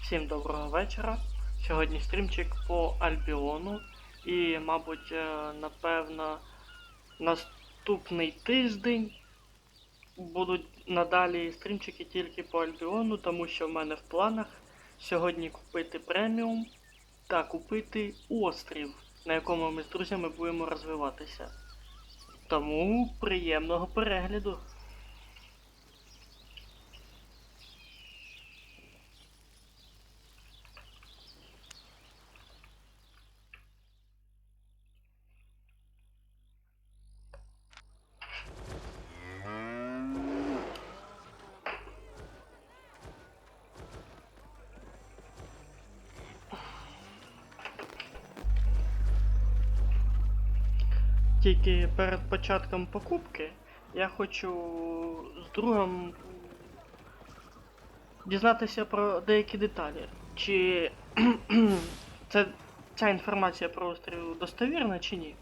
Всім доброго вечора. Сьогодні стрімчик по Альбіону. І, мабуть, напевно, наступний тиждень будуть надалі стрімчики тільки по Альбіону, тому що в мене в планах сьогодні купити преміум та купити острів, на якому ми з друзями будемо розвиватися. Тому приємного перегляду! Тільки перед початком покупки я хочу з другом дізнатися про деякі деталі. Чи ця інформація про острів достовірна чи ні?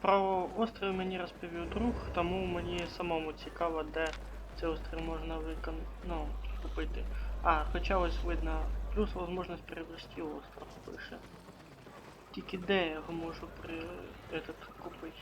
Про острів мені розповів друг, тому мені самому цікаво, де цей острів можна купити. Хоча ось видно, плюс можливість приобрести остров пише. Тільки де я його можу купити?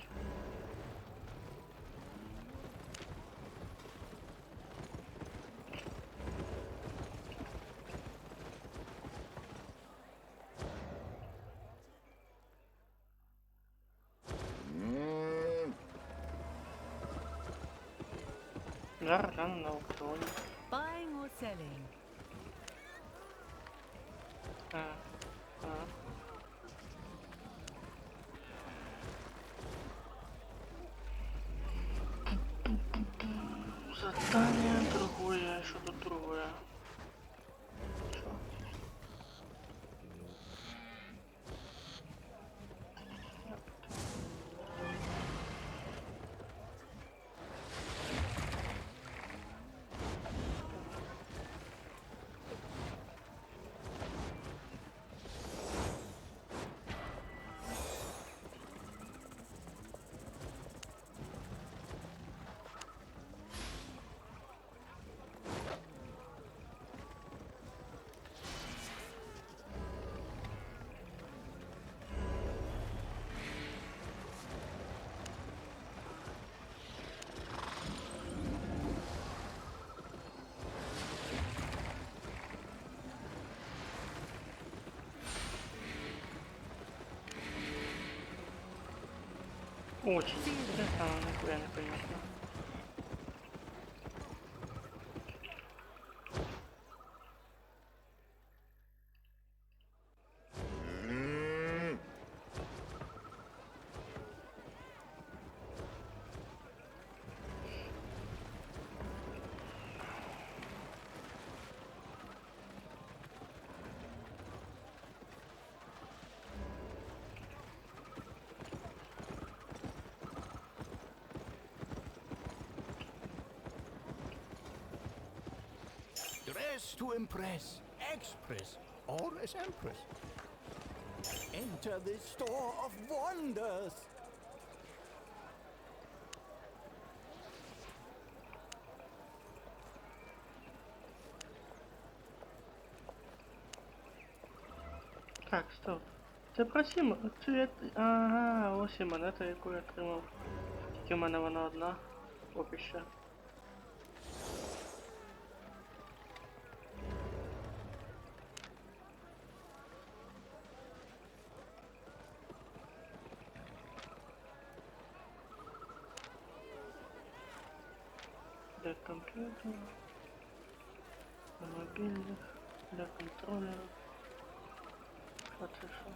Зараз гляну на аукціоні. Buying or selling? Задание другое, что-то другое. Что? Очень интересно, но нихуя не понятно. Dress to impress, express, or as empress. Enter this store of wonders. Так, стоп. Це про сім. Це я... Ага, ось і монета, яку я отримав. Тільки в мене вона одна. Поки що. Для комп'ютера. Для мобільних. Для контролерів. Що це що?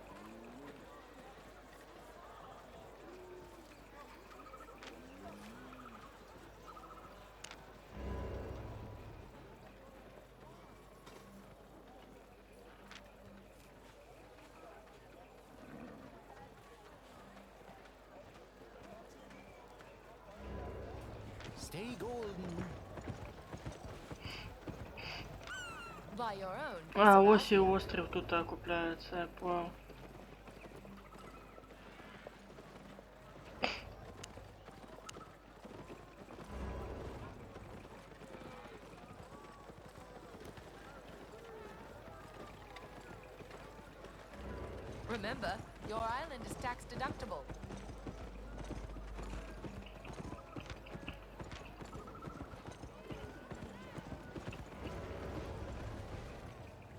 Stay golden. By your own. А, ось і острів тут купляється, я понял. Remember, your island is tax deductible.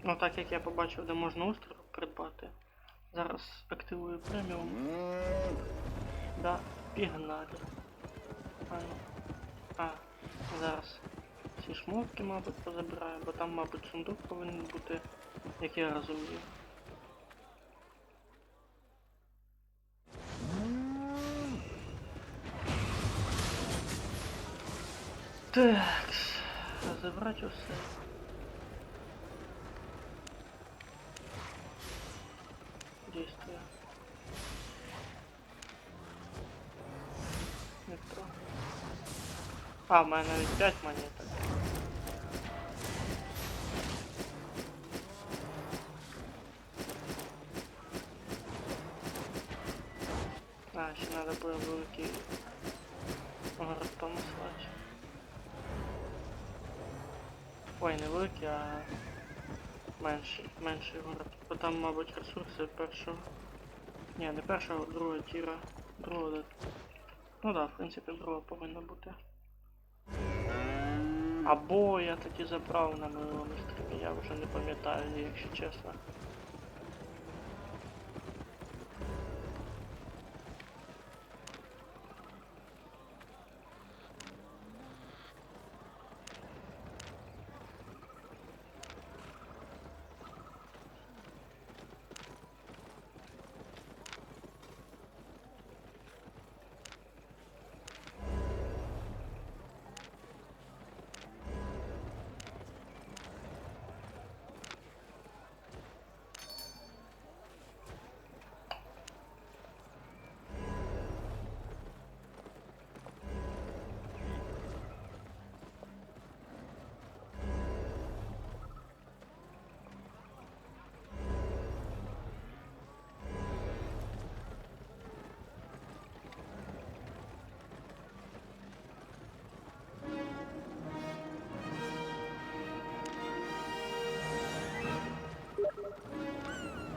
Ну так як я побачив, де можна острів придбати. Зараз активую преміум. Да, пігнали. А, ну. А, зараз ці шмотки, мабуть, позабираю, бо там, мабуть, сундук повинен бути, як я розумію. Так, забрати усе. Действие. Метро. А, в мене навіть 5 монеток. А, ще треба було великий город помислати. Ой, не великий, а менший город. Бо там, мабуть, ресурси першого. Ні, не першого, а другого тіра. Другого. Ну да, в принципі, другого повинно бути. Або я тоді забрав на минулому стрімі, я вже не пам'ятаю, якщо чесно.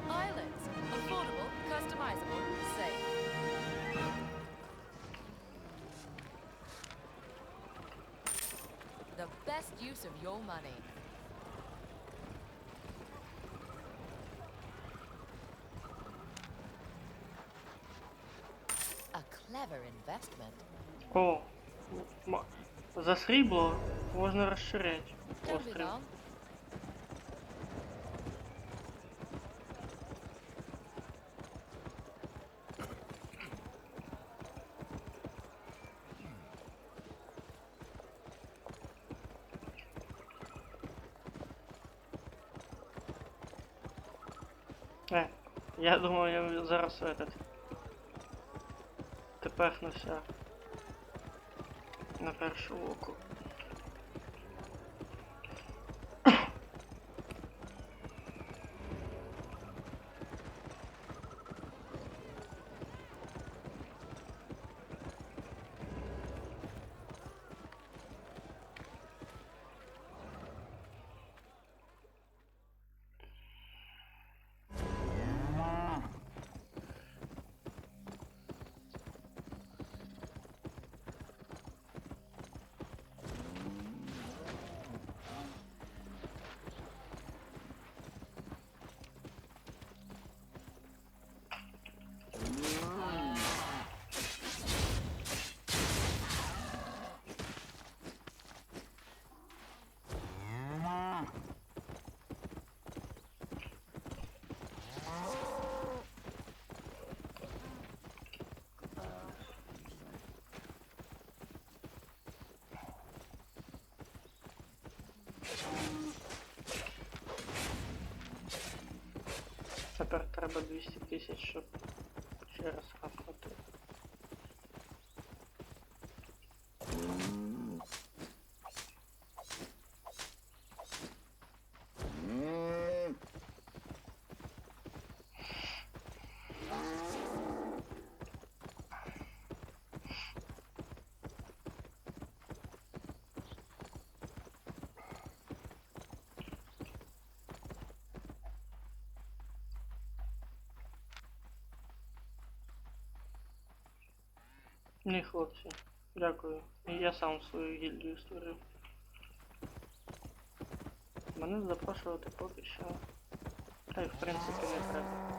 Islands. Affordable, customizable, safe. The best use of your money. A clever investment. О, за срібло можна розширяти Don't be острів. long. Я думаю, я зараз этот тепехнуся на першу оку. Тепер треба 200 тисяч, щоб ще раз хапнути. Ні, хлопці, дякую. Я сам свою гільдію створив. Мене запрошувати поки що. Та й в принципі не треба.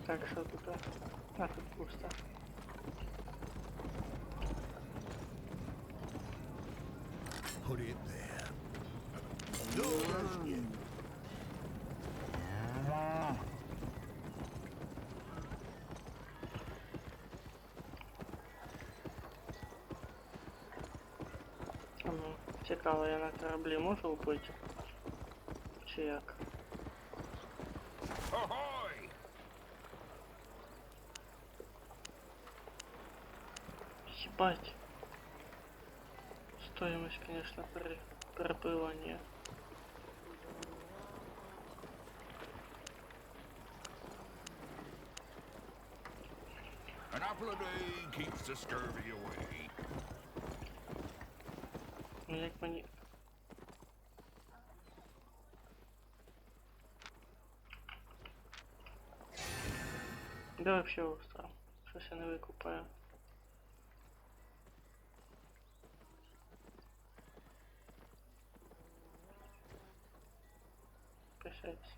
Так, що тут? А, тут пусто. Put it there. No, that's it. Цікаво, я на кораблі можу вбити? Чи як? Ahoy! Ебать. Стоимость, конечно, перепылания. An apple a day keeps the scurvy away. Ну як мені... Да вообще остров. Щось я не викупаю. Прощайтесь.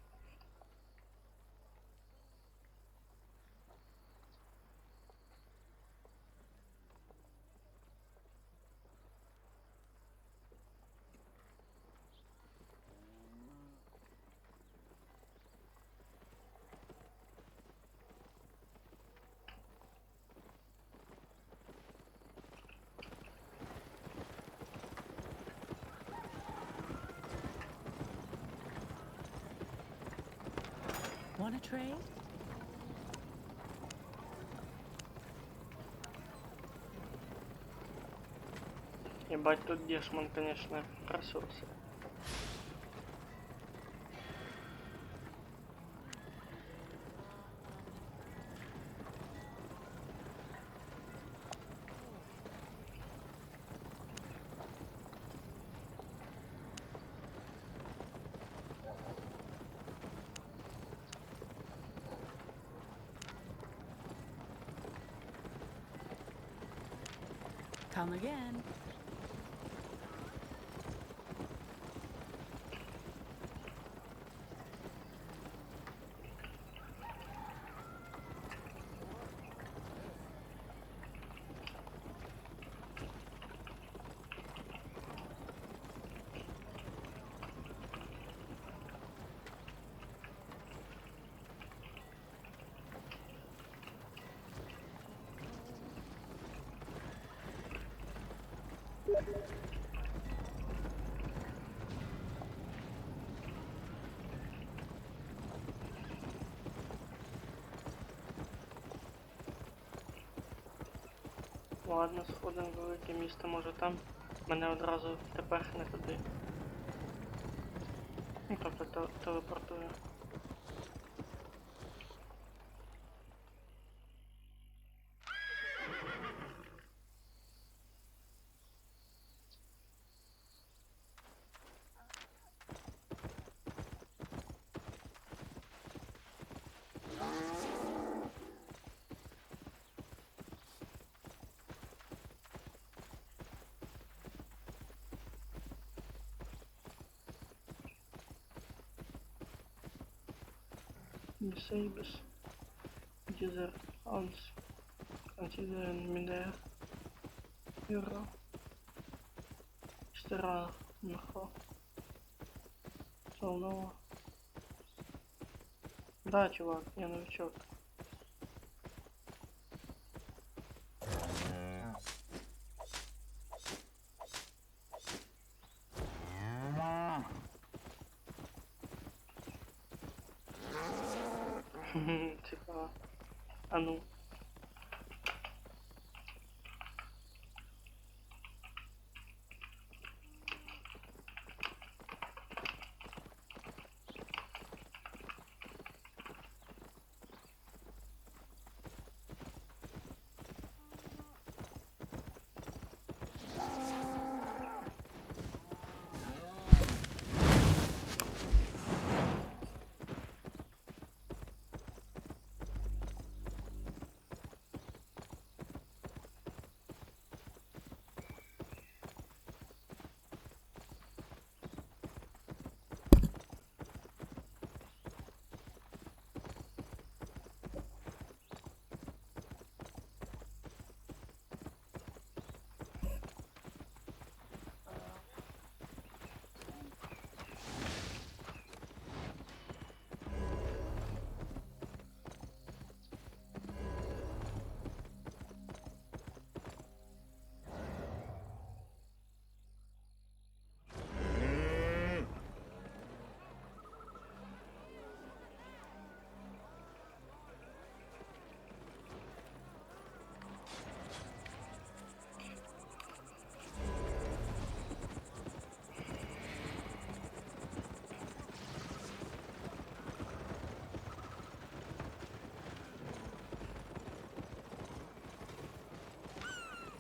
Want a trade? Ебать, тут Дешман, конечно, просился. Come again. Ладно, сходимо в велике місто, може там мене одразу тепер не туди. Ну, тобто телепортує. Disabes user ons considering midair euro стара нахо солнова. Да, чувак, я новичок. Цікаво. А ну.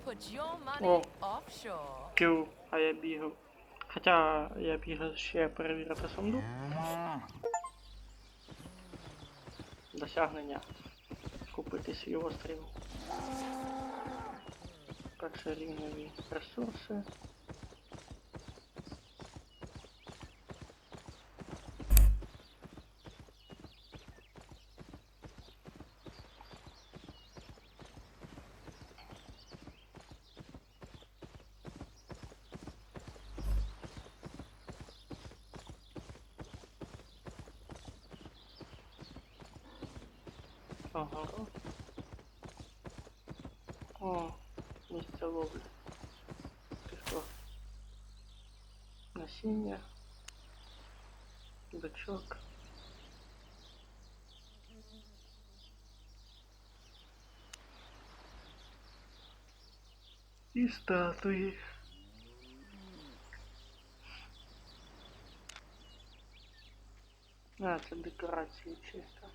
Put your money О. offshore. Кіл, а я бігав. Хоча я бігав ще перевірити сундук. Досягнення. Купити свій острів. Першорівневі ресурси. Ага. О, місце ловлі. Пішло. Насіння. Бичок. І статуї. А, це декорації чисто.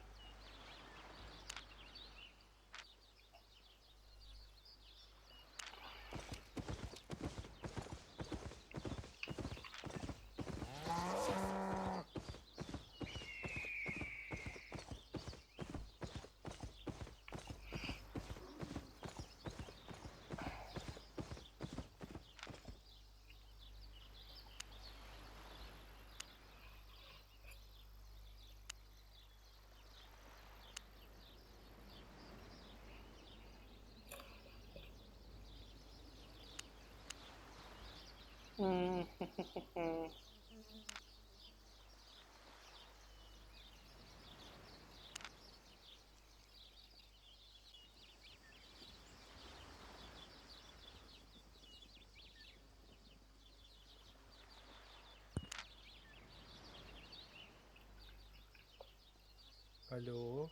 Алло,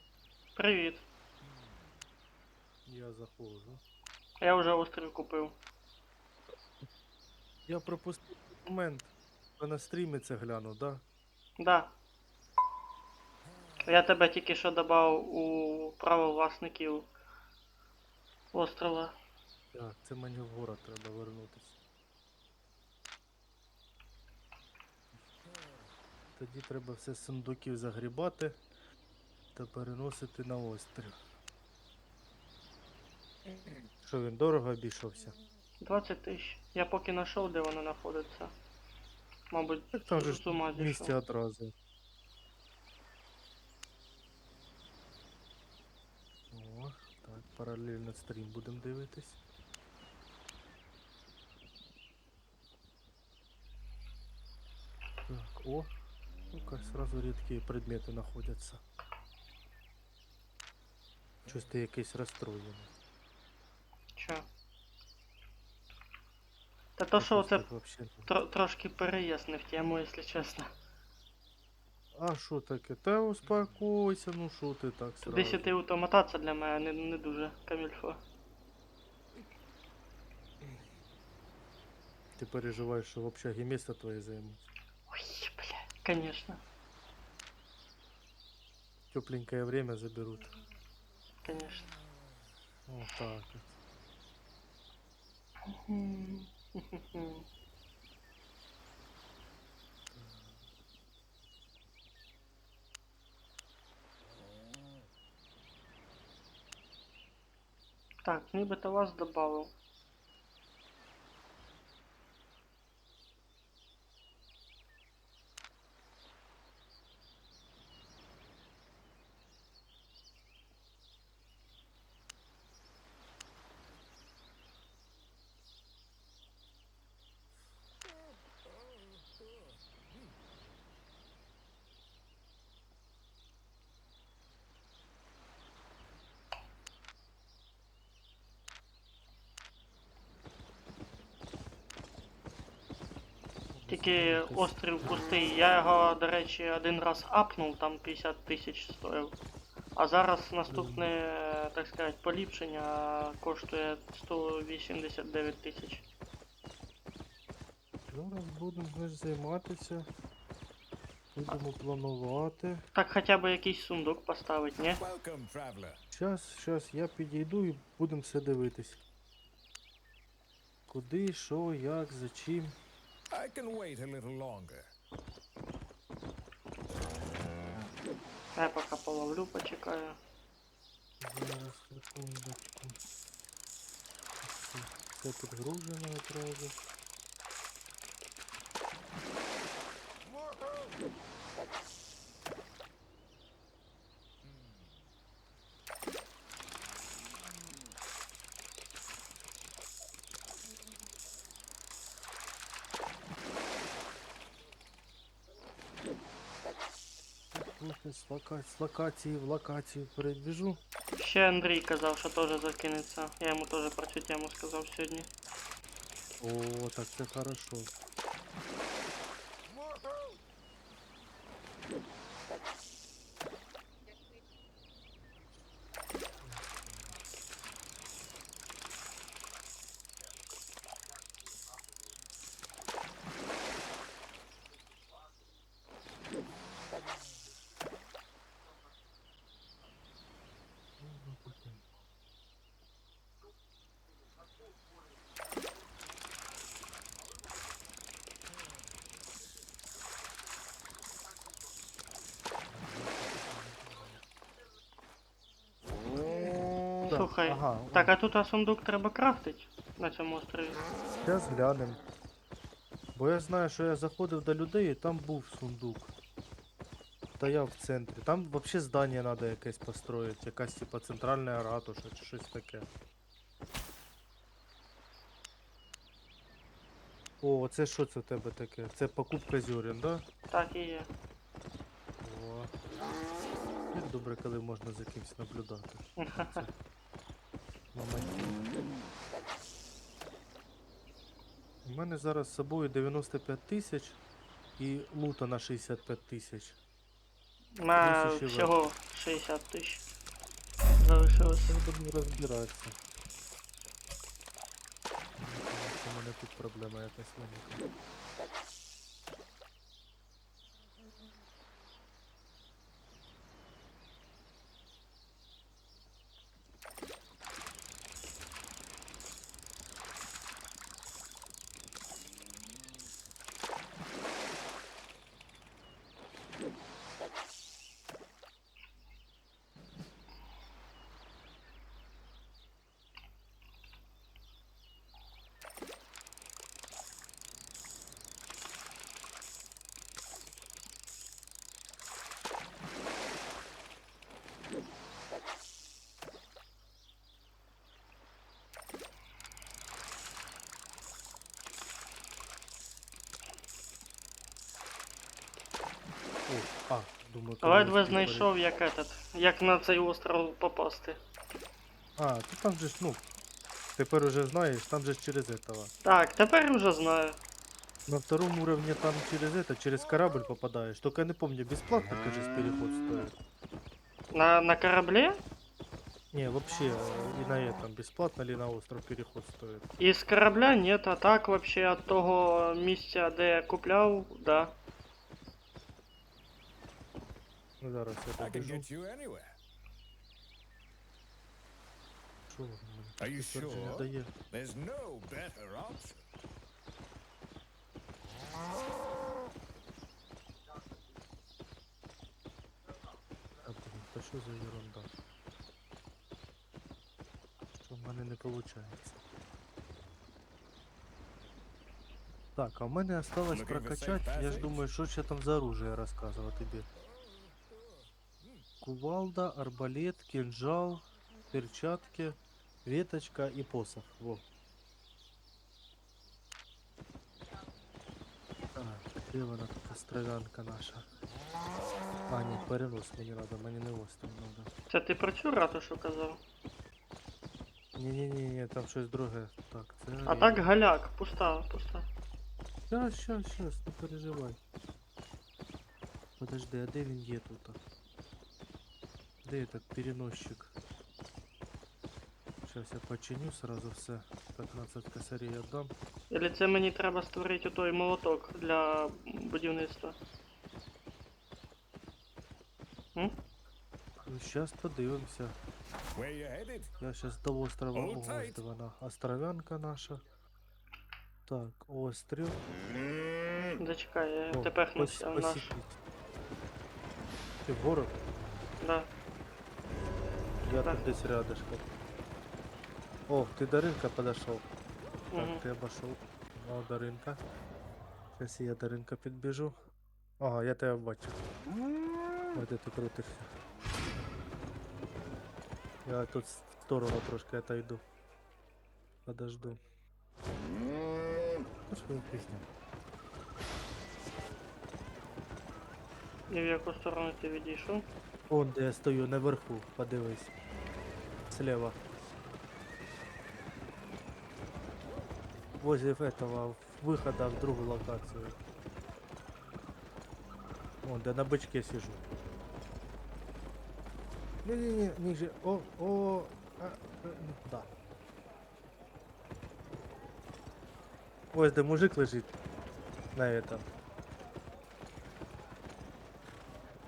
Привіт. я заходжу. Я вже острів купив. Я пропустив момент. Ви на стрімі це глянув, да? Да. Я тебе тільки що додав у право власників острова. Так, це мені в город треба вернутися. Тоді треба все з сундуків загрібати та переносити на острів. Що він дорого обійшовся? 20 тисяч. Я поки знайшов, де воно знаходиться. Мабуть, Так там же з ж ума в місті зійшов. одразу. О, так, паралельно стрім будемо дивитись. Так, о, ну-ка, сразу редкие предмети знаходяться. Щось ти якийсь розстроєний. Чо? Та то, що Якось це так вообще. трошки переїзд не в тему, якщо чесно. А що таке? Та успокойся, ну що ти так сразу? 10 автоматація для мене не дуже камільфо. Ти переживаєш, що в общагі місто твоє займуть. Ой, бля, конечно, Тепленькое время заберуть. конечно. Вот так вот. Так, нібито вас добавив. Тільки Якось острів пустий. Я його, до речі, один раз апнув, там 50 тисяч стоїв. А зараз наступне, так сказати, поліпшення коштує 189 тисяч. Зараз будемо значить, займатися. Будемо планувати. Так хоча б якийсь сундук поставить, ні? Welcome, traveler. Щас я підійду і будемо все дивитись. Куди, що, як, за чим. I can wait a little longer. Я поки половлю, почекаю. Зараз, секундочку. Все підгружено одразу. Слухай, з локації в локацію перебіжу. Ще Андрій казав, що теж закинеться. Я йому теж про цю тему сказав сьогодні. О, так це хорошо. Да, Слухай, ага, так а тут сундук треба крафтить на цьому острові. зараз глянем. Бо я знаю, що я заходив до людей і там був сундук. Стояв в центрі. Там взагалі здання треба якесь построїти, якась типа центральна ратуша чи щось таке. О, це що це в тебе таке? Це покупка зерен, да? Так і є. О. Як добре, коли можна за кимось наблюдати. Це моментально. У мене зараз з собою 95 тисяч і лута на 65 тисяч. На Плюс ще всього 60 тисяч залишилося. Я буду розбиратися. У мене тут проблема якась виникла. О, думаю, коли Ледве успів знайшов, як на цей остров попасти. то там же ж, ну, тепер уже знаєш, там же ж через этого. Так, тепер уже знаю. На втором уровне там через корабль попадаешь. Только я не помню, бесплатно, кажется, переход стоит. На кораблі? Не, вообще, и на этом, бесплатно ли на остров переход стоит? Із корабля нет, а так вообще от того місця, де я купляв, да. Ну, зараз я I can добіжу. get you anywhere. Що воно мені Are you підтвердження sure? дає? There's no better option. А, блін, та що за ерунда? Що в мене не виходить? Так, а в мене осталось Looking for прокачать. safe Я ж passage? думаю, що ще там за оружие розказувати тобі. Кувалда, арбалет, кинжал, перчатки, веточка и посох. Во. Так, де вона тут островянка наша? А, ні, перенос мені надо, мені не остров надо. Це ти про цю ратушу казав? Ні, там щось друге. Так, це. А так галяк, пуста. Щас, не переживай. Подожди, а де він є тут? Де этот переносчик? Сейчас я починю сразу все. 15 косарей отдам. Или це мені треба створити той молоток для будівництва? М? Ну, сейчас подивимося. Where you headed? Я сейчас до острова. Hold Ось tight. де вона. Островянка наша. Так, острів. Зачекай, я О, тепехнувся в наш. посітіть. Ти в город? Да. Я Так. тут десь рядышком. О, ты до рынка подошел. Так, Угу. ты обошел. О, до рынка. Сейчас я до рынка підбіжу. Ага, я тебе бачу. Ой, де ти крутишся. Я тут в сторону трошки отойду. Подожду. Ну що пісня? І в яку сторону ти відійшов? Вон де я стою, наверху, подивись. Слева. Возле этого выхода в другую локацию. Вон, да на бычке сижу. Не, ниже. Да. Ось де мужик лежить. На этом.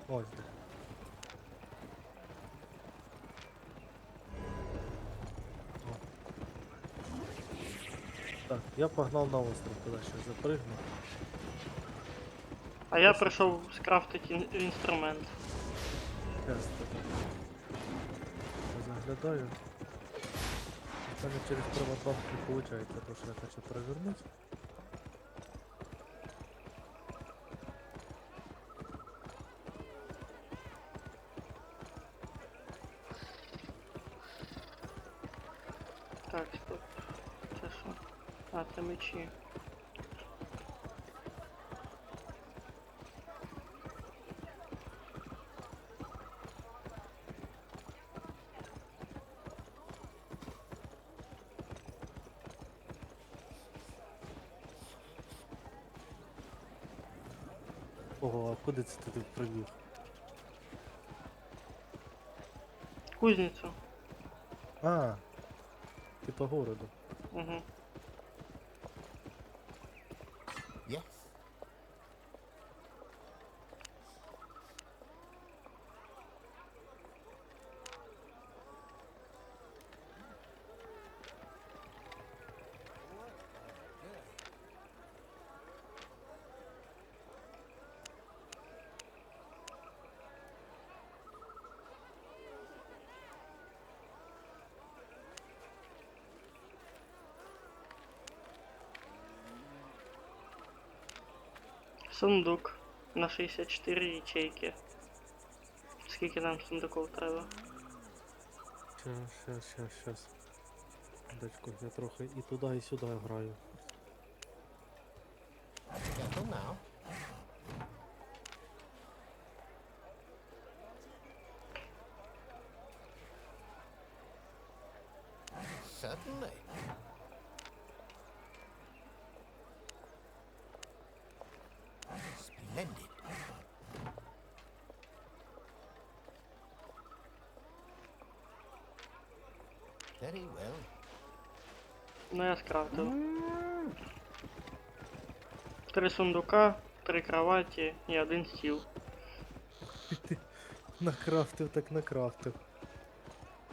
Ось де. О. Так, я погнал на остров, туда сейчас запрыгну. А я прийшов скрафтити інструмент. Сейчас заглядаю. У меня через провод не получается, то что я хочу провернуть. Так, стоп. Це що? А, це мечі. Ого, а куди це ти тут прибіг? кузницю. А, типа городу. Угу. Yes. Сундук на 64 ячейки. Скільки нам сундуків треба? Щас. Дочку, я трохи і туди, і сюди граю. Careful now. Certainly. Splendid. Very well. Ну я скрафтив. 3 сундука, 3 кроваті і 1 стіл. Накрафтив, так накрафтив.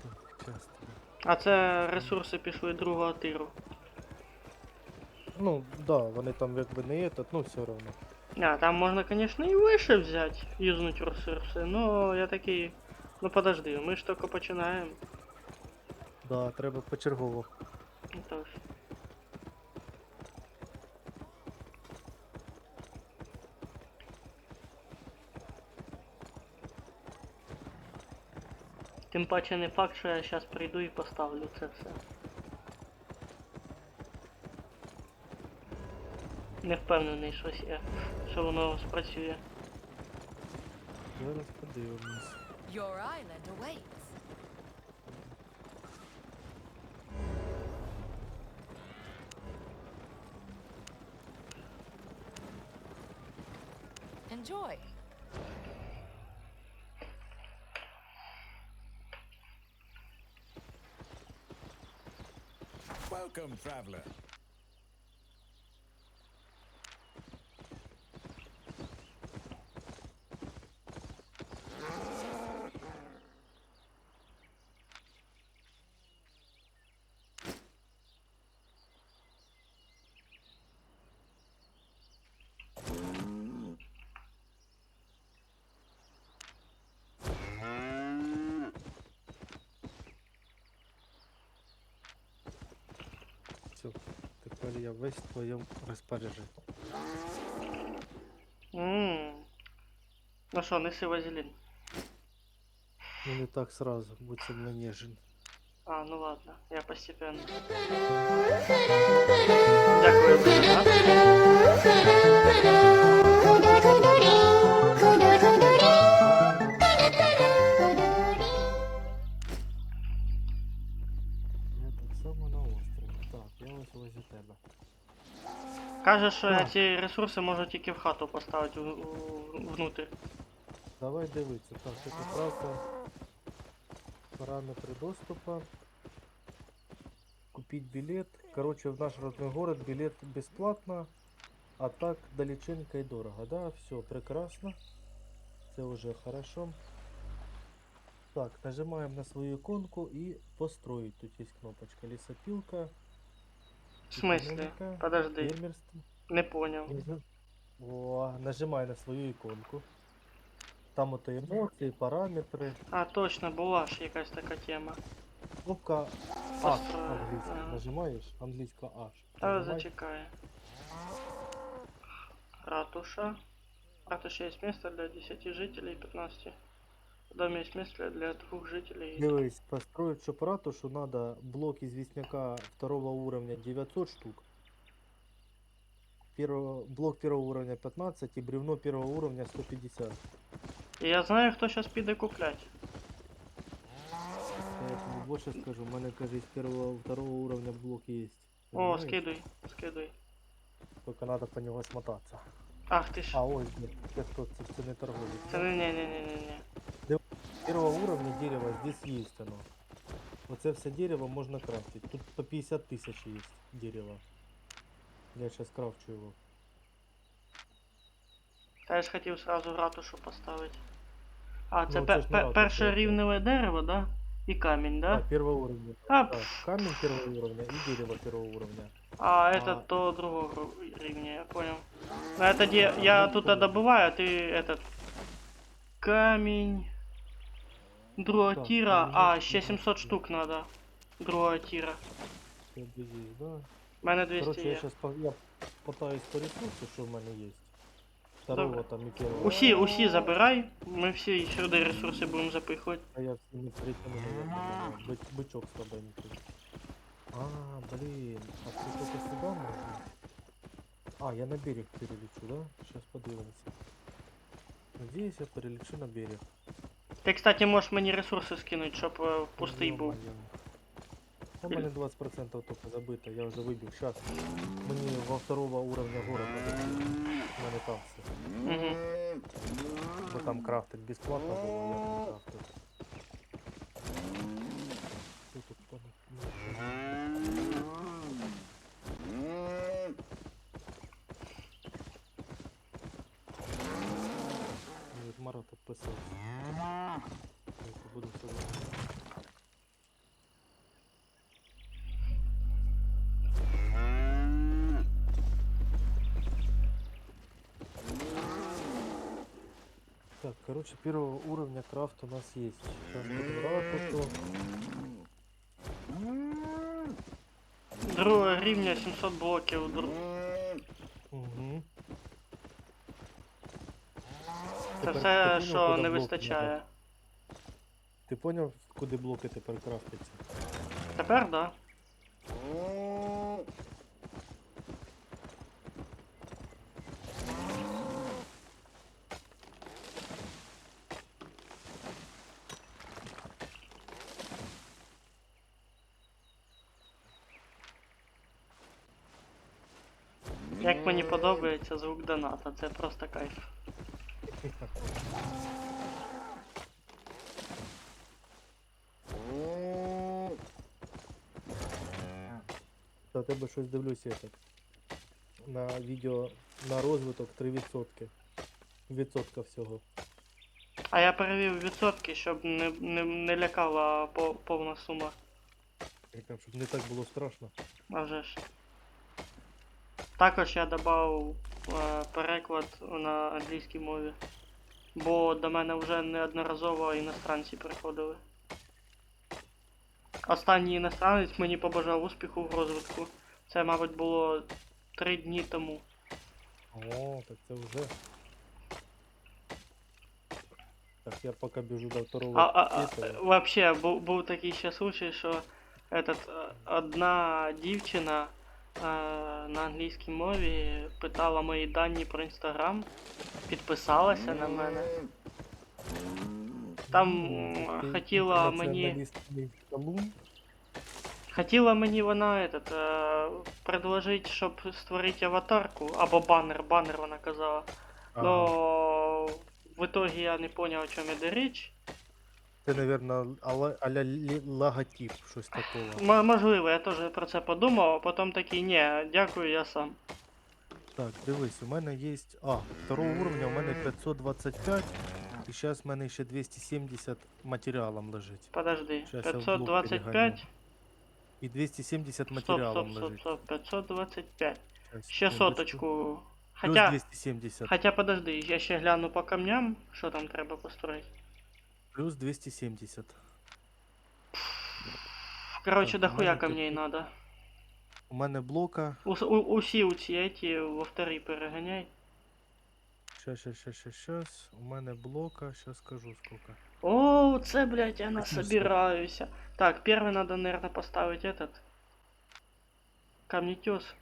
Так, часто. А це ресурси пішли другого тиру. Ну, да, вони там якби не этот, ну все равно. А, там можна, конечно, і вище взяти, юзнуть ресурси, но я такий. Ну подожди, ми ж тільки починаємо. Да, треба почергово. Ну, тож. Тим паче не факт, що я зараз прийду і поставлю це все. Не впевнений, що воно спрацює. Зараз подивимось. Your island awaits. Enjoy. Welcome, traveler. Все, тепер я весь в твоєму розпорядженні. Ну що, неси вазелін. Ну не так сразу, будь со мной нежен. А, ну ладно, я постепенно. Дякую за донат. Я так само на острові. Так, я ось возле тебе. Каже, що я Так. ці ресурси можу тільки в хату поставити внутрь. Давай дивитися. Так, це поправка. Параметры доступа. Купить билет. Короче, в наш родной город билет бесплатно. А так далеченько и дорого. Да, все прекрасно. Все уже хорошо. Так, нажимаем на свою иконку и построить. Тут есть кнопочка лесопилка. В смислі? экономика, Подожди, фермерство. не поняв. О, нажимай на свою иконку. Там вот эмоции, параметры. А, точно, була ж якась така тема. Кнопка H Построить, английская. ага. Нажимаешь, английская H. Та Нажимай. зачекає. Ратуша. Ратуша есть место для 10 жителей и 15. В доме есть место для 2 жителей. Дивись, построить чтоб ратушу надо блок известняка второго уровня 900 штук. Блок первого уровня 15 и бревно первого уровня 150. І я знаю, хто зараз піде куплять. Я тобі больше скажу, у мене, кажись, второго уровня блок есть. О, Понимаешь? скидуй, скидуй. Только надо по него смотаться. Ах ти ж. А, ось, це хто, це не торговець. Це не. первого уровня дерево здесь есть оно. Вот это все дерево можно крафтить. Тут по 50 тысяч есть дерева. Я сейчас крафчу его. Та я ж хотів сразу ратушу поставити. А, це Ну, це ж не ратуша, перше це- рівневе дерево, да? І камінь, Да, да? первого уровня. А, Да, камень первого уровня и дерево первого уровня. А этот то другого рівня, я понял. Ну это где я тут добываю, а ты этот камень другого Так, тира, камінь, а ще камінь. 700 штук надо другого тира. Всё здесь, да. У мене 200 Короче, я є. сейчас я пытаюсь по ресурсу, что в мене есть. Второго Добре. там и первого. Усі забирай, ми всі сюди ресурси будемо запихувати. А я все не притяну, наверное. Бычок слабенький. А, блин, а что только сюда можно? А, я на берег перелечу, да? Сейчас подивимся. Надеюсь, я перелечу на берег. Ти, кстати, можеш мені ресурси скинути, щоб пустий був. У мене 20% только забито, я уже выбил. Сейчас. Мне во второго уровня города дадут. У мене там все. Угу. Бо там крафтить бесплатно було, я там крафтив. Що тут Марат підписався. Буду все робити. Так, короче, первого уровня крафт у нас есть. Сейчас будем ратушу. Другого рівня 700 блоків. Угу. Це все, що не вистачає. Ти поняв, куди блоки тепер крафтяться? Тепер, да. Як мені подобається звук доната, це просто кайф. Та тебе щось дивлюся так. На відео на розвиток 3%. Відсотка всього. А я перевів відсотки, щоб не лякала повна сума. Прям, щоб не так було страшно. А вже ж. Також я додав переклад на англійській мові. Бо до мене вже неодноразово іностранці приходили. Останній іностранець мені побажав успіху в розвитку. Це, мабуть, було 3 дні тому. О, так це вже. Так, я поки біжу до второго этого. Вообще, був такий ще случай, що одна дівчина на англійській мові питала мої дані про інстаграм, підписалася на мене. Там хотіла мені... Хотіла мені вона предложить, щоб створити аватарку, або банер вона казала. Но в итоге я не понял, о чому йде річ. Це, наверное, а-ля логотип, щось такого. Можливо, я теж про це подумав, а потім такий, ні, дякую, я сам. Так, дивись, у мене є... А, второго уровня у мене 525, і зараз в мене ще 270 матеріалом лежить. Подожди, Щас я в блок 525, І 270 стоп, матеріалом лежить. 525. Щас, Ще секундочку. соточку. Плюс 270. Хотя подожди, я ще гляну по камням, що там треба построїти. Плюс 270. Короче, Так, дохуя мене камней тут- надо. У мене блока. Усі оці эти во вторі переганяй. Щас. У мене блока, щас скажу сколько. О, це, блядь, я Каким насобираюся. Так, первый надо, наверное, поставить этот. Камнетес.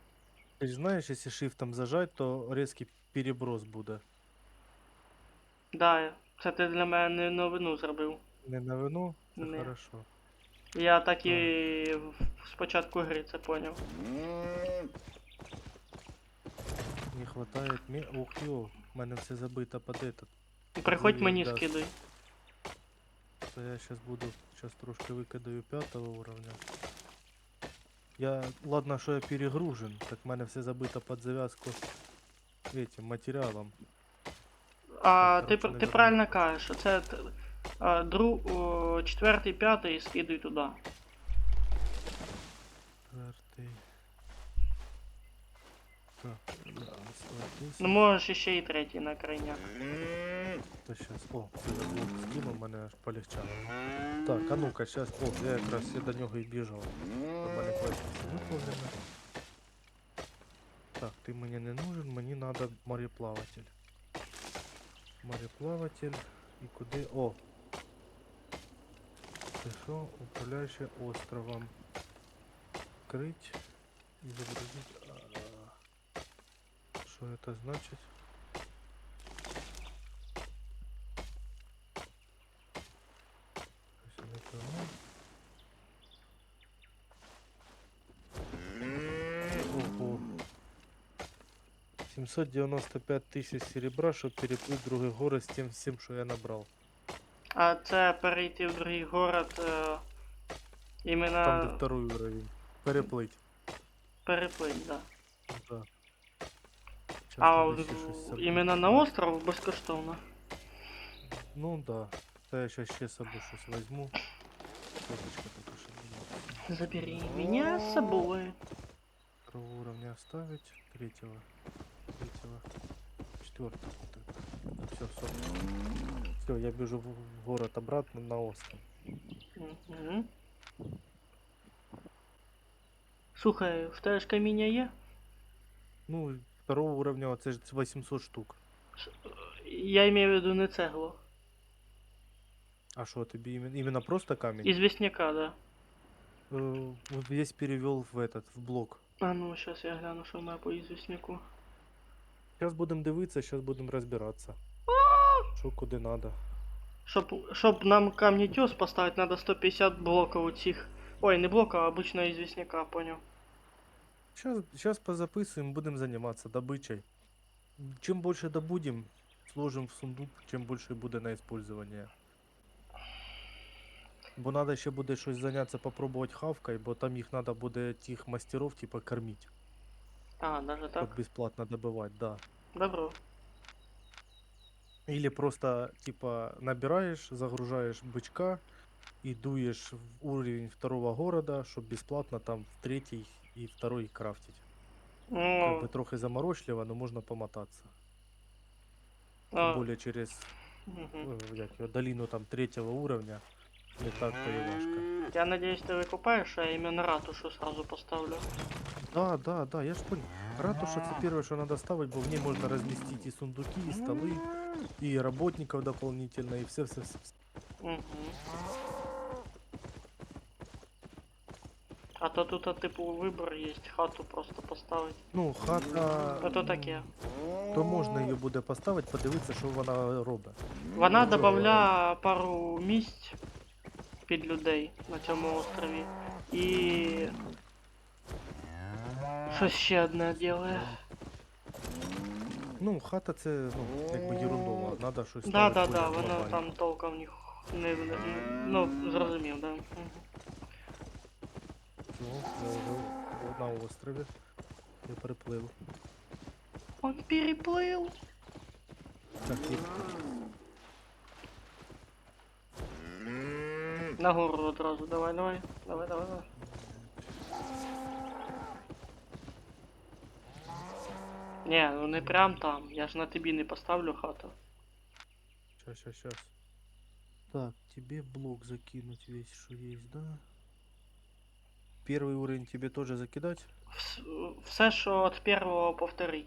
Ти ж знаєш, якщо shiftом зажать, то резкий переброс буде. Да, це ти для мене новину зробив. Не на вину? Це Не. хорошо. Я так і спочатку гри це поняв. Не хватает Ух йо, в мене все забито под этот. Приходь Ой, мені да. скидуй. Це я сейчас буду, сейчас трошки викидаю 5-го уровня. Ладно, що я перегружен, так в мене все забито під зав'язку этим матеріалом. А Так, ти, коротше, не ти верну. правильно кажеш, що це четвертий, п'ятий скидуй туди. 4. Так, да, Ну можеш ще і третій на крайняк. то сейчас. О, це я блок скинув, мене аж полегчало. Так, а ну-ка, сейчас. О, я якраз до нього і біжав. Щоб мене квестики виповнені. Так, ти мені не нужен, мені надо мореплаватель. Мореплаватель. І куди? О! Це що? Управляючи островом. Крыть и загрузить. Что это значит? Если не понял. Ого. 795 тысяч серебра, щоб переплыть другий город з тим всім, що я набрав. А це перейти в другий город іменно Там, де второй уровень. Переплыть. переплить, да. Да. Щас А надо ще щось собі. іменно на остров безкоштовно. Ну да. Та я сейчас ще з собою щось возьму. Фоточка только что была. Забери меня с собой. Второго уровня оставить. Третьего. Четвертого. Все, все. Все, я бежу в город обратно на остров. Угу. Слухай, в тебе ж каміння є? Ну, второго уровня це ж 800 штук. Я имею в виду не цеглу. А что, тобі именно просто камень? Известняка, да. Вот весь перевел в этот, в блок. А ну, сейчас я гляну, що в мене по известняку. Сейчас будем дивитися, сейчас будем разбираться. Що куди надо. Щоб нам камнетес поставить, надо 150 блоков этих. Ой, не блока, а обычного известняка, понял. Сейчас позаписываем, будем заниматься добычей. Чем больше добудем, сложим в сундук, чем больше буде на использование. Бо надо ще буде щось зайнятися, попробувати хавкой, бо там їх надо буде тих мастеров, типа, кормить. А, даже так? Щоб бесплатно добывать, да. Добро. Или просто, типа, набираешь, загружаешь бычка и дуешь в уровень второго города, чтобы бесплатно там в третий и второй крафтить. Как бы Ну, трохи заморочливо, но можно помотаться. Тем а, более через мгм. як його, долину там третьего уровня. Не так-то и важко. Я надеюсь, ты выкупаешь, а я именно ратушу сразу поставлю. Да, я ж понял. Ратуша це первое, что надо ставить, бо в ней можно разместить и сундуки, и столы, и работников дополнительно, и все. Угу. А то тут, типу, выбор есть, хату просто поставить. Ну, хата. А то таке. То можна її буде поставити, подивитися, що вона робить. Вона додає пару місць під людей на цьому острові. І... Щось ще одне ділає. Ну, хата це, ну, якби ерундово, треба щось Да, ставити да, більш воно глобальне. там толком ну, зрозумів, да. Мгм. Ну, я вже на острові. Я переплив. Он переплыл. Так, є. Нагору одразу, давай. Давай. Не, ну не прям там, я ж на тобі не поставлю хату. Щас. Так, тебе блок закинуть весь, что есть, да? Первый уровень тебе тоже закидать? Все, що від першого повтори.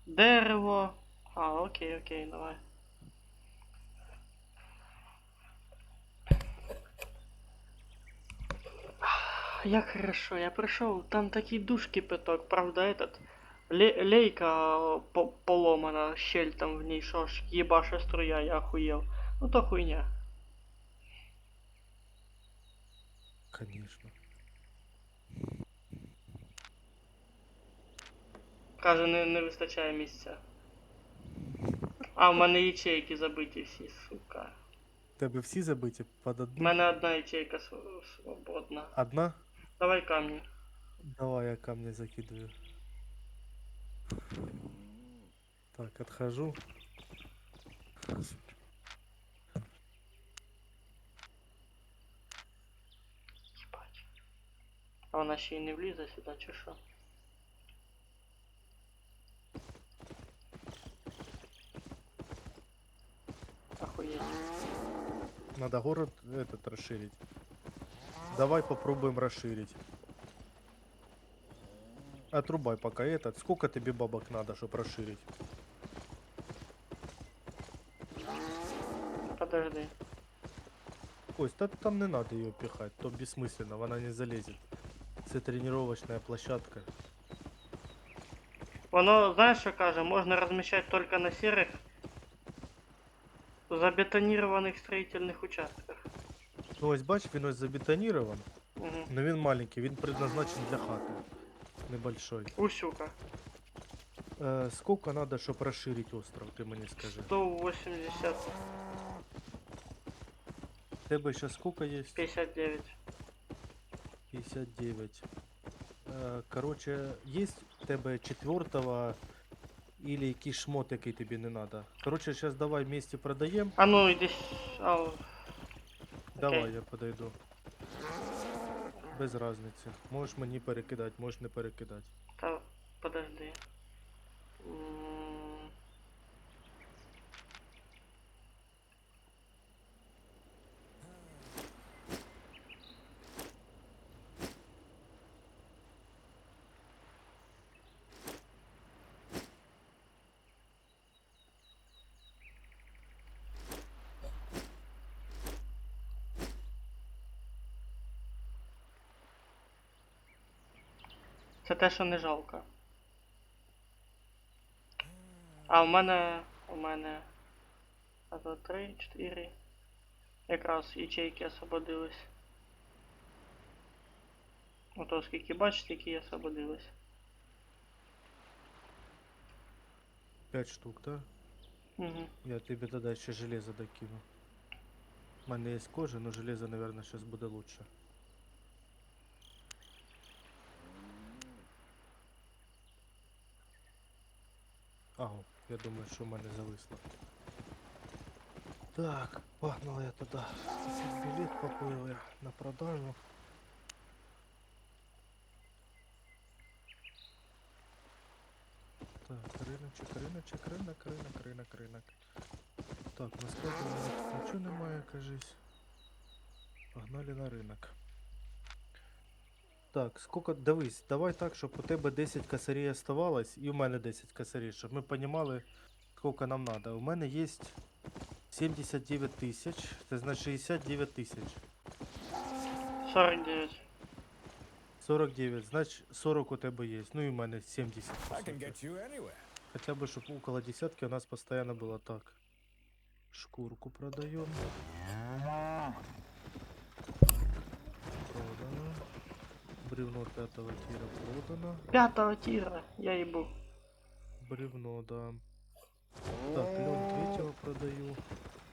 Дерево. А, окей, давай. Як хорошо, я прийшов, там такий душ кипяток, правда этот. Лейка поломана, щель там в ней, що ж ебаша струя, я охуел. Ну то хуйня. Конечно. Каже, не вистачає місця. А, в мене ячейки забиті всі, сука. Тебе всі забиті під У одну? мене одна ячейка свободна. Одна? Давай камні. Давай я камни закидываю. Так, отхожу. Єбать. А вона ще й не влізе сюди, чи що? Охуеть. Надо город этот расширить. Давай попробуем расширить. Отрубай пока этот. Сколько тебе бабок надо, чтобы расширить? Подожди. Кость, там не надо ее пихать, то бессмысленно, она не залезет. Это тренировочная площадка. Воно, знаєш, що каже, можна розміщати тільки на серих забетонірованих строїтельних участках. Ну ось бач, він ось забетонирован, Угу. но він маленький, він предназначен для хаты. Небольшой. Усюка. Сколько надо, чтобы расширить остров, ты мне скажи. 180, Тебе сейчас сколько есть? 59. 59. Короче, есть в тебе четвертого или якийсь шмот, який тобі не надо. Короче, сейчас давай вместе продаем. А ну іди. Давай, я подойду. Без разницы. Можеш мені перекидати, можеш не перекидати. Та подожди. Це те, що не жалко. А у мене. А то 3, 4. Якраз ячейки освободились. Ото скільки бачите, які освободились. 5 штук, да? Угу. Я тебе тогда ще железо докину. У мене є кожа, но железо, наверное, сейчас буде лучше. Ага, я думаю, що в мене зависло. Так, погнали я туди. Білет поплили на продажу. Так, ринок. Так, на складі у мене нічого немає, кажись. Погнали на ринок. Так, сколько, дивись, давай так, щоб у тебе 10 косарей оставалось, і у мене 10 косарей, щоб ми розуміли, сколько нам надо. У мене є 79 тисяч, це значить 69 тисяч. 49. 49, значить 40 у тебе є. Ну і у мене 70. по I can суті. get you anywhere. Хотя бы, чтобы около десятки у нас постоянно было так. Шкурку продаем. Продано. Бревно 5-го тира продано. 5-го тира, я їбу. Бревно, да. Так, лен 3-го продаю.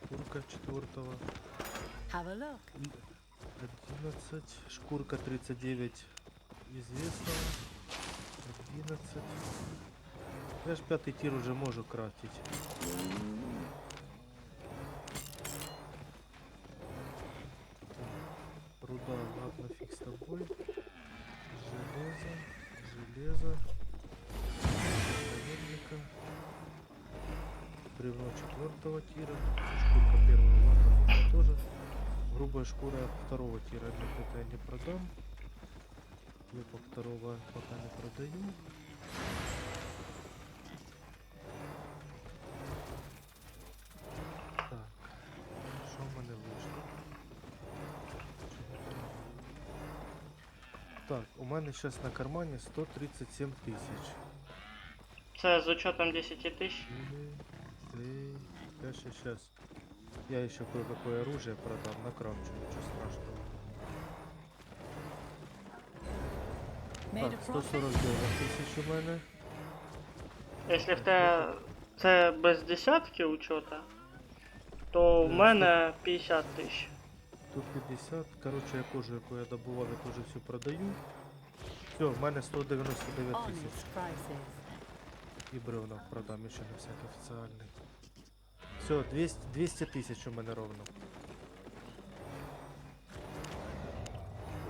Шкурка 4-го. Have a look. 11. Шкурка 39 известно. 11. Я ж 5-й тир уже можу крафтить. Руда, ладно, фиг с тобой. Железо. Наверняка. Бревно 4-го тира. Шкурка 1-го, ладно, можно тоже. Грубая шкура 2-го тира. Нет, это я не продам. Клепок 2-го пока не продаю. Так, що в мене вийшло? Так, у мене зараз на кармані 137 тисяч. Це з учетом 10 тисяч. Сейчас. Я еще кое-какое оружие продам, накрафчу, ничего страшного. Made Так, a profit. 149 тисяч у мене. Якщо в те Це без десятки учета, то в мене 50 тисяч. Тут 50. Коротше, я кожу, яку я добував, я теж всю продаю. Все, в мене 199 тисяч. Honest prices. І бревна продам, ще не всякий офіціальний. Все, 200 тисяч у мене ровно.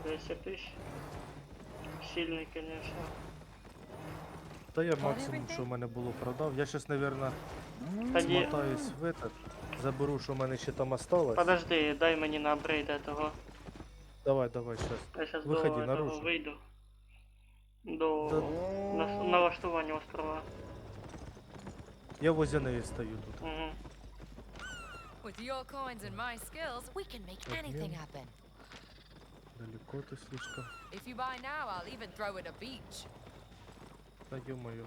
10 тисяч. Сильний, звісно. Та я максимум, що в мене було, продав. Я щас, наверное, Тоді, смотаюсь в этот. Заберу, що в мене ще там осталось. подожди, дай мені на апгрейд этого. Давай, щас. Я сейчас Виходи до этого наружу. вийду. До Да. налаштування острова. Я возле неї стою тут. Угу. With your coins and my skills, we can make anything Обмен. happen. Далеко ти слишком. If you buy now, I'll even throw it a beach. Та ё-моё.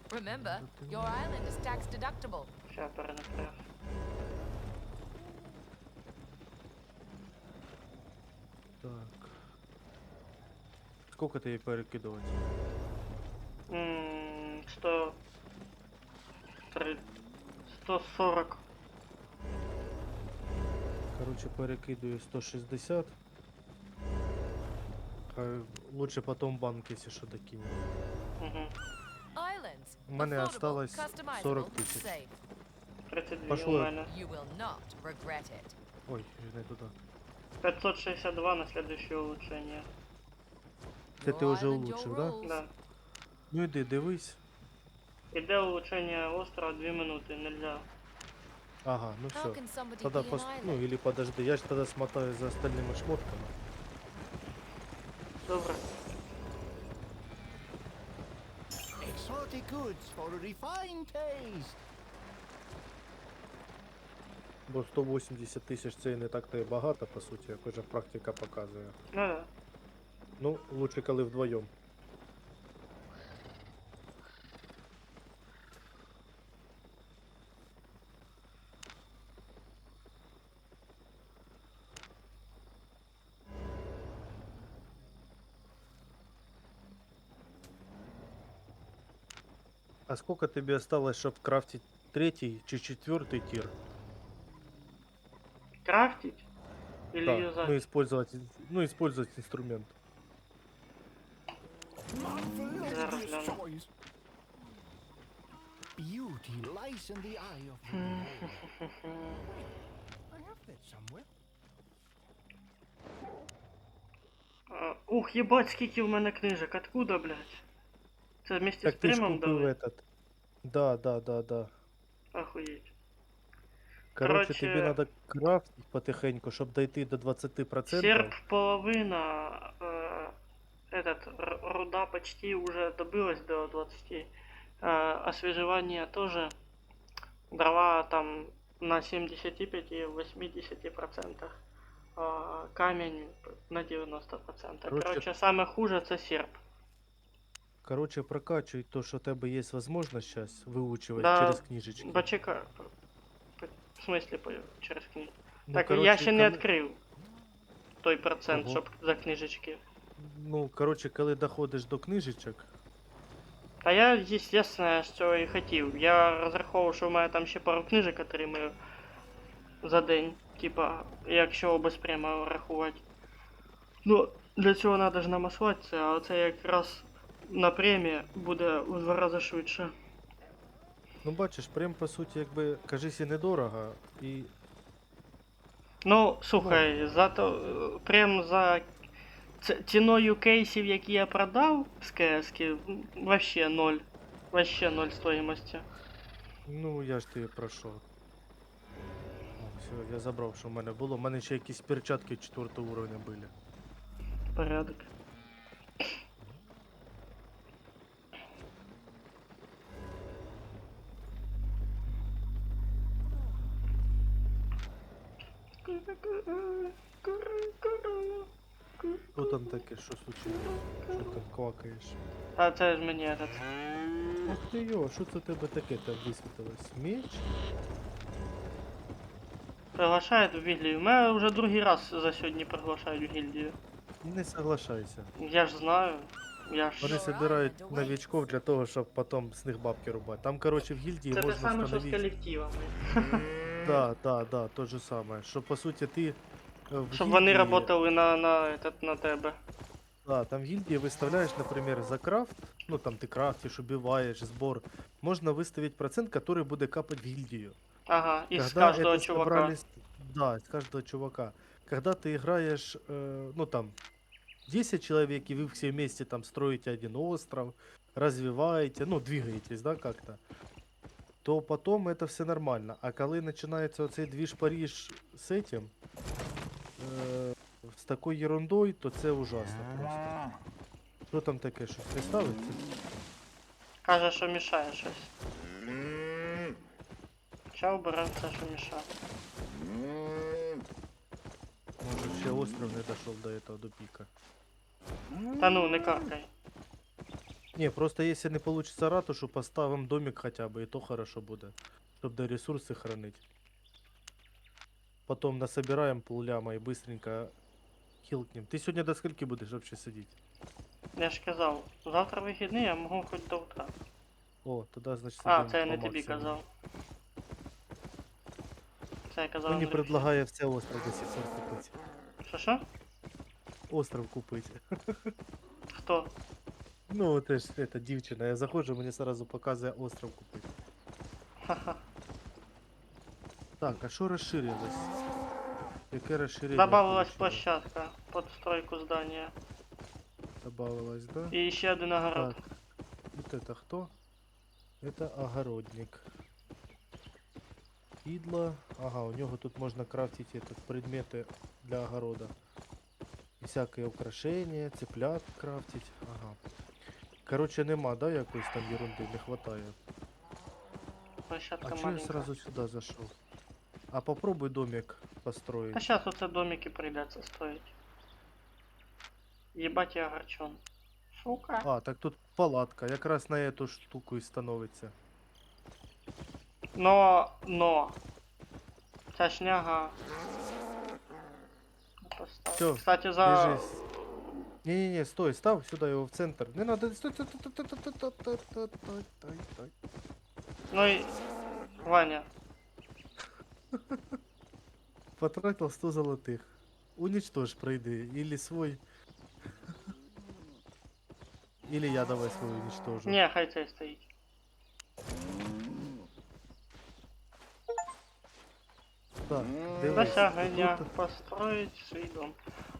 Remember, your island is tax deductible. Ща перенесеш. Так. Сколько ти їй перекидувати? 100... 140. Короче, перекидую 160. Лучше потом банк, если что, докинем. Угу. Islands. У мене Affordable, осталось customizable, 40 тисяч. safe. 32 Пошло. у мене. You will not regret it. Ой, не туди. 562 на следующее улучшение. Це Your ти вже island, your улучшив, да? rules. Да. Ну іди, дивись. Іде улучшення острова 2 минути, нельзя. Ага, ну How все. can somebody Тогда be an ну island? или подожди, я ж тогда смотаю за остальными шмотками. Добре. Exotic goods for a refined taste. Бо 180 тисяч це і не так то і багато, по суті, як уже практика показує. Ну да. Ну, лучше коли вдвоєм. А сколько тебе осталось, чтобы крафтить третий чи четвертый тир? Крафтить? Или Да, юзать? использовать инструмент. Marvelous choice. Beauty lies in the eye of the beholder. I have that somewhere. Ух, єбать, скільки в мене книжок. Откуда, блядь? Це вместе з Так ты ж стримом купил дали? этот. Да. Охуеть. Короче, тебе Короче, надо крафтить потихоньку, чтобы дойти до 20%. серп половина, руда почти уже добылась до 20. Освежевание тоже. Дрова там на 75-80%. Камень на 90%. Короче, саме хуже це серп. Короче, прокачивай то, что у тебя есть возможность сейчас выучивать Да, через книжечки. Почекай. В смысле через книгу? Ну, Так, короче, я ще не коли- відкрив той процент, Ого. щоб за книжечки. Ну, короче, коли доходиш до книжечок, А я, естественно, що і хотів. Я розраховував, що в мене там ще пару книжок отримаю за день. Типа, якщо без прямо рахувати. Ну, для цього треба ж намаслатися, а це якраз на премії буде в 2 рази швидше. ну бачиш, прям по суті, якби, кажись, і недорого, і Ну, слухай, прям за ціною кейсів, які я продав з КС-ки, вообще ноль. Вообще ноль стоїмості. ну я ж тобі про що. О, все, я забрав, що в мене було. У мене ще якісь перчатки 4 уровня були. Порядок. Що там таке, що случилось? Що там квакаєш? А це ж мені этот. Ах ти йо, що це у тебе таке там висвітилось? Меч? Приглашають в гільдію. Мене вже другий раз за сьогодні приглашають в гільдію. Не соглашайся. Я ж знаю. Я ж... Вони збирають новичков для того, щоб потім з них бабки рубати. Там, коротше, в гільдії Це те можна саме, що з встановити. колективами. Да, то же саме. Що по суті ти в Щоб вони гільдії, працювали на тебе. да, там в гильдии выставляешь, например, за крафт, ну там ты крафтишь, убиваешь, сбор, можно выставить процент, который будет капать в гильдию. Ага, із Когда кожного это чувака. собрались, да, с каждого чувака. Когда ты играешь, ну там, 10 человек, и вы все вместе там строите один остров, развиваете, ну двигаетесь, да, как-то, то потом это все нормально. А коли начинается оцей движ Париж с этим, с такой ерундой, то це ужасно просто. Що там таке, щось не ставиться? Каже, що мішає щось. Ча оберемо все, що мішає. Може ще остров не дошел до этого, до пика. Та ну, не каркай. Не, просто если не получится ратушу, поставим домик хотя бы, и то хорошо будет. Чтобы до ресурсы хранить. Потом насобираем полляма и быстренько хилкнем. Ты сегодня до скольки будешь вообще сидеть? Я ж казав, завтра вихідний, я можу хоч до утра. О, тогда значит А, сидим це я по не тобі максимуму. казав. Це я казав. Мені Андрюсі. предлагає все остров до сих пор купить. Що? Остров купить. Хто? Ну, вот это дівчина. Я заходжу, мені сразу показує остров купить. Ха-ха. Так, а що розширилось? Яке розширення? Добавилась получилось? площадка под стройку здания. Добавилось, да? І ще один огород. Так, вот это кто? Это огородник. Идло. Ага, у него тут можно крафтить этот, предметы для огорода. І всякие украшения, цыплят крафтить. Ага. Короче, нема, да, якоїсь там ерунди, не хватає. Площадка А чё я маленька. сразу сюда зашел? А попробуй домик построить. А сейчас оце домики придется строить. Ебать я огорчен. Сука. А, так тут палатка, якраз на эту штуку і становиться. Но. Ця шняга. Поставь. Всё, Кстати, за... Держись. Не-не-не, стой, став сюда его в центр. Не надо, стой, стой, стой, стой, стой, стой, стой, стой, стой, стой, стой, стой. Ну и... Ваня. Потратил 100 золотых. Уничтожь, пройди. Или свой. Или я давай свой уничтожу. Не, хай цей стоїть. Так, дивись. Досягнення. Тут- Построить свій дом.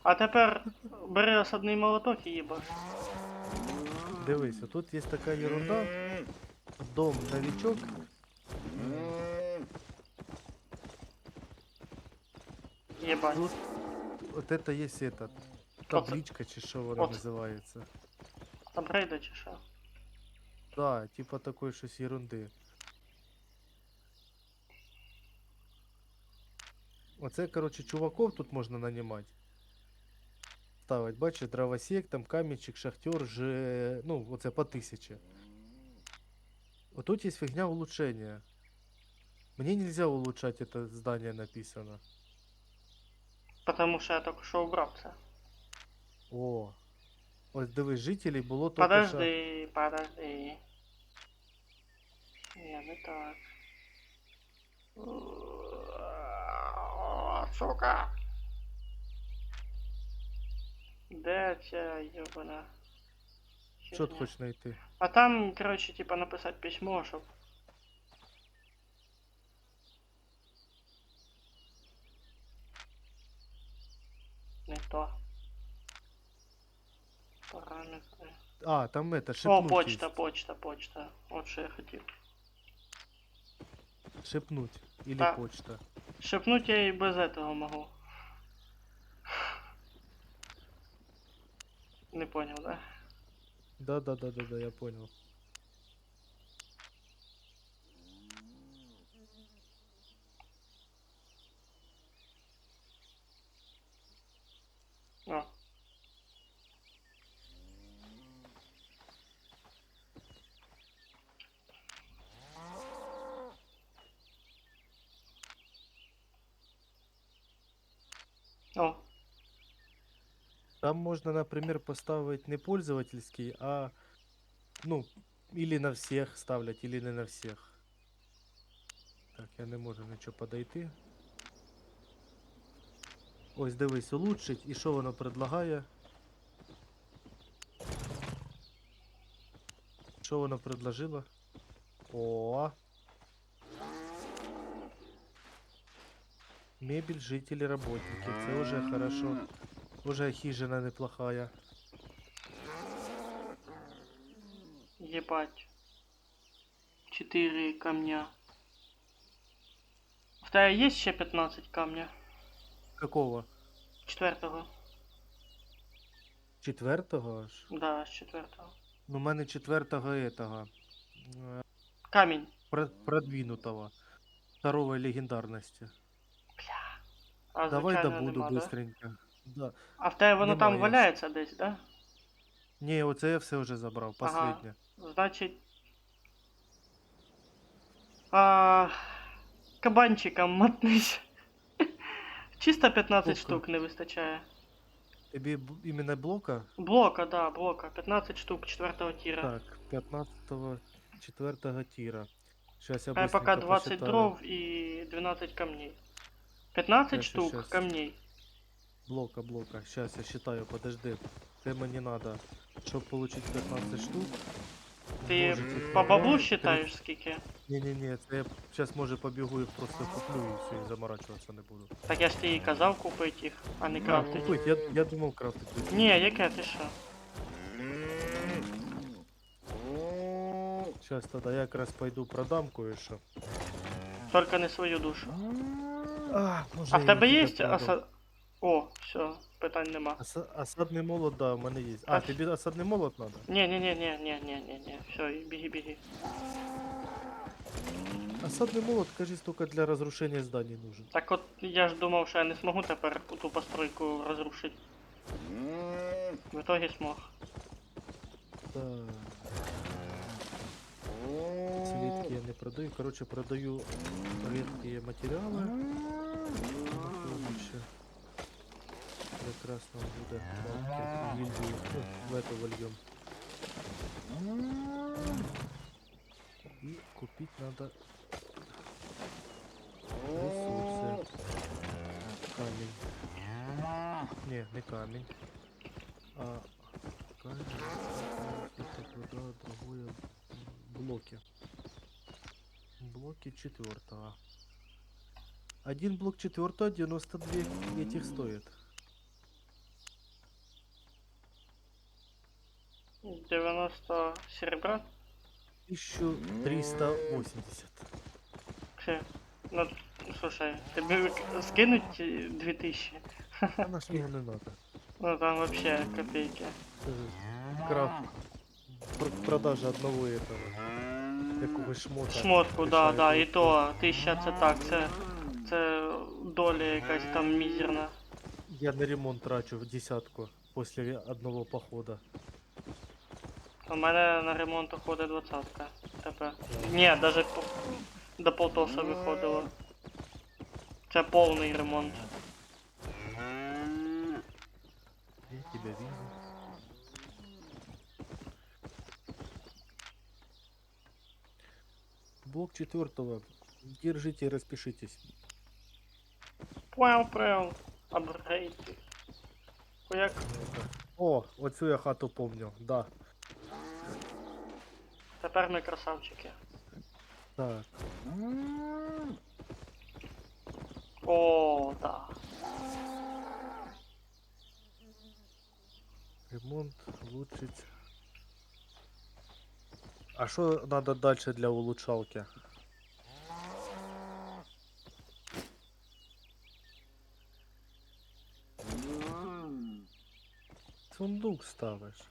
А тепер бери осадний молоток і їбаш. Дивись, тут есть такая ерунда. Дом новичок. Єбать. Тут вот это есть этот. Табличка, чи що вона От. називається. Апгрейда чи що? Да, типа такой щось ерунди. Оце, короче, чуваков тут можна нанимать. Ставить, бачиш, дровосек, там каменщик, шахтер, ну, оце по 1000. Вот тут есть фигня улучшения. Мне нельзя улучшать это здание, написано. Потому що я тільки що убрав це. О. Ось дивись, жителей було тільки що... Подожди. Ні, не так. Сука. Де ця ёбана? Що ти херня? хочеш знайти? А там, короче, типа написать письмо, щоб... Не то. Параметри. А, там это, О, шепнуть почта, есть. почта. От що я хотів. Шепнуть. Или Так. почта. Шепнуть я і без этого могу. Не понял, да? Да, я понял. О. О. Там можно, например, поставить не пользовательский, а, ну, или на всех ставлять, или не на всех. Так, я не можу нічого подойти. Ось дивись, улучшить. І що воно предлагає? Що воно предложило? О. Мебель, жители, работники. Це уже хорошо. Уже хижина неплохая. Ебать. 4 камня. В тебе є ще 15 камня? Какого? Четвертого. Четвертого аж? Да, з четвертого. Ну, у мене четвертого этого. Камінь. Продвинутого. Второго легендарности. А Давай звичайно добуду нема, да? быстренько. Да. А в тебе воно там Немає. валяється десь, да? Ні, оце я все вже забрав, Ага. последнє. Значить. Кабанчиком мотнись. Чисто 15 Сколько? штук не вистачає. Тобі іменно блока? Блока, да, блока. 15 штук 4 тіра. Так, 15-го, 4-го тира. Сейчас я А пока быстренько 20 посчитаю. дров и 12 камней. 15 Щас, штук щас. камней. Блока. Сейчас я считаю, подожди. Це мені надо, щоб получить 15 штук. Ты умножить їх по на баблу 2, считаешь скільки? Ні, це я зараз може побігу і просто куплю і все, і заморачуватися не буду. Так я ж тобі казав купити їх, а не крафтити. Купить, я думав крафтити. Ні, яке ти що? Сейчас тоді я якраз пойду продам кое-що. Тільки не свою душу. Може А в тебе я є тебе продам. осад... О, все, питань нема. Осадний молот, да, у мене є. А, Так. тобі осадний молот надо? Не, все, біги. Осадный молот, кажись, только для разрушения зданий нужен. Так от я ж думав, що я не змогу тепер ту постройку розрушити. В итоге смог. Так. Слитки я не продаю. Короче, продаю редкие материалы. Лучше. Прекрасно будет. В гильдию. Ну, в эту вольем. И купить надо ресурсы. Камень. Не камень. А камень. Это куда другое. Блоки. Блоки 4-го. Один блок 4-го 92 этих стоит. 90 серебра. 1380. Все. Ну, слушай, тебе скинуть 2000? Она ж мне не надо. Ну там вообще копейки. Крафт. Продажа одного этого. Якогось шмота. Шмотку, да, решает да, і вопрос. то 1000 це так, це доля якась там мізерна. Я на ремонт трачу в десятку после одного похода. У мене на ремонт уходить 20-ка. Тепер. Ні, навіть до полтоса виходило. Це повний ремонт. Я тебя вижу. Блок 4-го. Держите и распишитесь. Прям. Апгрейд. Як О, оцю я хату помню, да. тепер ми красавчики. Так. О, да. Ремонт улучшить. А что надо дальше для улучшалки? Сундук ставишь.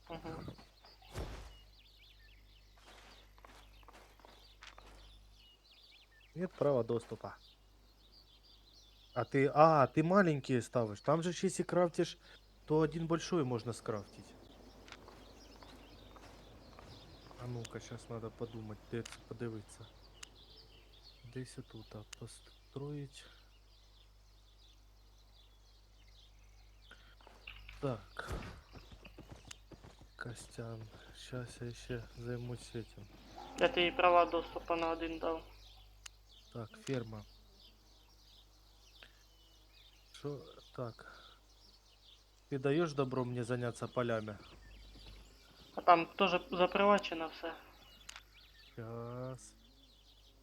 Угу. Нет права доступа. Ты маленькие ставишь. Там же если крафтишь, то один большой можно скрафтить. А ну-ка, сейчас надо подумать, де це подивитися. Десь тут построить. Так. Костян. Сейчас я еще займусь этим. Я тобі права доступу на один дав. Так, ферма. Что? Так. Ты даешь добро мне заняться полями? А там теж запривачено все. Сейчас.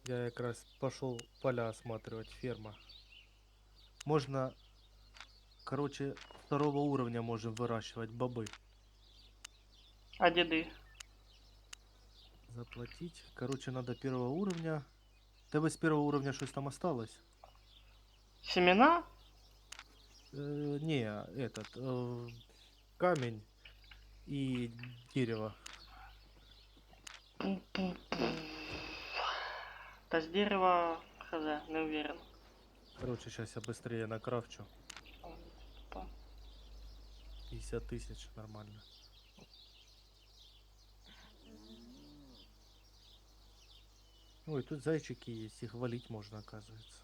Я как раз пошел поля осматривать. Ферма. Можно, короче, второго уровня можем выращивать бобы. А діди? Заплатить. Короче, надо первого уровня. Тебе с первого уровня что-то там осталось? Семена? Не, этот. Камень и дерево. Та з дерева, хз, не уверен. Короче, сейчас я быстрее накрафчу. Па. 50 тысяч, нормально. Ой, тут зайчики есть, их валить можно, оказывается.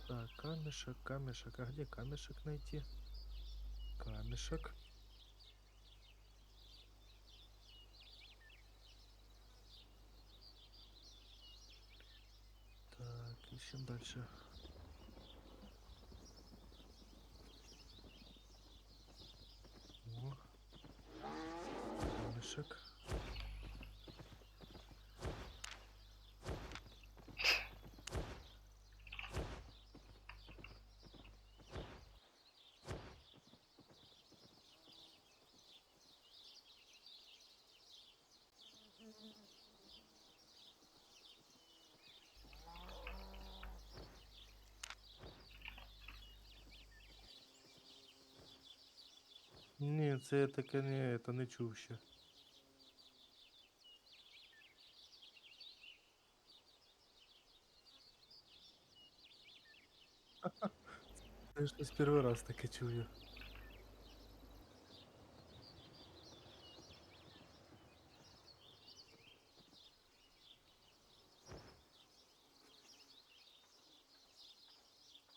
Так, камешек, камешек. А где камешек найти? Камешек. Так, ищем дальше. О, камешек. Ні, це таке не, це не чув ще. Я щось перший раз таке чую.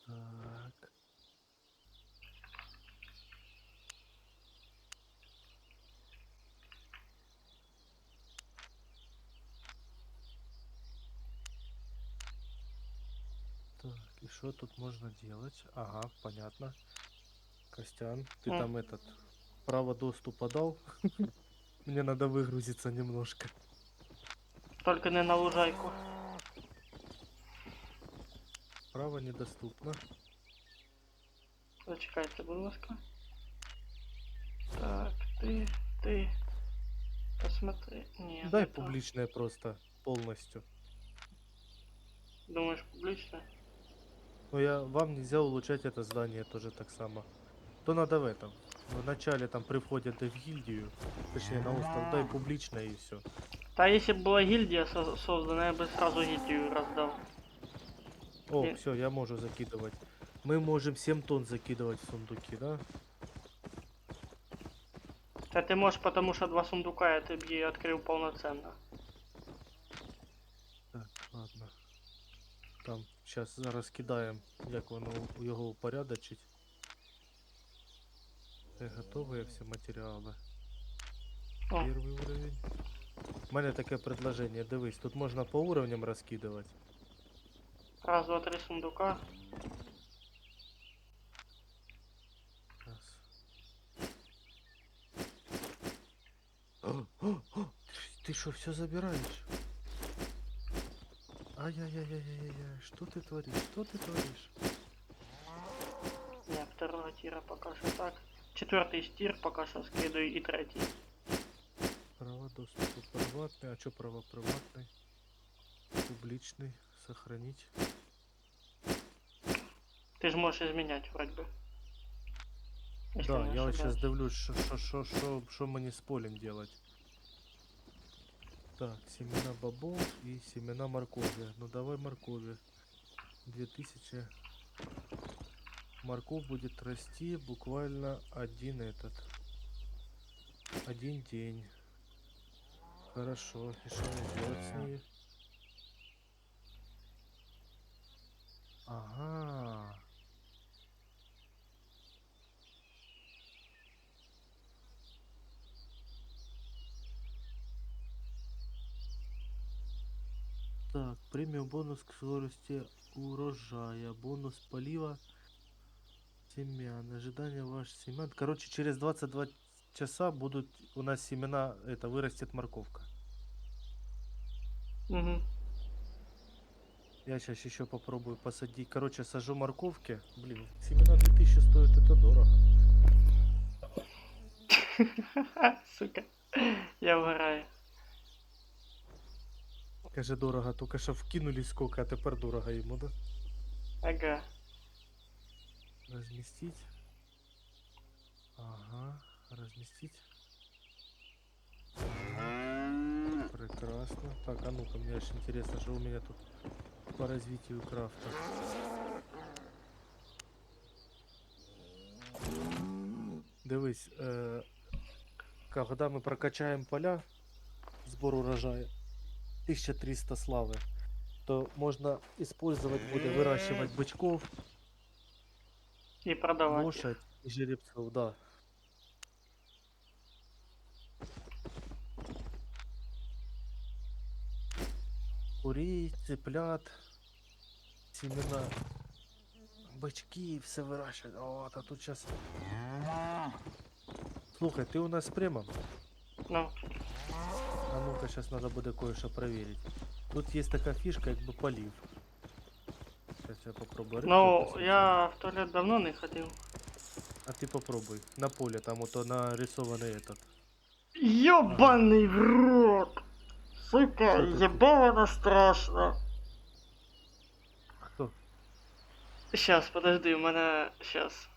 Так. Так, и что тут можно делать? Ага, понятно. Костян, ты М. там этот право доступа дал? Мне надо выгрузиться немножко. Тільки не на лужайку. Право недоступно. Зачекайте, будь ласка. Так, ти. Посмотри. Ні, Дай не то. публичное просто полностью. Думаєш, публічно? Но я вам нельзя улучшать это здание тоже так само. То надо в этом. В начале там при входе ты в гильдию, точнее на остров, дай публичное и все. Та якщо б була гільдія создана, я би сразу гільдію роздав. О, Не- все, я могу закидывать. Мы можем 7 тонн закидывать в сундуки, да? Та ти можеш, тому що два сундука я тобі відкрив повноцінно. Так, ладно. Там, сейчас зараз кидаем, як воно його упорядочить. Готові всі матеріали. О. Перший уровень. У мене таке предложення, дивись, тут можна по уровням розкидувати. Раз, два, три сундука. Раз. О, ты что, все забираешь? Ай-яй-яй-яй-яй-яй, что ты творишь? Что ты творишь? Ні, второго тира поки що так. Четвертий стір поки що скидаю і третій. Права доступа приватный. А что права приватный? Публичный. Сохранить. Ти ж можеш зміняти вроді би. Якщо Да, не я вот сейчас ошибаюсь. дивлюсь, что мы не с полем делать. Так, семена бобов и семена моркови. Ну давай моркови. 2000. Морковь будет расти буквально один день. Хорошо, и что мне делать с ней? Ага. Так, премиум бонус к скорости урожая, бонус полива семян, ожидание ваших семян. Короче, через 22 часа будут у нас семена, это вырастет морковка. Угу. Я сейчас еще попробую посадить. Короче, сажу морковки. Блин, семена 2000 стоят, это дорого. Сука. Я вгораю. Каже, дорого, только що вкинули сколько, а тепер дорого йому, да? Ага. Разместить. Ага, разместить. Прекрасно. Так, а ну-ка, мне аж интересно, что у меня тут по развитию крафта. Дивись, когда мы прокачаем поля, сбор урожая, 1300 славы, то можно использовать, будет выращивать бычков, І продавати. лошадь и жеребцов, да. Курей, цыплят, семена, бычки, все выращивать. Вот, а тут сейчас... Слухай, ты у нас с премом? Ну, А ну-ка, сейчас надо будет кое-что проверить. Тут есть такая фишка, как бы полив. Сейчас я попробую. рыбку ну посмотрю. я в туалет давно не ходив. А ты попробуй. На поле, там вот нарисованный этот. Ёбаний в рот! Сука, Що таке? єбало вона страшно. Кто? Щас, подожди, у мене щас.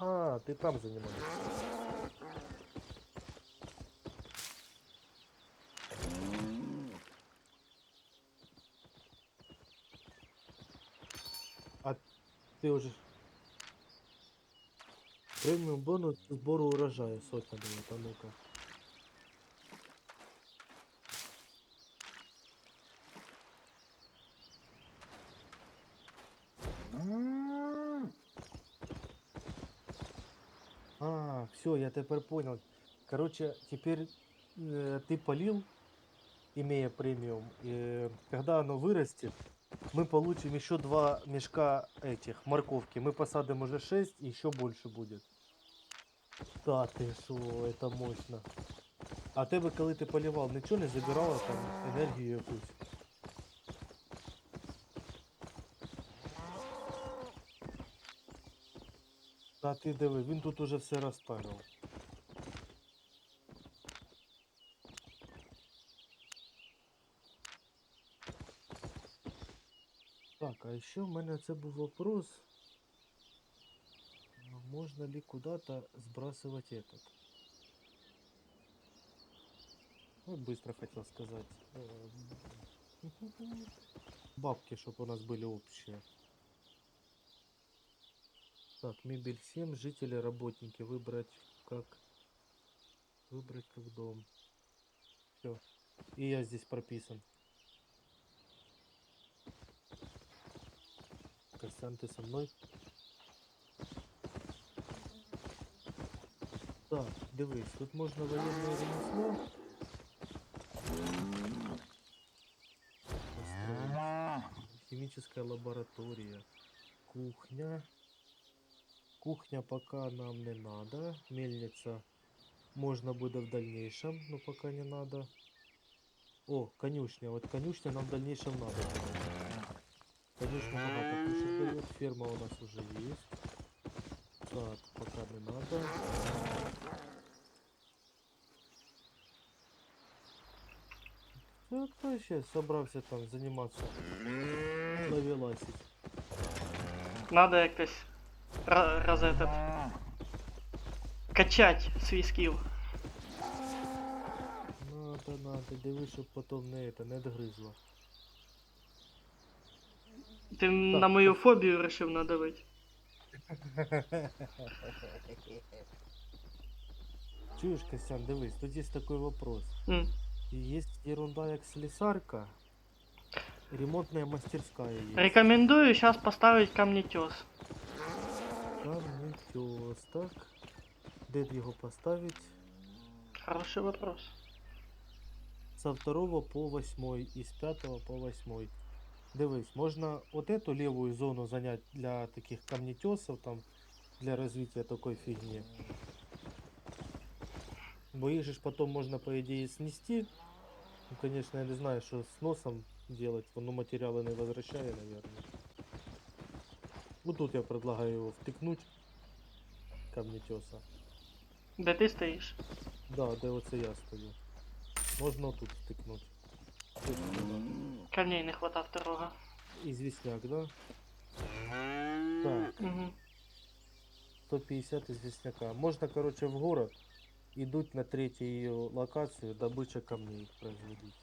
А, ты там занимаешься. А ты уже... Премиум бонус к сбору урожая. Сотня дает, а ну-ка. А, все, я теперь понял. Короче, теперь ты полил, имея премиум, и когда оно вырастет, мы получим еще 2 мешка этих морковки. Мы посадим уже 6, и еще больше будет. Да ты шо, это мощно. А тебе, коли ти полівав, нічого не забирало там енергію якусь? Та ти диви, він тут уже все розставив. Так, а ще в мене це був вопрос. Можно ли куда-то сбрасывать этот? Ну, быстро хотел сказать. Бабки, чтобы у нас были общие. Так, мебель 7, жители, работники. Выбрать как дом. Все. И я здесь прописан. Костян, ты со мной? Так, дивись, тут можна воєнне ремесло. Построить. Химическая лаборатория. Кухня. Кухня пока нам не надо. Мельница можно будет в дальнейшем, но пока не надо. О, конюшня. Вот конюшня нам в дальнейшем надо. Конюшня много кушать дает. Ферма у нас уже есть. Так, пока не надо. Та хто ще собрався там займатися? Ловіласить. Надо якось розетет. Качать свій скіл. Надо, диви, щоб потім не догризло. Ти на мою фобію вирішив надавити. Чуєш, Костян, дивись, тут є такий вопрос. М. Есть ерунда як слесарка, ремонтная мастерская есть. Рекомендую зараз поставити камнетес. Камнетес, так. Де його поставить? Хороший вопрос. Со 2 по 8 и с 5 по 8. Дивись, можна вот эту левую зону занять для таких камнетесов, там, для развития такой фигни. Бо их же ж потом можно, по идее, снести. Ну, конечно, я не знаю, что с носом делать. Воно материалы не возвращает, наверное. Вот тут я предлагаю его втыкнуть. Камнетеса. Де ти стоїш? Да, де оце я стою. Можна тут втикнути. Камней не хватав дорога. Известняк, да? Так, Угу. 150 известняка. Можно, короче, в город идут на третью локацию, добыча камней производить.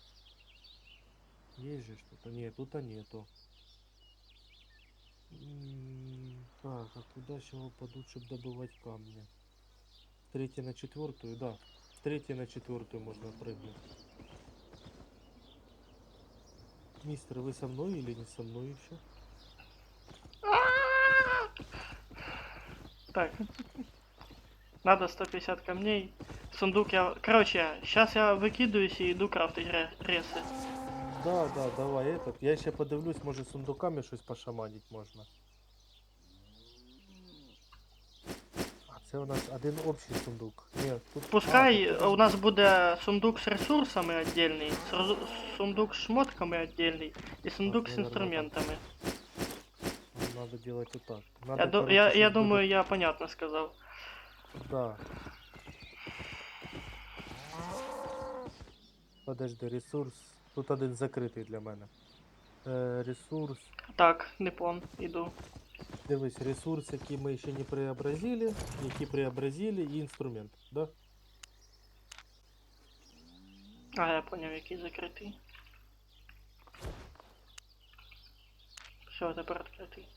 Есть же что-то? Нет, тут нету. Так, а куда же упадут, чтобы добывать камни? С 3 на 4, да. С 3 на 4 можно прыгнуть. Мистер, вы со мной или не со мной еще? Так. Надо 150 камней. Сундук я... Короче, сейчас я выкидываюсь и иду крафтить ресы. Да, давай этот. Я ще подивлюсь, може сундуками щось пошаманить можна. А це у нас один общий сундук. Ні, тут... Пускай тут у нас буде сундук с ресурсами отдельный, сундук с шмотками отдельный и сундук с наверно, инструментами. Надо делать вот так. Я, Надо, короче, я щас думаю, я понятно сказал. буде- Да. Подожди, ресурс. Тут один закритий для мене. Ресурс. Так, Непон, иду. Дивись, ресурс, який ми ще не преобразили, які преобразили, і інструмент, да? А, я понял, який закритий. Все, тепер відкритий.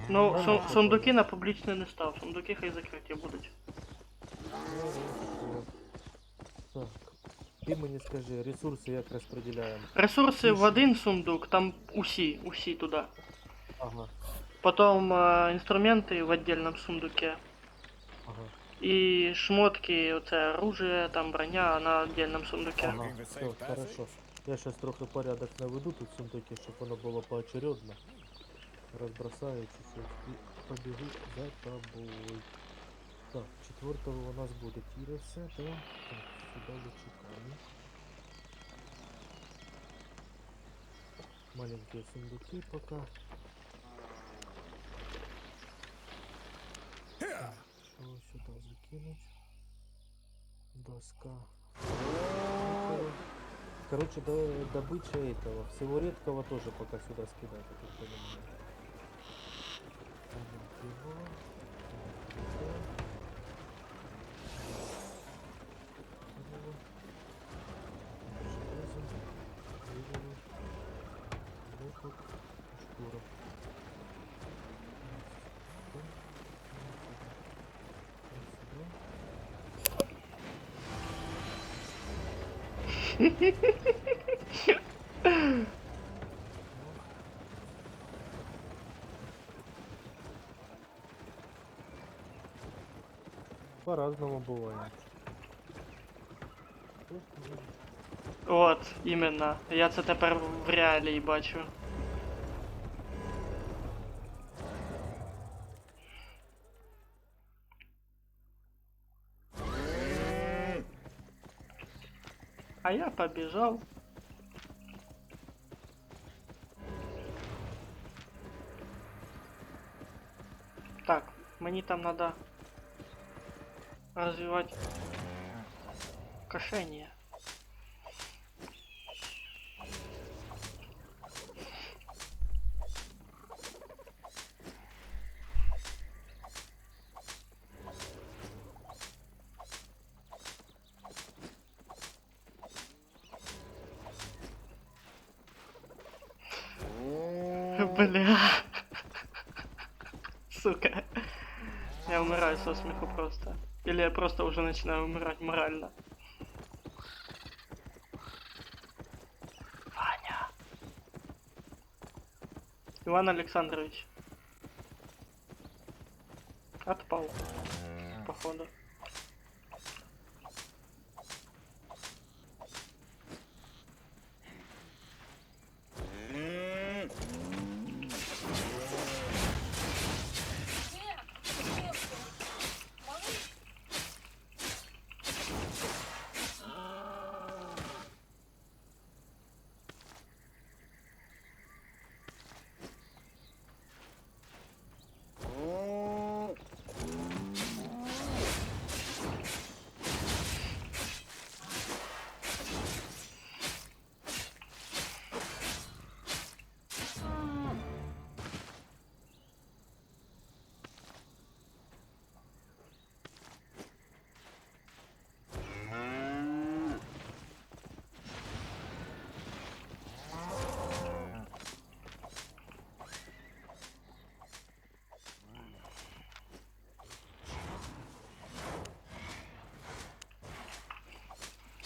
Ну, Нормально, сундуки на публічне не став, сундуки хай закриті будуть. Так. Ти мені скажи, ресурси як розподіляємо? Ресурси в один сундук, там усі туди. Ага, Потом инструменты в отдельном сундуке. ага, И шмотки, оце оружие, там броня на отдельном сундуке. ага. Все, хорошо. Я зараз трохи порядок наведу тут в сундуки, щоб воно було поочередно. Розбросаю чуть-чуть і побігу за тобою. Так, 4 у нас буде тіреся, да? Так, сюди зачекаємо. Маленькие сундуки пока. Что сюда закинуть? Доска. Короче, добыча этого. Всего редкого тоже пока сюда скидать, я так понимаю. Его. Шкура. По-разному бывает. От, іменно. Я це тепер в реалії бачу. А я побежал. Так, мені там надо развивать кошение. Бля. Сука. Я умираю со смеху просто. Или я просто уже начинаю умирать морально. Ваня. Иван Александрович. Отпал. Походу.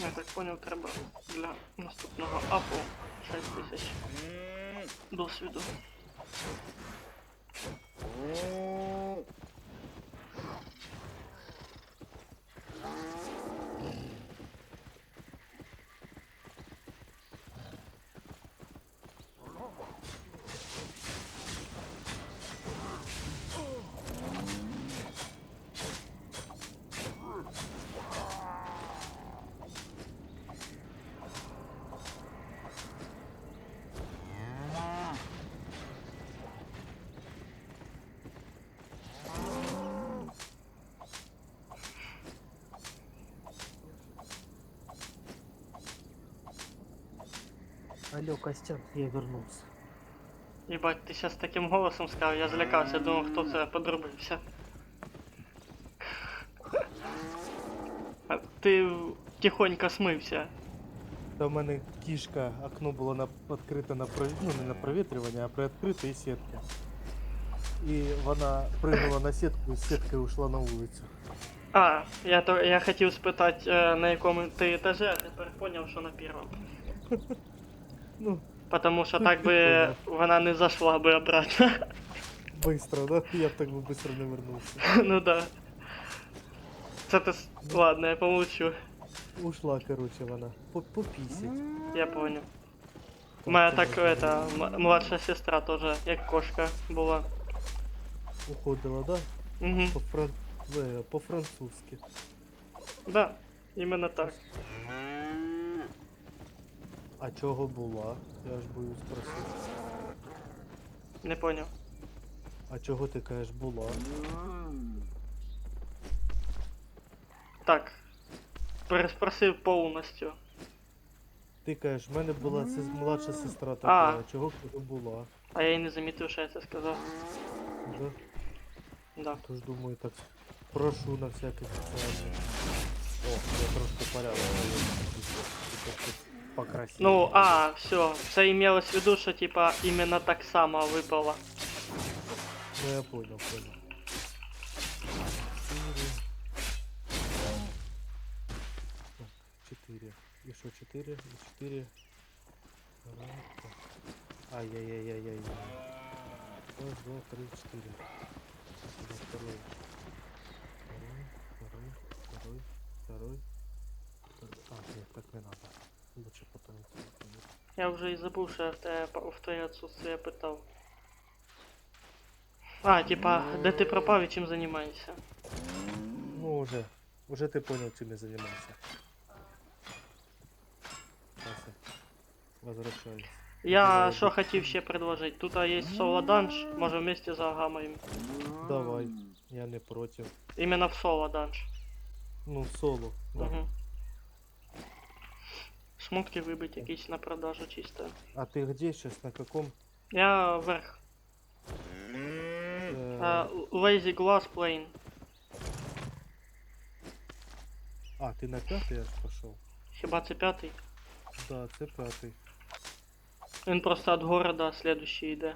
Я так понял, треба для наступного апу 6000 досвіду. Алло, Костян, я вернулся. Ебать, ти сейчас таким голосом сказав, я злякався, думав, хто це подрубився. А ти тихонько смився. Та в мене кішка, окно було відкрите на ну, не на провітрювання, а приоткрите і сітка. І вона пригнула на сітку, і з сіткою ушла на вулицю. А, я хотів спитати, на якому ти етажі, а тепер поняв, що на першому. Ну, Потому що так би вона не зайшла би обратно. быстро, да? Я б так би быстро не вернувся. Ну да. Це ти... Ладно, я помолчу. Ушла, короче, вона. Попісять. Я понял. У мене так, младша сестра тоже, як кошка була. Уходила, да? Угу. По-французски. Да, іменно так. А чого була? Я ж боюсь спросити. Не понял. А чого ти кажеш була? Так. Переспросив повністю. Ти кажеш, в мене була младша сестра така, А. а чого кажу була? А я й не замітив, що я це сказав. Да? Да. Тож думаю, так прошу на всякий спеціальний. О, я трошки порядок покрасив. Ну, все. Це імелось в виду, що типа іменно так само випало. Ну я понял. 4. И что 4? И 4. Ай-яй-яй-яй-яй. Раз, два, три, 4. Второй. Второй. А, нет, так не надо. Лучше потом. Я вже і забув, що я в твоє отсутствие питав. А, типа, де ти пропав і чим займаєшся? Ну, уже ты понял, чем я занимался. Сейчас я возвращаюсь. Я що хотів ще предложити. Тут є соло данж, може вместе загамаємо. Давай, я не против. Іменно в соло данж. Ну, соло, да. Угу. Шмотки вибить якісь на продажу чисто. А ты где сейчас, на каком? Я вверх. Lazy Glass Plane. А, ты на 5-й аж пошел? Хіба це п'ятий? Да, це 5-й. Він просто від города слідущий йде.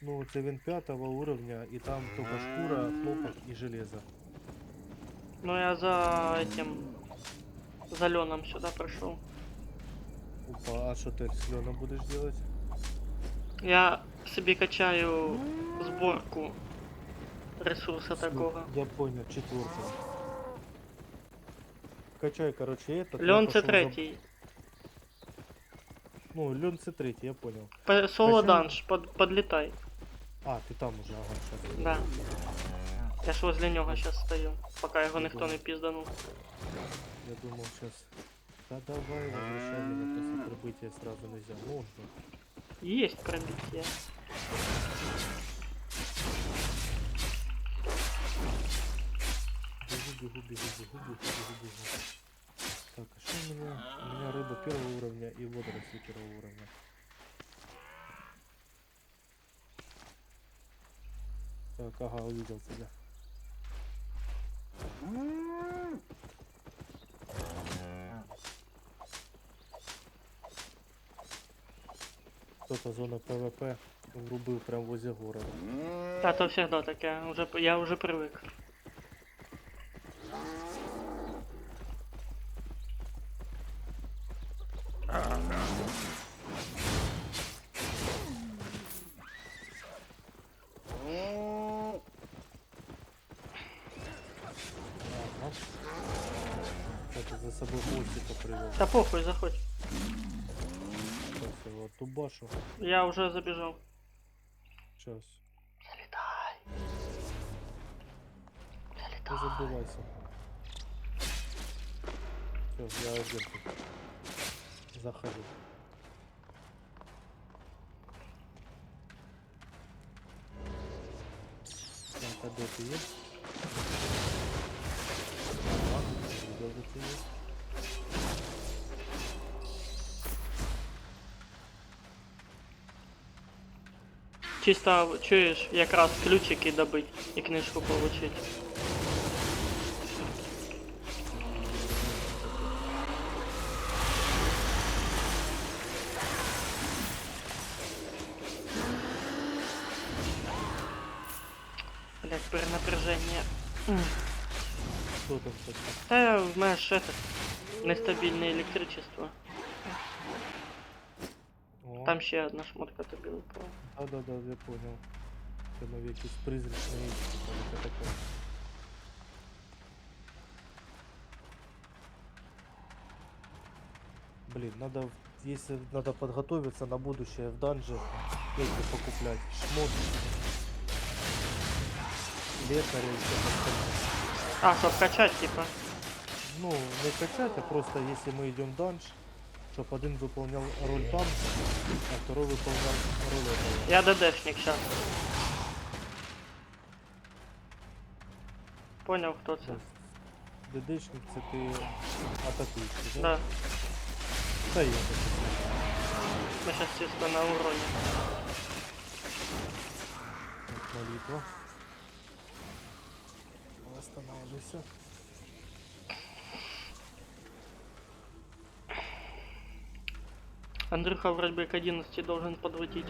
Ну, це він 5-го уровня, і там тільки шкура, хлопок і железо. Ну я за этим... За Леном сюда пришел. Опа, а що ти з Льоном будеш робити? Я собі качаю зборку ресурса такого. Я понял, 4-го. Качай, короче, этот. я Льон це пошел за- третій. Ну, Льон це третій, я понял. Соло Качаю. данж, подлетай. А, ти там уже, ага, сейчас. Да. Я ж возле нього сейчас стою, пока його ніхто не пізданув. Я думал сейчас. Да давай, возвращай меня после прибытия сразу нельзя. Можно. Есть пробитие. Бегу. Так, а что у меня? У меня рыба 1-го уровня и водоросли 1-го уровня. Так, ага, увидел тебя. Кто-то зона ПВП врубил прям возле города. Та то всегда таке, я уже привык. Ага. Кто-то за собой хвостика привел. Та похуй, заходь. Сейчас я его оттубашу. Я уже забежал. Сейчас. Залетай. Не забывайся. Все, я один тут. Заходи. Так, а где ты есть? Ага, видел, где ты есть. Чисто чуєш, якраз ключики добить і книжку получить. Блять, перенапряження. Кто там, кстати? Та в мене ж это, нестабільне електричество. О, Там ще одна шмотка тобі випала. да, я понял. Це нові якісь призрачні річки, там це таке. Блин, надо, если надо подготовиться на будущее в данже, эти покуплять. Шмот. Лекаря и все остальное. А, щоб качать, типа. Ну, не качать, а просто если мы идем в данж, чтобы один выполнял роль там, а второй выполнял роль этого. Я ДДшник сейчас. Понял, хто це? ДДшник, це ти атакуючий, да? Да. Та я так. Ми сейчас чисто на уроні. Так, молитва. Останавливайся. Андрюха вроде бы к 11 должен подводить.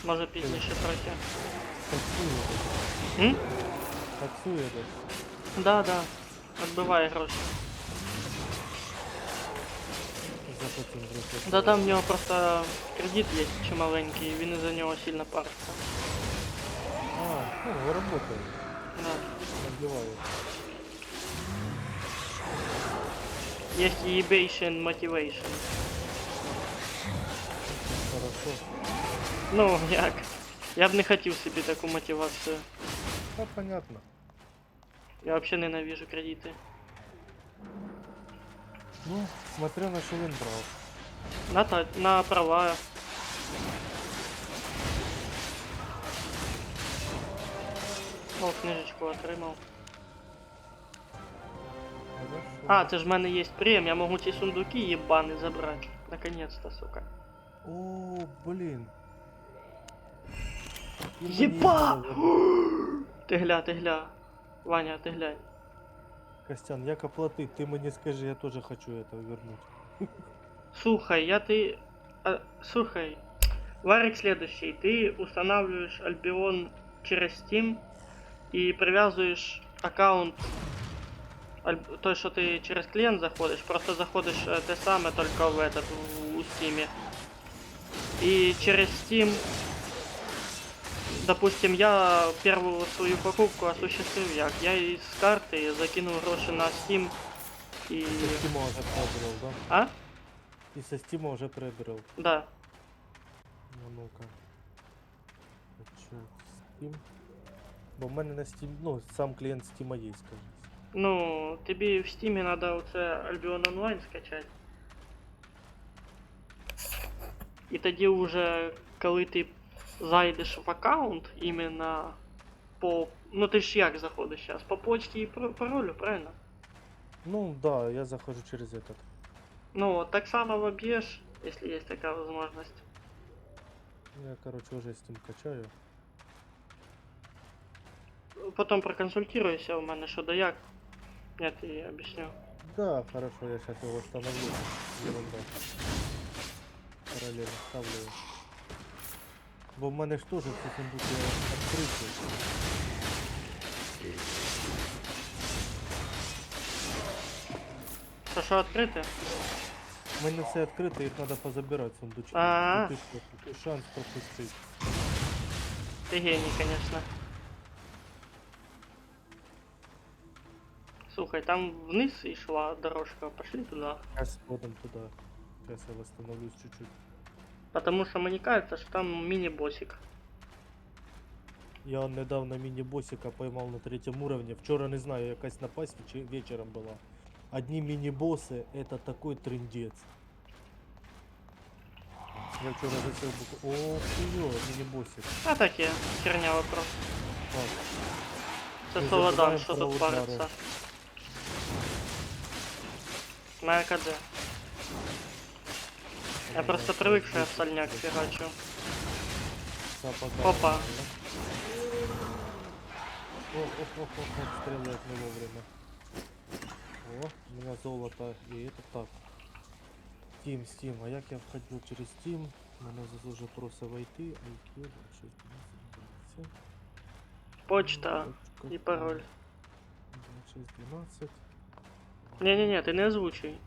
Може пізніше трохи. Таксує десь. М? Таксує десь. Да. Отбиває гроші. Заплатив гроші. Да там в нього просто кредит є чималенький, він із-за нього сильно париться. А, ну, работает. Да. Набивает. Есть ебейшн motivation. Хорошо. Ну, як? Я б не хотів собі таку мотивацію. Да, понятно. Я взагалі ненавижу кредити. Ну, смотря на що він брав. На права. О, книжечку отримав. Хорошо. А, це ж в мене є прем, я можу ці сундуки єбані забрати. Наконец-то, сука. О, блин. І мені Єба! їх було забрати. Ти гля. Ваня, ти глянь. Костян, як оплатить? Ти мені скажи, я теж хочу это вернуть. Слухай, слухай, Варик следующий. Ты устанавливаешь Альбион через Steam и привязываешь аккаунт, то, что ты через клиент заходишь, просто заходишь те самое, только в этот, у Steam. И через Steam, допустим, я первую свою покупку осуществил як. Я из карты закинул гроши на Steam и... Со Стима вже прибрав, да? А? І со Стима вже прибрав. Да. Ну, ну-ка. Що, Steam? Бо в мене на Steam, ну, сам клієнт Steam є, скажімо. Ну, тобі в Steam надо оце Albion Online скачати. І тоді вже, коли ти зайдеш в аккаунт, іменно по... Ну ти ж як заходиш зараз? По почті і паролю, правильно? Ну, да, я захожу через этот. Ну, так само воб'єш, якщо є така можливість. Я, короче, уже Steam качаю. Потім проконсультируйся у мене, що да як. Я тобі об'ясню. Да, хорошо, я сейчас его установлю. Ерунда. Параллельно ставлю. его. Бо в мене ж теж ці сундуки відкриті. Що відкрите? У мене все відкрито, їх треба позабирати сундучки. А. І ти що, тут шанс пропустити. Ти геній, конечно. Слухай, там вниз йшла дорожка, пошли туда. Сейчас сходим туди. Сейчас я восстановлюсь чуть-чуть. Потому что мне кажется, что там мини-босик. Я недавно міні-босика поймал на 3-м уровне. Вчора, не знаю, якась напасть вечером була. Одни мини-боссы, это такой трындец. Я вчора засел буку. О, хуё, мини-босик. А таке, херня вопрос. Так, Це Ми Солодан, забираємо що про тут удари. париться. Моя КД. Я просто привык, что я в сольняк фигачу. Опа. О, стреляет не вовремя. О, у меня золото. И это так. Steam. А як я входил через Steam? Мене уже просто войти. IQ 612. Почта и пароль. 2612. Не-не-не, ты не озвучивай.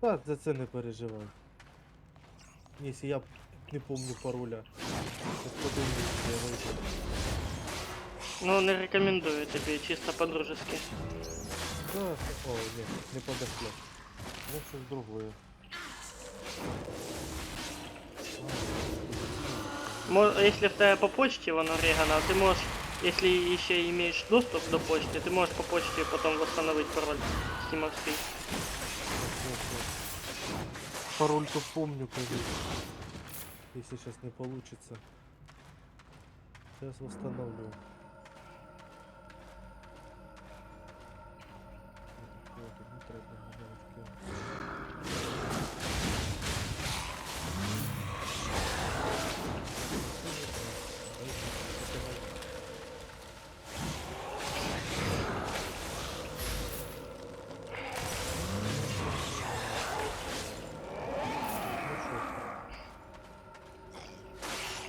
Так, за це не переживай. Якщо я не помню пароля, то подумаю, що я вийду. Ну, не рекомендую тебе, чисто по-дружески. Да, о, ні, не подошло. Ну, щось другое. Если в тебе по почте воно регано, ты можешь, если еще имеешь доступ до почты, ты можешь по почте потом восстановить пароль стимовский. Пароль-то помню, конечно. Если сейчас не получится. Сейчас восстановлю. Вот, не треба нажимать.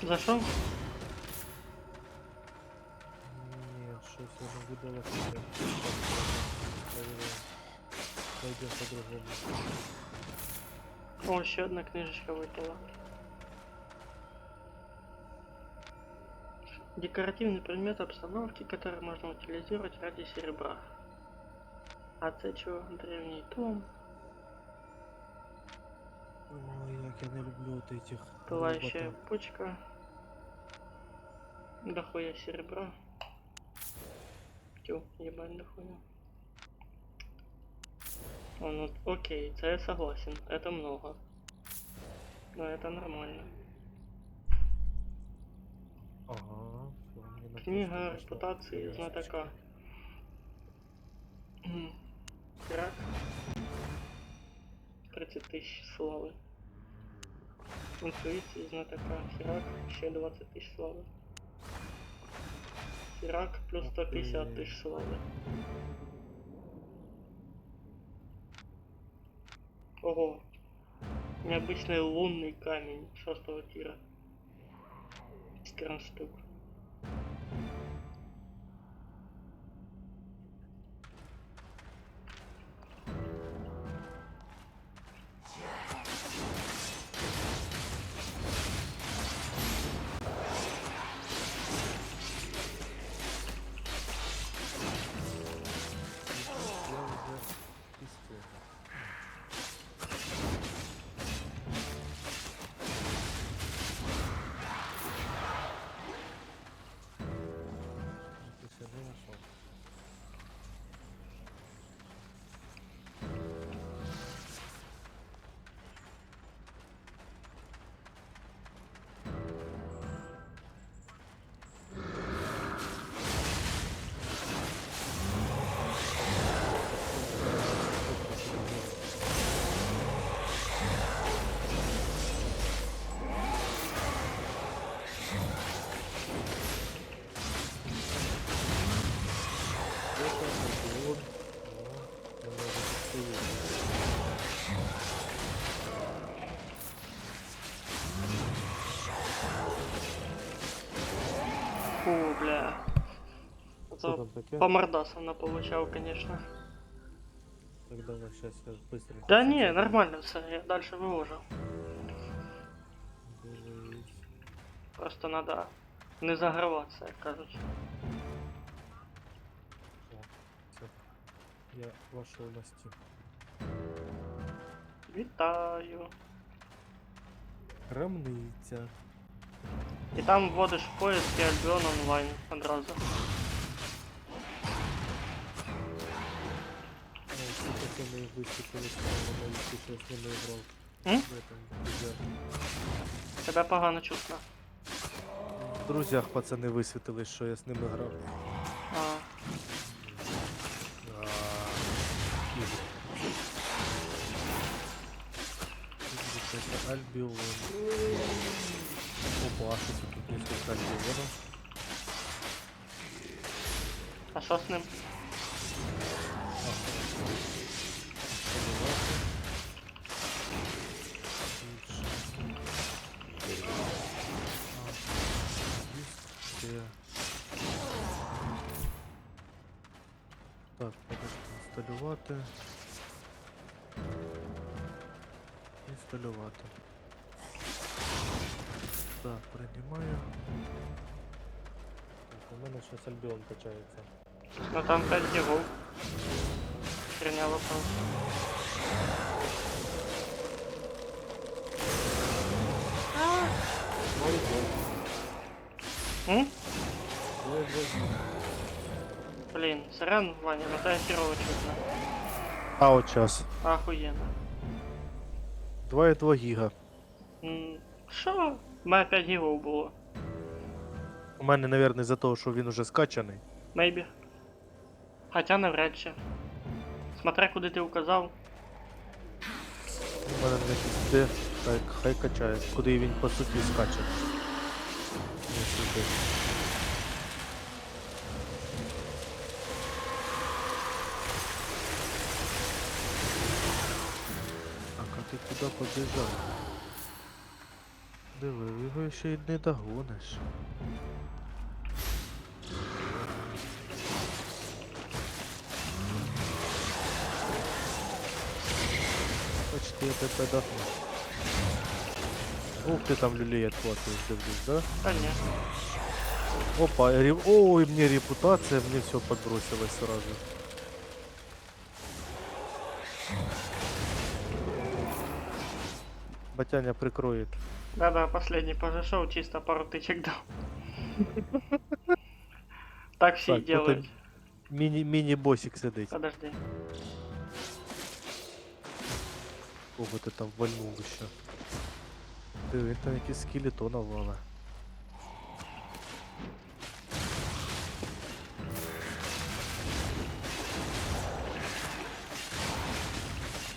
Зашел? Нет, щось я не видала себе. Пойдем по-другому. О, еще одна книжечка выпала. Декоративный предмет обстановки, который можно утилизировать ради серебра. А це чого? Древний том. Ой, як я не люблю вот этих Пылающая роботов. почка. Дохуя серебра. Тю, ебать дохуя. О, ну окей, це я согласен. Это много. Но это нормально. Ага. всё, мне на Книга почту репутации пришла. знатока. Херак. 30 тысяч славы. Интуиции знатока. Херак. Еще 20 тысяч славы. Херак плюс 150 тысяч славы. Ого. Необычный лунный камень 6-го тира. 14 штук. Я уже пиздец. Ты ще не нашел. Фу, бля. Что Это там таке? по мордасам наполучал, конечно. Так давай, сейчас я быстренько. Да всё не, заберу. нормально все, я дальше выложил. Дивись. Просто надо не заграваться, як кажуть. О, все. Я вошел на стим. Вітаю. Крамниця. І там вводиш в поиск і Альбіон онлайн одразу. Ці пацани висвітились, на моїх щось не грав. М? В этом, друзях. Тебе погано чутно. В друзях пацани висвітились, що я з ними грав. А, Ігор. Это Альбион. Опа, что тут несколько Альбионов. а що з ним? Так, подожди, інсталювати. Інсталювати. Так, приймаю. Так, у мене щось Альбіон качається. Ну там 5 гігов. Херня вопрос. М? Блін, сирен, Ваня, ну тебе херово чутно. А от час. Охуєнно. 2,2 гіга. Що? У мене 5 гігов було. У мене, мабуть, із-за того, що він уже скачаний. Maybe. Хоча навряд чи. Смотря куди ти указав. У мене не пізде. Так, хай качає. Куди він по суті скаче. Не сюди. Так, а ти куди побіжав? Диви, його ще й не догониш. Почти я тебе дохну. Ух ты там люлей отхватываешь, дивлюсь, да? Та ні. Опа, ой, мне репутация, мне все подбросилось сразу. Батяня прикроет. Да-да, последний позашел, чисто пару тычек дал. Так все и Так, делают. Мини-босик сидить. Подожди. Ого, ти там вальнув ще. Диви, там якісь скелетона вала.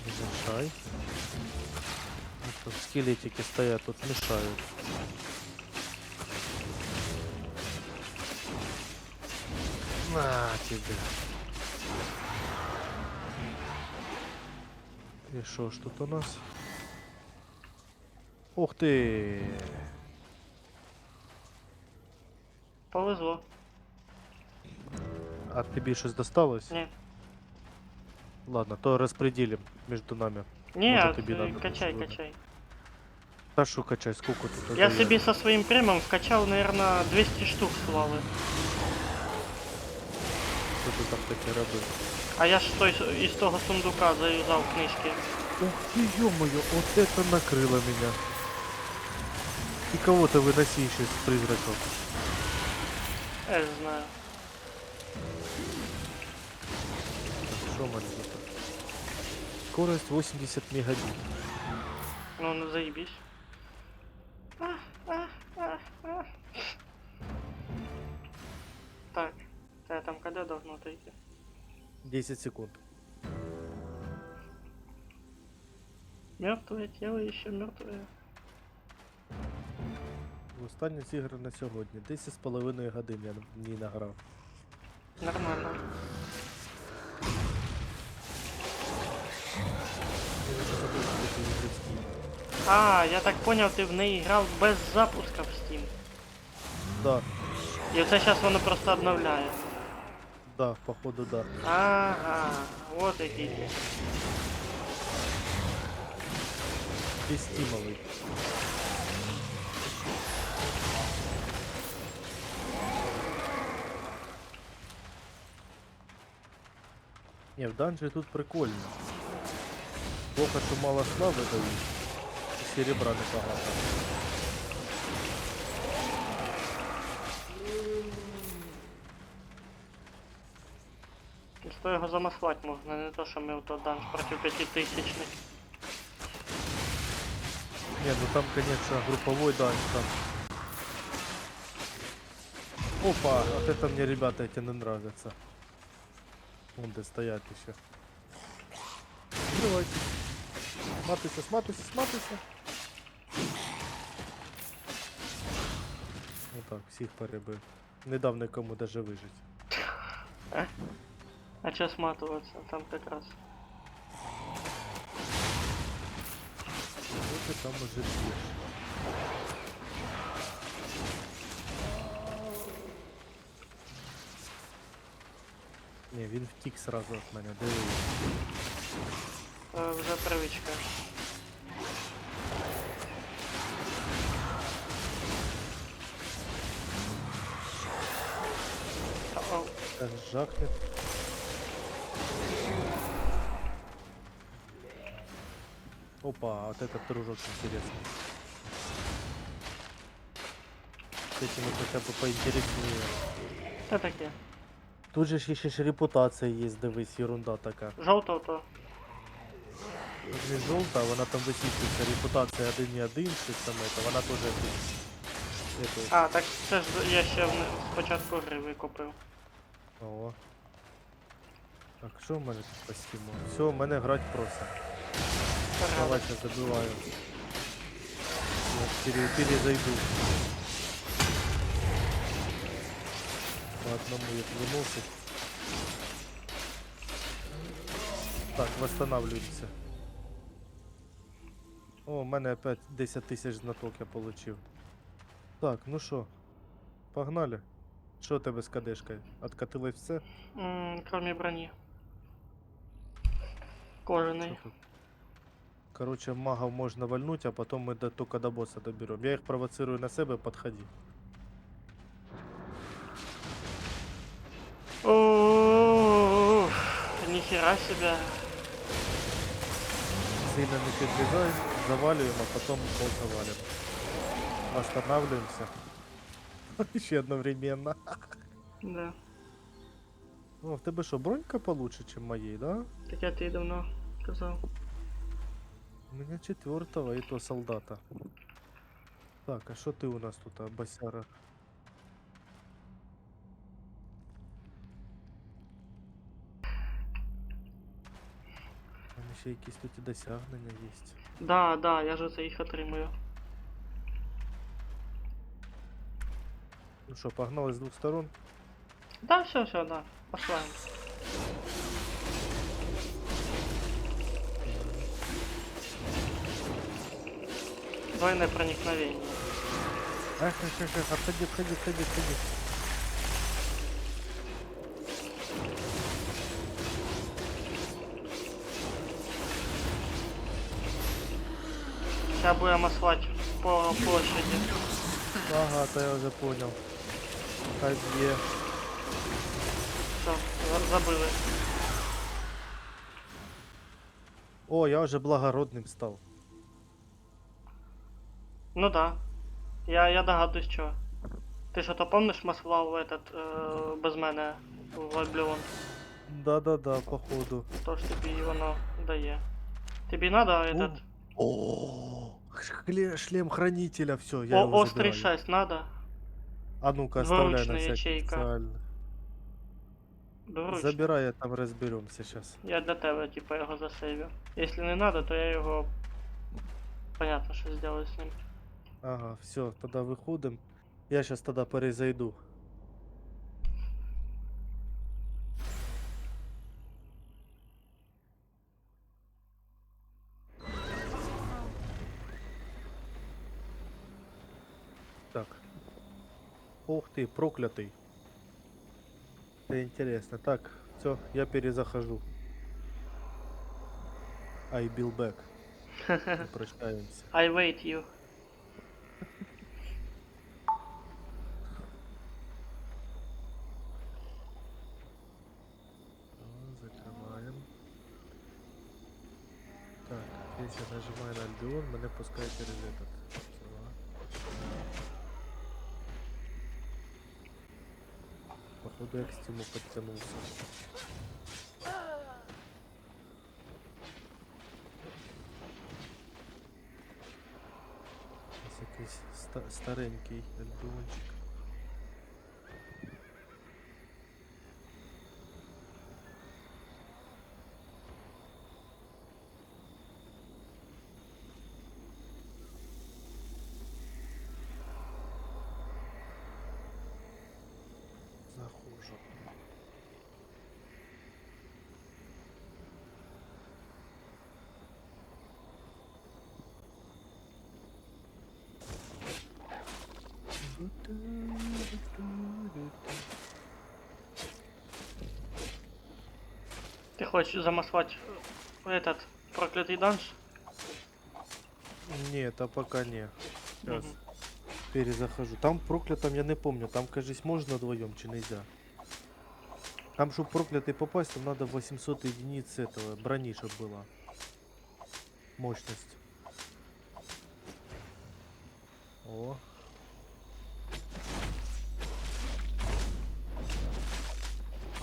Не мешай. Ну, тут скелетики стоят, тут мешают. На тебе. И что ж тут у нас? Ух ти! Повезло. А тобі щось досталось? Ні. Ладно, то розподілим між нами. Ні, Може, а тобі ти надо качай, буде. качай. Та що качай, скільки тут? Я дає? собі со своїм примом вкачав, наверное, 200 штук слави. Що ти там таке робив? А я ж із того сундука заюзав книжки. Ух ты, ё-моё, вот это накрыло меня. И кого-то выноси еще из призраков. Я ж знаю. Что мы тут? Скорость 80 мегабит. Ну заебись. Так, это там когда должно отойти? 10 секунд. Мертвое тело еще мертвое. Остання з ігри на сьогодні. 10,5 годин я в ній награв. Нормально. Я вже забув, що це ігри в Steam. А, я так понял, ты в неї грав без запуска в Steam. Да, І оце зараз воно просто обновляє. да, походу да. Ага, вот який ти. Ти стімовий. Не, в данжі тут прикольно. Плохо, що мало слави дають. І серебра небагато. Що його замаслати можна, не то, що ми ото данж проти 5000. Не, ну там, конечно, групповой данж там. Опа, вот это мне, ребята, эти не нравятся. Вон где стоят еще. Давайте. Сматывайся, сматывайся, сматывайся. Вот так, всех порыбы. Недавно кому даже выжить. А чого сматуватися? Там якраз. Вот ты там уже бьешь. Не, він втік сразу от мене, дивись. Вже привичка. О, Сейчас жахнет. Опа, а вот этот дружок интересный. С этим вот хотя бы поинтереснее. Та таке. Тут же ж ще ж репутація є, дивись, ерунда така. Жовто то. Тут не жовта, вона там висвітлюється, репутація 1.1, щось там это, вона теж эту. А, так це ж я ще спочатку гри викупив. О. Так, що в мене тут по стіму? Все, в мене грати просить. Давай, сейчас забиваю. Я перезайду. По одному я вернулся. Так, восстанавливаемся. О, у мене опять 10 тисяч знаток я получив. Так, ну що, погнали. Що у тебе з кадешкою? Откатилось все? Кроме броні. Що Кожаний. тут? Короче, магов можно вальнуть, а потом мы только до босса доберем. Я их провоцирую на себя, подходи. О, нихера себе. Сильно не подлезай, заваливаем, а потом босса валим. Останавливаемся. Еще одновременно. Да. О, в тебе что, бронька получше, чем моей, да? Так я тобі давно казав. У меня 4-го и то солдата. Так, а что ты у нас тут, а, босяра? Там ще якісь тут і досягнення є. Да, да, я ж за їх отримую. Ну що, погнали з двох сторон? Да, все, да. Пошла. Двойное проникновение. Эх, отходи, отходи, отходи, отходи. Сейчас будем асфальт по площади. Ага, то я вже понял. Так є. Все, забыли. О, я вже благородним став. Ну да. Я догадуюсь, чого. Ти що то помниш маслав этот без мене в Альбіон? Да-да-да, походу. Тож тобі воно дає. Тобі надо этот О, шлем хранителя, все, я его острый забираю. 6 надо? А ну-ка, оставляй на Двуручная всякий ячейка. специально. Двуручний. Забирай, я там разберемся сейчас. Я для тебе, типа, його засейвю. Якщо не надо, то я його. Понятно, що зроблю з ним. Ага, все, тогда выходим. Я сейчас тогда перезайду. Так. Ух ты, проклятый. Это интересно. Так, все, я перезахожу. I will back. Не прощаемся. I wait you. Закрываем. Так, если я нажимаю на Альбион, меня пускает через этот. Походу я к стиму подтянулся. Ось якийсь старенький альбіончик. Захожу. Ти хочеш замаслати этот проклятий данж? Нет, а пока не. Сейчас Мгм. перезахожу. Там проклятом я не помню. Там, кажись, можно вдвоем, чи нельзя. Там, чтобы проклятый попасть, там надо 800 единиц этого брони, чтобы была. Мощность. О.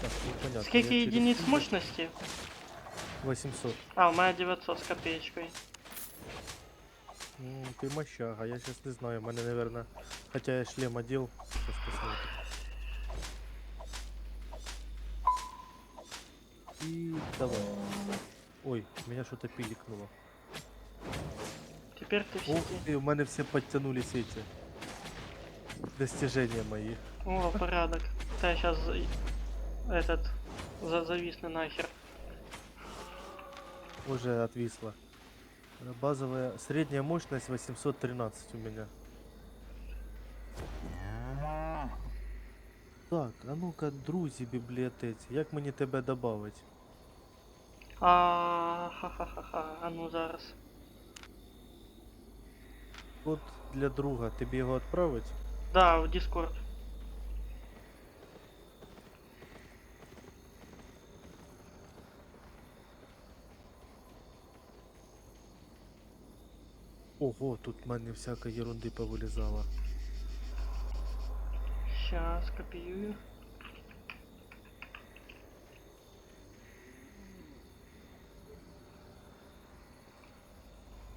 Так, непонятно. Скільки я через единиць сколько? мощності? 800. А, у мене 900 з копеечкою. Ты мощага, я сейчас не знаю, мене, наверное, хотя я шлем одел, сейчас посмотрим. И давай. Ой, меня что-то пиликнуло. Тепер ти в Ух сіті. ты, у мене все подтянулись эти достижения мои. О, порядок. Та я сейчас этот зависну нахер. Уже отвисло. Базовая средняя мощность 813 у меня. Так, а ну-ка, друзі бібліотеці, як мені тебе добавить? Ха-ха-ха-ха. А ну зараз. Код для друга, тобі його відправить? Да, в Discord. Ого, тут в мене всяка ерунди повилізала. Сейчас копіюю.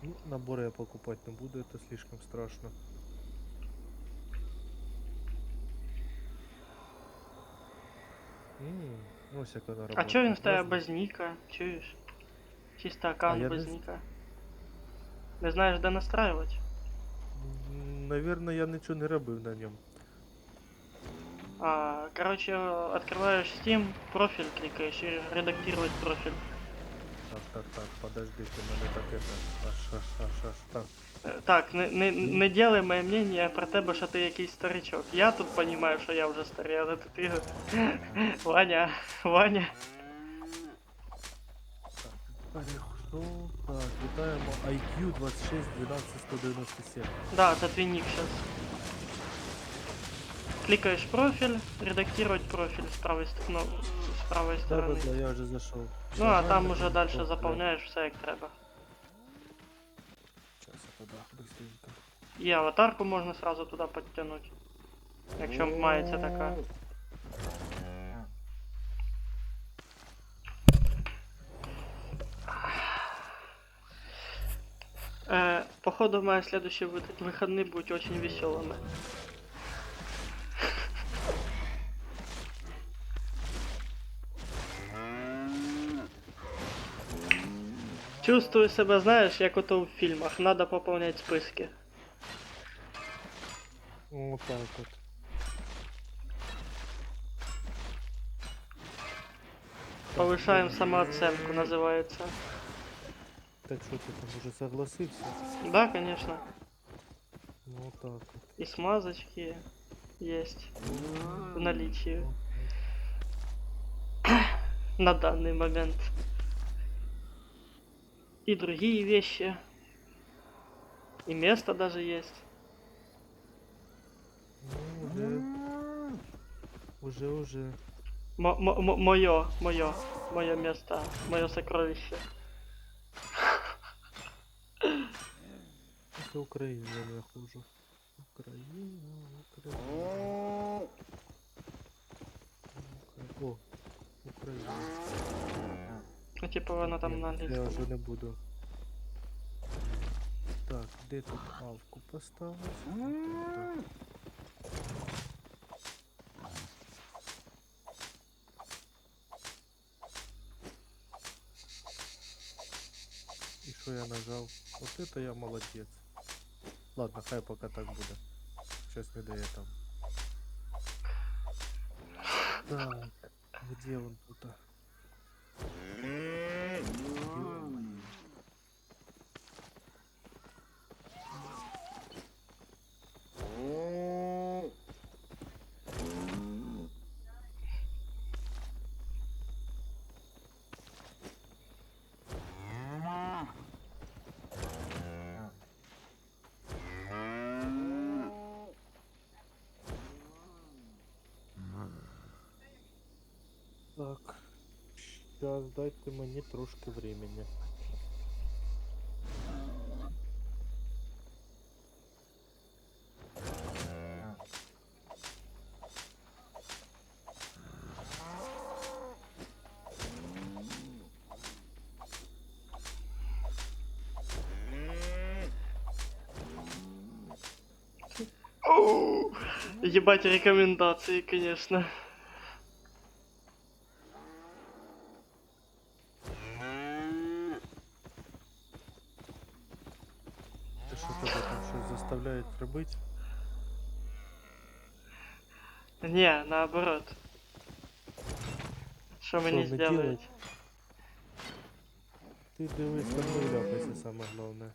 Ну, наборы я покупать не буду, это слишком страшно. Ну, всяка она А работает. чё він в тебе Классно. без ніка? Чуєш? Чисто аккаунт я без не з- ніка. Не знаєш, де настраювати? Наверное, я нічого не робив на ньому. Короче, открываешь Steam, профиль кликаешь и редактировать профиль. Так, так, подожди, ти мене так это. Аж, так. Так, не ділай моє мнення про тебе, що ти якийсь старичок. Я тут розумію, що я вже старий, але ти... Ваня, Ваня. Перейшов. Так, вітаємо. IQ 26 12 197. Да, це твій нік зараз. Кликаешь профиль, редактировать профиль с правой, ну, с правой Да, стороны. да, я вже зайшов. Ну а там уже дальше заполняешь все як треба. Сейчас я туди быстренько. І аватарку можна сразу туди підтягнути. Якщо мається така. Походу, мои следующие выходные будут очень веселыми. Чувствую себя, знаешь, як ото в фільмах. Надо пополнять списки. Вот так вот. Повышаем самооценку, называется. Так що ти там уже согласився? Да, конечно. Ну вот так вот. И смазочки есть в наличии на данный момент. И другие вещи. И место даже есть. Ну, уже. Мое место, мое сокровище. Это Украина, я хуже. Украина. О, Украина. Ну типа воно там на Я английском. вже не буду. Так, де тут авку поставити? Так. І що я нажав? Вот это я молодець. Ладно, хай поки так буде. Щось не дає там. Так, где он тут? Так, сейчас дайте мені трошки времени. Оу! Ебать рекомендации, конечно. Ти що тебе там щось заставляють робити? Не, наоборот. Что мне не сделать? делать? Ти дивись, там не ляпайся, саме головне.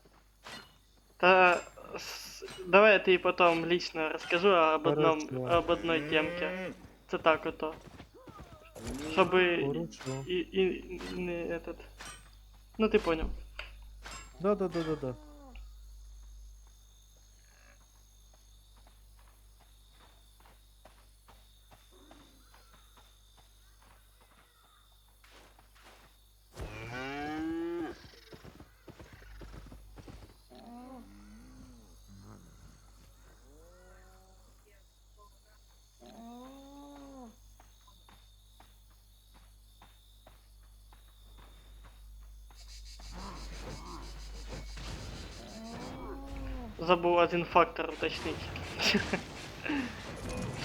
Давай я тебе потом лично расскажу Хорошо. об одной темке. Это так ото. Чтобы Хорошо. и не этот. Ну ты понял. Да. Забыл один фактор уточнить.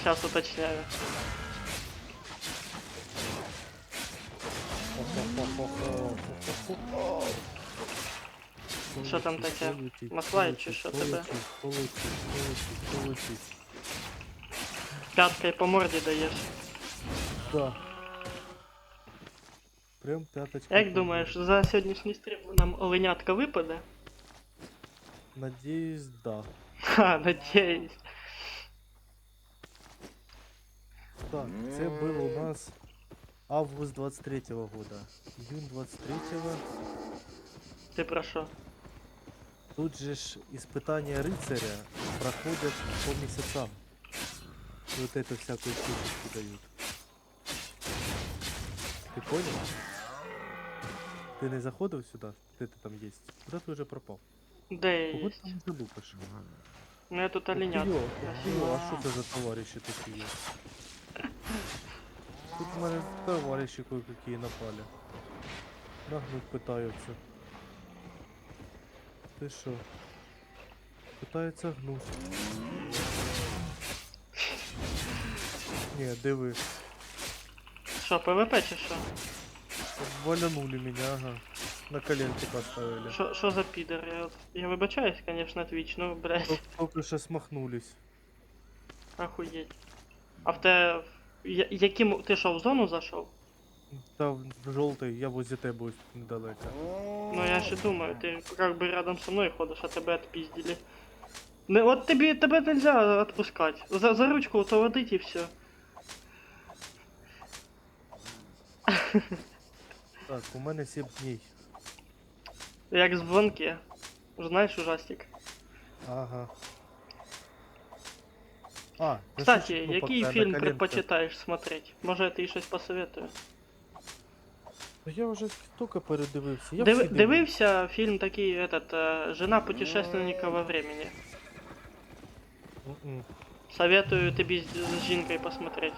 Сейчас уточняю. Що там таке? Маслай чи що тебе? Полетить. Пяткой по морде даешь. Да. В Прям п'яточка. Як думаєш, за сьогоднішній стрім нам оленятка випаде? Надіюсь, да. Ха, надіюсь. Так, це було у нас август 23-го года. Июнь 23-го. Ти про що? Тут же ж испытания рыцаря проходят по месяцам. И вот эту всякую штучку дают. Ты понял? Ты не заходил сюда? Ты там есть? Куда ты уже пропал? Де я Кого є? ты там залупишь? Ну я тут оленятка. А що це за товарищи такі є? Тут в мене товарищи кое-какие напали. Нагнуть пытаются. Ты шо? Пытаются гнуть. Не, диви. Що, ПВП чи що? Валянули меня, ага. На коленки поставили. Що за підер? Я вибачаюсь, конечно, Twitch, ну, блядь, Только что смахнулись. охуєть. А в те... Яким... Ти що, в зону зайшов? Та в желтый, я возле тебе ось недалеко. Ну я ще думаю, ти как бы рядом со мною ходиш, а тебе отпиздили. Не, от тебе нельзя отпускать. За ручку то водить і все. Так, у мене 7 дней. Як в звонки. Знаєш ужастик. Ага. А, Кстати, ну, який пока на фільм коленках. предпочитаєш смотреть? Може я тобі щось посоветую? Та я вже стільки передивився. Я всі дивлюсь. Дивився фільм такий, «Жена путешественника во времени». М-м, Советую тобі з жінкою посмотреть.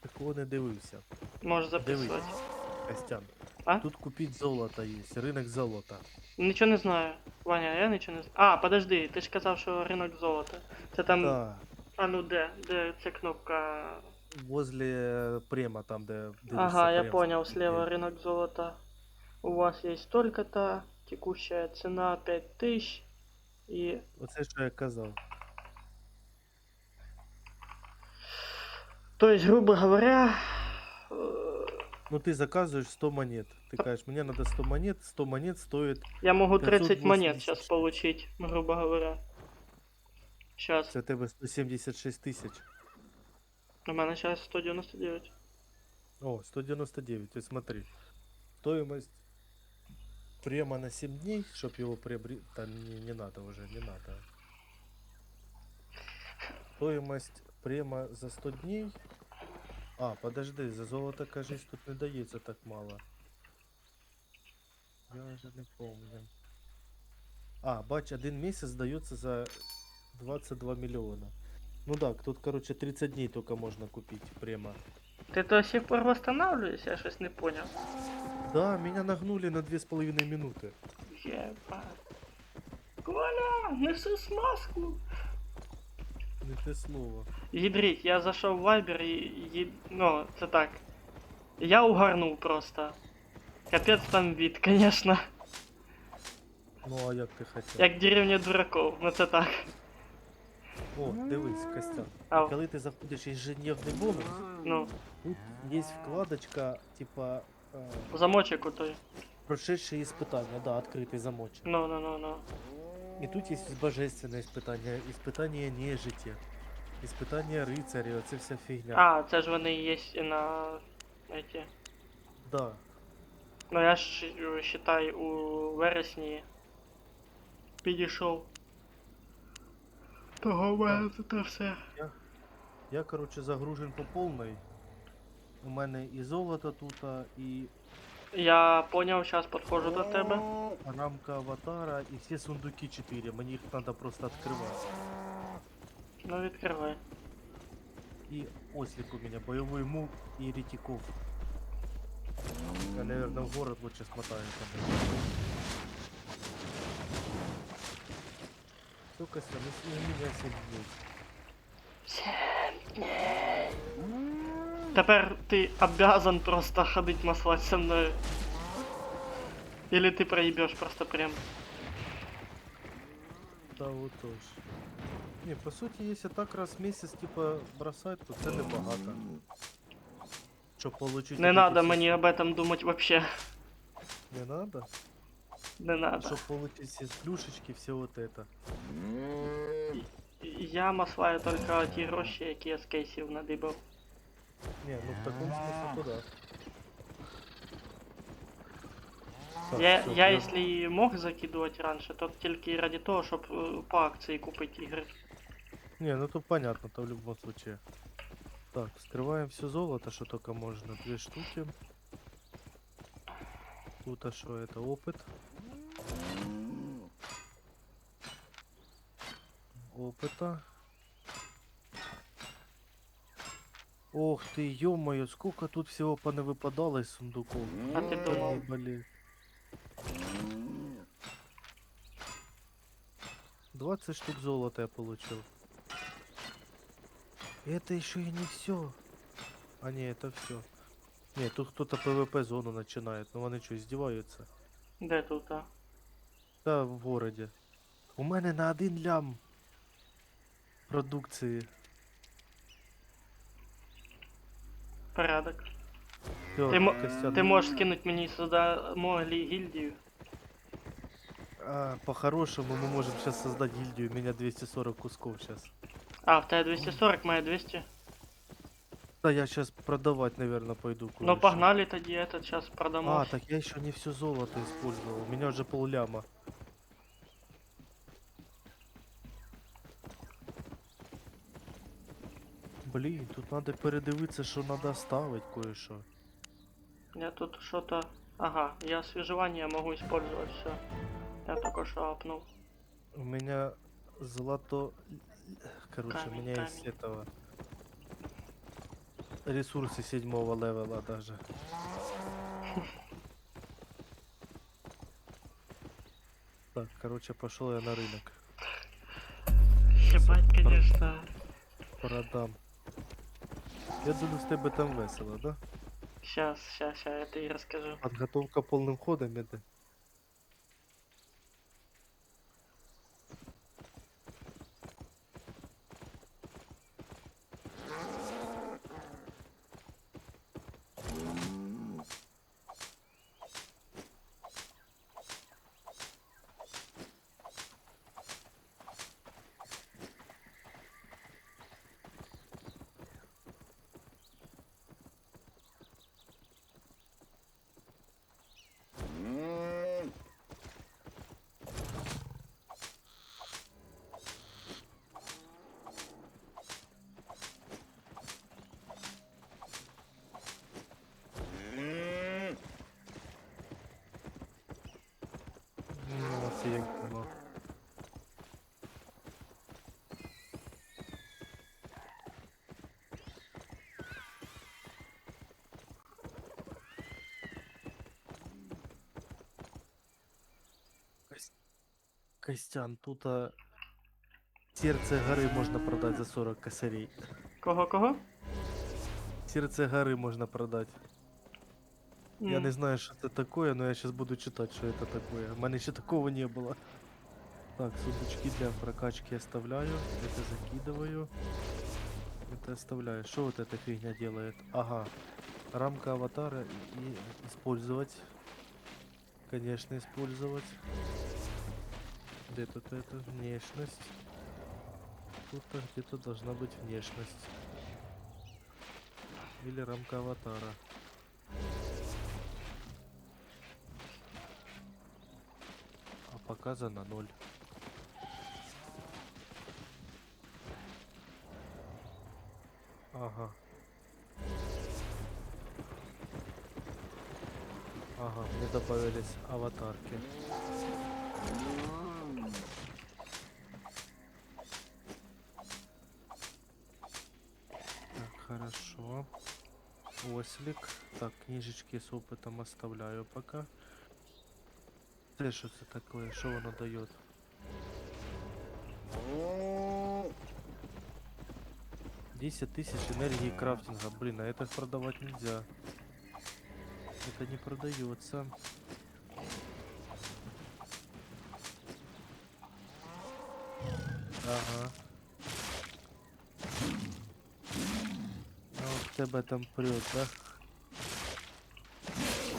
такого не дивився. Можеш записувати. Костян. А? Тут купить золото есть, рынок золота. Нічого не знаю. Ваня, я нічого не знаю. А, подожди, ти ж казав, що ринок золота. Це там. Да, А ну де? Де ця кнопка? возле Према, там, де дивишся Ага, я Прем. понял, слева рынок золота. У вас есть столько-то, текущая цена 5000 и... Оце що я казав. То есть, грубо говоря, Ну ты заказываешь 100 монет. Ты кажешь, мне надо 100 монет стоит... я могу 30 586. монет сейчас получить, грубо говоря. Сейчас. Це тебе 176 тисяч. У меня сейчас 199. О, 199, то есть смотри. Стоимость Према на 7 дней, чтобы его приобрести... Да не надо уже, не надо. Стоимость Према за 100 дней... А, подожди, за золото, кажись, тут не дається так мало. Я вже не помню. А, бач, один месяц дается за 22 миллиона. Ну да, тут, короче, 30 дней только можно купить Према. Ты до сих пор восстанавливаешься? Я щось не понял. Да, меня нагнули на 2,5 минуты. Ебать. Коля, неси смазку. Не те слово. Ядрить, я зайшов в Viber і... Ну, це так. Я угарнув просто. Капець там від, конечно. Ну а як ти хотів? Як деревня дураков, ну це так. О, дивись, Костян. Ау. Коли ти заходиш ежедневний бонус, Ну, тут є вкладочка, типа, замочек у той. прошедшие испытания, да, открытый замочек. Ну. И тут есть божественное испытание, испытание нежити, испытание рыцаря, это вся фигня. А, це ж вони є і на... Эти. Да. Ну я ж считай у вересні підійшов. Того в мене це все. Я, короче, загружен по полной. У мене і золото тут, і Я поняв, зараз підходжу до тебе. рамка аватара, і всі сундуки 4. Мені їх треба просто відкривати. Ну відкривай. И ослик у меня, боевой мук и ретиков. Я, наверное, в город лучше смотаю. Все, Костя, ну у меня 7 дней. Тепер ти обязан просто ходить маслать со мною. Или ти проебешь просто прям. Да, вот тоже. Не, по суті, якщо так раз в місяць, типа, бросать, то це небагато. Щоб получить... Не вот надо эти все мені об этом думать вообще. Не надо? Не надо. Щоб получить все плюшечки, все вот это. Я маслаю тільки ті гроші, які я з кейсів надибав. Не, ну в таком смысле то да. Так, Я, всё, я якщо і мог закидувати раніше, то тільки ради того, щоб по акції купити ігри. Не, ну тут понятно, то в любом случае. Так, вскрываем все золото, что только можно. 2 штуки. Тут а что это? Опыт. Опыта. Ох ты, ё-моё, сколько тут всего понавыпадало из сундуков. А ти думав, Не болей. 20 штук золота я получил. Это еще и не все. А не, это все. Не, тут кто-то ПВП зону начинает. Ну они что, издеваются? де тут, а? Да, в городе. У мене на 1 лям продукції. Порядок. Всё, Ти, мо- Костян, ти можеш скинути мені сюди гільдію? по-хорошему мы можем сейчас создать гильдию. У меня 240 кусков сейчас. А, в тебе 240, має 200. Да, я сейчас продавать, наверное, пойду Ну кое-что. погнали тоді, этот сейчас продамо. А, так я еще не все золото использовал. У меня уже полляма. Блин, тут надо передивитися, що надо ставить кое-що. Я тут что-то... Ага, я освежевание могу использовать, все. Я только что апнул. У меня золото... Короче, у Камень, меня есть камень. этого... Ресурсы 7-го левела даже. Так, короче, пошел я на рынок. Ебать, конечно. Продам. Я думаю, с тебе там весело, да? Сейчас, я тебе и расскажу. Подготовка полным ходом это. Ну, це як воно. Костян, тут сердце горы можно продать за 40 косарей. Кого? Сердце горы можно продать. Я М, не знаю, что это такое, но я сейчас буду читать, что это такое. У меня еще такого не было. Так, сундучки для прокачки оставляю. Это закидываю. Это оставляю. Что вот эта фигня делает? Ага. Рамка аватара и использовать. Конечно, использовать. Где тут это? Внешность. Тут где-то должна быть внешность. Или рамка аватара. А показано 0. Ага. Ага, мне добавились аватарки. Так, хорошо. Ослик. Так, книжечки с опытом оставляю пока. Ты что это такое? Что оно дает? Десять тысяч энергии крафтинга. Блин, а это продавать нельзя. Это не продается. Ага. А вот тебя там прет, да?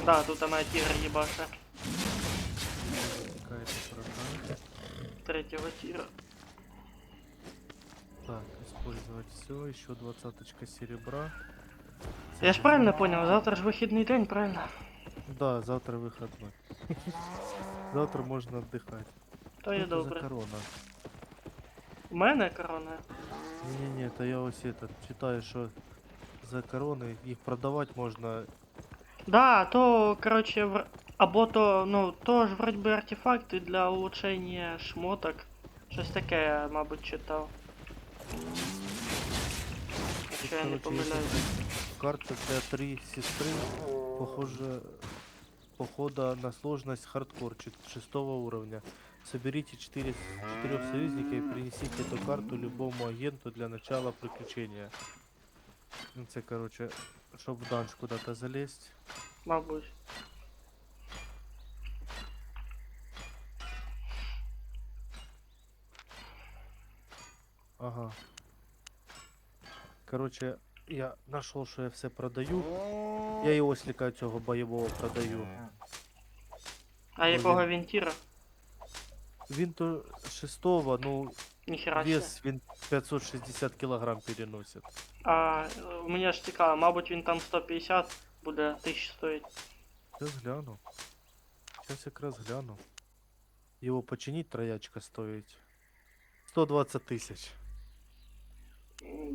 Да, тут моя тіра їбаша. Какая-то продажа. Третього тіра. Так, использовать все, еще 20 серебра. Я ж правильно понял, завтра ж вихідний день, правильно? Да, завтра выходной. Завтра можно отдыхать. То є Что это за добре. корона? У мене корона. Не-не-не, это я ось этот читаю, что за короны их продавать можно. Да, то, короче, або то, ну, то ж вроді би артефакти для улучшення шмоток. Щось таке я, мабуть, читав. Якщо я не Короче, есть помиляюсь. карта для 3 сестры, похоже, похода на сложность хардкор 6 уровня. Соберите 4 союзника и принесите эту карту любому агенту для начала приключения. Ну, це, короче, чтоб в данж куда-то залезть. Мабуть. Ага. Короче, я нашел, что я все продаю. Я і осліка цього бойового продаю. А якого він тіра? Він то 6-го, ну, Ніхера себе. вес він 560 кілограм переносить. А мені ж цікаво, мабуть він там 150 буде 1000 стоїть. Сейчас гляну. Сейчас якраз гляну. Его починить троячка стоит 120 тысяч.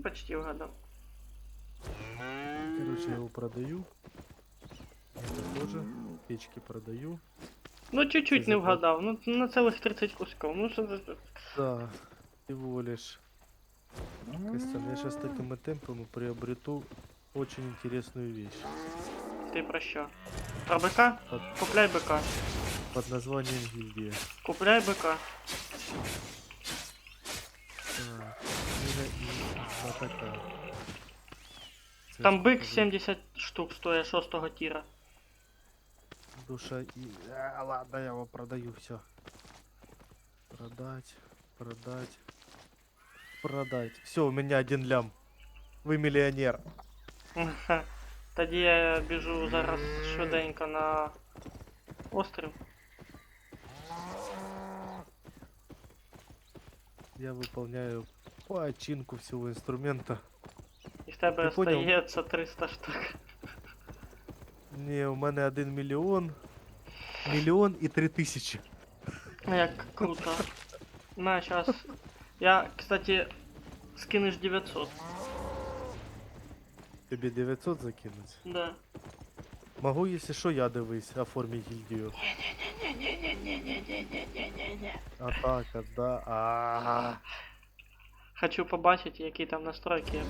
Почти вгадав. Короче, я его продаю. Это тоже. Печки продаю. Ну чуть-чуть не заказ. вгадав, ну на целых 30 кусков. Ну що за. Да, всего лишь. Костян, я сейчас такими темпами приобрету очень интересную вещь. Ти про що? Про БК? Под, Купляй БК. под названием гильдия. Купляй БК. Так, Мина и Атака. Це Там що бик таке? 70 штук стоїть 6-го тіра. Душа и... ладно, я его продаю, все. Продать, продать, продать. Все, у меня 1 лям. Вы миллионер. Тоді я біжу зараз швиденько на острів. Я выполняю починку всего инструмента. І в тебе Ти поняв? остається 300 штук. Не, у мене 1 мільйон. Мільйон і 3000. Як круто. На, сейчас. Я, кстати, скинешь 900. Тобі 900 закинуть? Да. Могу, если що, я дивись, оформи гильдию. Не-не-не-не-не-не-не-не-не-не. Атака, да. Ага. Хочу побачити, які там настройки,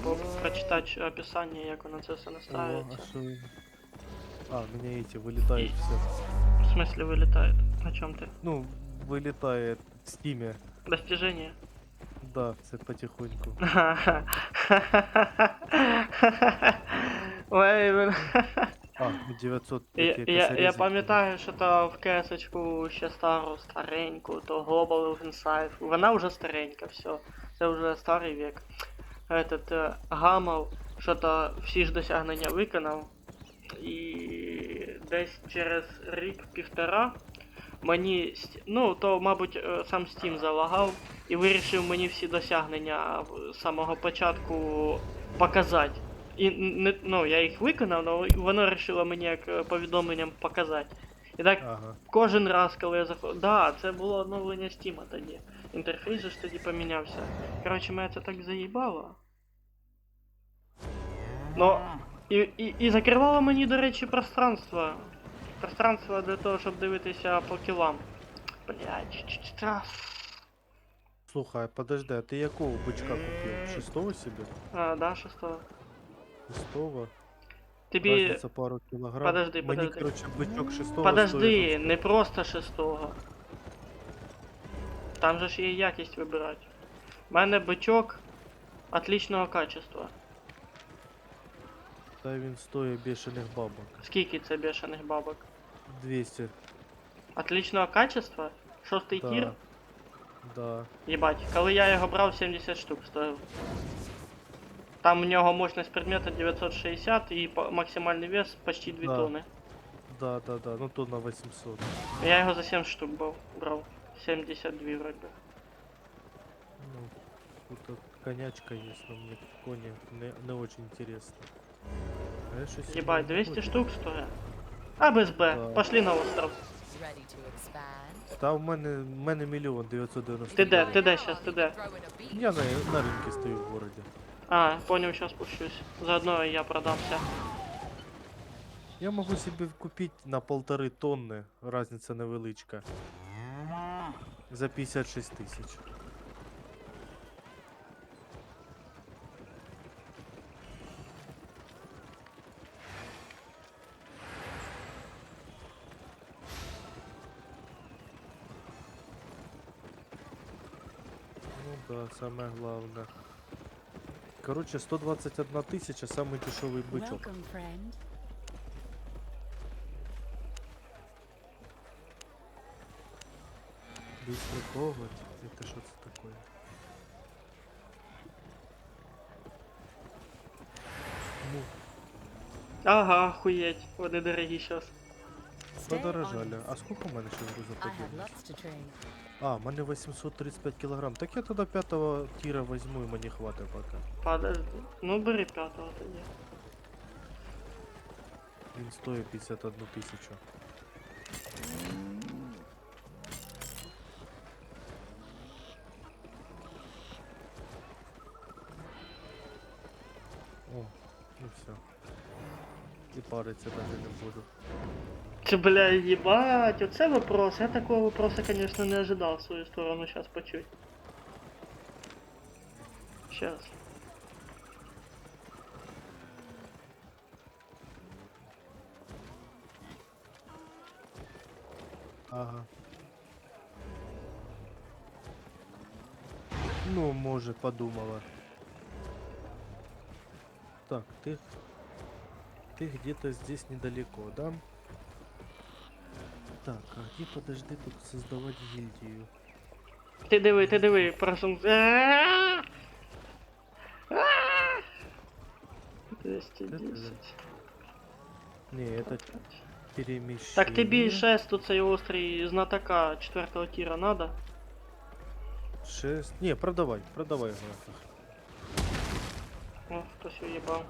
прочитати описання, як воно це все О, настраюється. а що він? А, мені эти вилітають все. В смысле вылетает? На чем ты? Ну, вилітає в стімі. Достижение? Да, це потихоньку. Ой, блин. А, ну 900 Я пам'ятаю, що то в кесочку ще стареньку, то Global Offensive. Вона вже старенька, все. Це вже старий вік. Этот Гамал, що то всі ж досягнення виконав. І десь через рік-півтора мені, ну то, мабуть, сам Steam залагав і вирішив мені всі досягнення з самого початку показати. І ну, я їх виконав, але воно вирішило мені як повідомленням показати. І так Ага. кожен раз, коли я заходив. Да, це було оновлення Steam тоді. Інтерфейс же ж тоді помінявся. Коротше, мене це так заїбало. Ну, і закривало мені, до речі, пространство. Пространство для того, щоб дивитися по кілам. Блядь, Слухай, подожди, а ти якого бичка купив? 6-го себе? да, 6-го. 6-го? Тобі. Разниця пару кілограм. Подожди, Мені, подожди. короче, бичок 6-го Подожди, стоїть. не просто 6-го. Там же ж є якість вибирати. У мене бичок отличного качества. Та він стоїть бешених бабок. Скільки це бешених бабок? 200. Отличного качества? 6-й Да. тір? Да. Єбать, коли я його брав, 70 штук стоїв. Там у нього мощність предмета 960 і максимальний вес почти 2 Да. тонни. Да, да, да, ну то на 800. Я його за 7 штук брав. 72 вроде. Ну, тут конячка есть, но мне кони не очень интересно. А я щось Ебать, не 200 хочу. штук стоит. А без Б. Да. Пошли на остров. Ready to expand? Та в мене 1 999. Ти де? By Ти де now, щас, I'll ти need де? to throw in a beat. Я на рынке стою в городе. А, понял, сейчас спущусь. Заодно и я продамся. Я могу себе купить на 1,5 тонны, разница невеличка. За 56 тысяч. Ну да, самое главное. Короче, 121 тысяча, самый дешевый бычок. Welcome, friend. Быстрый коготь. Это что это такое? Ну, Ага, охуеть. Вони дорогі щас. Stay подорожали. honest. А сколько у мене ще грузу I have подібних? lots to trade. А, у мене 835 кілограм. Так я тоді 5-го тіра візьму і мені хватить поки. Подожди. Ну бери п'ятого тоді. Він стоїть 51 тисячу. О, ну все. І париться даже не буду. Чи, бля, ебать, оце вопрос. Я такого вопроса, конечно, не ожидал в свою сторону сейчас почуть. Сейчас. Ага. Ну, может, подумала. Так, ты где-то здесь недалеко, да? Так, а где, подожди, тут создавать гильдию? Ти диви, просун. 210. Не, это перемещение. Так тобі шесту цей острий знатока 4-го тіра надо? 6. Не, продавай график. О, хтось уїбав.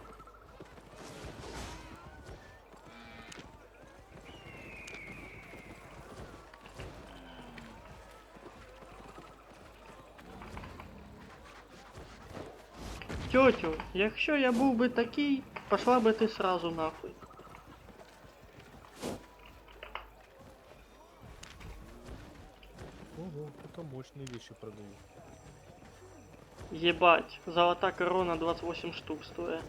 Тьотю, якщо я був би такий, пошла би ти сразу нахуй. Ого, тут мощные вещи продают. Єбать, золота корона 28 штук стоїть.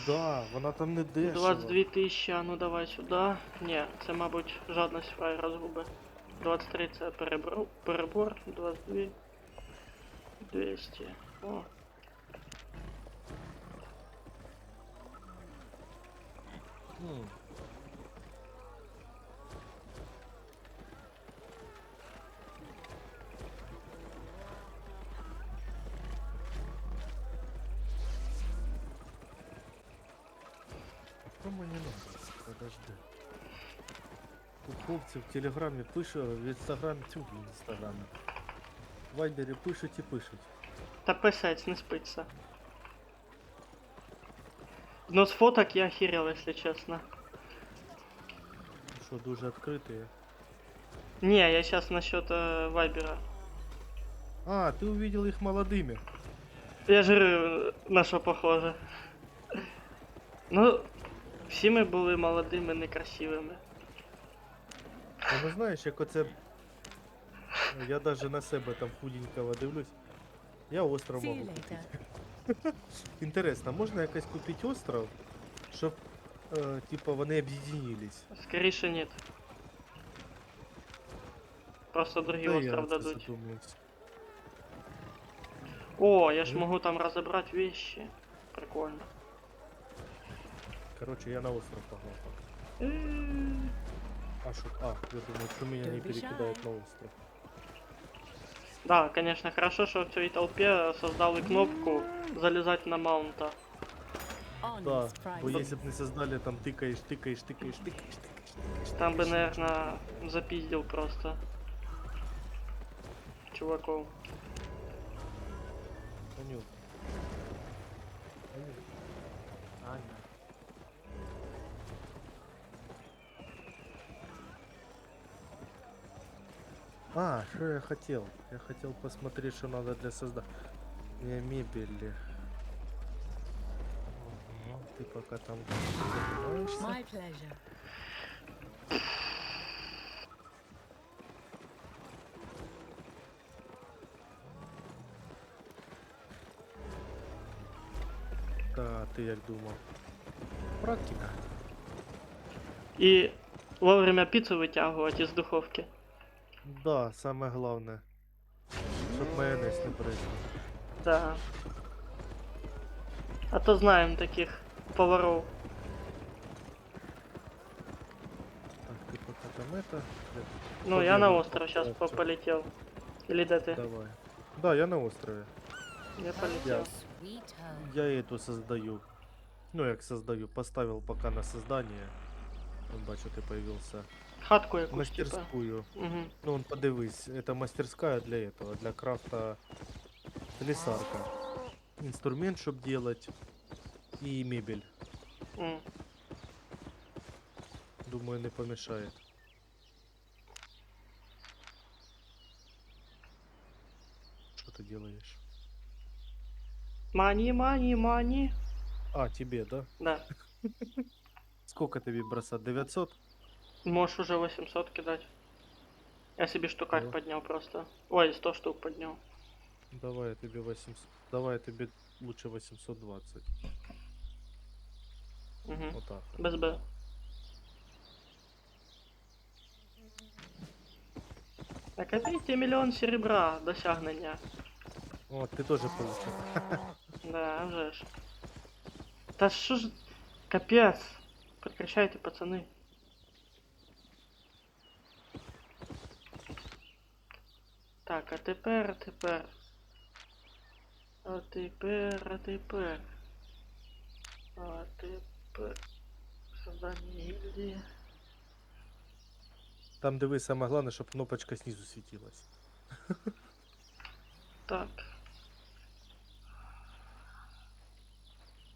Да, вона там не дешево. 22 тисячі, а ну давай сюди. Ні, це, мабуть, жадність фраєра згуби. 23 це перебор, 22. 200. О. М. Що мені надо? Подожди. Тут хлопці в телеграмі пише, в інстаграмі, в інстаграмі. В вайбері пишуть і пишуть. Та писець, не спиться. Ну з фоток я охерел, якщо чесно. Що дуже відкриті. Не, я сейчас насчет вайбера. А, ти увидел їх молодими. Я ж говорю, на що похоже. Ну, всі ми були молодими, некрасивими. Ну знаєш, як оце. Я даже на себе там худенького дивлюсь. Я остров See you можу later. купити. Інтересно, можна якось купити остров, щоб типа вони об'єднились? Скоріше нет. Просто другий Та я остров це дадуть. задумався. О, я ж Ну. могу там разобрать вещи. Прикольно. Короче, я на остров погнал пока. М. А что? А, я думаю, что меня не Don't be перекидают shy. на остров. Да, конечно, хорошо, что в цій толпе создали кнопку залезать на маунта. Да, Honest бо price. если бы не создали, там тыкаешь, тыкаешь, тыкаешь, тыкаешь, тыкаешь. Там бы, наверное, запиздил просто чуваков. Анют. Анют. Аня. А, что я хотел? Я хотел посмотреть, что надо для создания мебели. Ага, ты пока там занимаешься. My pleasure. Да, ты як думав. Практика. И вовремя пиццу вытягивать из духовки. Да, самое главное. Чтоб майонез не брызнул. Да. А то знаем таких поваров. Так, ты пока там это. Ну, я на побегал, остров сейчас поплавал, всё. полетел. Или да ты? Давай. Да, я на острове. Я полетел. Sweet home. Я эту создаю. Ну, як создаю. Поставил пока на создание. Он, бачу, ты появился. Хатку якусь, типа. Мастерскую. Угу. Ну, он подивись. Это мастерская для этого. Для крафта слесарка. Инструмент, чтобы делать. И мебель. Думаю, не помешает. Что ты делаешь? Мани, мани, мани. А, тебе, да? Да. Сколько тебе бросать? 900? Можешь уже 800 кидать. Я себе штукарь Давай. поднял просто. Ой, 100 штук поднял. Давай я тебе 800. Давай я тебе лучше 820. Угу. Вот так. Вот. Без Б. Накопите миллион серебра, досягнення. О, ты тоже получил. Да, вже ж. Та що ж... Капець. Прекращайте, пацани. Так, а тепер, А тепер. Создание гильдии. Там дивись, самое главное, чтобы кнопочка снизу светилась. Так.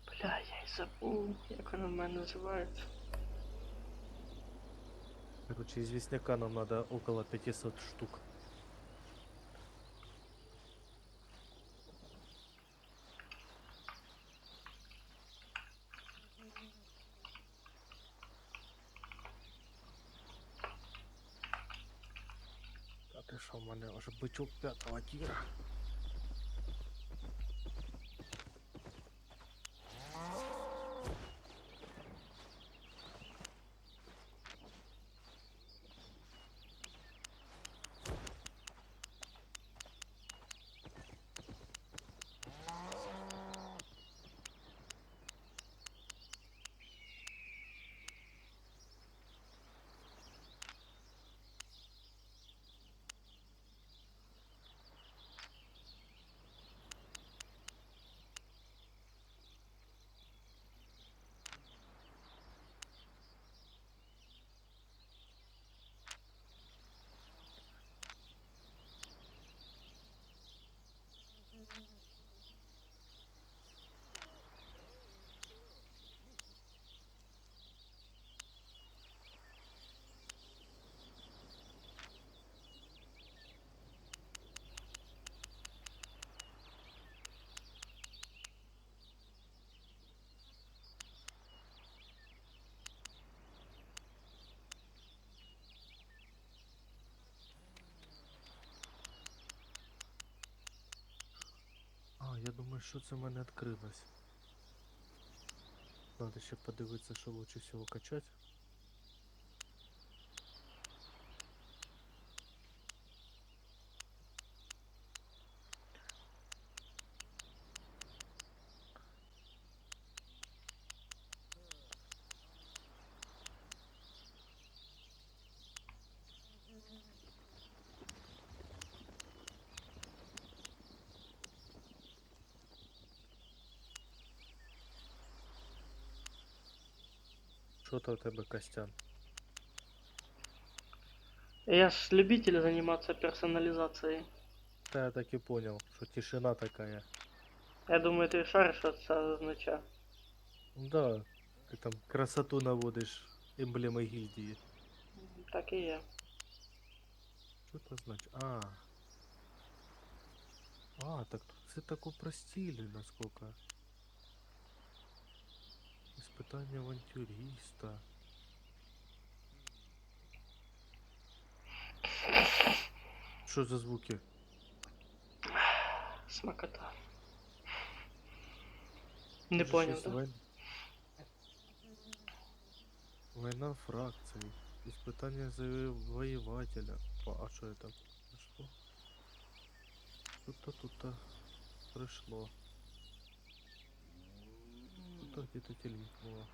Бля, я й забув, як воно в мене називається. Короче, известняка нам надо около 500 штук. А ти що, в мене аж бичок 5-го тіра. А, я думаю, що це в мене відкрилось. Надо ще подивитися, що лучше всього качати. Що то у тебе, Костян? Я ж любитель заниматься персонализацией. Та я так і понял, що тишина такая. Я думаю, ты шаришь, что это означает. Да, ти там красоту наводиш емблеми гільдії. Так и я. Що це значить? А, так тут все так упростили, насколько. Испытание авантюриста. Що за звуки? Смакота. Не Може, понял, щось да? Война фракций. Испытание завоевателя. А что это? Что? Тут-то пришло. Тут где-то телепнуло.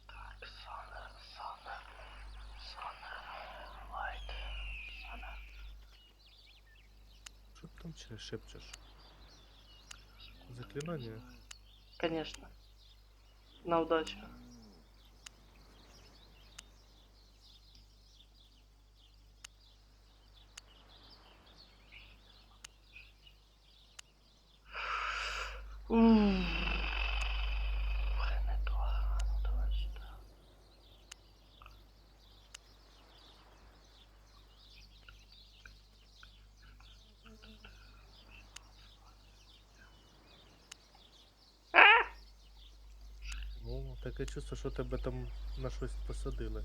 Так, Сонер, Сонер, Сонер, Лайт, Сонер. Что ты там шепчешь? Заклинание? Конечно. На удачу. Не то. Ну, давай сюда. Ну, таке чувство, що тебе там на щось посадили.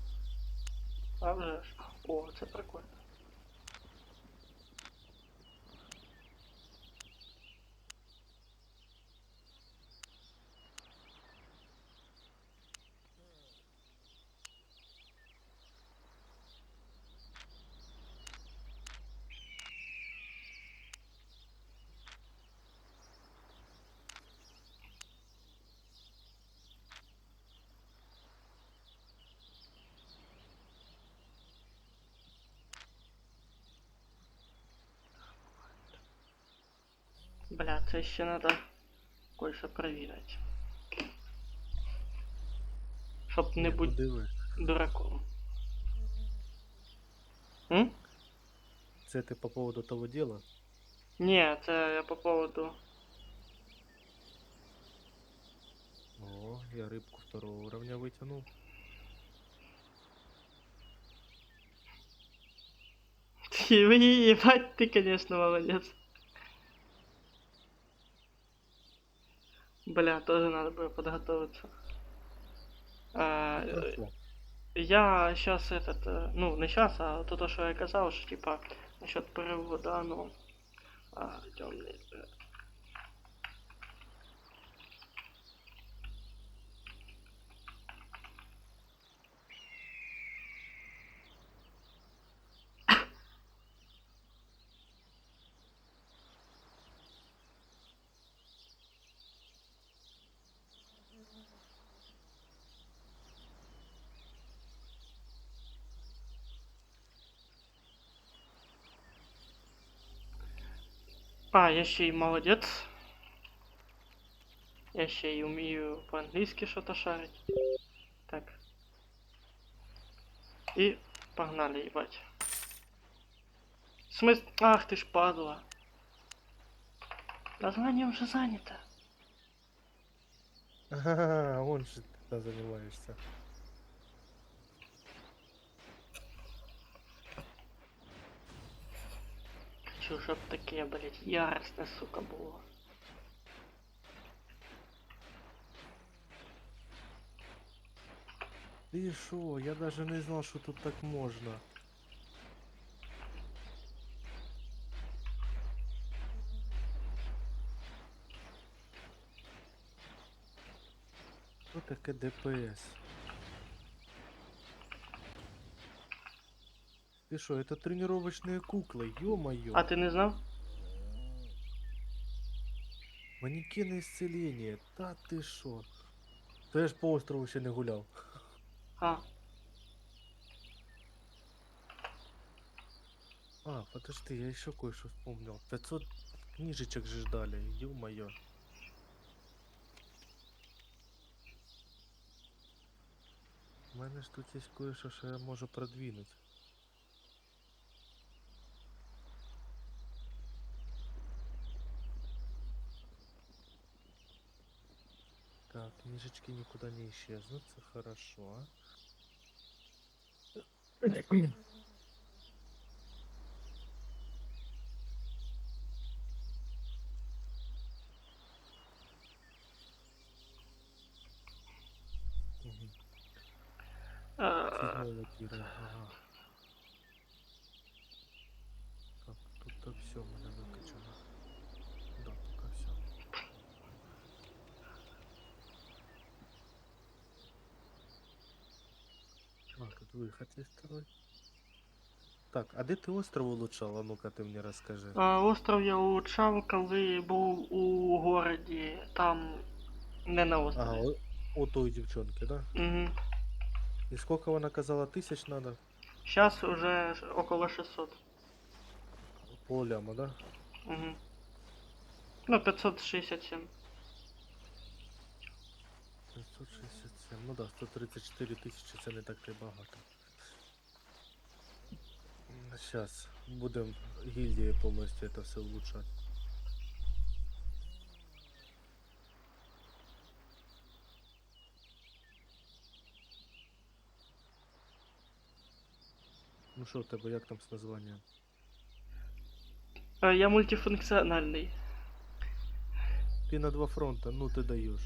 А вже ж. О, це прикольно. Бля, це ще надо кое-що проверить. Щоб не Ні, бути подиви. дураком. М? Це ти по поводу того дела? Не, це я по поводу... О, я рыбку второго уровня вытянул. Ебать, ты, конечно, молодец. Бля, тоже надо было подготовиться. А, Хорошо. я сейчас ну, не сейчас, а то, что я казал, что типа насчет перевода, ну, темный. Я ще й молодец. Я ще й умею по-английски что-то шарить. Так. И погнали, ебать. Смысл? Ах ты ж падла. Название уже занято. Ага, вон же ты там занимаешься. Хочу, чтоб таке, блять, яростне, сука, було. Ты шо? Я даже не знал, что тут так можно. Что такое ДПС? Ты шо, это тренировочные куклы, ё-моё. А ти не знав? Манекены исцеления, та ты шо? То я ж по острову ще не гуляв. А, Подожди, я еще кое-что вспомнил. 500 книжечек же ждали, ё-моё. У мене ж тут є кое-що, що я можу продвинути. Так, книжечки никуда не исчезнут, це хорошо. Мгм. Фигово, Кира, ага. Так, тут-то все у мене викачано. Да, пока все. А, тут выход есть второй. Так, а де ти остров улучшав? А ну-ка ти мені розкажи. Остров я улучшав, коли був у городі, там не на Ага, острові. у той дівчонки, да? Угу. І скільки вона казала, тисяч надо? Сейчас уже около 600. Полляма, да? Угу. Ну, 567. 567, ну да, 134 тисячі, це не так і багато. Сейчас будем гильдии полностью это все улучшать. Ну що в тебе, як там з названням? Я мультифункціональний. Ти на 2 фронта, ну ти даєш.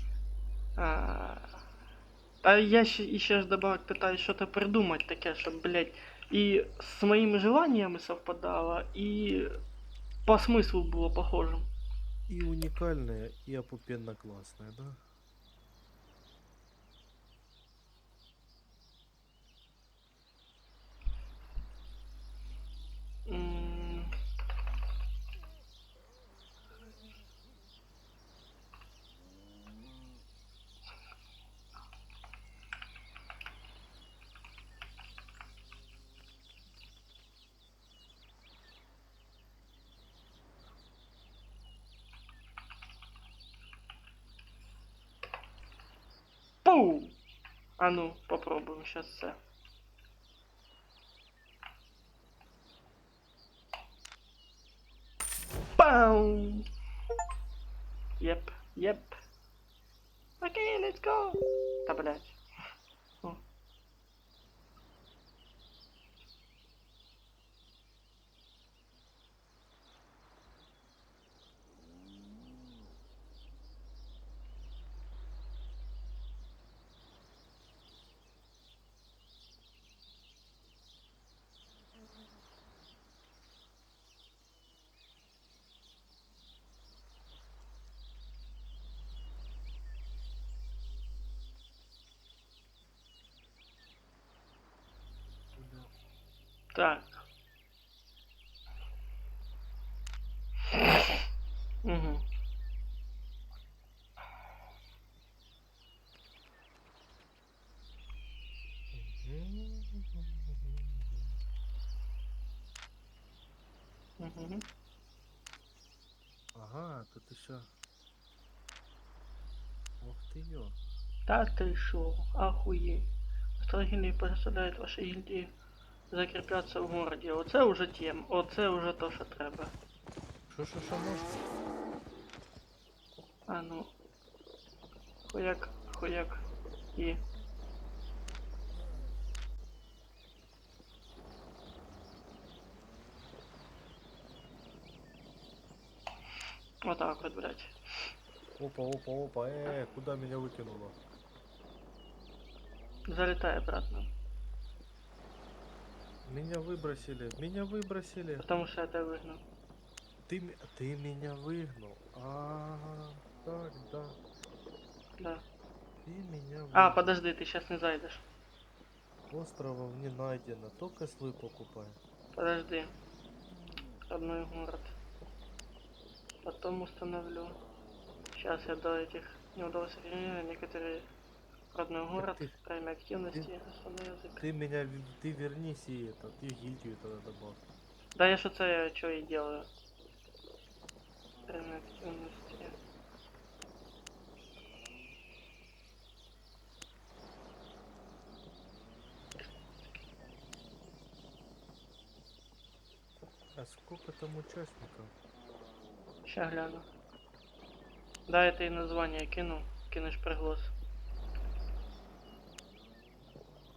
А я ще ж добавок питаюсь что-то придумать таке, щоб, блядь, и с моими желаниями совпадало, и по смыслу было похожим. І унікальне, і опупенно класне, да? М, Пу! А ну, попробуем сейчас це. Пау! Еп, еп. Окей, let's go. Та, блядь. О. Так. Угу. Угу. Ага, тут еще. Ох ты ё. Та ти шо, охуеть. Строительные представляють ваші гільдії закріпляться в городі. Оце уже тем, оце уже то, що треба. Що можна? А ну. Хуяк, хуяк. І. Отак от, блядь. Опа, опа, опа, куда меня выкинуло? Залетай обратно. Меня выбросили, меня выбросили. Потому що я тебе вигнав. Ты меня выгнал. Так, да. Да. Ты меня выгнал. А, подожди, ти сейчас не зайдеш. Островов не найдено, только свой покупай. Подожди. Родной город. Потом установлю. Сейчас я до этих не удалось некоторые родной город, ты- время активности, основной язык. Ты вернись и это, ты гильдию тогда добавь. Да я что це что и делаю. Время активности. сколько там участников? Ща гляну. Да, это и название кину. Кинешь приглас.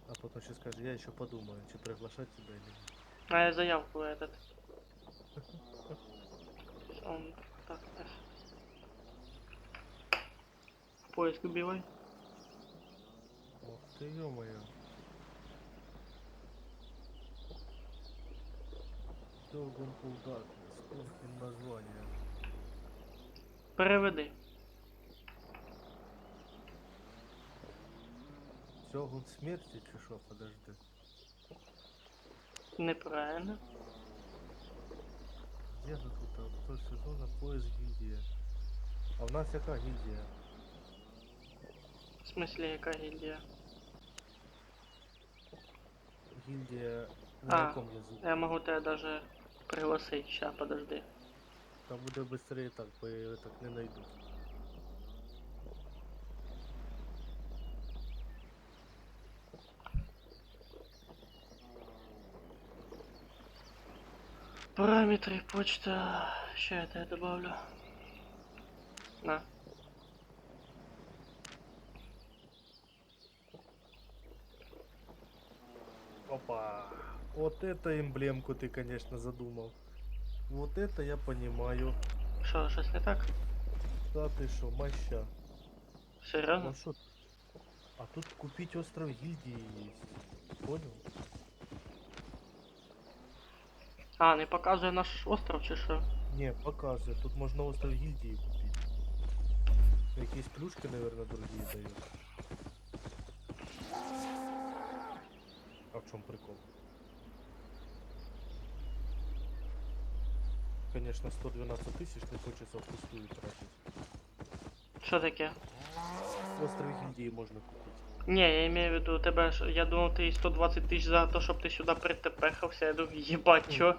А потом ще скажешь, я еще подумаю, чи приглашать тебя или нет. А я заявку этот. Он так, F. В поиск убивай. Ох ты, ё-моё. Shogun Full Darkness, Ковкин название. Переведи. Shogun смерти чи що? Подожди. Неправильно. Где же тут обзор сезона поиск гильдия? А в нас яка гильдия? В смысле, яка гильдія? Гильдия на А, якому язику? я могу тебя даже пригласить. Ща, подожди. Там буде быстрее так, бо я так не найду. Параметры, почта. Ща это я добавлю. На. Опа! Вот это эмблемку ты, конечно, задумал. Вот это я понимаю. Что, щось не так? Да ты шо, моща. Серьезно? Ну шо? А тут купить остров гильдии есть. Понял? А, не показує наш остров чи що? Не, показывает. Тут можно остров гильдии купить. Какие плюшки, наверное, другие дают. А в чем прикол? Конечно, 112 тысяч не хочется впустую тратить. Що таке? Остров гильдии можно купить. Не, я имею в виду, тебе ж, я думав, ти 120 тисяч за то, щоб ти сюди притепехався. Я думав, їбать, чо?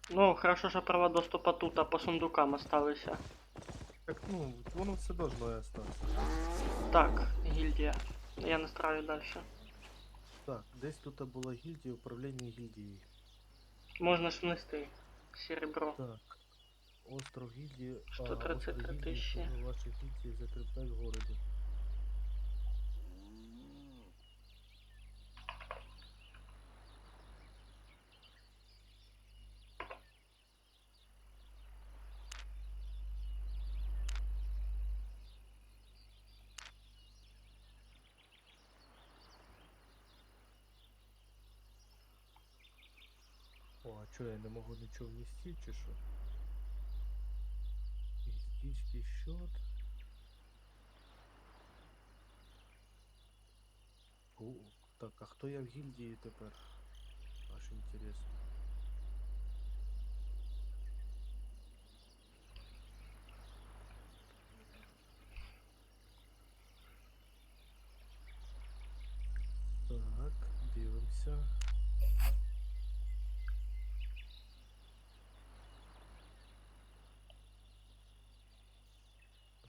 Ну, хорошо, що права доступу тут, а по сундукам осталися. Так, ну, воно все должно и остаться. Так, гільдія. Я настраю дальше. Так, десь тут була гільдія, управління гільдією. Можна ж внести серебро. Так. Остров гильдии. 133 тисячі. Ваши гильдии закрепляют в городе. О, а чё, я не могу ничего внести, чи что? Истички счет. О, так, а хто я в гильдии тепер? Аж интересно. Так, дивимся.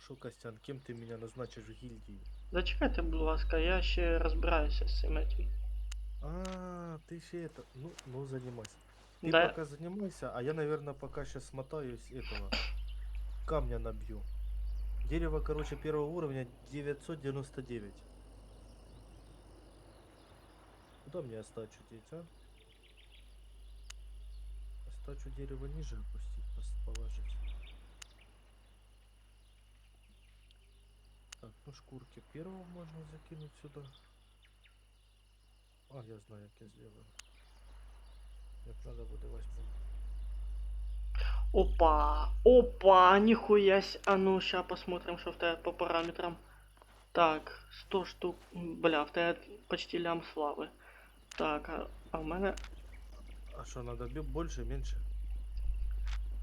Шо, Костян, кем ты меня назначишь в гильдии? Зачекайте, будь ласка, я ще розбираюся з цим этим. А, ты еще это... Ну, занимайся. Ты Да, пока занимайся, а я, наверное, пока сейчас смотаюсь этого. Камня набью. Дерево, короче, первого уровня 999. Куда мне остачу деть, а? Остачу дерево ниже опустить, положить. Так, ну шкурки первого можно закинуть сюда. А, я знаю, как я сделаю. Як надо буде возьму. опа, опа, нихуясь. А ну, ща посмотрим, что в тебе по параметрам. Так, 100 штук. Бля, в тебе почти лям слави. Так, а в мене. А что, надо больше, меньше?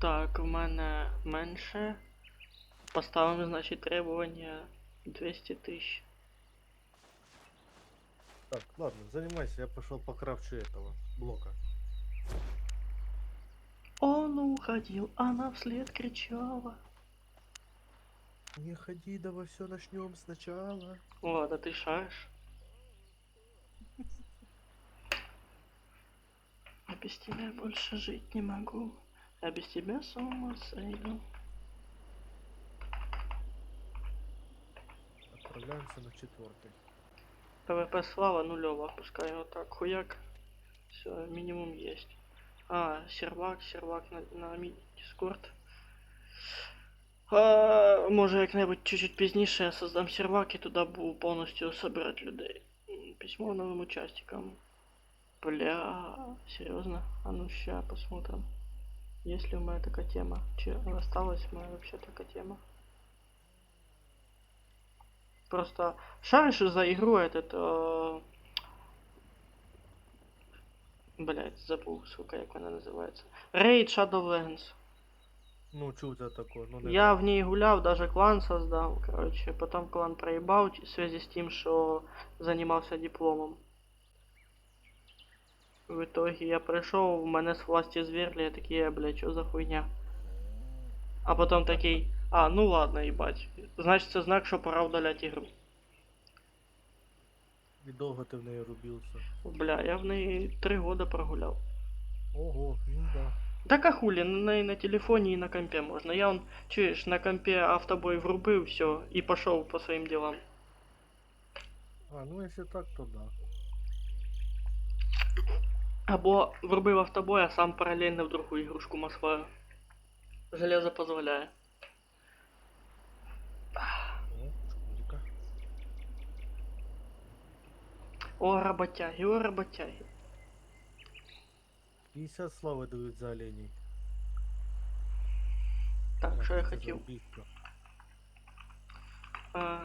Так, в мене менше. Поставимо, значить, требування 200 тисяч. Так, ладно, занимайся, я пошел покрафчу этого блока. Он уходил, она вслед кричала. Не ходи, давай все начнем сначала. О, да ты шаришь. А без тебя больше жить не могу. А без тебя с ума сойду. Отправляемся на 4-й. ПВП слава нулево, пускай вот так хуяк. Все, минимум есть. А, сервак на Дискорд. Може як-небудь чуть-чуть пізніше я создам сервак і туди буду повністю собирати людей. Письмо новым участникам. Бля, серьезно? А ну ща посмотрим. Есть ли у меня такая тема? Че осталась моя вообще такая тема? Просто шаришь за игру этот... Блять, забыл, сука, как она называется. Raid Shadowlands. Ну, чё это такое? Ну, не Я знаю. в ней гулял, даже клан создал, короче. Потом клан проебал в связи с тем, что занимался дипломом. В итоге я пришел, в мене с власти зверли, я такие, блядь, что за хуйня? А потом такий, а, ну ладно, ебать. Значит, це знак, що пора удалять игру. И долго ты в ней рубился. Бля, я в неї 3 года прогулял. Ого, ну да. Так а хули, на телефоне и на компе можно. Я он, чуешь, на компе автобой врубил, все, и пошел по своим делам. А, ну если так, то да. Або врубив автобой, а сам параллельно в другую игрушку масваю. Железо позволяє. О, шкурика. О, работяги, о, работяги. 50 славы дают за оленей. Так, що я Это за хотів? убийство. А,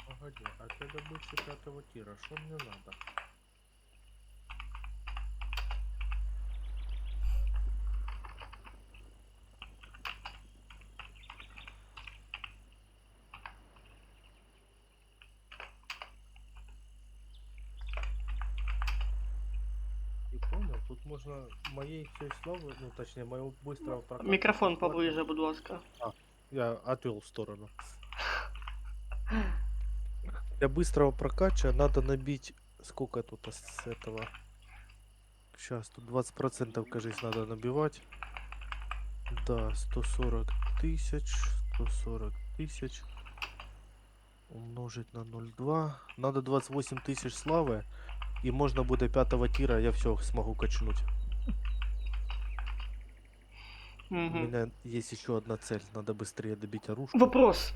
Погоди, а ты добыча 5-го тира, что мне надо? И понял, тут можно моей всей славы, ну точнее моего быстрого проката. Мікрофон бесплатно- поближе, будь ласка. Я отвел в сторону. Для быстрого прокача надо набить сколько тут с этого. Сейчас тут 20%, кажется, надо набивать. Да, 140 тысяч, 140 тысяч умножить на 0,2. Надо 28 тысяч славы. И можно будет 5-го тира, я все смогу качнуть. У Угу. меня есть еще одна цель. Надо быстрее добить оружку. Вопрос.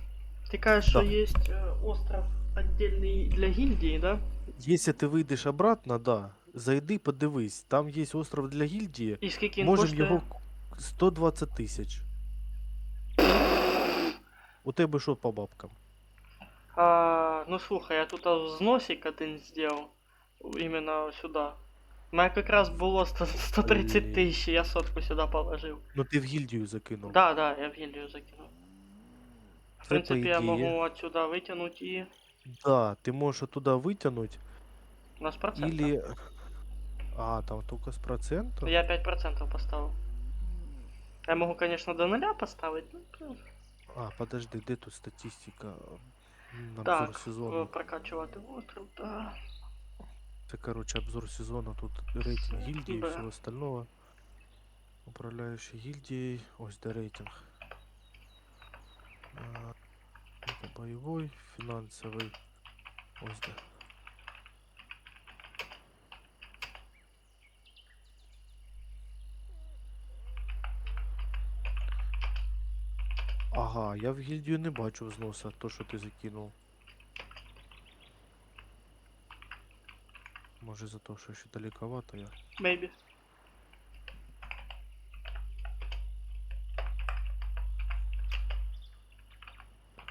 Ты кажешь, Да. что есть остров отдельный для гильдии, да? Если ты выйдешь обратно, да, зайди, подивись. Там есть остров для гильдии. І скільки він Можем коштує? его 120 тысяч. У тебе що по бабкам? Ну слухай, я тут взносик один сделал. Именно сюда. У меня как раз было 130 Блин. тысяч, я сотку сюда положил. Ну ти в гильдию закинув. Да, да, я в гильдию закинул. В Це, принципе, по я ідеї. могу отсюда вытянуть и Да, ты можешь оттуда вытянуть. на с процента. Или... А, там только с процентом? Я 5% поставил. Я могу, конечно, до нуля поставить. Ну, А, подожди, где тут статистика? Обзор так, сезону. прокачивать остров, да. Это, короче, обзор сезона. Тут рейтинг гильдии и Да. всего остального. Управляющий гильдией. Ось, да, рейтинг. Это боевой, финансовый. Ось, да. Ага, я в гильдію не бачу взноса, то, що ти закинув. Може за те, що ще далековато я. Maybe.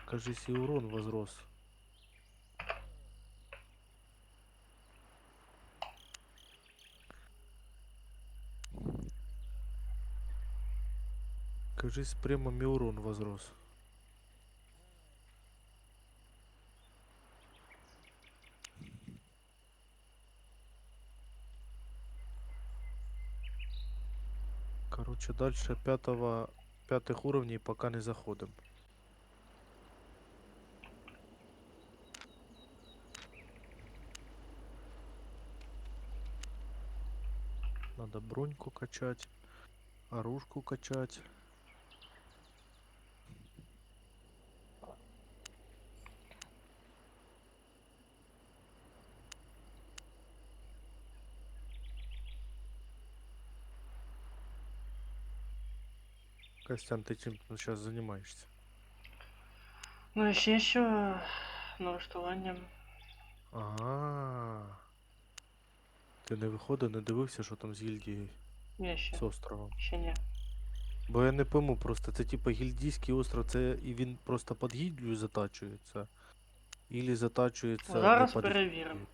Кажись, и урон возрос. Кажись, прямо и урон возрос. Короче, дальше пятых уровней пока не заходим. Надо броньку качать, оружку качать. Костян, ты чем сейчас занимаешься? Ну, еще налаштуванням. Ага. Ти не виходив, не дивився, що там з гільдією, Ні, ще. з островом. Ще ні. Бо я не пойму, просто це типа гільдійський остров, це і він просто під гільдію затачується, ілі затачується не Зараз під перевіримо. гільдію.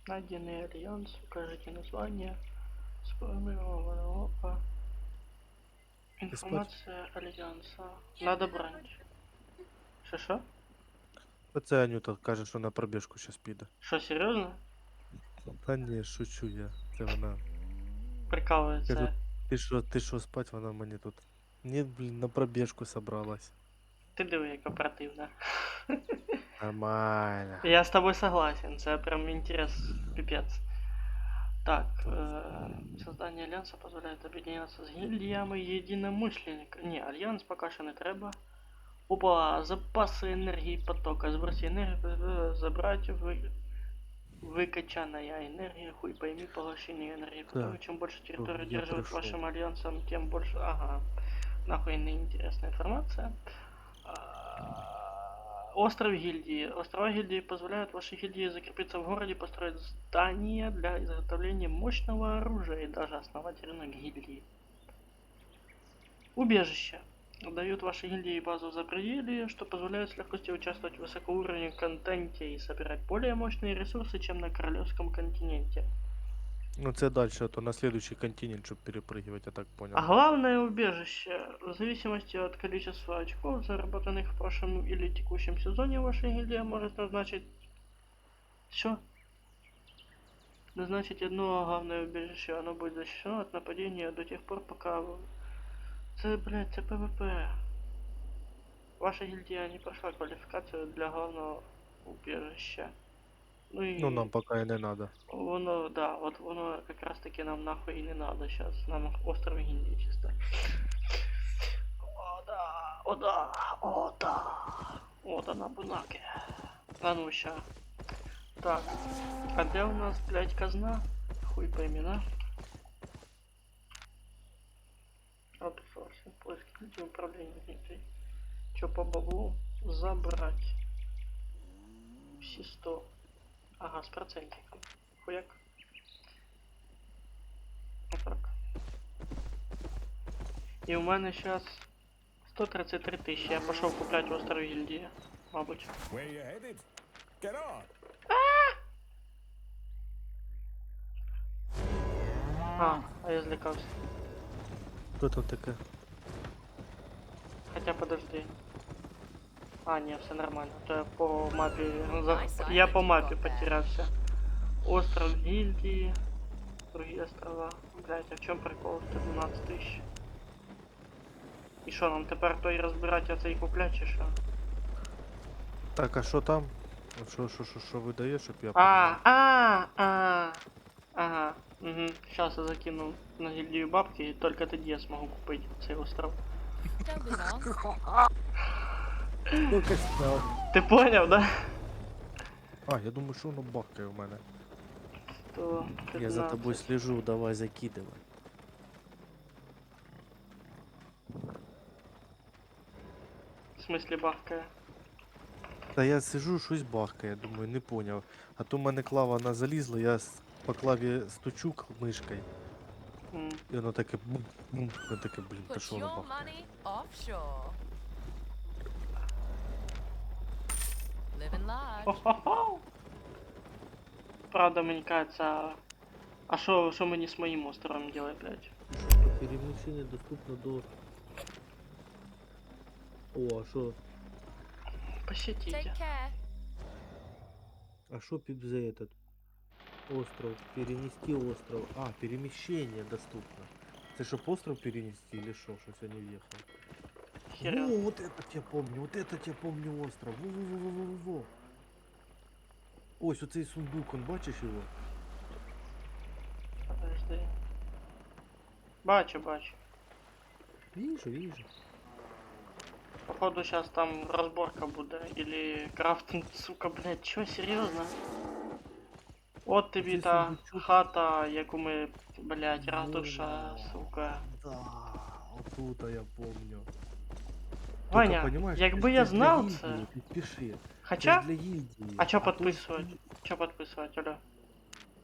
Найденный альянс, укажите название, сформированного опа. Информация альянса. Надо брать. Шо? Оце Анюта каже, що на пробіжку зараз піде. Шо, серьезно? Та ні, шучу я. Це вона. Кажу, Прикалывается. ти що спать, вона мені тут. Ні, блін, на пробіжку собралась. Ти диви, яка противна. Нормально. Я с тобой согласен, це прям интерес, пипец. Так, создание альянса позволяет объединяться с гильдиями единомышленников. Не, альянс пока що не треба. Опа, запасы энергии потока. Сбросить энергию, забрать выкачанная энергия. Хуй пойми, поглощение энергии потока. Так, Чем больше территории я держит пришел. вашим альянсом, тем больше... Ага, нахуй неинтересная информация. Остров гильдии. Острова гильдии позволяют вашей гильдии закрепиться в городе, построить здания для изготовления мощного оружия и даже основать рынок гильдии. Убежище. Дают вашей гильдии базу в запределье, что позволяет с легкостью участвовать в высокоуровневом контенте и собирать более мощные ресурсы, чем на Королевском континенте. Ну це далі, а то на следующий континент, щоб перепрыгивать, я так понял. А главное убежище. В зависимости от количества очков, заработанных в прошлом или текущем сезоне, ваша гильдия может назначить... Все. Назначить одно главное убежище. Оно будет защищено от нападения до тех пор, пока... Це, блядь, це ПВП. Ваша гильдия не прошла квалификацию для главного убежища. Ну и... Ну нам пока і не надо. Воно, да, вот воно как раз таки нам нахуй и не надо сейчас. Нам остров гильдии чисто. О да, о да, о да. Вот она, бунаки. А ну ща. Так, а где у нас, блядь, казна? Хуй пойми, да? Аутсорсинг, поиск гильдии, управление гильдией. Чё по баблу? Забрать. Все 100. Ага, с процентиком. Хуяк. Вот так. И у мене сейчас 133 тысячи. Я пошел куплять остров гильдии. Мабуть. Where you headed? Get on. А я злякався. Що там таке? Хотя подожди. А, не, все нормально. То я по мапе... Я по мапе потерялся. Остров гильдии. Другие острова. Блять, а в чем прикол? 112 тысяч. І що, нам тепер той розбирати, а цей куплять, чи що? Так, а що там? Що видає, щоб я Ага. Угу. Сейчас я закину на гильдию бабки, и только тогда я смогу купить цей остров. Don't be long. Тільки знав. Ти поняв, да? А, я думаю, що воно бахкає в мене. То Я за тобою слежу, давай закидывай. В смысле бабка? Та я сижу, щось бахкає, думаю, не поняв. А то в мене клава вона залізла, я по клаві стучу мишкою, і воно таке бум. Я таке, блін, та Put що воно your бахкає? money offshore. Living large. Хо-хо-хо! Правда, мені кажется... А що мені з моїм островом делать, блядь? Переміщення доступно до... О, а що? Посетите. Take care. А що за этот? Остров. Перенести остров. А, перемещение доступно. Ты что, остров перенести или что? Что-то я не въехал. Серйозно. Во, вот этот я помню, вот этот я помню остров. Во-во-во-во-во-во. Ось оцей сундук, он бачиш його? Подожди. Бачу, бачу. Вижу, вижу. Походу сейчас там разборка буде. Или крафтинг, сука, блядь, чё, серйозно? От тобі Оцей та сундучок. хата, яку ми, блядь, Во. ратуша, сука. Да, отут я помню. Ваня, понимаешь, якби ты я ж для знав гильдии, це. Ти спіши. Хоча, Це ж для гильдии. а чо то підписувати? ж- Чо підписувати, алло?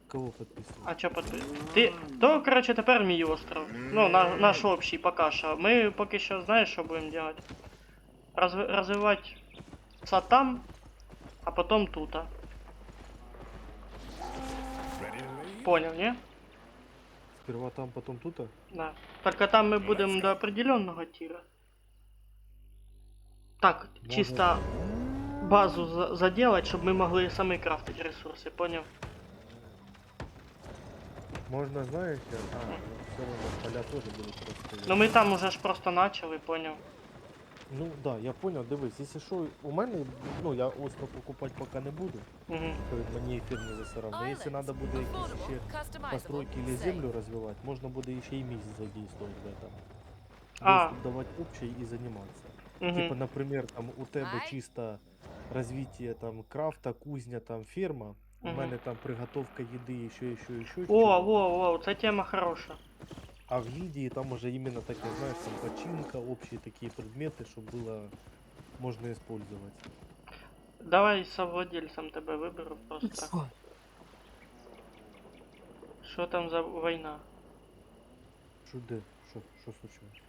Кого підписувати? А чо підписувати? Ти, то, короче, тепер мій остров. Ну, наш общий, поки що. Ми поки що, знаєш, що будемо делать? Розвивати це там, а потом тут. Ready to leave? Понял, не? Сперва там, потом тут? Да. Только там мы будем до определенного тира. Так, Можно- чисто базу заделать, чтобы мы могли сами крафтить ресурсы, понял? Можна, знаєш, все равно поля теж будуть просто. Но мы там уже ж просто начали, понял? Ну да, я понял, дивись, якщо що, у мене, ну я остров покупати поки не буду, Угу. перед мені ефір не засирав. Но якщо треба буде якісь ще постройки или землю розвивати, можна буде ще й місяць задействовать в этом. А. Доступ давати общий і займатися. Угу. Типа, например, там у тебе Ай. чисто развитие там крафта, кузня, там ферма, у Мгм. мене там приготовка їди, ще. О, эта тема хорошая. А в гильдии там уже именно таке, знаешь, там починка, общие такие предметы, чтобы было можно использовать. Давай совладельцем тебе выберу просто. Что там за война? Що де? Що случилось?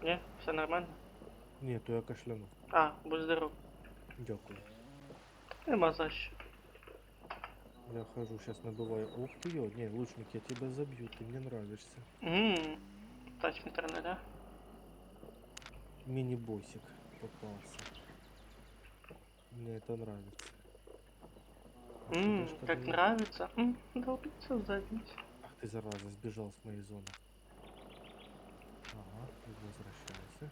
Не? Все нормально? Ні, то я кашляну. А, будь здоров. Дякую. Нема за що. Я хожу, сейчас набываю. Ух ты, не, лучник, я тебя забью, ты мне нравишься. Тачметрный, да? Мини-боссик попался. Мне это нравится. А тебе что Как было? нравится. Долбиться в задницу. Ах ты, зараза, сбежал с моей зоны. Ага, возвращайся.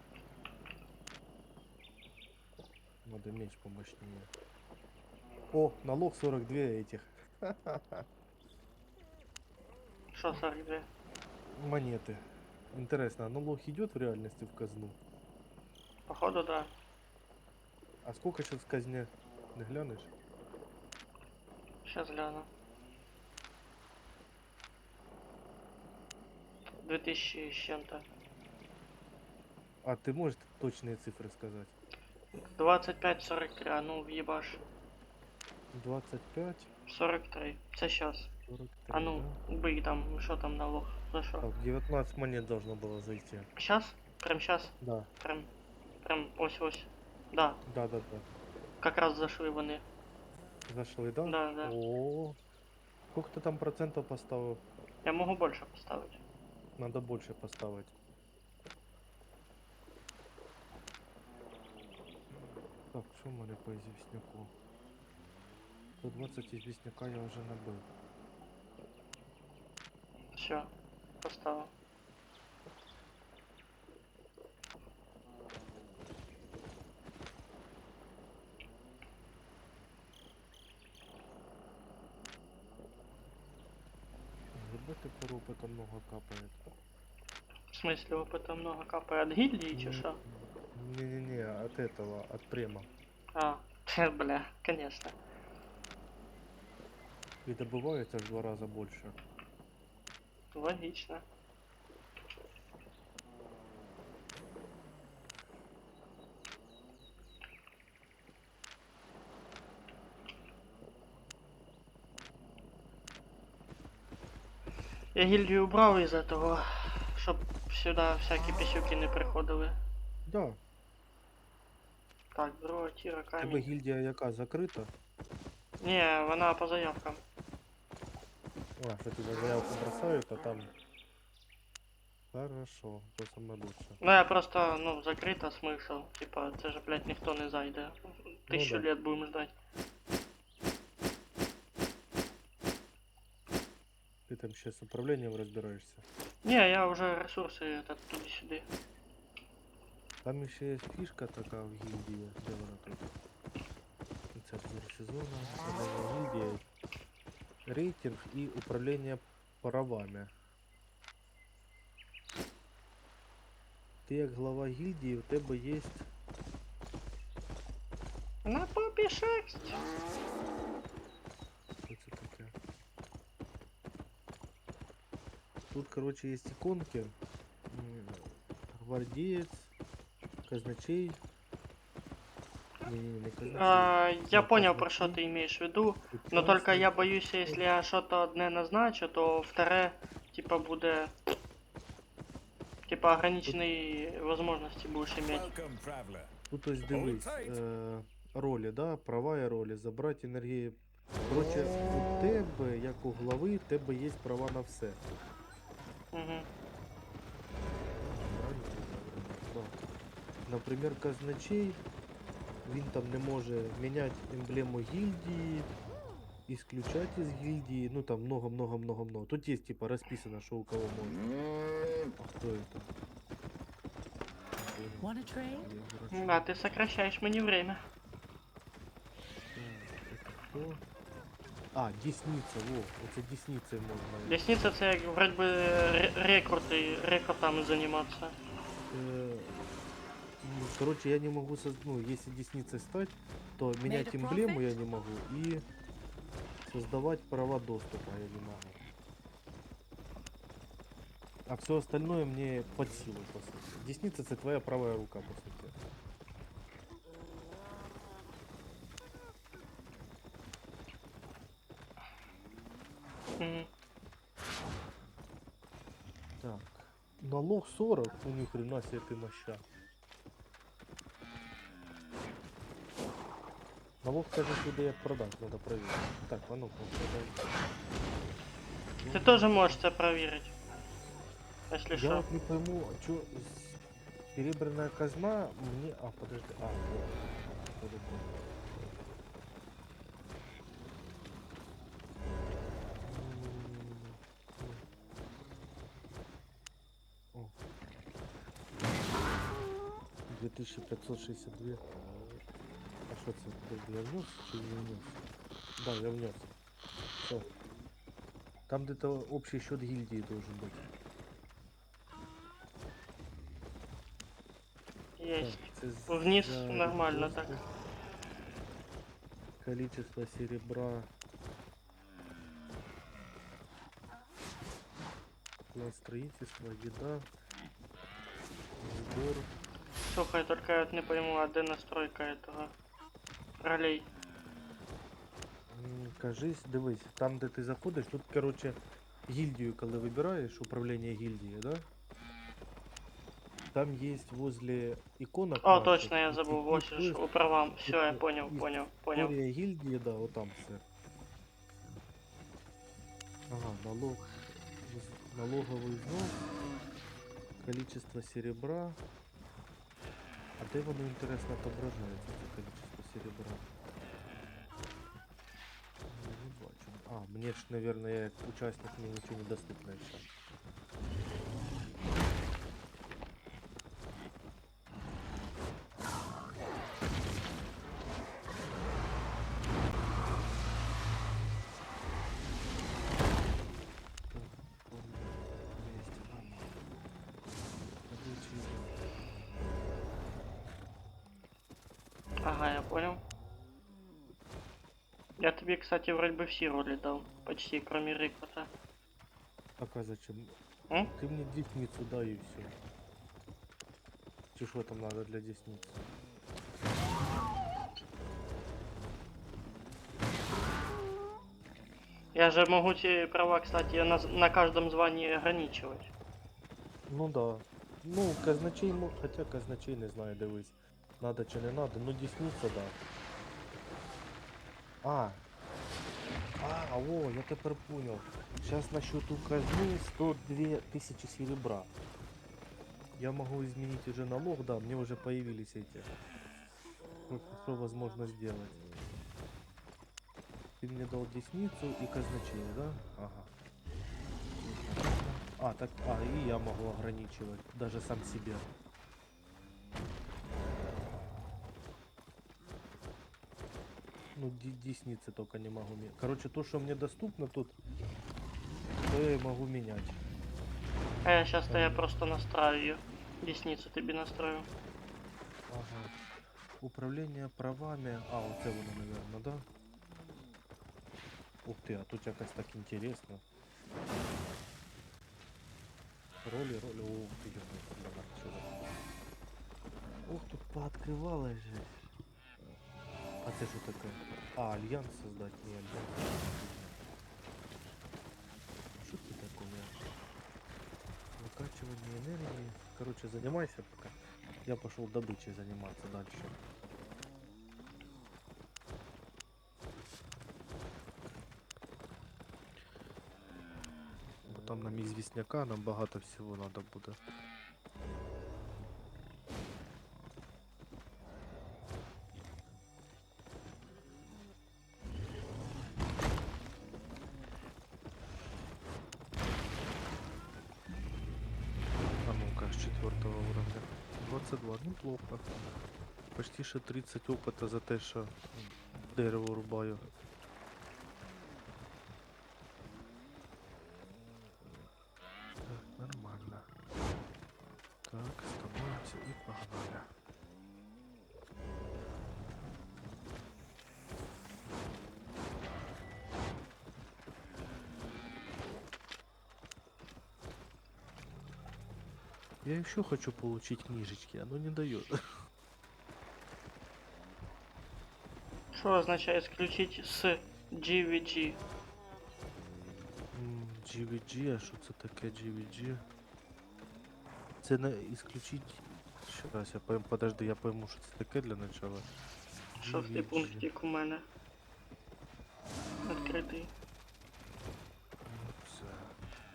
Надо меч помощнее. О, налог 42 этих. Что 42? Монеты. Интересно, а налог идет в реальности в казну? Походу, да. А сколько сейчас в казне? Не глянешь? Сейчас гляну. 2000 с чем-то. А ты можешь точные цифры сказать? 25-43, а ну въебаш. 25, 43. Це сейчас. 43, А ну, да? бий там, що там налог? За що? Так, 19 монет должно было зайти. Сейчас? Прям сейчас? Да, Прям ось. Да, да. как раз зашли вони. Зашли, да? Да. О, сколько ты там процентов поставил? Я можу більше поставити. Надо больше поставить. Так, что у меня по известняку? 120 известняка я уже набыл. Все, поставив. Ебать, это опыта много капает. В смысле, опыта много капает от гильдии, чи що? Не-не-не, от этого, от према. А, бля, конечно. И добывается в 2 раза больше. Логично. Я гильдію убрав із-за того, щоб сюди всякі пісюки не приходили. Да, Так, другого тіра тебе камінь. гильдия яка закрыта? Ні, вона по заявкам. А, что тебя заявку бросают, а там... Хорошо, то самое лучше. Ну я просто, ну, закрита смисл. Типа, це ж, блядь, ніхто не зайде. 1000 да. лет будемо ждать. Ты там ще з управлінням розбираєшся? Не, я уже ресурси этот, туди-сюди. Там ще є фішка така в гільдії, де вона тут? Це сезону, управління гільдії, рейтинг і управління правами. Ти як глава гільдії, у тебе є На попі шерсть. що це таке? Тут, короче, є іконки. Гвардієць, казначей. Не казначей. Я Ну, понял, про казначей, что ты имеешь в виду. Но участник. только я боюсь, если я что-то одне назначу, то вторе, типа, буде... Типа, ограниченные возможности будешь иметь. Welcome, traveler. Тут ось дивись. Ролі, да? Права і ролі. Забрати енергії. Короче, у тебе, як у глави, у тебе є права на все. Угу. Да. Наприклад, казначей, він там не може міняти емблему гільдії, исключать из гильдии, ну там много-много-много-много. Тут есть типа расписано, что у кого можно. А кто это? Не понял. Want a trade? Я врачу. Да, ты сокращаешь мне время. Так, это кто? А, десница, во, это десницей можно. Десница це як вроде би рекрутами заниматься. Ну, короче, я не могу, ну, если десницей стать, то менять a эмблему profit? я не могу и создавать права доступа я не могу. А все остальное мне под силу, по сути. Десница это твоя правая рука, по сути. Мгм. Так. Налог 40, ну ни хрена себе ты моща. Налог, кажется, сюда я продать, надо проверить. Так, а ну-ка, продай. Ты тоже можешь это проверить. Если Я что. вот не пойму, а чё серебряная казна мне... А, подожди, вот. Подожди. О. 2562. А что это? Подожди, я внес или не внес? Да, я внес. Все. Там где-то общий счет гильдии должен быть. Есть. Так, це Вниз за нормально ресурсы. так. Количество серебра. План строительства, еда. Сбор. Слухай, только я вот не пойму, а где настройка этого ролей? Кажись, дивись, там де ти заходиш, тут, короче, гильдію, коли вибираєш, управління гильдії, да? Там есть возле иконок. О, наших, точно, я и забыл, типа, вот то есть у правам. Все, я это понял, понял, понял. история гильдии, да, вот там все. Ага, налоговый взнос, количество серебра. А де воно, интересно, отображается, это количество серебра? Я не бачу. А, мне ж, наверное, я як участник, мне ничего не доступно еще. Ага, я понял. Я тебе, кстати, вроде бы все роли дал. Почти, кроме рекрута. Пока зачем? М? Ты мне десницу дай и все. Че что там надо для десницы? Я же могу эти права, кстати, на каждом звании ограничивать. Ну да. Ну, казначей, хотя казначей не знаю, дивись. Надо чи не надо, ну десниця, да. О, я тепер понял. Сейчас на счету казны 102 тысячи серебра. Я могу изменить уже налог, да, мне уже появились эти. Что возможно сделать? Ты мне дал десницу и казначея, да? Ага. Так, и я могу ограничивать, даже сам себе. Ну, десницы только не могу менять. Короче, то, что мне доступно тут, то я и могу менять. А я сейчас то я просто настраиваю. Десницу тобі настрою. Ага. Управление правами. Вот это воно, наверное, да? Ух ты, а тут якось так интересно. Роли. Ух ты, ух, тут пооткрывалось же. А це що таке? Альянс создать, не альянс. Что это такое? Выкачивание энергии. Короче, занимайся пока. Я пошел добычей заниматься дальше. Бо там нам известняка, нам багато всего надо буде. А ну-ка, с 4 уровня. 22, неплохо. Почти ще 30 опыта за те, що дерево рубаю. Так, нормально. Так, становимся и погнали. Я еще хочу получить книжечки, оно не дает. Що означає исключить с GVG? GVG, а що це таке GVG? Це не исключить. Сейчас я пойму, подожди, я пойму, що це таке для начала. Шостий пунктик у мене. Відкритий. Це.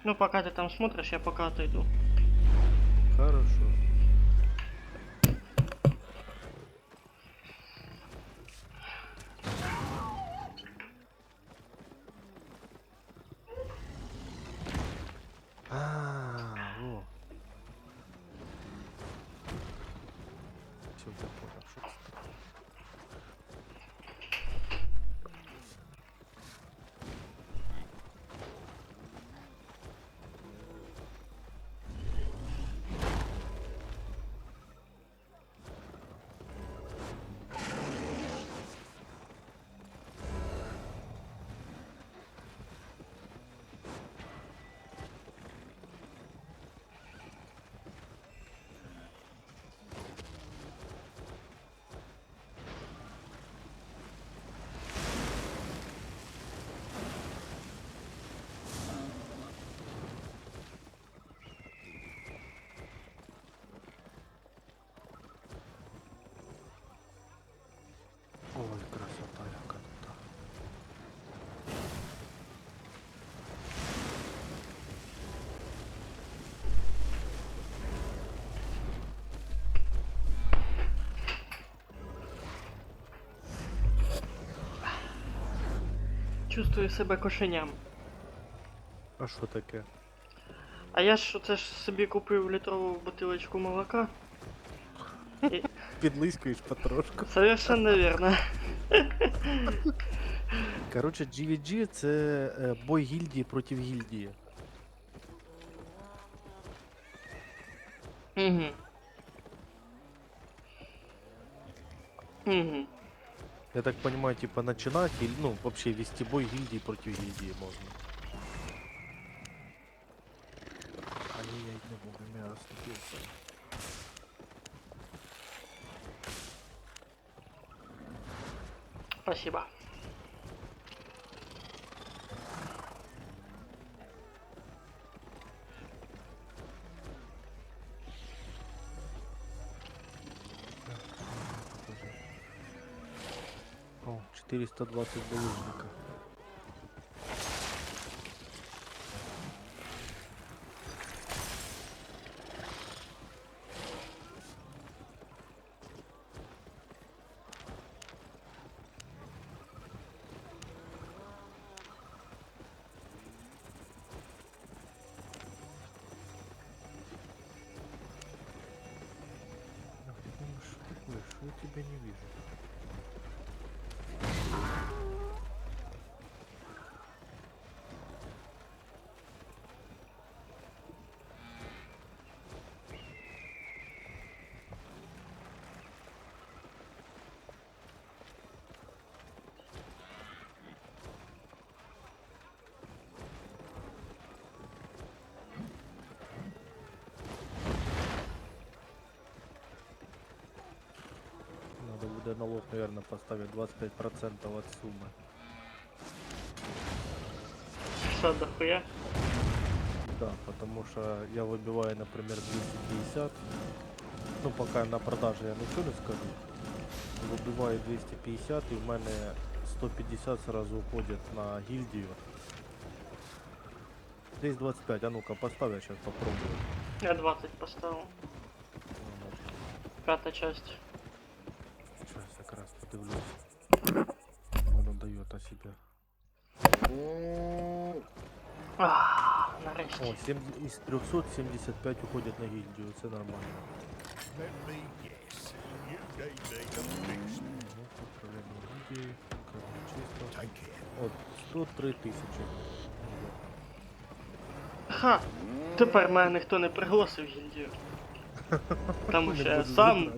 Ну, пока ты там смотришь, я пока отойду. Хорошо. Во. Все, я понял, что это такое. Ой, красота яка тут. Чувствую себе кошеням. А що таке? А я ж це ж собі купив літрову бутилочку молока. І... Підлискуєш потрошку. Совершенно верно. Короче, GVG це бой гільдії проти гільдії. Угу. Угу. Я так понимаю, типа начинать или, ну, вообще вести бой гильдии против гильдии можно. Ай-яй-яй, не вовремя оступился. Спасибо. О, 420 булыжника. тебя не вижу. Надо будет налог, наверное, поставить 25% от суммы. Що, дохуя? Да, потому что я выбиваю, например, 250. Ну, пока на продаже я ничего не скажу. Выбиваю 250 и в мене 150 сразу уходит на гильдию. Здесь 25, а ну-ка поставь, я сейчас попробую. Я 20 поставив. П'ята часть. Сейчас как раз подивлюсь. Воно дает о себе. Нарешті. О, 7, из 375 уходит на гильдию, это нормально. Let me guess. You need a fix. Ну, управление гильдией, кроме чисто. Take care. Вот, 103 тысячи. Ха! Тепер мене ніхто не пригласив в гільдію. Тому що я сам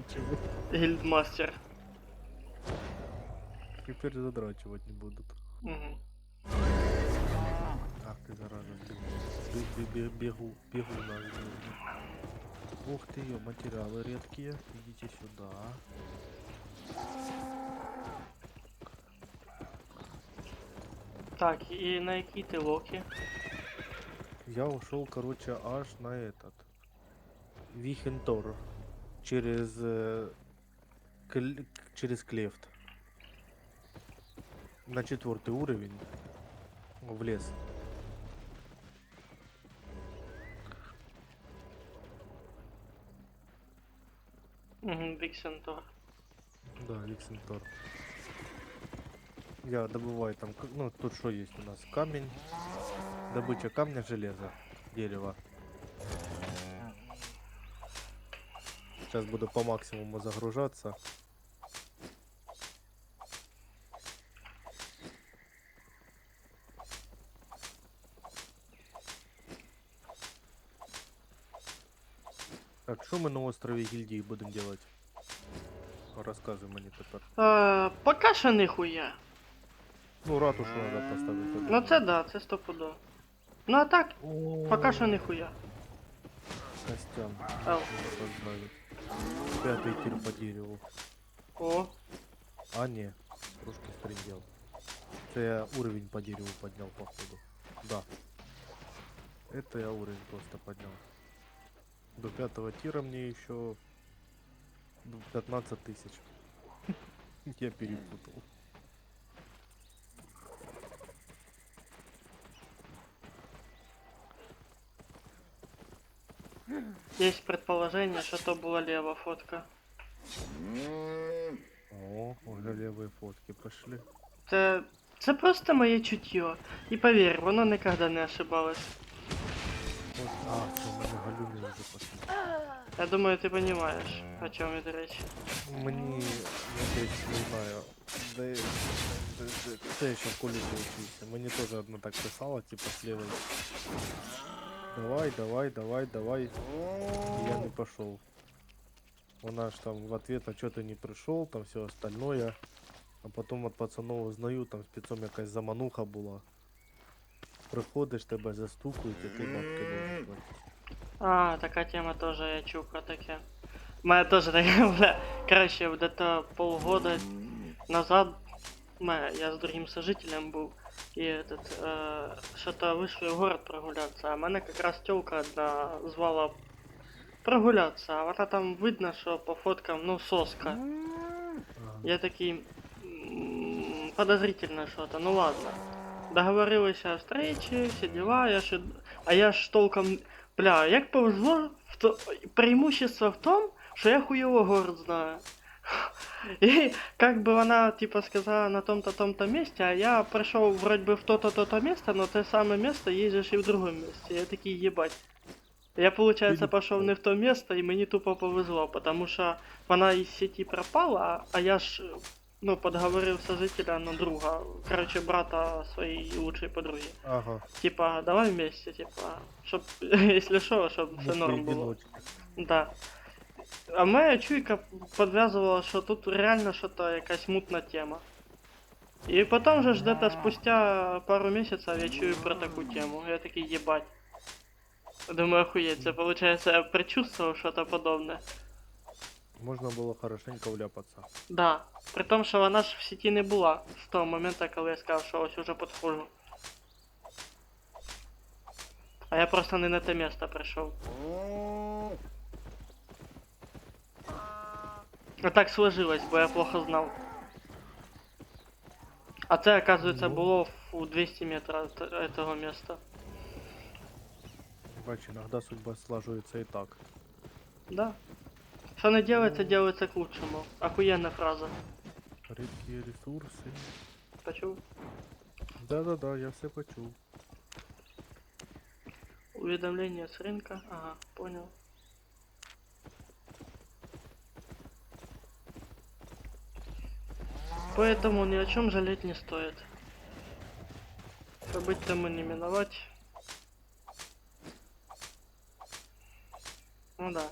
гільдмастер. Теперь задрачивать не будут. Угу. Ах ты зараза, бегу на звезду. Ух ты, ё, материалы редкие. Идите сюда. Так, і на якій ти локі? Я ушел, короче, аж на этот. Вихентор. Через... через клефт. На 4-й уровень. В лес. Угу, Віксентор. Да, Вихентор. Я добываю там, ну тут что есть у нас? Камень. Добыча камня, железа, дерева. Сейчас буду по максимуму загружаться. Так, что мы на острове Гильдии будем делать? Рассказывай мне теперь. Поки що ніхуя. Ну, ратушу надо поставить. я Ну думаю. це да, це стопудово. Ну а так, О, поки що ніхуя. Костян. Ау. Надо поздравить. 5-й тир по дереву. О, А, не. Трошки стрендел. Это я уровень по дереву поднял, походу. Да. Это я уровень просто поднял. До 5-го тира мне еще 15 тысяч. Я перепутал. є предположение, що то була лева фотка. О, уже левые фотки пошли. Це просто моє чуття. І повір, воно ніколи не ошибалось. Вот, все, у меня галюны уже пошли. Я думаю, ти розумієш, о чому йде річ. Мне, я десь не знаю, кто еще в колледже учился. Мне тоже одна так писала, типа с левой. Давай, давай, давай, давай. И я не пошел. Она ж там в ответ, а что ты не пришел, там все остальное. А потом от пацанов узнаю, там спецом якась замануха була. Приходиш, тебе застукують, і ти бабки должен платити. А, така тема теж, я чув про таке. У мене теж таке, бля, короче, где-то полгода назад я з другим сожителем був. І що-то вийшли в город прогулятися, а мене якраз тёлка одна звала прогулятися, а вона там видно, що по фоткам, ну, соска. Ага. Я такий, подозрительно что-то, ну ладно. Договорились о встрече, все дела, а я ж толком, бля, як повезло, преимущество в том, что я хуёво город знаю. И как бы она, типа, сказала на том-то месте, а я пришел вроде бы в то-то место, но то самое место ездишь и в другом месте. Я такие, ебать. Я, получается, Или пошел что? не в то место, и мне тупо повезло, потому что вона из сети пропала, а я ж, ну, подговорил сожителя на друга, короче, брата своей лучшей подруги. Ага. Типа, давай вместе, типа, чтоб, если что, чтоб Не все норм было. поодиночке. Да. А моя чуйка подвязывала, що тут реально что-то якась мутна тема. І потім же ж где-то спустя пару місяців я чую про таку тему. Я такий єбать. Думаю, охуєть, це получается я предчувствовал что-то подобное. Можна було хорошенько вляпатися. Да. При тому, що вона ж в сеті не була з того моменту, коли я сказав, що ось уже підходжу. А я просто не на те місце прийшов. А так сложилось, бо я плохо знав. А це, оказывается, Ну. було у 200 метрів від этого места. Бач, іноді судьба слажується і так. Да. Что не делается, делается к лучшему. Охуенная фраза. Рідкі ресурси. Почув? Да-да-да, я все почув. Уведомление с рынка. Ага, понял. Поэтому ни о чем жалеть не стоит. Что быть тому не миновать. Ну да.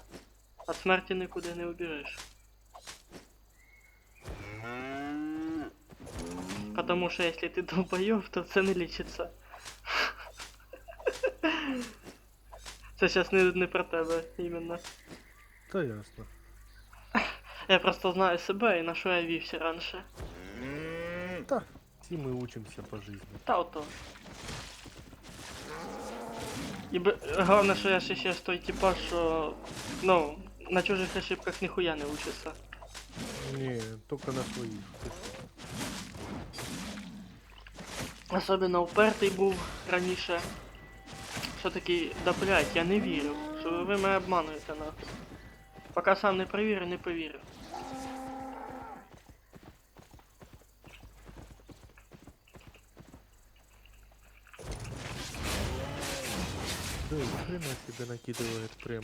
От смерти никуда не убежишь. Потому что если ты долбоёб, то це не лічиться. Це сейчас не про тебе іменно. Та ясно. Я просто знаю себе і на що я вівся раніше. Та, всі ми учимося по житті. Та ото. І головне, що я ще з той типа, що ну, на чужих ошибках ніхуя не учиться. Ні, тільки на своїх. Ти що? Особенно упертий був раніше. Що такий, да блять, я не вірю, що ви мене обмануєте нахуй. Поки сам не перевірю, не повірю. Да, хрена себе накидывает прям.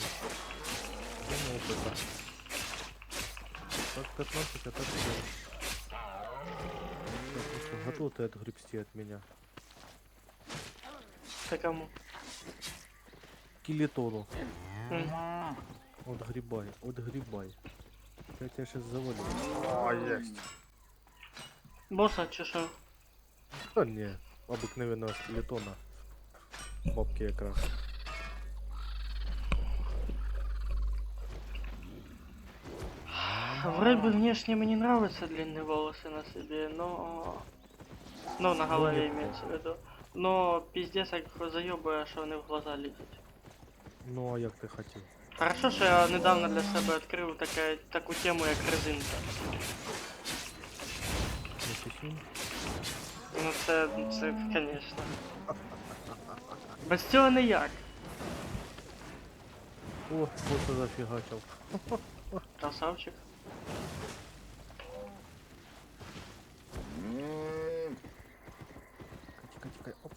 Прям опыта. Так 15, а так 7. Так, ну что, готов ты отгребсти от меня? Це кому? Килитону. М. Отгребай, отгребай. Я тебя сейчас завалю. А, есть. Боса чи що? Да не, обыкновенного скелетона. Бабки якраз. В рыбы внешне мне нравятся длинные волосы на себе, но... Ну, на голове нет. имеется в виду. Но пиздец, як заебываю, що вони в глаза лізуть. Ну а як ти хотів? Хорошо, що я недавно для себе відкрив таку тему, як резинка. Не сусім? Ну це, конечно. Без цього ніяк. О, боса зафігачив. Красавчик. Тікай, тікай, оп.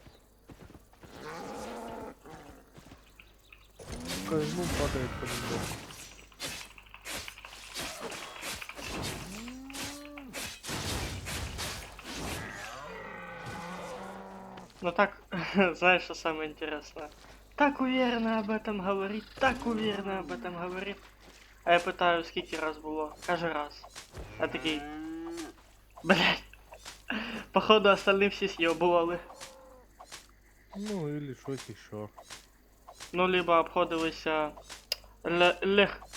Казну падает по нему. Ну так, знаешь, что самое интересное? Так уверенно об этом говорит, так уверенно об этом говорит. А я питаю, скільки раз було? Каже раз. А такий... Блять. Походу остальные всі съебували. Ну или щось еще. Ну, либо обходилися...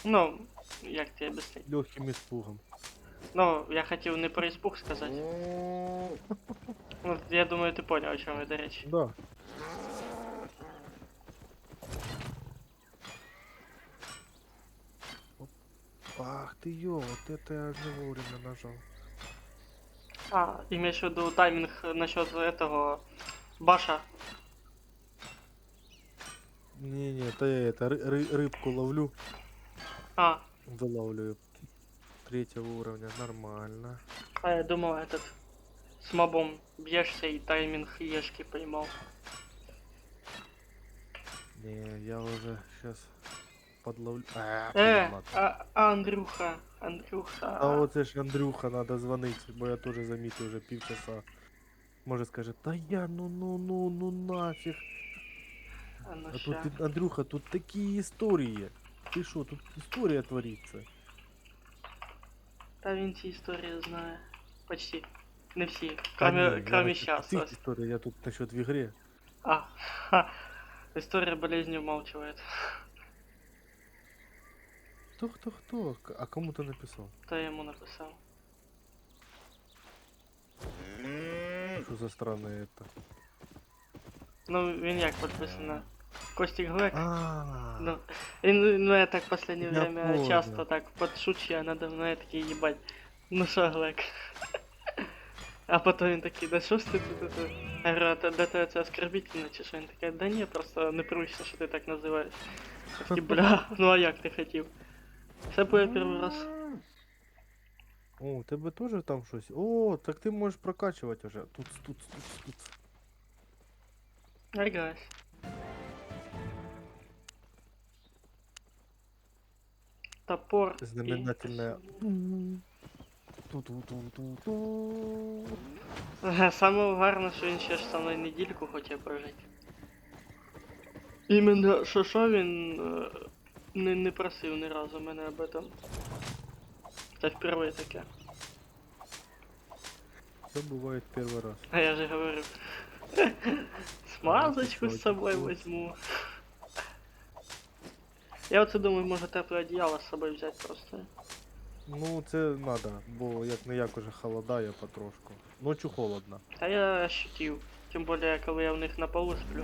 Ну, як тебе об'яснити? Легким испугом. Ну, я хотів не про испуг сказати. Ну, я думаю, ти понял, о чому йде річ. Да. Ах ты ё, вот это я не вовремя нажал. А, имеешь в виду тайминг насчет этого баша? Не-не, это я это рыбку ловлю, А, вылавливаю. 3-го уровня, нормально. а я думал, этот с мобом бьешься и тайминг ешки поймал. Не, я уже сейчас подловлю. Андрюха, А Андрюха. оце ж Андрюха надо звонить, бо я теж замітив вже півчаса. Може скаже, та я ну нафіг. А ну А тут, ща. Андрюха, тут такі історії. Ти що, тут історія твориться. Та він ці історії знає. Почти. Не всі. Та Кроме, ні, кроме я щас. цих історій, я тут насчет в ігрі. Ха. История болезни умалчивает. Хто? А кому ти написав? Кто я ему написал? Що за странне это? Ну, він як підписано? Костик Глек. А, Ну, він, ну, я так в последнее Я время понял. часто так подшучиваю надо мной, я такие, ебать, ну шо, Глек? А потом він такий, да що ж ти тут? Я говорю, а для тебе це оскорбительно чи що? Він такий, да ні, просто непривично, що ти так називаєш. Я такий, бля, ну а як ти хотів? Це буде перший раз. о, у тебе теж там щось? О, так ти можеш прокачувати вже. Тут. Айгась. Топор. и- Знаменательне. Ту-ту-ту-ту-ту. Саме гарне, що він ще ж со мною недільку хоче прожити. Іменно що він не просив ні разу мене об этом. Це впервые таке. Це буває перший раз. А я же говорю. Смазочку з собою возьму. Я оце думаю, може тепле одіяло з собою взяти просто. Ну, це надо, бо як не як уже холодає потрошку. Ночью холодно. Та я ощутив. Тим більше, коли я в них на полу сплю.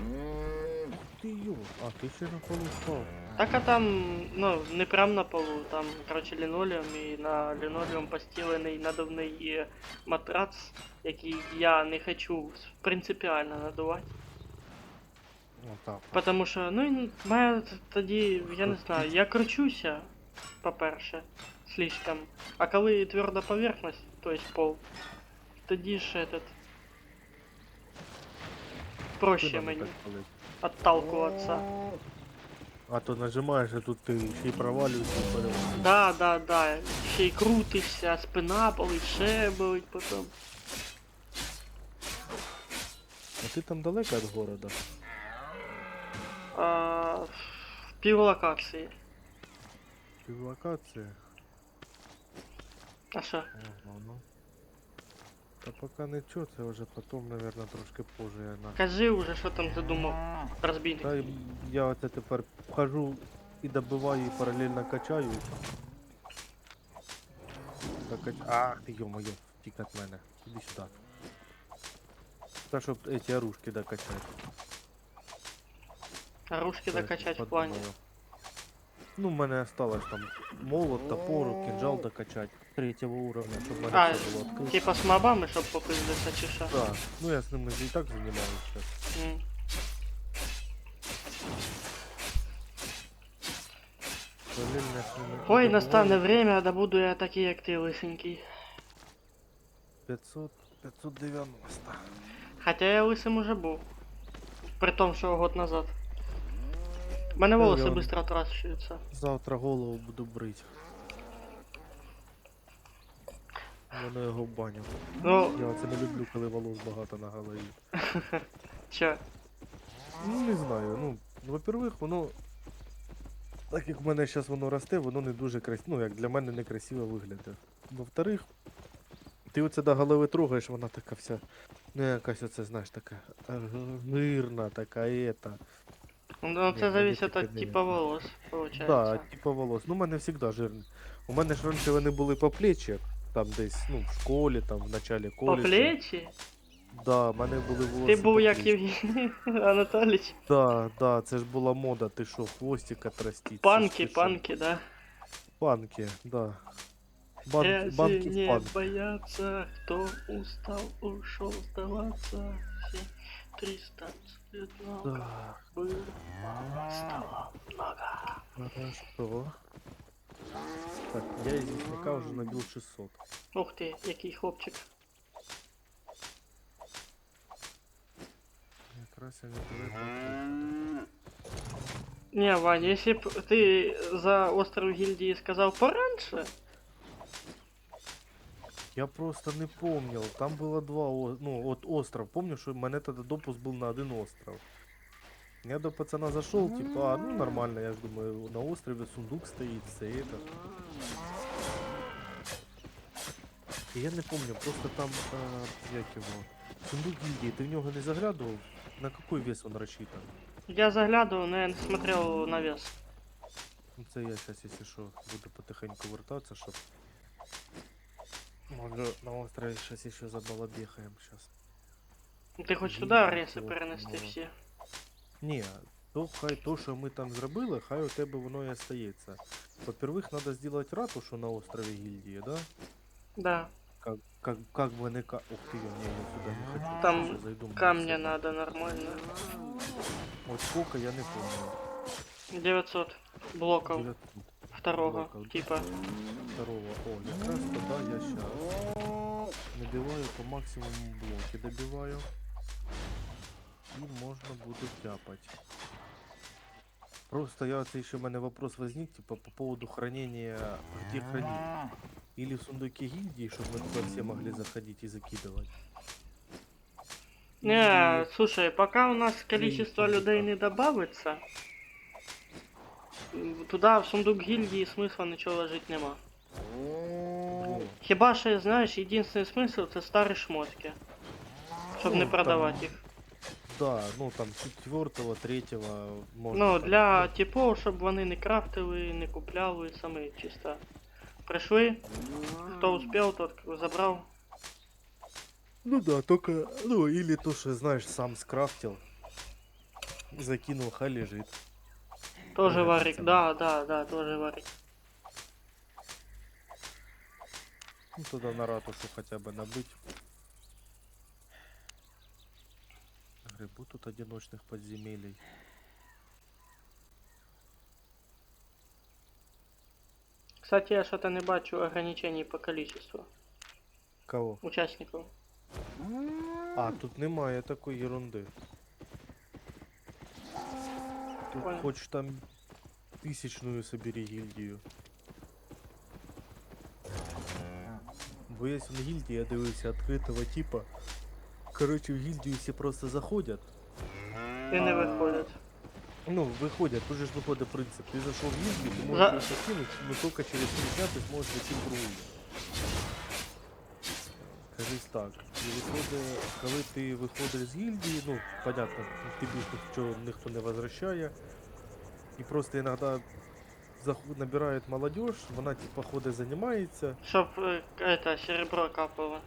Ти йо, а ти ще на полу спав. Так а там, ну, не прям на полу, там, короче, лінолеум, і на лінолеум постілений надувний матрац, який я не хочу принципіально надувати. Отак. Потому що, ну, він має тоді, я не знаю, я кручуся, по-перше, слишком. А коли тверда поверхность, то есть пол, тоді ж этот проще мені отталкуватися. А то нажимаєш, а тут ти ще й провалюєшся і перевалюєшся. Да. Ще й крутишся, спина болить, ще болить потім. А ти там далеко від города? В півлокації. Півлокація? А що? Ага, ну. Та поки нічого, це вже потім, наверное, трошки позже я на... Кажи уже, що там задумав, розбійник. Та й я оце тепер хожу і добиваю, і паралельно качаю. Ах ти йо-моє, втік від мене. Іди сюди. Та щоб эти оружки докачати. Оружки Це докачать в подумала. плані. Ну, в мене осталось там молот, топор, кинжал докачать третьего уровня, щоб в мене А, все було відкрито. типа з мобами, щоб попиздитися чи що? Да, ну я з ними і так займаюся зараз. М. Паралельно з ними Ой, добиваю. настане время, да буду я такий, як ти, лисенький. 590. Хоча я лисим уже був. При тому, що год назад. У мене Ну, волоси я- швидко отращуються. Завтра голову буду брити. Воно його в баню. Ну, Я це не люблю, коли волос багато на голові. чо? Ну не знаю, ну, во-первых, воно. Так як в мене зараз воно росте, воно не дуже красиво, ну як для мене не красиво виглядає. Во-вторых, ти оце до голови трогаєш, вона така вся, ну якась оце, знаєш, така жирна, така ета. Ну, Ні, це ну, зависить таке від не типа є. волос, виходить. Да, типа волос. Ну, у мене завжди жирні. У мене ж раніше вони були по плечі, там десь, ну, в школі, там, в началі По коледжа. плечі? Да, в мене були волоси. Ти був по як плечі. Євгеній Анатолійович. Да, це ж була мода, ти що, хвостик отрастить. Панки, панки, да. Панки, да. Грязи Банки в не панк. боятся, кто устал, ушел сдаваться. Все 300 цветного Да, было, стало много. хорошо. Так, я из лесника уже набил 600. Ух ти, який хлопчик. Якраз я не привик. Не, Вань, если б ты за остров гильдии сказал пораньше, Я просто не помнил. Там было два, ну, вот остров. Помню, что у мене тогда допуск был на один остров. Я до пацана зашел, типа, ну нормально, я ж думаю, на острове сундук стоит, все это. И я не помню, просто там, як его, сундук гильдии, ты в него не заглядывал? На какой вес он рассчитан? я заглядывал, но я не смотрел на вес. Ну, це я сейчас, если что, буду потихоньку вертаться, чтоб... Може, на острове сейчас еще забалабехаем сейчас. Ти хоч сюди Гільдія, реси от, перенести ну. всі. Ні, то хай то, що ми там зробили, хай у тебе воно і остається. Во-первых, надо сделать ратушу на острове гильдии, да? Да. Как бы не ух ты, я сюда не хочу. Там Сейчас зайду, может, камня сюда. надо нормально. Вот сколько, я не помню. 900 блоков 900 второго блоков, да? типа. Второго. О, якраз тогда я сейчас набиваю по максимуму блоки, добиваю. И можно будет тяпать. Просто это еще у меня вопрос возник, типа по поводу хранения, где хранить? Или в сундуке гильдии, чтобы мы туда все могли заходить и закидывать? Не, Или- слушай, пока у нас количество сундука. людей не добавится, туда в сундук гильдии смысла ничего ложить нема. Во. Хіба що, знаєш, єдиний смисл це старі шмотки. Щоб Ну, не там продавати їх. Да, ну там четвертого, третьего можно. Ну, там, для типов, щоб вони не крафтили, не купляли, самі чисто. Прийшли, хто успів, тот забрав. Ну да, только, ну или то, что, знаешь, сам скрафтил, закинул, хай лежит. Тоже Ага, варик, пацаны. да, тоже варик. Ну туда на ратушу хотя бы набыть. Грибу тут одиночных подземелий. Кстати, я що-то не бачу ограничений по количеству Кого? участників. А, тут немає такої ерунди. Тут Понял. хоч там тисячную собери гильдію. Бо є в гільдії, я дивився, відкритого типа. Короче, в гильдию все просто заходят. І не виходять. Ну, выходят, тут же ж выходит принцип. Ты зашел в гильдию, ты За- можешь ее покинуть, но только через 3 дня ты сможешь зайти в другую. Кажись так. І виходить, коли ти виходиш з гільдії, ну, понятно, тобі нічого ніхто не возвращає. І просто іноді набирають молодежь, вона типа ходить, займається. Щоб это, серебро капало.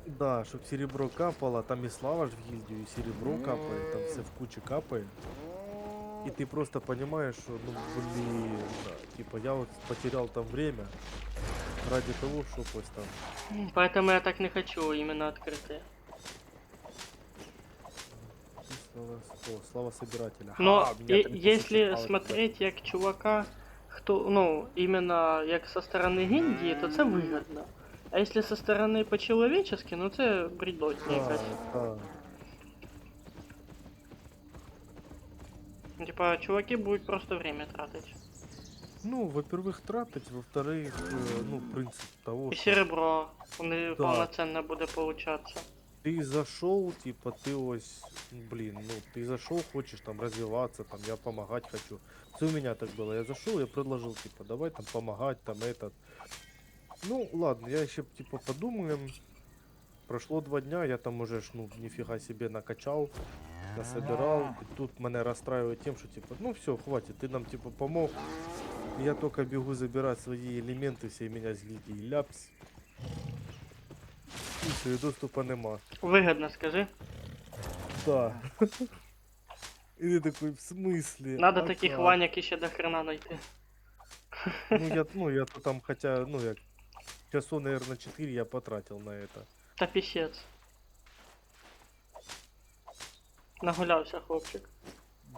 Да, щоб серебро капало, там і слава ж в гильдию, і серебро капає, там все в кучі капає. И ты просто понимаешь, что, ну, блин, да, типа, я вот потерял там время ради того, чтобы вот там... Поэтому я так не хочу именно открытые. Слава собирателя. Но Ха, меня там если посчитало, смотреть як чувака, хто, ну, іменно як со сторони гільдії, то це вигідно. А якщо со сторони по-человечески, ну це бредотня Да, якась. да. Типа, чуваки будуть просто время тратить. Ну, во-первых, тратить, во-вторых, ну, принцип того, І что серебро не повноценно буде получаться. ты зашел, типа, ты ось, блин, ну, ты зашел, хочешь там развиваться, там, я помогать хочу. Все у меня так было, я зашел, я предложил, типа, давай там помогать, там, этот. Ну, ладно, я еще, типа, подумаем. Прошло 2 дня, я там уже, ну, нифига себе накачал, насобирал. И тут меня расстраивает тем, что, типа, ну, все, хватит, ты нам, типа, помог. Я только бегу забирать свои элементы, все меня с гильдии ляпс. И все, и доступа нема. Вигідно, скажи. Да. И ты такой, в смысле? Надо А таких как? ваняк ще до хрена знайти. Ну, я то там, хотя, ну, я часов, наверное, 4 я потратил на это. Та пісець. Нагулявся хлопчик.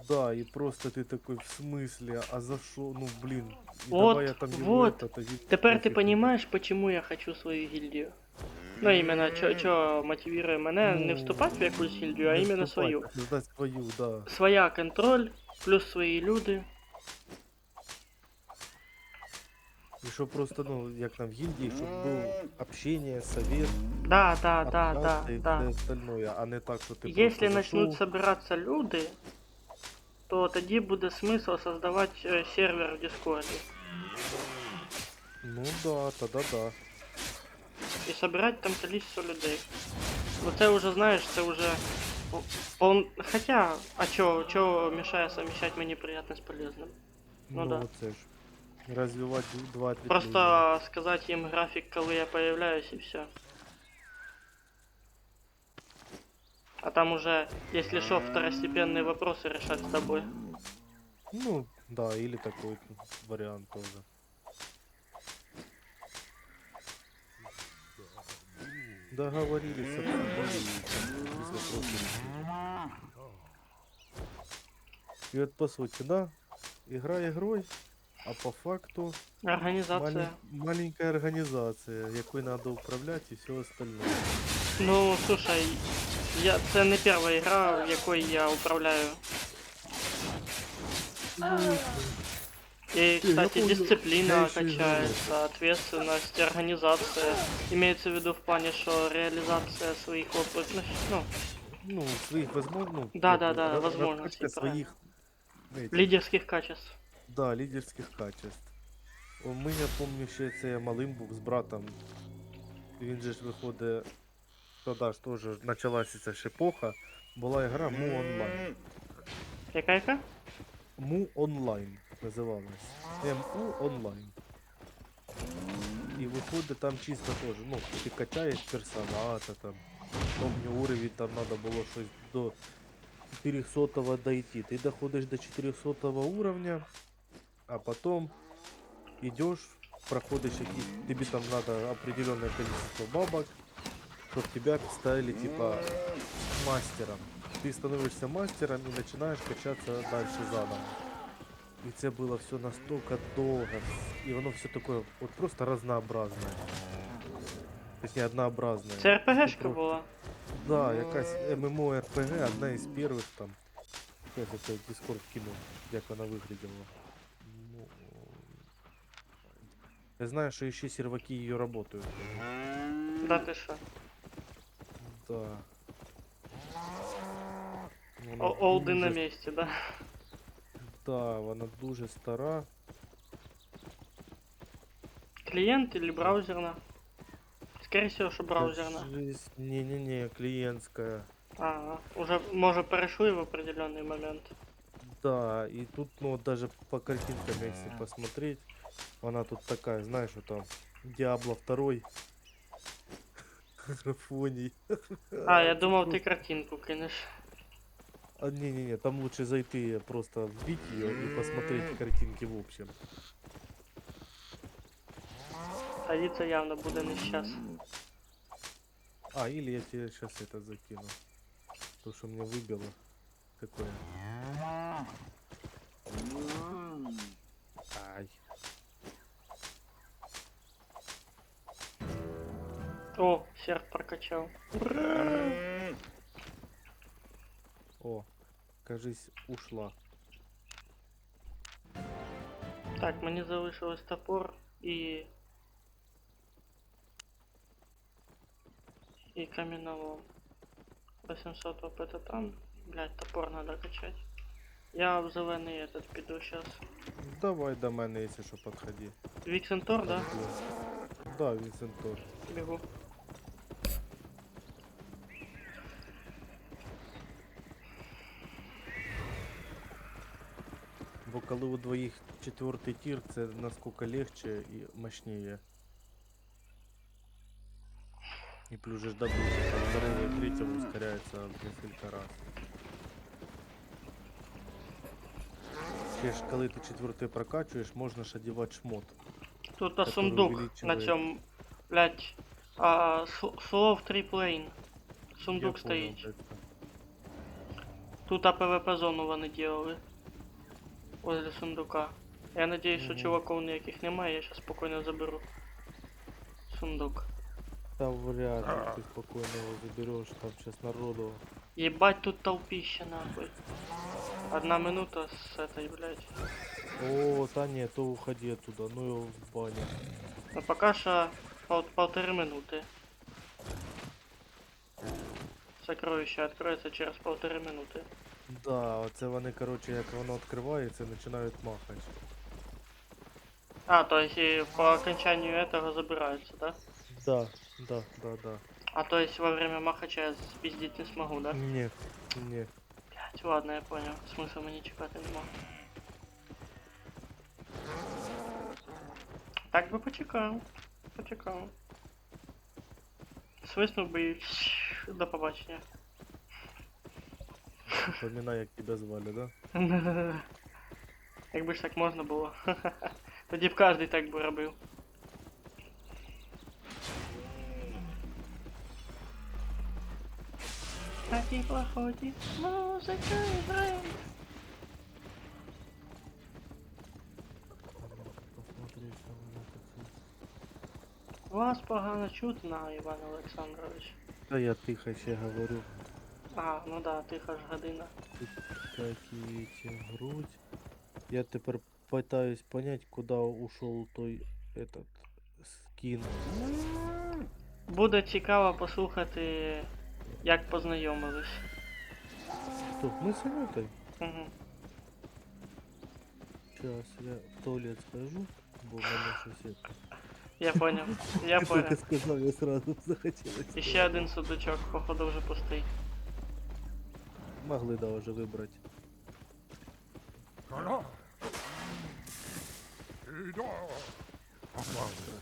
Да, и просто ты такой, в смысле, а за шо? Ну, блин, и Вот, давай я там его вот. это, Тепер ти розумієш, почему я хочу свою гільдію. Ну, іменно, що мотивує мене не вступати в якусь гільдію, а іменно свою. Создать свою, да. Своя контроль, плюс свої люди. І щоб просто, ну, як там в гільдії, щоб був общение, совет, Да, да, да, да, общаться і да. все остальное, а не так, що ти Если просто начнут зайшов. собираться люди, то тоді буде смисл создавать сервер в Дискорді. Ну да, тогда да. І собирать там количество людей. Ну це уже, знаєш, це уже... Хотя, а чё мешает совмещать мне приятно с полезным? Ну да. це ж. Розвивати два ответвления. Просто сказать им график, коли я появляюсь, и все. А там уже, если что, второстепенные вопросы решать с тобой. Ну, да, или такой вариант тоже. Договорились, обсудили, и без вопросов решили. И вот по сути, да, игра игрой, а по факту Организация. маленькая организация, якой надо управлять и все остальное. Ну, слушай, це не перша гра, в якой я управляю. И, кстати, помню, дисциплина я ещё качается, ответственность, организация. Имеется в виду в плане, что реализация своих опытных, ну, Ну, своих возможностей. Да, да, да, возможностей, своих этих, лидерских качеств. да, лидерських качеств. У мене, помню, ще це я малим був з братом. Він же ж виходить, тоді ж теж почалася ця ж епоха, була гра Му Онлайн. Яка? Му Онлайн називалась. МУ Онлайн. І виходить там чисто теж, ну, ти качаєш персонажа там. Помню, уровень там треба було щось до 400-го дойти. Ты доходишь до 400-го уровня, а потом идешь, проходишь тебе там надо определенное количество бабок, чтобы тебя ставили типа мастером. Ты становишься мастером и начинаешь качаться дальше заново. И це было все настолько долго, и оно все такое вот просто разнообразное. Точнее, однообразное. Це Ти РПГшка просто- була. Да, якась ММО-РПГ, одна із перших там. Сейчас это в Discord кину, як вона виглядела. Ну, я знаю, що ще серваки її работают. Да ти що? Да. Вона Олди на дуже- місці, да? Да, вона дуже стара. Клієнт или браузерна? Скорее всего, що браузерна. Не-не-не, клиентская. Уже, може, перейшли в определенный момент. Да, и тут, ну, вот даже по картинкам, если посмотреть, она тут такая, знаешь, вот там, Диабло 2. Графоний. Я думав, ти картинку кинеш. А, не-не-не, там лучше зайти, просто вбить ее и посмотреть картинки в общем. Тоді це явно буде не щас. А, или я тебе сейчас это закину. То, что мне выбило. Какое? Ай. О, серф прокачав. О, кажись, ушла. Так, мені залишилось топор і каменолом. 800 оп это там. Блять, топор надо качать. Я в зеленый этот піду сейчас. Давай до мене, если что, подходи. Віксентор, да? Да, Винсентор. Бегу. Бо коли у двоїх четвертий тір, це насколько легче і мощнее. И плюс же ж добыча, там второго и третьего ускоряется в несколько раз. Ще ж, коли ти четвертий прокачуєш, можна ж одівати шмот. Тут Который сундук увеличивает. на цьому, блять, слов триплейн. Сундук Я понял, стоїть. это. Тут АПВП зону вони делали. Возле сундука. Я надеюсь, що Мгм. чуваков ніяких немає, я сейчас спокійно заберу. Сундук. Та вряд ли ты спокойно его заберешь, там сейчас народу Ебать тут толпище нахуй. 1 минута с этой, блядь. О, та ні, то уходи оттуда, ну його в баню. Ну пока що 1,5 минуты. Сокровище откроется через 1,5 минуты. Да, оце вони, короче, як воно відкривається, починають махати. А, то есть и по окончанию этого забираются, да? Да, да, да, да. А то есть во время махача я спиздить не смогу, да? Ні, ні. Блядь, ладно, я понял. Смысл мені чекати нема. Так би почекав. Почекав. Свиснув би і до побачення. Пам'ятаю, як тебе звали, да? Якби ж так можна було. Тоді б кожен так би робив. На теплоході музика грає. Посмотри, що воно таке. Вас погано чутно, Іван Олександрович. Та я тихо ще говорю. А, ну да, тиха ж година. Такі ці грудь. Я тепер пытаюсь понять, куда ушел той этот скин. Буде цікаво послухати, як познайомились. Кто? Мы с Анютой? Угу. Сейчас я в туалет схожу, бо в мене щось это. Я понял, я Ти понял. тільки сказав, я сразу захотілося. І ще один сундучок, походу, вже пустий. Могли, да, уже вибрати. Кара. Іда. Красавці.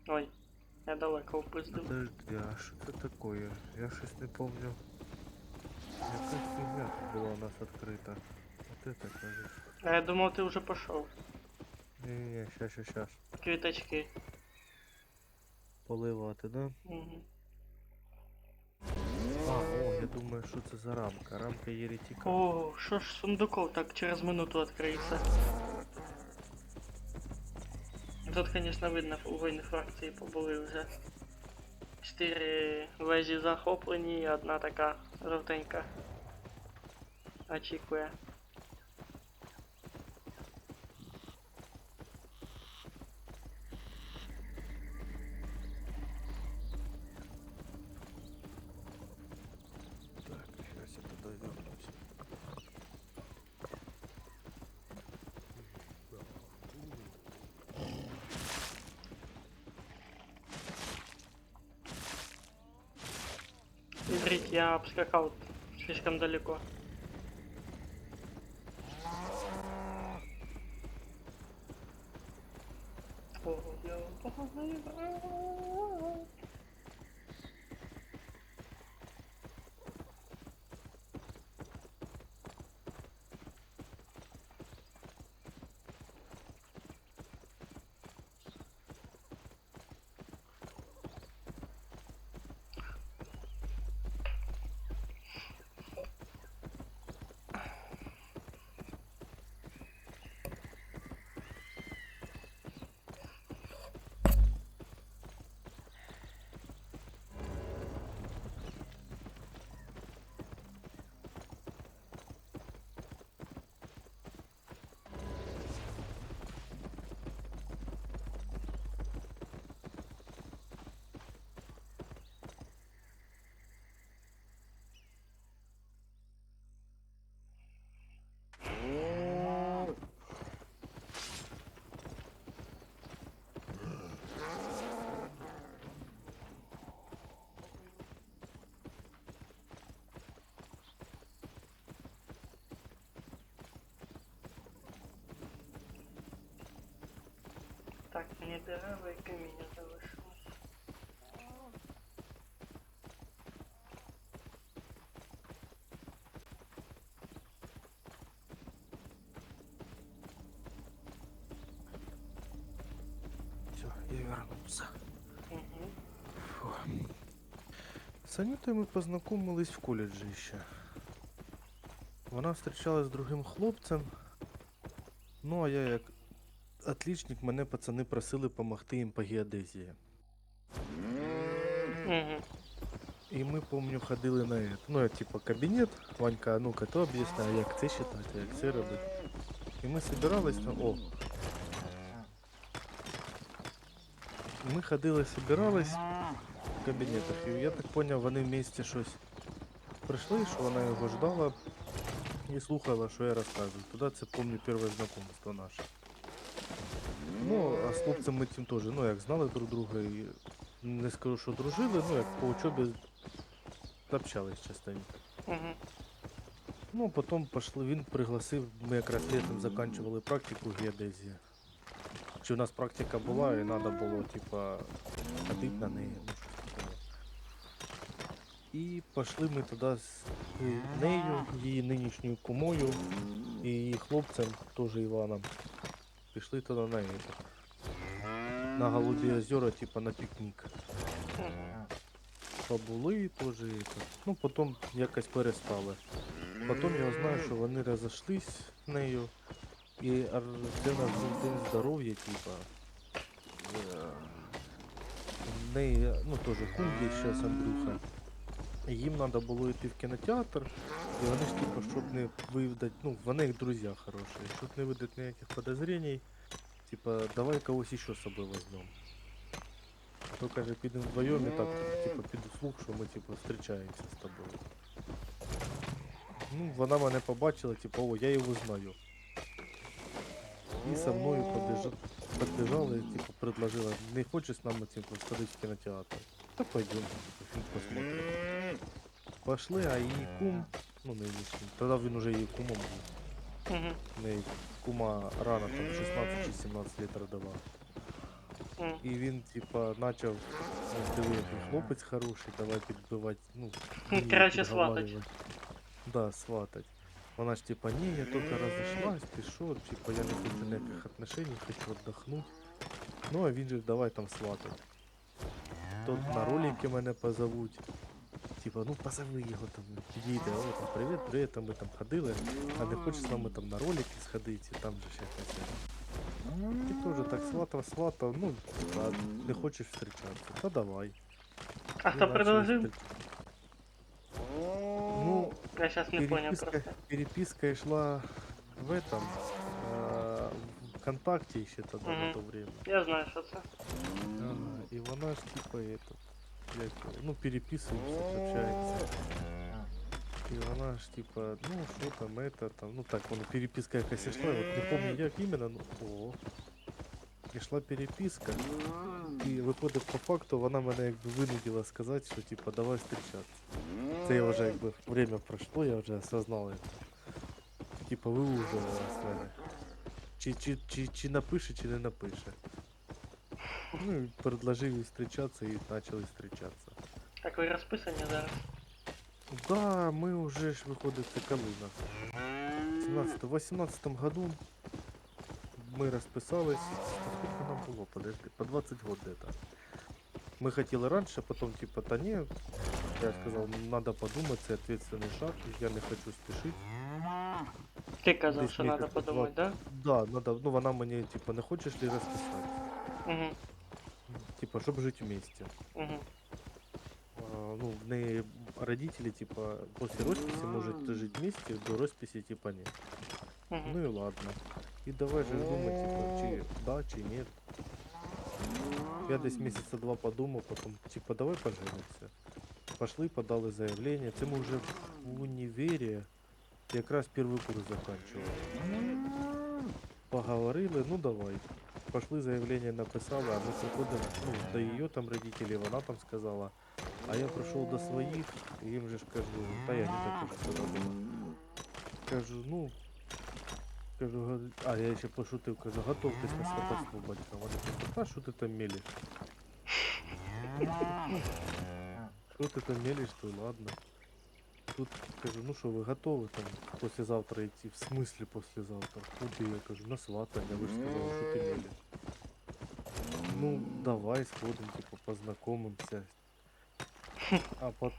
Ой, я далеко впиздив. Подожди, а що це такое? Я щось не помню. Яка фігня тут була у нас відкрита? Вот это, кажется. А я думав, ти вже пішов. Не-не-не, щас. Квіточки. Поливати, да? Угу. А, о, я думаю, що це за рамка. Рамка єретика. О, що ж сундуков так через минуту відкриється. Тут, конечно, видно, воїни фракції побули вже. 4 вежі захоплені, і одна така жовтенька. Очікує. Так, сейчас я туда вернусь. Смотрите, я обскакал слишком далеко. О, я погано. Так, мені дерева і каміння залишилось. Все, я вернулся. Угу. Фу. С Анютою ми познайомились в коледжі ще. Вона зустрічалась з другим хлопцем. Ну, а я як отличник, мене пацани просили допомогти їм по геодезії. Угу. І ми, помню, ходили на это. Ну, я, типа, кабінет, Ванька, а ну-ка, то об'ясняє, як це считати, як це робити. І ми собирались там, о. Ми ходили, собирались в кабінетах, і я так поняв, вони вместе щось прийшли, що вона його ждала і слухала, що я розказую. Туди це, помню, перше знайомство наше. Ну, а з хлопцем ми тим теж, ну, як знали друг друга, і не скажу, що дружили, ну, як по учобі общались частенько. Угу. Ну, потім пішли, він пригласив, ми якраз літом закінчували практику геодезії. Чи у нас практика була, і треба було, типа, ходити на неї, ну, щось таке. І пішли ми туди з нею, її нинішньою кумою і її хлопцем, теж Іваном. Пішли туди на это. На Голубі озера, типа на пікнік. Побули теж это. Ну, потім якось перестали. Потім я знаю, що вони розійшлись з нею. І це у нас був день здоров'я, типа. В неї, ну теж кум є зараз Андрюха. І їм треба було йти в кінотеатр. І вони ж типа, щоб не видати, ну, вони як друзі хороші, щоб не видати ніяких подозрень, типа, давай когось ще з собою візьмемо. То каже, підемо вдвоєм і так, типа, піду слух, що ми типа зустрічаємося з тобою. Ну, вона мене побачила, типа, о, я його знаю. І со мною подбежала і типа предложила, не хочеш з нами типа сходити в кінотеатр? Та пойдем, типа, фільм посмотрим. Пошли, а її кум, ну нинішній, тоді він уже її кумом був. Угу. В неї кума рано, там 16 чи 17 літ родила. Угу. І він, типа, почав, диви, який хлопець хороший, давай підбивати, ну, Короче, сватать. підговарювати. Да, сватать. Вона ж типа, ні, я тільки розійшлась, ти що, типа, я не хочу ніяких отношений, хочу віддохнути. Ну, а він же давай там сватать. Тут на ролики мене позовуть. Типа, ну позови його там, підійде, о, там, привіт, привіт, там ми там ходили, а не хочеш з нами там на ролики сходити, там же ще хотя. І теж так сватав, ну, а не хочеш зустрічатися, та давай. А І хто начали предложив? Ну, Я сейчас не понял просто. переписка йшла в этом, ВКонтакте еще тогда на то время. Я знаю, що це. И вона ж типа это, як його, ну переписываемся, общаемся. И вона ж типа, ну что там это, там, ну так, воно переписка якась йшла, я вот не помню як іменно, ну, о. Ішла переписка, і виходить по факту, вона мене якби винудила сказати, що типа давай зустрічатися. Це я вже якби время пройшло, я вже осознал это. Типа виужувала з мене. Чи напише, чи не напише. Ну і предложив їй зустрічатися і почали зустрічатися. Так ви розписані зараз. Да, ми вже ж виходить це коли у нас? В 18 году мы расписались. Сколько нам было? Подожди, по 20 год где-то. Мы хотели раньше, потом типа, да не, я сказал, надо подумать, это ответственный шаг, я не хочу спешить. Ти казав, Десь що місяць треба по подумати, да? Да, надо, ну вона мені, типа, не хочеш ли розписати? Угу. Типа, щоб жити вместе. Угу. Ну, в неї родители, типа, после розписи можуть жити вместе, до розписи, типа, нет. Угу. Ну и ладно. И давай же думать, типа, чи да, чи нет. Я десь месяца два подумал, потом, типа, давай поженимся. Пошли, подали заявление. Це ми вже в універі, якраз перший курс заканчивали. Поговорили, ну давай. Пошли, заявление написали, а ми приходимо, ну, до її там родителей, вона там сказала. А я прийшов до своїх, і їм же ж кажу, та я не так уже все робила. Кажу, ну, кажу, а я ще пошутив, кажу, готовтесь на сватовство, батька. Вони кажуть, а що ти там мелиш? Що ти там мелиш, то й ладно. Тут кажу, ну що, ви готові там післязавтра йти? В смислі післязавтра? Куди? Я кажу, на сватання, ви ж сказали, що ти мелиш. Ну, давай сходимо, типу, познайомимося. А потом...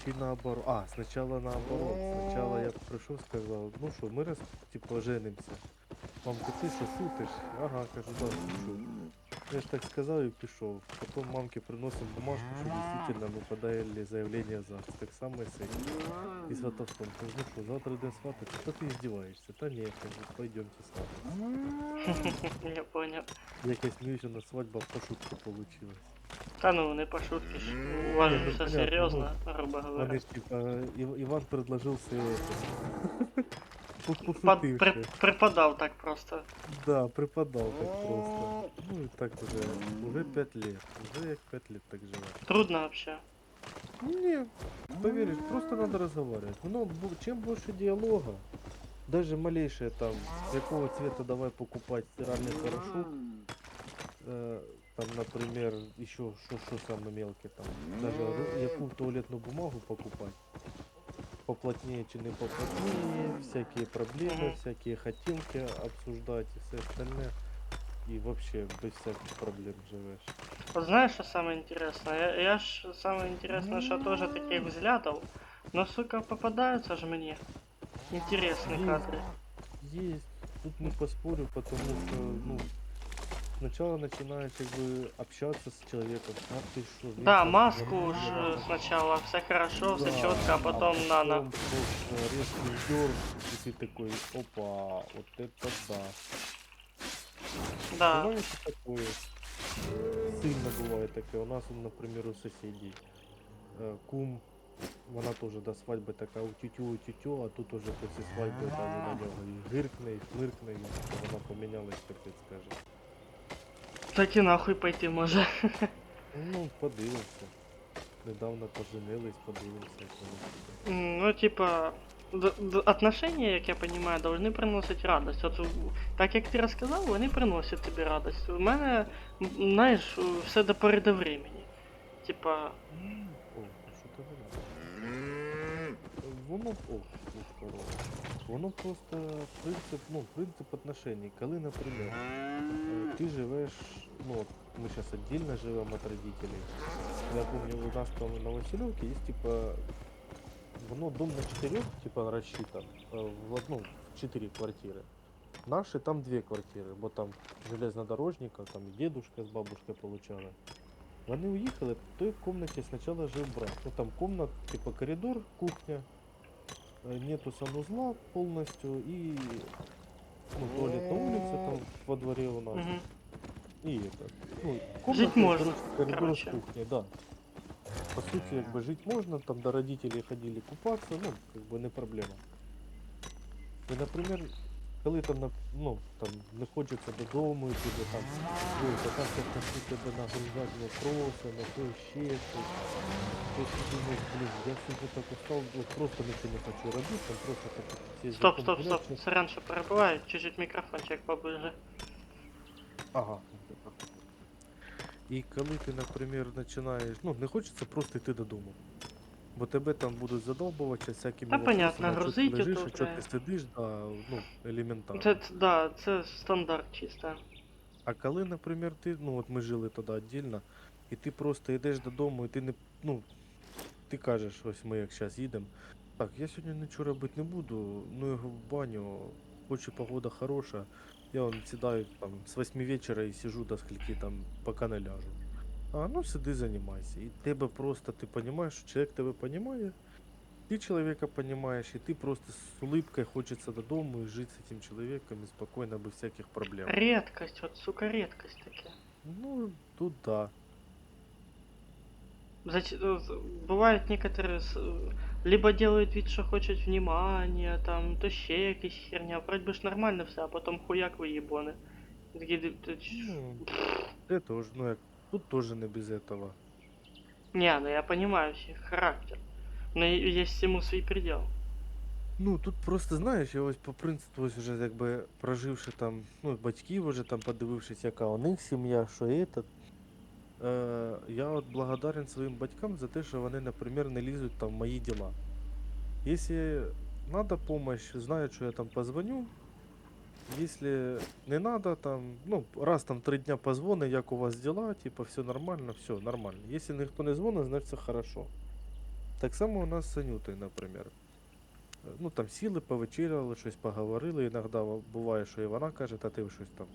Чи наоборот? А, сначала наоборот. Сначала я пришел, сказал, ну что, мы раз, типа, женимся. Мамка, ти що сутиш? Ага, кажу, да, сушу. Я ж так сказав і пішов. Потім мамки приносимо бумажку, що дійсно ми подали заявлення за так само і сей. І сватовством. Кажу, ну що, завтра йдемо свататися? Та ти здіваєшся. Та ні, кажу, пойдемте свататися. Я понял. Як я сміюся, на свадьба по шутку получилась. Та ну, не по шутки ж. У вас Ні, же ну, все понятно, серйозно, грубо говоря. Вони ж типа, Іван предложив себе это. Пошутивши. Припадав так просто. Да, преподал так просто. Ну и так уже 5 лет. Уже як 5 лет так живе. Трудно вообще. Не, поверишь, просто надо разговаривать. Чем больше диалога, даже малейшее там, какого цвета давай покупать стиральный порошок, там, например, еще что самое мелкое, там, даже яку туалетную бумагу покупать, поплотнее чи не поплотнее, всякие проблемы, всякие хотелки обсуждать и все остальное. И вообще без всяких проблем живешь. Вот знаешь, что самое интересное? Я ж самое интересное, что тоже таких взглядов, но, сука, попадаются же мне интересные Есть. кадры. Есть. Тут не поспорю, потому что, ну, сначала начинаешь как бы общаться с человеком. А ты что? Да, маску сначала, все хорошо, все четко, а потом нано. Просто резкий вдёр, и ты такой, опа, вот это да. Да. Бывает и такое. Сильно бывает такое. У нас, например, у соседей кум, вона тоже до свадьбы такая утю-тю, а тут уже после свадьбы там на нього і гиркне, і шмиркне, і вона помінялась, капець скаже. Так і нахуй пойти може. Ну, подивимося. Недавно поженились, подивимося, як воно буде. Ну, типа, отношения, як я понимаю, должны приносить радость. От так як ти розказав, вони приносять тобі радость. У мене, знаєш, все до пори до времени. Типа, О, а що ти говориш? Воно, корова. Воно просто принцип отношений. Коли, наприклад, ти живеш, ну, от ми зараз віддільно живемо від родителей. Я помню, у нас там на Васильовке есть, типа, воно дом на 4, типа, рассчитан, в одну, в 4 квартиры. Наши там 2 квартиры, бо там железнодорожника, там и дедушка с бабушкой получали. Вони уїхали, в той комнате сначала жил брат. Ну там комнат, типа коридор, кухня, нету санузла полностью и ну, туалет на улице там во дворе у нас. угу. И это. Ну, Жить можно, коридор короче. с кухней, да. По сути, как бы жить можно, там до родителей ходили купаться, ну, как бы не проблема. И, например, коли там, ну, там не хочеться додому, і тебе там, ой, та так як хочу тебе нагружати на троси, на то ще щось. Ти си думаєш, блін, я сьогодні так устав, от просто нічого не хочу робити, там просто хочу сесть за Стоп, комп'ютер. сорян, що перебуваю, чуть-чуть мікрофончик поближе. Ага. І коли ти, наприклад, починаєш, ну, не хочеться просто йти додому. Бо тебе там будуть задовбувати всякими Та понятно, вопросами, грузить що ти лежиш, ото, що бля. ти сидиш, да, ну, елементарно. Да, це стандарт чисто. А коли, наприклад, ти, ну от ми жили тоді віддільно, і ти просто йдеш додому, і ти не, ну, ти кажеш, ось ми як зараз їдемо, так, я сьогодні нічого робити не буду, ну його в баню, хоч і погода хороша, я вон сідаю там з 8 вечора і сижу до скільки там, поки не ляжу. А, ну сиди, займайся. І тебе просто, ти розумієш, що чоловік тебе розуміє, ты человека понимаешь, и ты просто с улыбкой хочется додому и жить с этим человеком и спокойно, без всяких проблем. Редкость, от, сука, редкость таке. Ну, тут да. Бывают некоторые либо делают вид, что хочет внимания, там, то ще якась херня. Вроде бы ж нормально все, а потом хуяк выебоны. Такі, Ну, это тоже, ну, тут тоже не без этого. Не, ну я понимаю всех характер. Но есть всему свій предел. Ну, тут просто, знаєш, я ось по принципу, ось вже якби проживши там, ну, батьків уже там, подивившись, яка у них сім'я, що этот, я от благодарен своїм батькам за те, що вони, наприклад, не лізуть там в мої діла. Якщо надо помощь, знають, що я там позвоню. Если не надо, там, ну, раз там 3 дня позвони, як у вас дела, типа, все нормально, все нормально. Если ніхто не дзвонить, значить все хорошо. Так само у нас з Анютою, наприклад. Ну там сіли, повечеряли, щось поговорили. Іноді буває, що і вона каже, та ти щось там.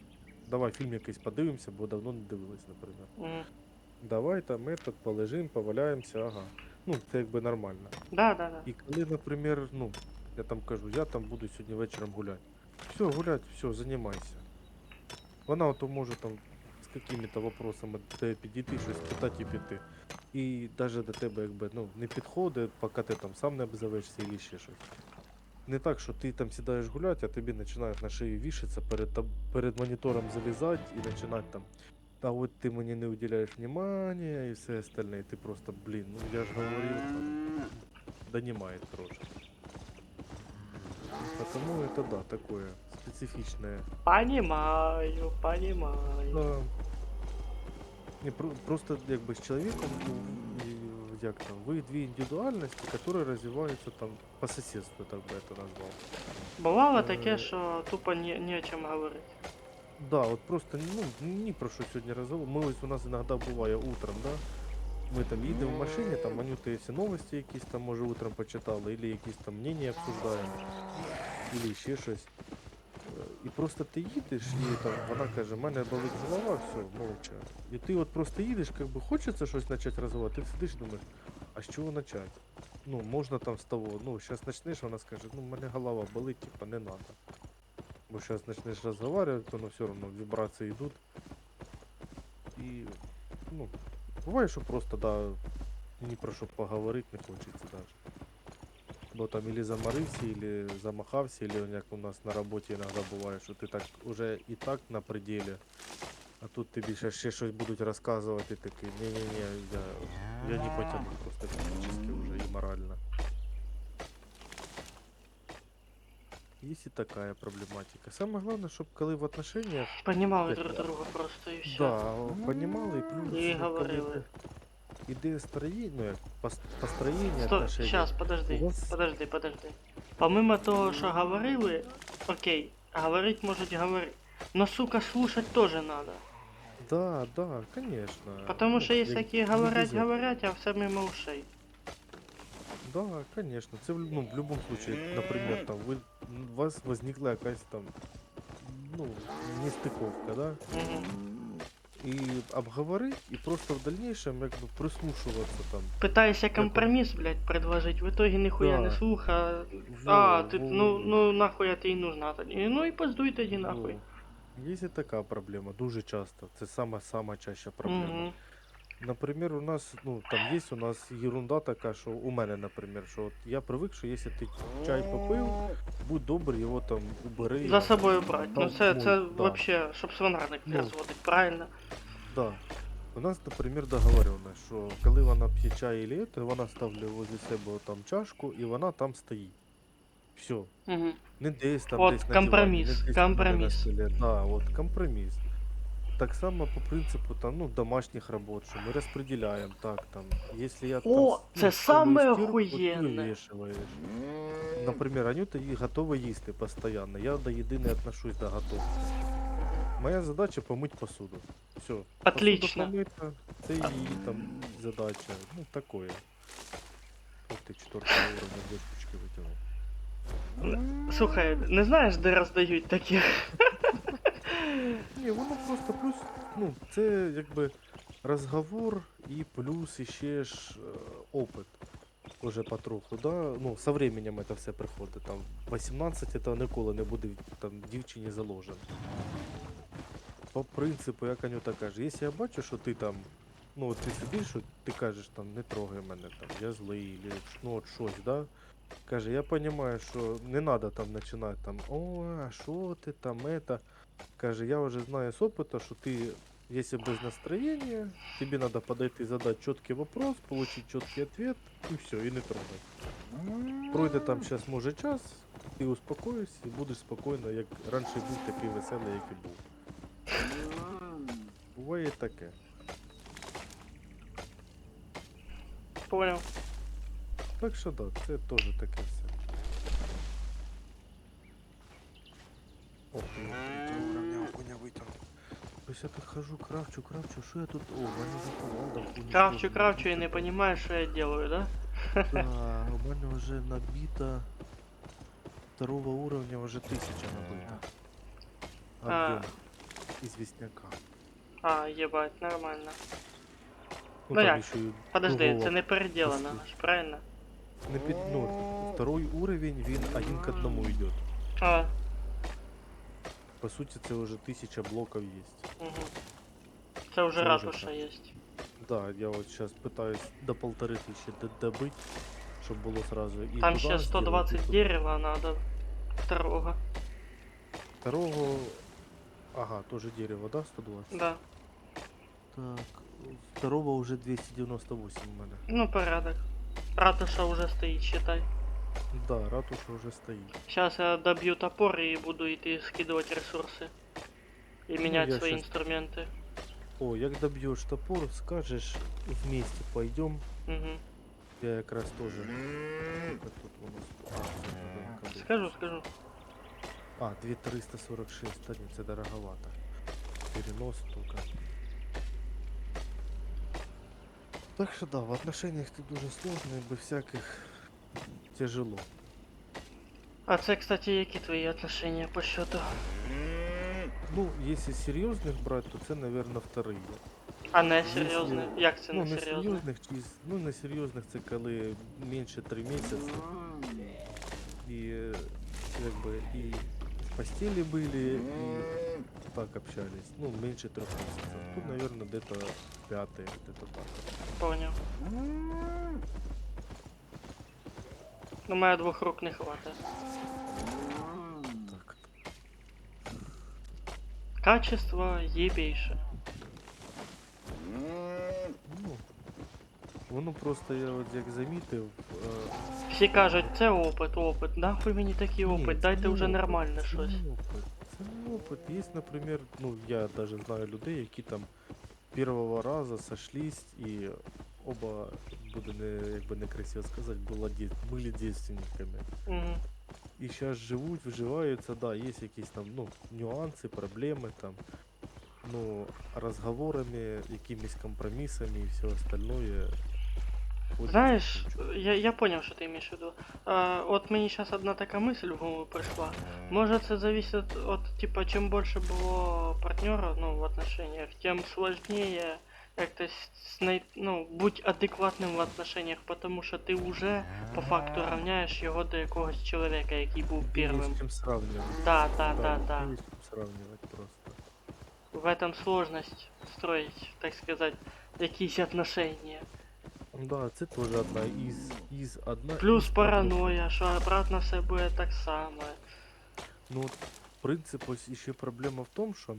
Давай фільм якийсь подивимося, бо давно не дивились, наприклад. Мгм. Давай там ми тут полежим, поваляємося, ага. Ну, це якби нормально. Да. І коли, наприклад, ну, я там кажу, я там буду сьогодні вечором гуляти. Все, гулять, все, займайся. Вона ото може там з какими-то вопросами до тебе підійти, щось питати і піти. І навіть до тебе якби ну, не підходить, поки ти там сам не обзавешся і ще щось. Не так, що ти там сідаєш гуляти, а тобі починають на шиї вішатися, перед монітором залізати і починати там. А от ти мені не уделяєш внимания і все остальне. І ти просто, блін, ну я ж говорив, там, донимает трошки. Потому это да, такое специфичное. Понимаю. Да. Не, просто якби з чоловіком, ну, як там, ви дві індивідуальності, які розвиваються там по сусідству, так би я це назвав. Бувало Е. таке, що тупо не о чому говорити. Да, от просто, ну, ні про що сьогодні розговор. Ми ось у нас іноді буває утром, да? Ми там їдемо в машині, там манютаємося новості якісь там, може, утром почитали, або якісь там мнення обсуждаємо, або ще щось. І просто ти їдеш, і там вона каже, в мене болить голова, все, мовча. І ти от просто їдеш, як би хочеться щось почати розмовляти, ти сидиш і думаєш, а з чого почати? Ну, можна там з того, ну, зараз почнеш, вона скаже, ну, в мене голова болить, типа, не надо. Бо зараз почнеш розмовляти, то ну, все одно вібрації йдуть. І, ну, буває, що просто, да, ні про що поговорити не хочеться навіть. Бо там или заморився, или замахався, или як у нас на роботі іноді буває, що ти так уже і так на пределі, а тут тобі ще щось будуть розказувати, і такий, ні-ні-ні, я не потягну просто фізично вже і морально. Есть и такая проблематика. Самое главное, чтобы коли в отношениях, Понімали Так, друг да. друга просто і все. да, понимал и плюс, І коли говорили. іде строєння, ну як построєння Стой, отношений. щас, подожди, У вас- подожди. Помимо того, що говорили, окей, говорить можуть говорити. Но, сука, слушать тоже надо. Да, да, конечно. Потому что есть як такие везде. говорят, а все мимо ушей. Да, конечно. Це ну, в любом случае, например, там у вас возникла якась там, ну, нестыковка, да? Мгм. І обговорить, і просто в дальнейшем якби прислушуватися там. Пытайся компромисс, блядь, предложить, в итоге нихуя не Да. слуха. Во, А, ты, во. ну нахуй это и нужно. Ну и поздуй тоді нахуй. Є і така проблема, дуже часто. Це сама чаща проблема. Мгм. Наприклад, у нас, ну, там є у нас ерунда така, що у мене, наприклад, що от я привик, що якщо ти чай попив, будь добрий, його там убери. За собою брать. Ну це Да. вообще, щоб свинарник не Ну. розводить, правильно? Да. У нас, наприклад, договорено, що коли вона п'є чай или це, вона ставлять возле себе там чашку і вона там стоїть. Все. Угу. Не десь там, От десь на компроміс, дивані, не десь у мене на компроміс. столі. Да, от компроміс. Так само по принципу там, ну, домашніх робот, що ми розподіляємо так там. Якщо я О, там, це саме ставлю стірку, то ти охуєнне. вивішуєш. Наприклад, Анюта її готова їсти постійно. Я до їди не отношусь до готовки. Моя задача помить посуду. Все. Отлично. Помита, це її там задача. Ну, такое. Ось ти 4 уровня дочечки витягнув. Слухай, не знаєш, де роздають таких? Ні, воно просто плюс, ну, це якби розговор і плюс іще ж опит. Уже потроху, да? Ну, со временем це все приходить. Там 18 це ніколи не буде там дівчині заложено. По принципу, як Анюта каже, якщо я бачу, що ти там, ну от ти сидиш, що ти кажеш там, не трогай мене, там, я злий, или, ну от щось, да? Каже, я розумію, що не треба там починати там, о, а що ти там, это. Каже, я вже знаю з опыта, що ти, якщо без настроєння, тобі треба подойти, задати чіткий вопрос, получить чіткий ответ, і все, і не трогай. Пройде там зараз може час, ти успокоїшся і будеш спокійно, як раніше був такий веселий, як і був. Буває таке. Понял. Так що так, це теж таке все. О, коня витягнув. Ось я так хожу, кравчу, що я тут... О, в мене вже повалда. Кравчу и не понимаешь, что я делаю, да? Да, у мене вже набита второго уровня уже 1000 набито. А. Объем известняка. А, єбать, нормально. Ну, Ну там як? еще и Подожди, другого це не переділено, послухай. ж, правильно? не під, ну, второй уровень, він 1 к 1 йде. А, По суті, це вже 1000 блоків є. угу. Це вже Це вже ратуша так. є. Да, я вот сейчас пытаюсь до 1500 добыть, чтобы было сразу и Там туда ще сделать, 120 и туда. дерева надо. Второго. Второго... Ага, тоже дерево, да, 120? Да. Так, второго уже 298 у мене. Ну, порядок. Ратуша вже стоїть, считай. Да, ратуша уже стоит. Сейчас я добью топор и буду идти скидывать ресурсы. И менять я свои щас- инструменты. О, як добьешь топор, скажешь, вместе пойдем. Угу. Я якраз тоже... Сколько тут у нас? А, це надо кабель. Скажу. А, 2346, да нет, це дороговато. Перенос только. Так что да, в отношениях ты дуже сложно, и без всяких тяжело. А це, кстати, які твої отношения по счету? Ну, если серьезных брать, то це, наверное, вторые. А не серйозне? Як це Ну, не не серйозне? серйозних, ну, не серйозних це коли менше 3 місяці. І, якби, і в постелі были, і так общались. Ну, менше 3 місяців. Тут, наверное, где-то 5, где-то так. Понял. Ну, моя 2 рук не хватает. Так. Качество єбейше. Ну, воно просто я от як замітив. Всі кажуть, це опит. Нахуй мені такий Ні, опит, це дайте не вже опит, нормальне це щось. не опит. Це не опит. Є, наприклад, ну я даже знаю людей, які там першого разу сошлись і оба, буде не, якби не красиво сказати, були дівственниками. Угу. І зараз живуть, вживаються, да, є якісь там, ну, нюанси, проблеми там, ну, розговорами, якимись компромісами і все остальное. ходять Знаєш, нічого. я понял, що ти маєш в виду. От мені зараз одна така мисль в голову прийшла. Може це зависит от, типа, чим більше було партнера, ну, в отношениях, тем сложнее как-то ну, будь адекватним в отношениях, потому що ти вже по факту равняєш його до якогось чоловіка, який був Є первим. з чим сравнювати. Да. Є з чим сравнювати просто. В этом сложность строить, так сказать, якісь отношения. Да, це теж одна Плюс із паранойя, що обратно все буде так само. Ну, от, принцип, ось іще проблема в тому, що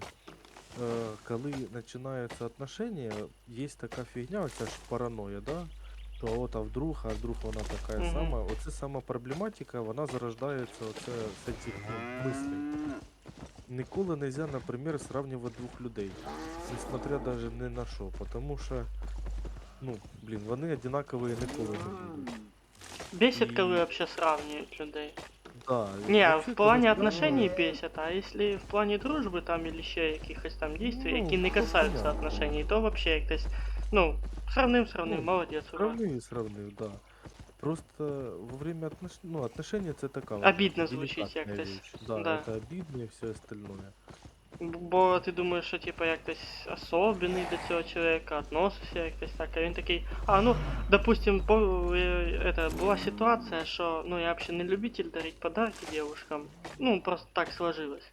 коли починаються отношения, є така фігня, оця ж параноя, да? То от, а вдруг вона така Мгм. сама. Оце сама проблематика, вона зарождається оце з цих мислей. Ніколи не можна, наприклад, сравнювати двох людей, несмотря даже ні на що, тому що, ну, блін, вони однакові ніколи не будуть. Бесит, И- коли вообще сравнивают людей. Да, Не, вообще, в плане коли отношений сравнювати- бесит, а если в плане дружбы там или ще якихось там действий, Ну, які не то касаються понятно. отношений, то вообще якось, ну, сравнив, Ну, молодец, ура. Сравнив, да. Просто во время отношения це така Обідно звучить делікатна якось. річ. Да, Да. це обідно і все остальное. Бо ти думаєш, що типа якось особенний до цього чоловіка, относишся якось так, а він такий, ну, допустим, это, була ситуація, що, ну, я вообще не любитель дарить подарки девушкам, ну, просто так сложилось.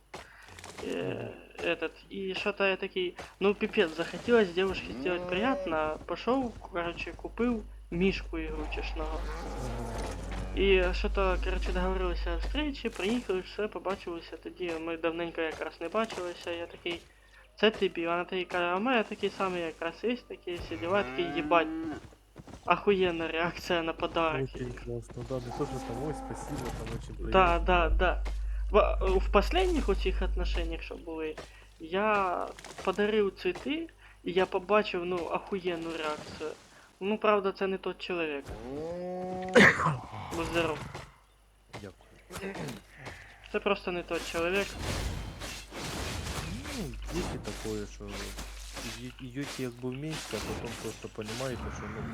И что-то я такий, ну, пипец, захотелось девушке сделать приятно, пошел, короче, купил мишку игрушечного. І що-то, коротше, договорилися встречі, приїхали, все, побачилися, тоді ми давненько якраз не бачилися, я такий, це тобі, вона такий каже, а в мене такий самий якраз є, такі всі діла, я такий, їбать, охуєнна реакція на подарки. Очень классно, да, не то, что там, ой, спасибо, там очень приятно. Да. В последних у цих отношениях, що були, я подарив цвіти, і я побачив, ну, охуєнну реакцію. Ну, правда, це не тот чоловік. Будь здоров. Дякую. Це просто не той чоловік. Ну, есть и такое, что идете как бы вместе, а потом просто понимаете, что, ну,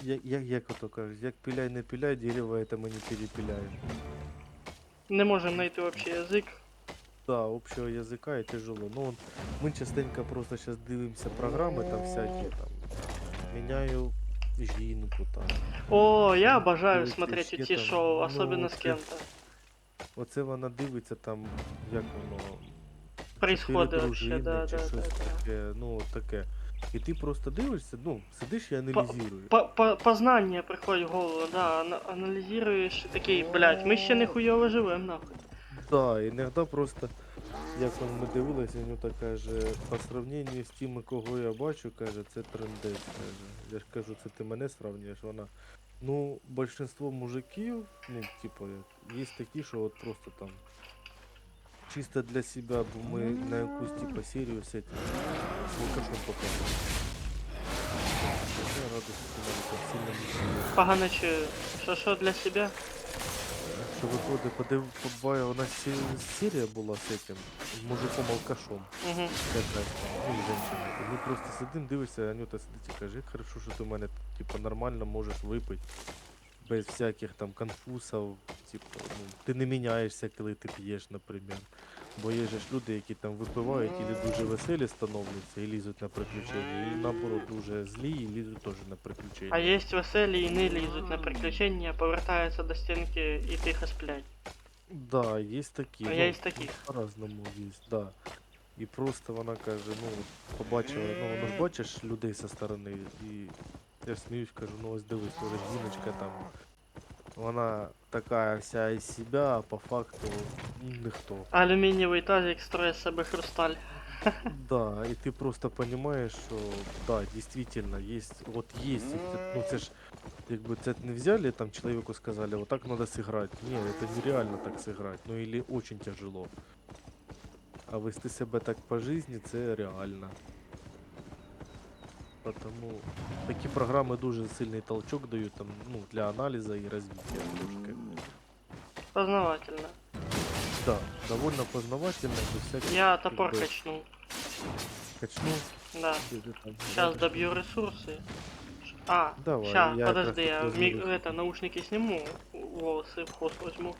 як ото кажуть, як піляй не піляй, дерево это ми не перепіляємо. Не можемо знайти общий язик. Да, общего языка и тяжело. Ну, вот мы частенько просто сейчас дивимся программы там всякие, там, меняю жінку, там. О, я обожаю Дивитися смотреть ще эти там, шоу, ну, особенно с це- кем-то. Оце вона дивиться там, як воно, Происходит чотири вообще, дружини да, чи да, щось да, да. таке, ну, от таке. І ти просто дивишся, ну, сидиш і аналізуєш. Познание приходит в голову, да, анализируешь и такие, блядь, мы ще нихуyoво живем, нахуй. Да, іноді просто, як ми дивилися, Анюта каже, по сравнению з тими, кого я бачу, каже, це трендець, каже. Я ж кажу, це ти мене сравнюєш, вона. Ну, большинство мужиків, ну, типу, є такі, що от просто там чисто для себя, бо ми на якусь типу серію з этим, з алкашом попали. Я радий, що ти мене так сильно не чуєш. Погано чую. Що для себя? Що виходить, побачив, у нас серія була з этим, з мужиком алкашом. Угу. Якась, ну, женщина. І ми просто сидимо, дивишся, Анюта сидить і каже, як хорошо, що ти в мене типу, нормально можеш випити. Без всяких там конфузів, типу, ну, ти не міняєшся, коли ти п'єш, наприклад. Бо є же ж люди, які там випивають, і дуже веселі становляться і лізуть на приключення, і наоборот дуже злі і лізуть теж на приключення. А есть веселі і не лізуть на приключення, повертаються до стінки і тихо сплять. Да, є такі. А я із таких. По-разному є, да. І просто вона каже, ну, побачила, ну, воно ж бачиш людей зі сторони, і я сміюсь, кажу, ну ось дивись, тоже жіночка там. Вона така вся із себе, а по факту ніхто. Алюмінієвий тазик строє з себе хрусталь. Да, і ти просто розумієш, що да, дійсно, є, от є, ну це ж, якби це не взяли, там чоловіку сказали, вот так надо сыграть. Ні, це нереально так сыграть, ну или очень тяжело. А вести себе так по жизни, це реально. Потому такі програми дуже сильний толчок дають там, ну, для аналізу і розвитку трошки. Познавательно. Да, довольно познавательно, без всяких Я топор как бы, качну. качну. Да. Или там, Сейчас добью ресурсы. А, Давай, ща, я подожди, как раз я таки возьму. это, наушники сниму, волосы в хвост возьму.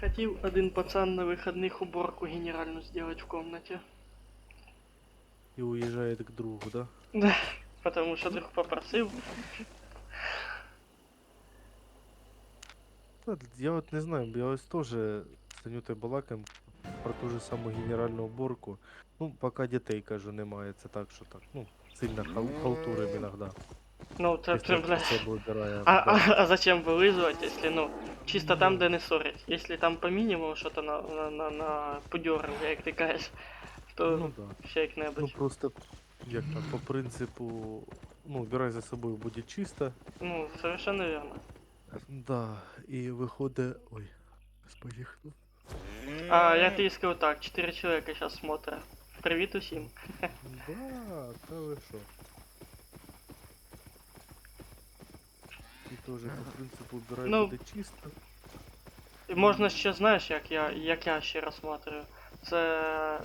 Хотел один пацан на выходных уборку генеральную сделать в комнате. И уезжает к другу, да? Да, потому что друг попросил. Та, я от не знаю, я ось теж з Анютою балакаємо про ту ж саму генеральну уборку. Ну, поки дітей, кажу, немає, це так, що так, ну, сильно халтурим іноді. Ну, это, блядь. Себе убирає. А зачем вылизывать, если, ну, чисто там, где не ссорить? Если там по минимуму что-то на подернул, як ти кажеш, то Ну, да. все як Ну, небудь. просто, як там, по принципу, ну, убирай за собою, буде чисто. Ну, совершенно верно. Да, і виходить, ой, поїхав. А я тобі скажу так, 4 человека сейчас смотрят. Привіт усім. Да, та ви що. І теж, по принципу, убирай, Ну, буде чисто. І можна ще, знаєш, як я ще розсматриваю. Це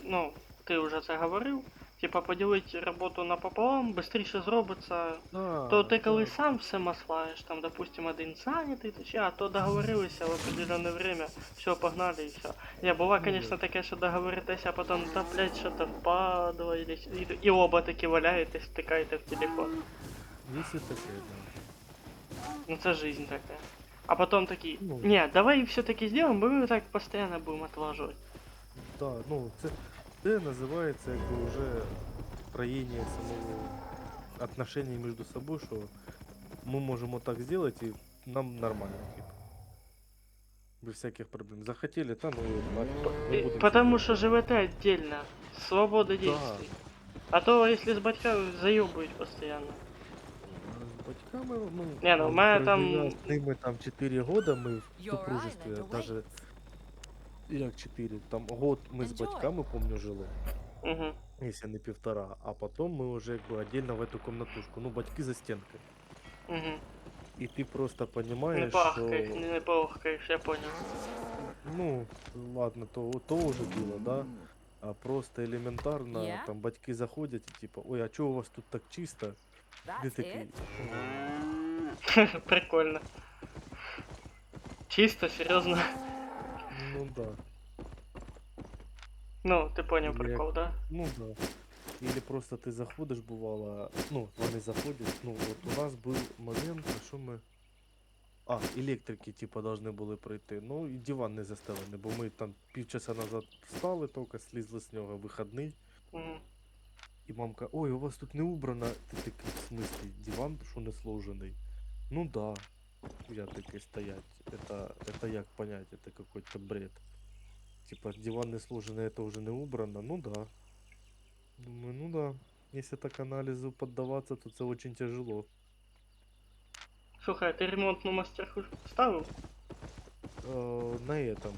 ну, ти вже це говорив. Типа поділити роботу напополам, швидше зробиться. Да, То ти коли да. сам все маслаєш, там, допустим, один зайнятий, а то договорилися в определенне время, все, погнали і все. Не, бува, конечно, таке, що договоритеся, а потім, да, блядь, що-то впадло, і оба таки валяєтесь, втикаєте в телефон. Якщо таке, да. Ну це жизнь такая. А потом такие, Ну. не, давай все-таки сделаем, мы так постоянно будем отлаживать. Да, ну це називається якби вже строєння самого отношений між собою, що ми можемо так зробити, і нам нормально, типа. Без всяких проблем. Захотели, та ну, нафиг, не будем Потому сидеть. что живете отдельно. Свобода действий. А то, если с батьками заебывать постоянно. З батьками, ну, Не, ну, у ми мене проживя там- з ними там 4 года, ми в Your супружестві, island даже, awaits. як 4, там год ми з Enjoy. батьками, помню, жили, Угу. якщо не 1,5, а потом ми вже якби отдельно в эту комнатушку, ну, батьки за стінкою. Угу. І ти просто Не понимаешь, пахкаешь, що, не пахкаешь, я понял. ну, ладно, то уже было, да, а просто елементарно, Yeah? там батьки заходять і типа, ой, а чого у вас тут так чисто? Ти That's такий, it. Прикольно. Чисто, серьезно. ну да. Ну, ты понял Или прикол, да? Ну да. Или просто ти заходиш, бувало, ну, вони заходять, ну, от у нас був момент, що ми. А, електрики, типа, должны були прийти. Ну, і диван не застелений, бо ми там півчаса назад встали, тільки слізли з нього вихідний. Угу. І мамка, ой, у вас тут не убрано. Ти такий, в смислі, диван, що не сложений? Ну да. Я такий стоять. Это як понять, это какой-то бред. Типа, диван не сложений, это уже не убрано? Ну да. Думаю, ну да. Если так анализу поддаваться, то это очень тяжело. Слухай, а ты ремонтную мастерку ставил? На этом.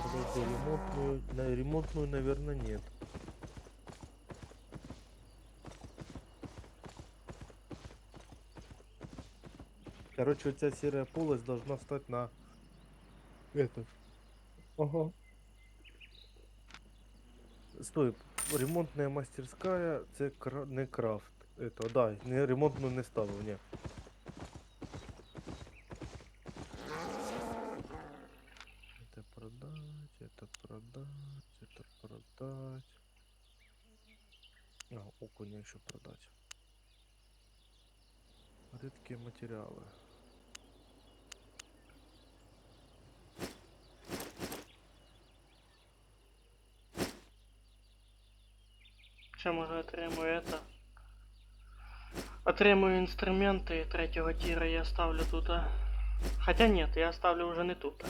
Подожди, ремонтную, наверное, нет. Короче, у тебя серая полость должна встать на этот. Ага. Стой, ремонтная мастерская, це не крафт. Это, да, не ремонтную не ставив, ні. Это продать, это продать, это продать. А, окуня еще продать. Редкие материалы. Ще може отримую это. Отримую інструменти третього тіра я ставлю тут. Хотя нет, я ставлю уже не тут.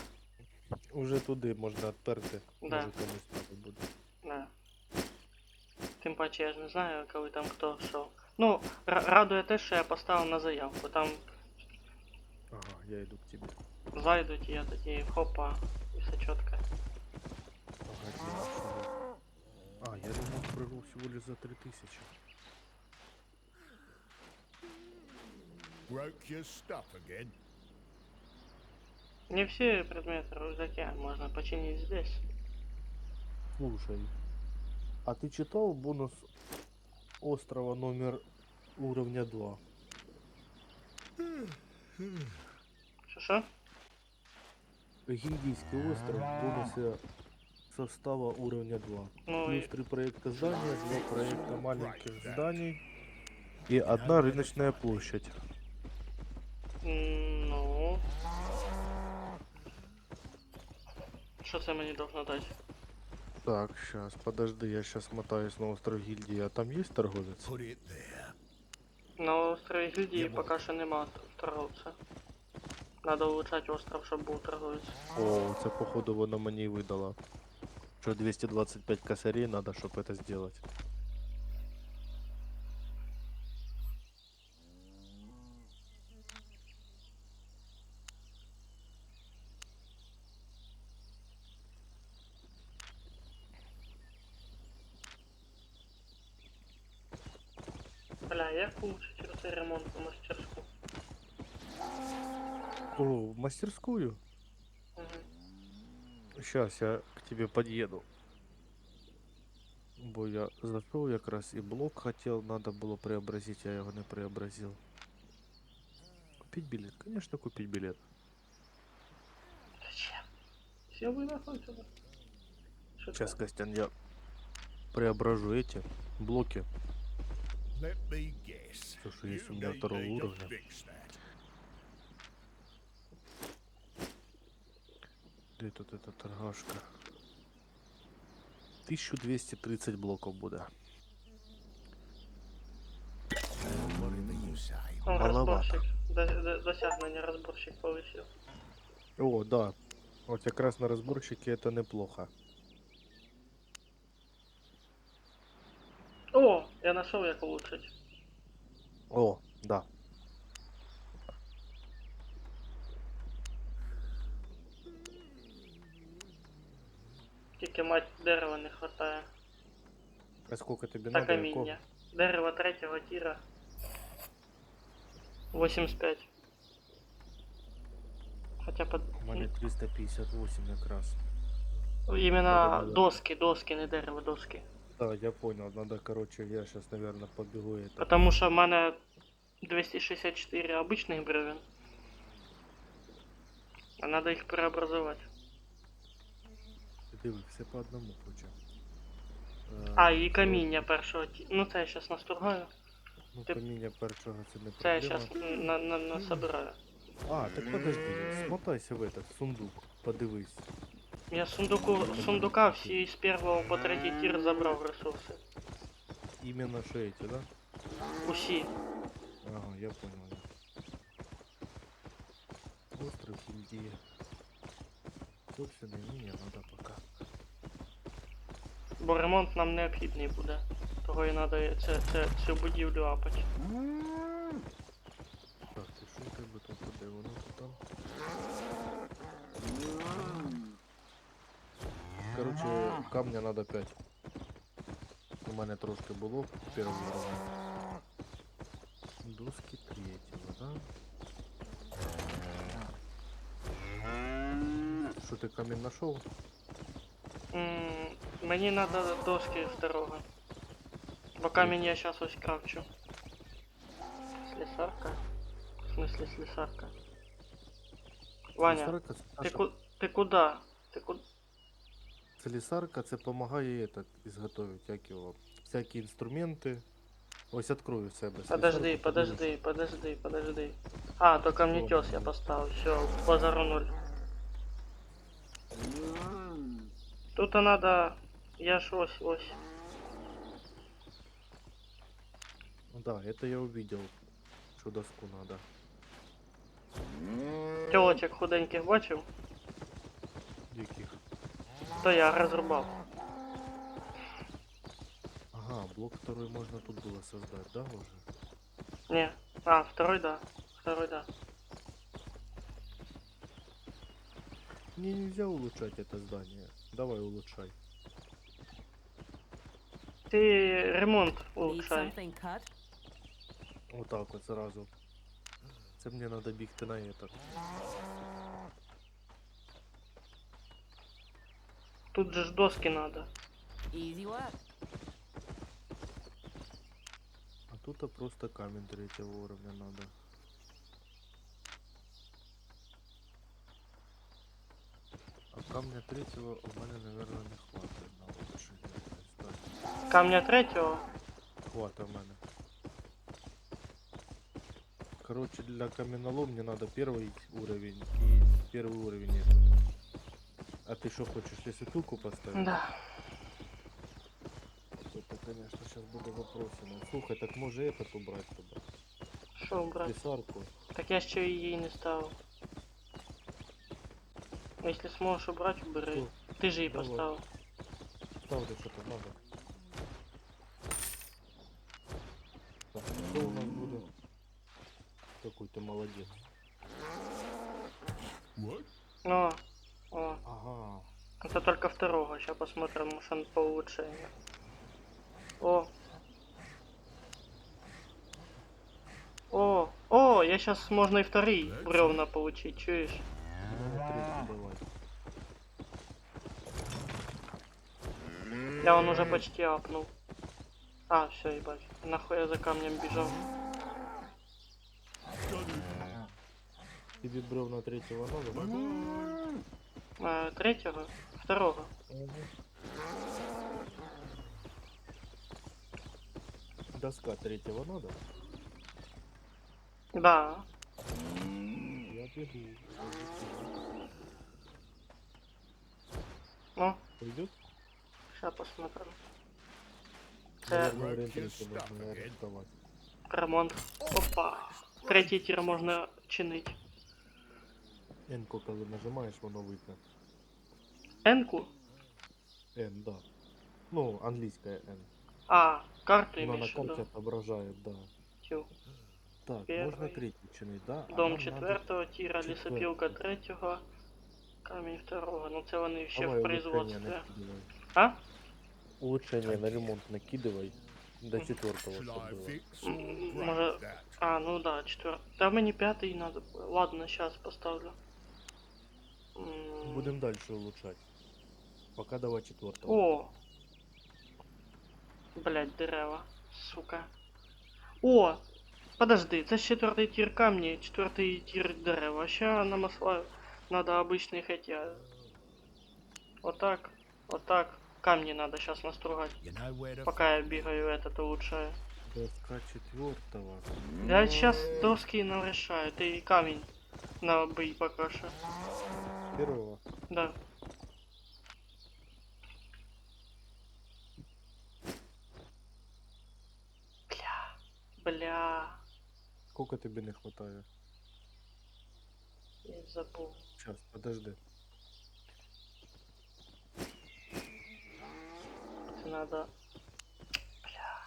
Уже туди можна відперти. Да. Може комусь треба буде. Да. Тим паче я ж не знаю, коли там хто що. Ну, радує те, що я поставив на заявку. Там Ага, я йду к тебе. зайдуть, і я тоді хопа, і все чітко. Погоди, а що я? А, я ремонт провел всего лишь за 3000. Broke your stuff again? Не всі предмети в рюкзаке можна починити здесь. Слушай, а ты читал бонус острова номер уровня 2? Що? Гильдийский остров, бонусы состава уровня 2. Ну, Плюс і 3 проекта здания, 2 проекта маленьких зданий и 1 рыночная площадь. Ну. Що це мені должно дати? Так, сейчас, подожди, я сейчас мотаюсь на остров Гильдии, а там есть торговец? Put it there. На острові Гільдії Я поки що нема торговця. Надо улучшати остров, щоб був торговець. О, це походу воно мені і видало. Що 225 косарей надо, щоб это сделать. Бля, як улучшити цей ремонтну мастерську? О, в мастерскую? Угу. Сейчас я к тебе подъеду. Бо я зашел якраз і блок хотел, надо было преобразить, я его не преобразил. Купить билет? Конечно, купить билет. Зачем? Все вы находите? Що Сейчас, це? Костян, я преображу эти блоки. Let me guess. Все, что есть у You меня need второго me to уровня. fix that. Где тут эта торгашка? 1230 блоков будет. Whatever you say, Маловато. Розборщик. Досягнення розборщик повисів. О, да. От якраз на розборщике это неплохо. О, я нашел як улучшить. О, да. Тільки мать дерева не хватає. А сколько тебе Та надо? каміння. Дерево 3-го тіра. 85. Хоча под... У мене 358 якраз. Іменно Надо було. доски, не дерево, доски. Да, я понял. Надо, короче, я сейчас, наверное, побегу это. Потому що в мене 264 обычных бревен. А надо їх преобразовать. Диви, все по одному хоче. А, і каміння першого ті. Ну це я щас настругаю. Ну, ти- каміння першого це не Це я проблема. щас насобираю. А, так подожди, смотайся в этот сундук, подивись. Я сундука всі з 1 по 3 тір забрав ресурси. Именно что эти, да? Усі. Ага, я понял. Остров Индия. Собственно, мне надо пока. Бо ремонт нам необхідний буде. Того і треба цю будівлю апати. Так, ти що в тебе тут, де воно тут там? Короче, камня надо 5. У мене трошки було першого разу. Доски третього, да? Що ти камінь знайшов? Мені треба доски второго. Бо камінь я зараз ось крафчу. Слесарка? В смысле слесарка? Ваня, Слесарка це ти, наша- ку... ти куди? Ти куди? Слесарка це допомагає этот, ізготовити, як його, всякі інструменти. Ось відкрою в себе. Подожди, слесарку, подожди. А, то камнетес я поставил. Все, базару 0. Тут надо. Я ж ось. Да, это я увидел, что доску надо. Тілочок худеньких бачив, Диких. то я розрубав. Ага, блок второй можно тут было создать, да, уже? Не. А, второй да. Второй да. Мне нельзя улучшать это здание. Давай улучшай. Ти ремонт Need улучшай. something cut? Вот так вот сразу. Це мне надо бігти на это. Тут же ж доски надо. Easy work. А тут просто камень третьего уровня надо. А камня третьего у мене, наверное, не хватит на улучшение этой здания. Камня 3-го. Хватит в мене. Короче, для каменолом мне надо первый уровень и первый уровень этот. А ты что хочешь, лесопилку поставить? Да. Это, конечно, сейчас буду вопросом. Слухай, так може этот убрать туда? Що брати? Писарку. Так я ще її не ставив. Якщо зможеш убрати, убери. Що? Ти ж її Давай. поставив. Ставлю что-то надо. Так, что у нас будет? Какой ты молодец. What? О, Ага. это только второго. Сейчас посмотрим, может он по улучшению. О, я сейчас можно и вторые бревна получить, чуешь? Ну, третий давай. Я он уже почти апнул. А, все, ебать. Нахуй я за камнем бежал. Тебе бревна третьего надо? Третьего? Второго. Доска третьего надо? Да. Я бегу. Ну, Пойдет? сейчас посмотрим. Наверное, Right, рентген just нужно stop again. арестовать. Ремонт. Опа. третій тір можна чинити. Енко, коли нажимаєш, воно видно. Енку? Н, да. Ну, англійська Н. А, карту Вона на имеешь в карті виду? отображает, да. Тю. Так, Первый. можна третій чинить, да? А Дом нам надо- четвертого тіра, лісопілка четвертого. третього, камінь второго. Ну це вони ще Давай в улучшення производстві. накидывай. А? Улучшення на ремонт накидывай. До Мгм. четвертого, Shall щоб I було. fix or break Може. that? А, ну да, четвертый. Да мені п'ятий надо. Ладно, сейчас поставлю. Будем дальше улучшать. Пока давай четвертого. О! Блять, дерева. Сука. О! Подожди, це ж четвертий тір камні, четвертий тір дерева. Ща на масла надо обычных эти. Вот так. Камни надо сейчас настругать. You know where to Пока я бегаю, этот улучшаю. Доска четвертого. Я сейчас доски нарешаю, ты камень набей пока что. Первого. Да. Бля. Сколько тебе не хватает? Я забыл. Сейчас, подожди. Это надо. Бля.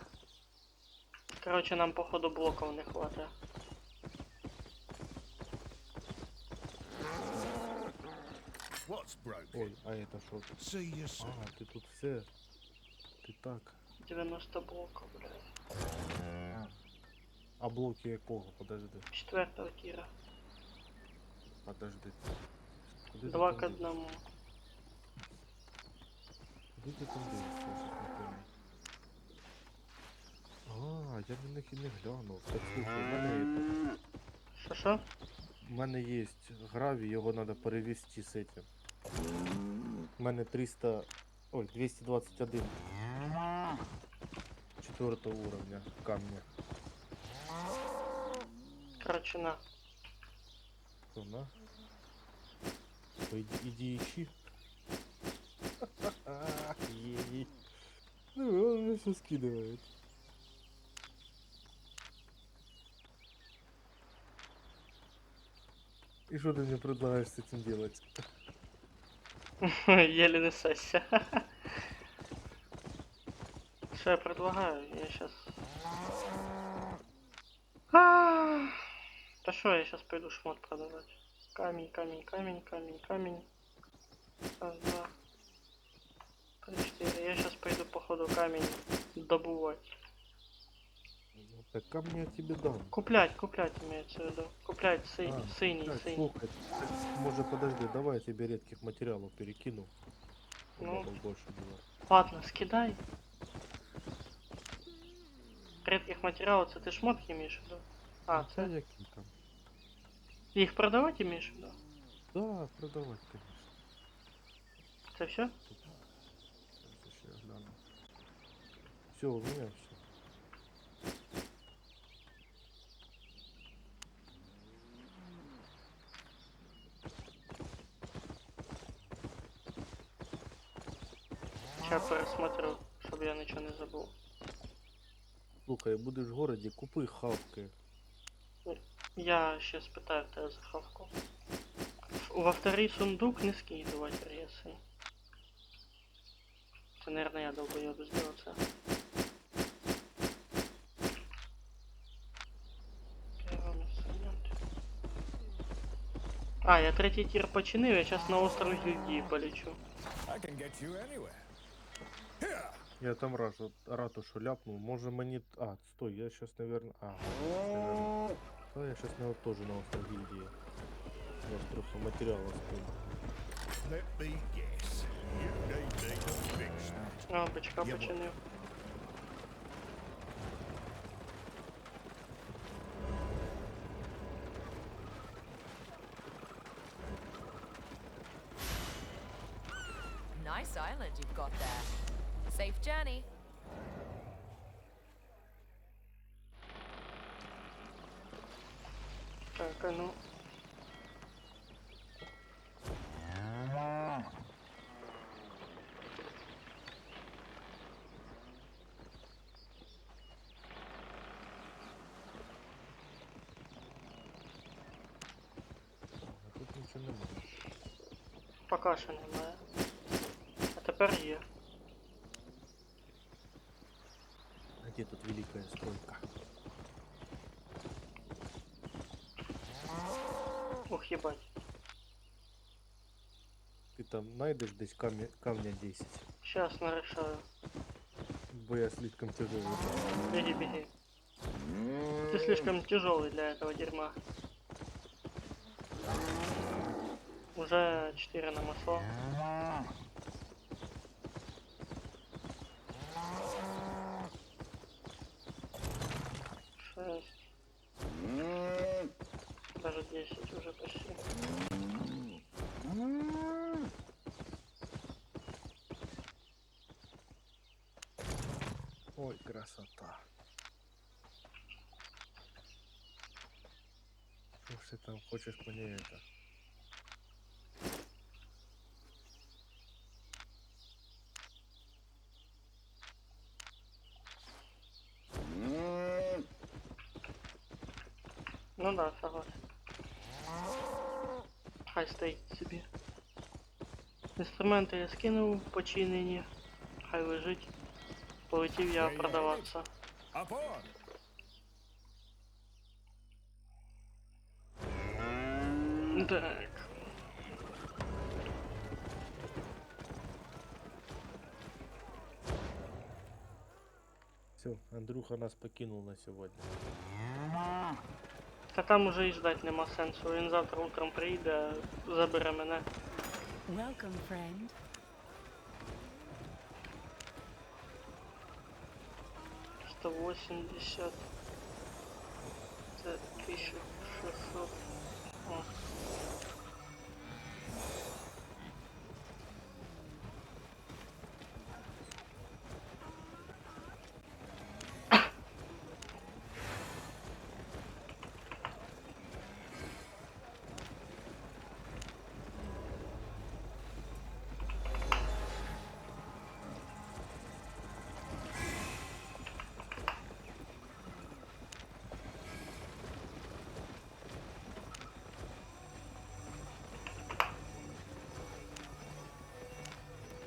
Короче, нам походу блоков не хватает. What's broken? Ой, а это что? See you soon. А, ты тут все. Ты так. 90 блоков, блядь. А блоки якого? Подожди. Четвертого тира. Подожди. Куди ти 2 там к дивишся? 1. Куди ти там дивишся? Я щось не пойму. А, я на них і не глянув. Так слухай, Шо? в мене є гравій, його треба перевести з этим. У мене 300... Ой, 221. 4 уровня камня. Короче, на. Что, на? Иди ищи. Ей. Ну, он все скидывает. И что ты мне предлагаешь с этим делать? Еле несешься. Что я предлагаю? Я сейчас... Да что, я сейчас пойду шмот продавать. Камень. Раз, два, три, четыре. Я сейчас пойду походу камень добывать. Ну, так камни я тебе дам. Куплять имеется в виду. Куплять синий. Так, слухай, так, может подожди, давай я тебе редких материалов перекину. Ну. Чтобы больше было. Ладно, скидай. Редких материалов, це ти шмотки имеешь в виду? А, Це це які там? їх продавать имеешь в виду? Да, продавать, конечно. Це все? Сейчас еще я гляну. Все, у меня все. Сейчас пересмотрю, щоб я нічого не забув. Слухай, будеш в городі, купи хавки. Я ще спитаю в тебе за хавку. Во второй сундук не скидывать ресы. Это, наверное, я долбоёб сделал це. Первым инструмент. А, я третий тир починив, я сейчас на остров Гильдии полечу. I can get you anywhere. Here. Я там ратушу ляпнул. Може мені... А, стой, я сейчас, наверное... А, да, я сейчас, наверное, тоже на остров гильдии. Я ж трохи материалов скину. Let me guess. You need me to fix that. А, бачка Я починив. Nice island you've got there. Safe journey. Так, а ну. Поки що немає. А тепер є. А где тут великая стройка? Ух, їбать. Ти там знайдеш десь камня 10? Щас нарішаю. Бо я слишком тяжелый. Беги, беги. Ты слишком тяжелый для этого дерьма. Уже 4 намасло. 6. Даже 10 уже почти. Ой, красота. Что ж ты там хочешь мне это? Ну да, согласен. Хай стоїть собі. Інструменти я скинув починені. Хай лежить. Полетів я продаватися. Upon! Так. Все, Андрюха нас покинул на сегодня. Та там уже і ждать нема сенсу. Він завтра утром приїде, забере мене. Welcome, friend. — 180. Це 1600. О.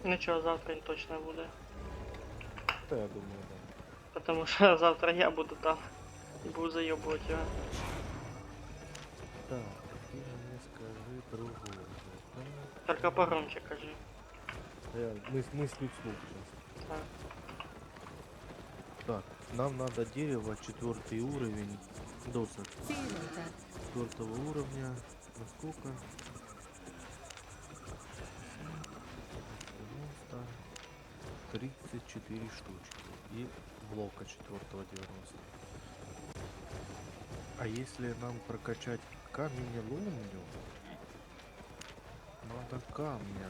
Нічого, завтра він точно буде. Да, я думаю, да. Потому що завтра я буду там. І буду зайобувати його. Так, ты мне скажи другое. Тільки погромче кажи. Я мыслю вслух сейчас. Так. Так, нам надо дерево 4 уровень досок. See you later. 4 уровня. Насколько? 90, 34 штучки. И блока 4 90. А если нам прокачать каменеломню, надо камня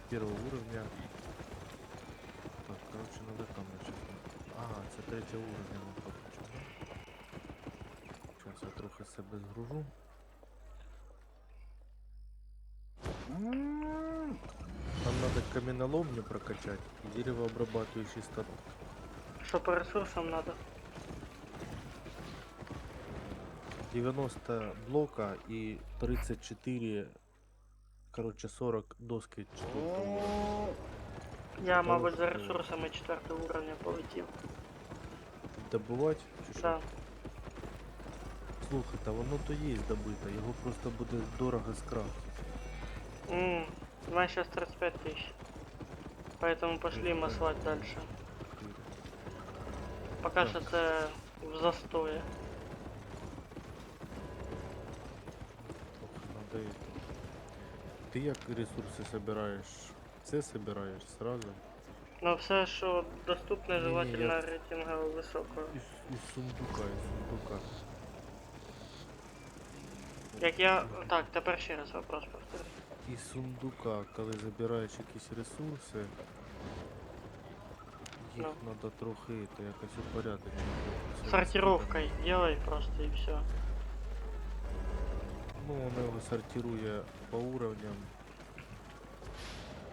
первого уровня. Так, короче, надо камня сейчас. Ага, це 3 уровня ми прокачали. Сейчас я трохи себе згружу. Нам надо каменоломню прокачать и деревообрабатывающий станок. Що по ресурсам надо? 90 блока и 34, короче, 40 доски 4 уровня. Я, мабуть, за ресурсами 4 уровня полетів. Добывать? Чи що? Да. Слухай, та воно то є добито, його просто буде дорого скрафтити. У нас сейчас 35 тысяч. Поэтому пошли маслать дальше. Пока що це в застое. Трохи надо это. Ти як ресурси собираєш? Це собираєш сразу? Но все, що доступне, Ні-ні, желательно я- рейтингово високого. Із сундука, із сундука. Як я... Так, тепер ще раз вопрос повторю. Із сундука, коли забираєш якісь ресурси, їх Ну. треба трохи то якось упорядочити. Сортировкой делай просто и все. Ну, воно його сортирує по уровням.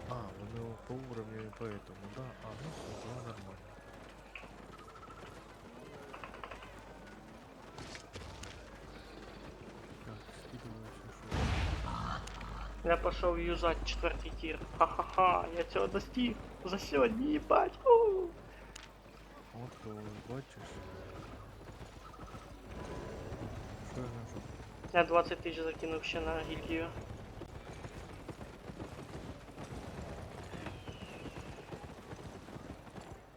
А, воно його по уровням і поэтому, да? А, ну все, ну, нормально. Так, скидываю все, что... Я пошел юзать 4-й тир. Ха-ха-ха, я цього достиг. За сьогодні, їбать. У. От, бачиш. Що я нажав? Я 20 тисяч закинув ще на гільдію.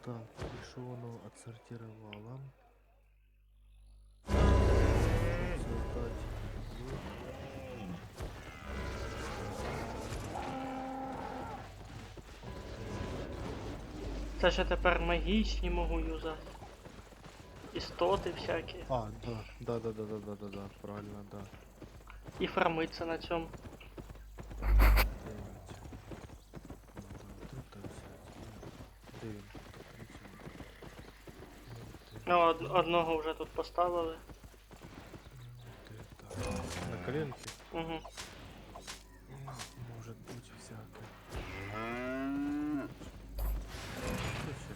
Так, і що воно отсортировало? Создать. Це ж я тепер магічні можу юзати. Істоти всякі. А, да, правильно, да. І фармиться на цьому. 9. Ну, да, вот это взять. 9. Ну, одного вже тут поставили. На коленке Угу. может быть всякое. Короче,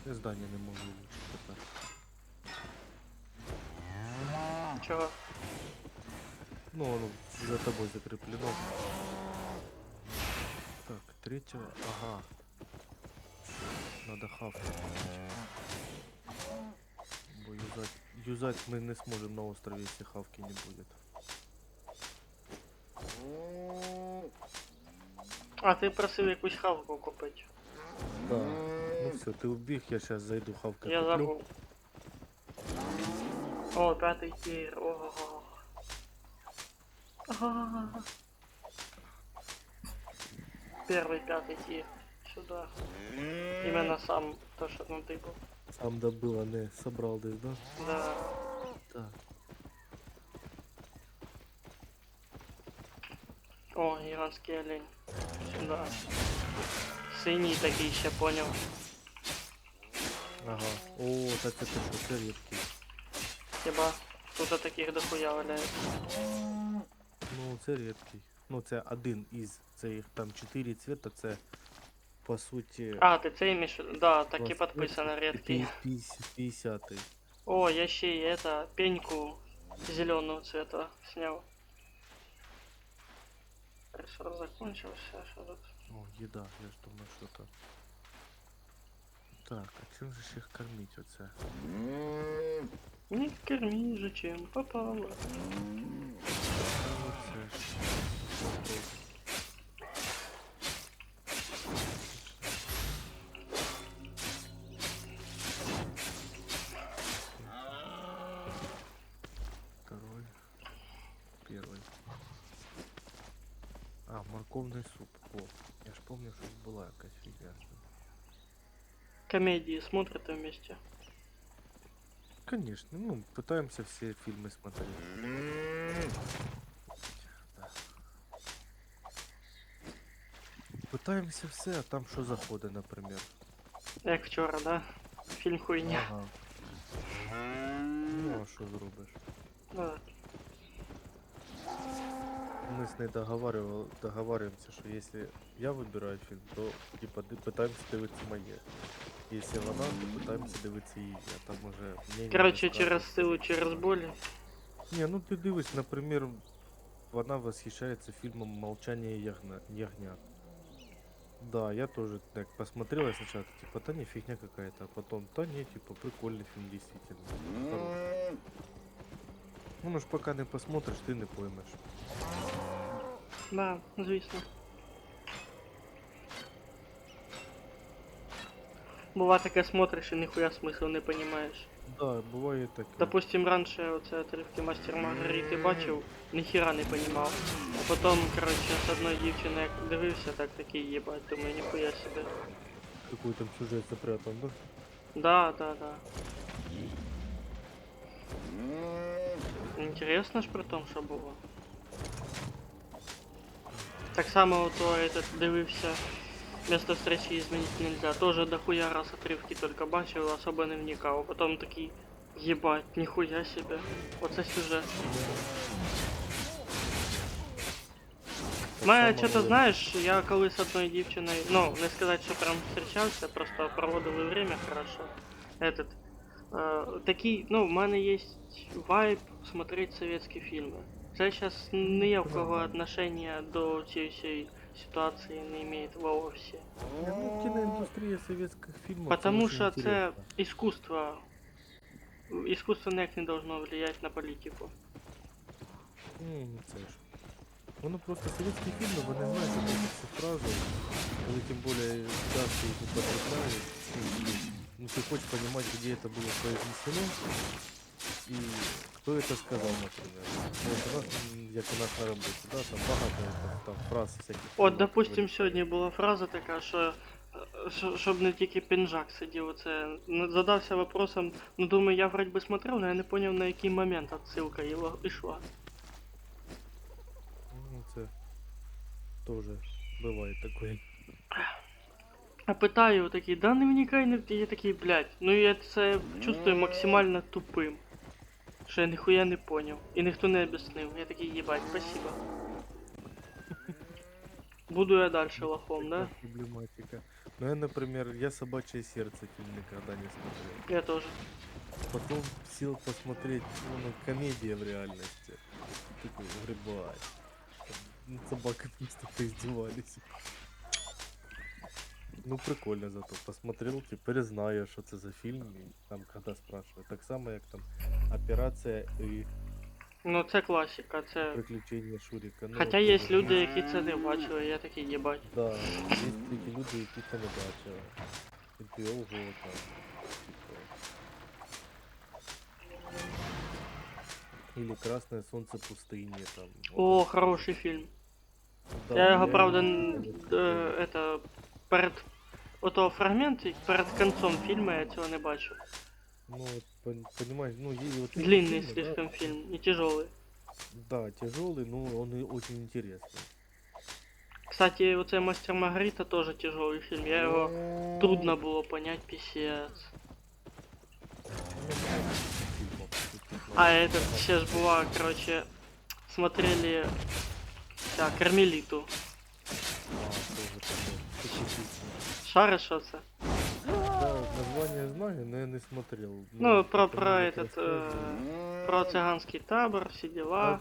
я здание не могу улучшить тепер. Чого? Ну, оно за тобой закреплено. Так, третьего. Ага. Надо хавкать. Бо юзать мы не сможем на острове, если хавки не будет. А ти просив якусь хавку купити. Да. Ну все, ты убег, я сейчас зайду хавкать. Я куплю. забув. О, 5-й тір. Ого. Ага. Первый 5-й тир. Сюда. Именно сам то, что ну ты был. Сам добыл, а не собрал десь, да? Да. Так. О, иранский олень. Сюда. Синий такий ще понял. Ага. О, так это что, це рідкий. Хіба тут таких дохуя валяється. Ну, це рідкий. Ну, це один із. Це їх там 4 цвета, це по суті. А, ти цей між... Да, так і 28 підписано редкий. 50-й. О, я ще й это, пеньку зеленого цвета снял. Ресурс закончился, что тут? О, еда, я ж думаю, що то. Так, а чим же ж їх кормить оце? Не корми же чем попало. А оце ж. Второй. Первый. А, морковный суп. О, я ж помню, що була якась фігня. Комедии смотрят вместе. Конечно, ну, пытаемся все фильмы смотреть. Да. Пытаемся все, а там що заходи, например. Як вчора, да? Фильм хуйня. Ага. Ну, а що зробиш? Да. Мы с ней договариваемся, что если я выбираю фильм, то типа пытаемся дивитися моє. Если вона, то пытаемся дивитися її, а там уже мнение Короче, розказує. через силу, через боль. Не, ну ты дивись, например, она восхищается фильмом «Молчание ягнят». Да, я тоже так посмотрела сначала, типа, да не, фигня какая-то, а потом, да не, типа, прикольный фильм, действительно, хороший. Ну, ж пока не посмотришь, ты не поймешь. Да, звісно. Бува таке смотриш і ніхуя смисл не понимаешь. Да, бывает так. Допустим, раніше оце отрывки Мастер Маргарити бачив, ніхіра не понімав. А потім, короче, з одної дівчини як дивився, так такий їбать, думаю, ніхуя себе. Какой там сюжет запрятан, да? Да. Інтересно ж при тому, що було. Так само то этот дивився «Место встречи изменить нельзя». Тоже дохуя раз отрывки только бачив, особо не вникав. А потом такий, ебать, нихуя себе. Оце сюжет. Мене, что-то знаєш, я колись з одною дівчиною, ну, не сказати, що прям зустрічався, просто проводили время хорошо. Такий, ну, в мене є вайб смотреть советські фільми. Це зараз ніякого отношения до цієї всієї ситуації не має вовсе. Ну, киноіндустрія совєтських фільмів. Потому це що очень це інтересно. искусство. Искусство ніяк не должно влиять на політику. Це ж. Воно просто совєтські фільми, вони знають цю фразу, коли тим більше часто їх употребляють. Ну, ти хочеш розуміти, де це було произнесено, і хто це сказав, наприклад. Ну, от у нас, як у нас на роботі, да, там багато там фраз всяких. От, допустим, сьогодні була фраза така, що щоб не тільки пінжак сидів, оце задався вопросом, ну думаю, я вроді би смотрел, но я не понял, на який момент отсылка його ішла. Ну, це теж буває таке. А питаю такий, да не вникай, не я такий, блядь, ну я це чувствую максимально тупим. Що я ніхуя не понял. І ніхто не об'яснив. Я такий, їбать, спасибо. Буду я дальше лохом, да? Проблематика. Ну, я, например, я «Собачье сердце» фильм никогда не смотрел. Я тоже. Потом сел посмотреть, ну, комедия в реальности. Такой, грибать. Над собакой просто поиздевались. Ну, прикольно зато. Посмотрел, теперь знаю, что это за фильм. И там, когда спрашивают. Так само, как там «Операция» и Ну це класика, це. «Приключения Шурика». Ну, Хоча вот є это, люди, які це не бачили, я такий, їбать. Да, есть такі люди, які це не бачили. І ти ого там. Типа. Или «Красное солнце пустыни» там. О, хороший фільм. Да, Я його, я правда, не знаю, это, перед ото фрагмент, перед концом фільму я цього не бачу. Ну, вот, понимаешь, ну, вот эти Длинний фильмы, слишком фільм і тяжелый. Да, тяжелый, но он и очень интересный. Кстати, оцей «Мастер Маргарита» теж тяжелый фільм. Я його трудно було понять, пісець. А этот ще ж була, короче, смотрели Кармелиту. Тоже такой специфичный. Шариш що це? Да, название знаю, но я не смотрел. Ну, про потому как этот, рассказывали. про циганский табор, всі дела.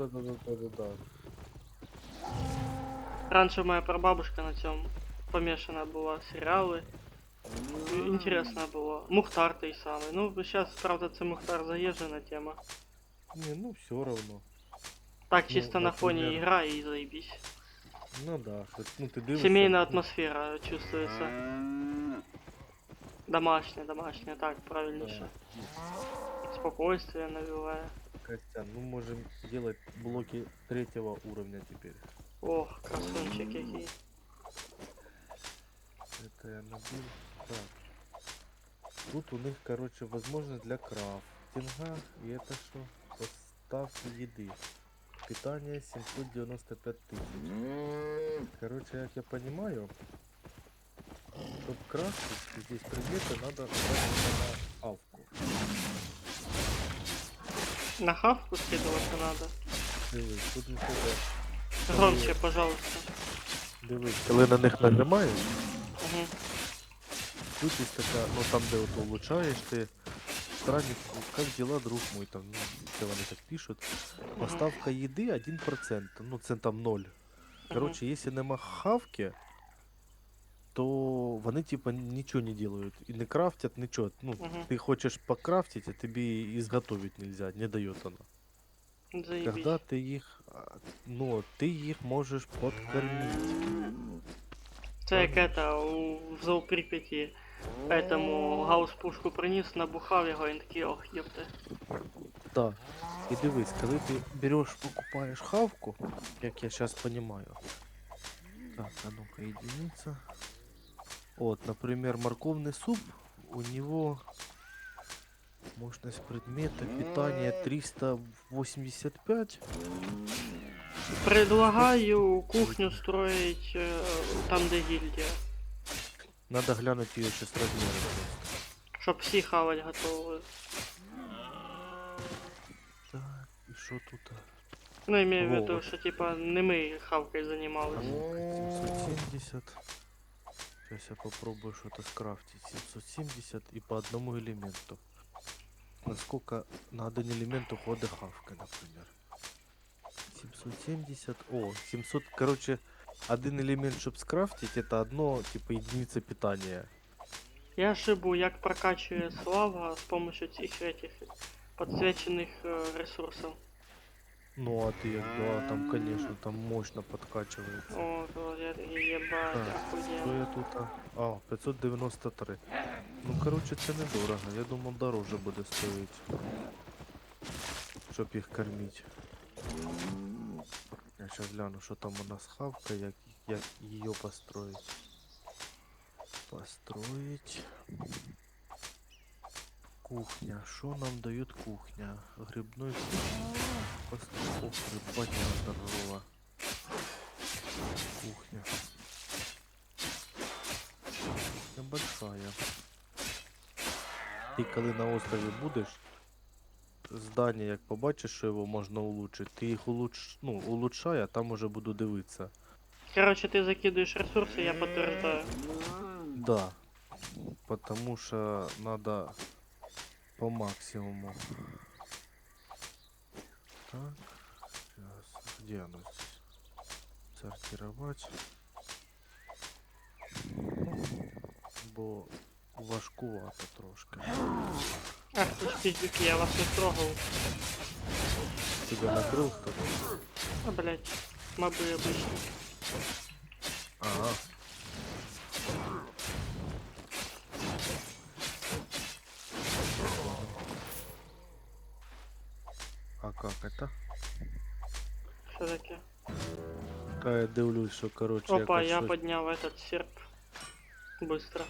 Да. Раньше моя прабабушка на цьому помешана була, серіали. Інтересно було. Мухтар той самий. Ну, зараз, правда, це Мухтар заїжджена тема. Не, ну все равно. Так, Ну, чисто на фоні например, ігра і заебись. Ну да, ну ты дивишься. Сімейна ну, атмосфера чувствується. Домашня, так, правильніше. Спокойствие навевая. Костян, ну можем делать блоки 3-го уровня теперь. Ох, красунчик який. Это я набил. Так. Тут у них, короче, возможность для крафтинга. И это что? Поставки еды. Питание 795 тысяч. Короче, как я понимаю, чтобы крафтить здесь предметы, надо тратить на авку. На хавку скидываться надо. Дивись, тут нічого. Громче, пожалуйста. Дивись, коли на них нажимаєш, Угу. тут є така, ну там де от улучшаєш ти странник, как дела, друг мой, там, ну, це вони так пишуть. Поставка їди 1%, ну це там 0. Короче, якщо нема хавки, то вони типа нічого не делают і не крафтять, нічого. Ну, Мгм. ти хочеш покрафтить, а тобі изготовить нельзя, не дает она. Заебись. Когда ты их, ну, ты их можешь подкормить. Це як это, в Зооприпяті этому гаус-пушку приніс, набухав його, і він такий, ох, ёпте. Да. И дивись, коли ти берешь, покупаешь хавку, як я сейчас понимаю. Так, а ну-ка, единица. Вот, например, морковный суп, у него мощность предмета питания 385. Предлагаю кухню строить там, де гильдія. Надо глянуть ее сейчас размеры. Щоб всі хавать готові. Так, и что тут? Ну, имею в Во, виду, вот. що типа не ми хавкою займалися. 770. Сейчас я попробую что-то скрафтить. 770 и по одному элементу. Насколько на один элемент уходит хавка, например. 770. О, 700. Короче, один элемент, чтобы скрафтить, это одно, типа, единица питания. Я шибу, як прокачує слава з помощью цих этих подсвеченных ресурсов. Ну, а ты, да, там, конечно, там мощно подкачивается. О, то я ебать, Так, Що охуєнно. я тут? А, 593. Ну, короче, це недорого. Я думав, дороже буде стоїть. Щоб їх кормити. Я сейчас гляну, що там у нас хавка, як її построить. Построить. Кухня. Що нам дает кухня? Грибной постройка. Понятно, здорово. Кухня. Небольшая. Ти коли на острові будеш, здання, як побачиш, що його можна улучшити, ти їх улучшай, а там уже буду дивитися. Короче, ты закидываешь ресурсы, я подтверждаю. Да. Потому что надо по максимуму. Так. Сейчас. Где оно здесь? Сортировать. Бо важкувато трошки. Ах ты ж пиздюки, я вас не трогал. Тебя накрыл кто-то? А, блядь, мобы обычно. Ага. А как это? Что таке? А я дивлюсь, що короче Опа, якось я щось- поднял этот серп. Быстро.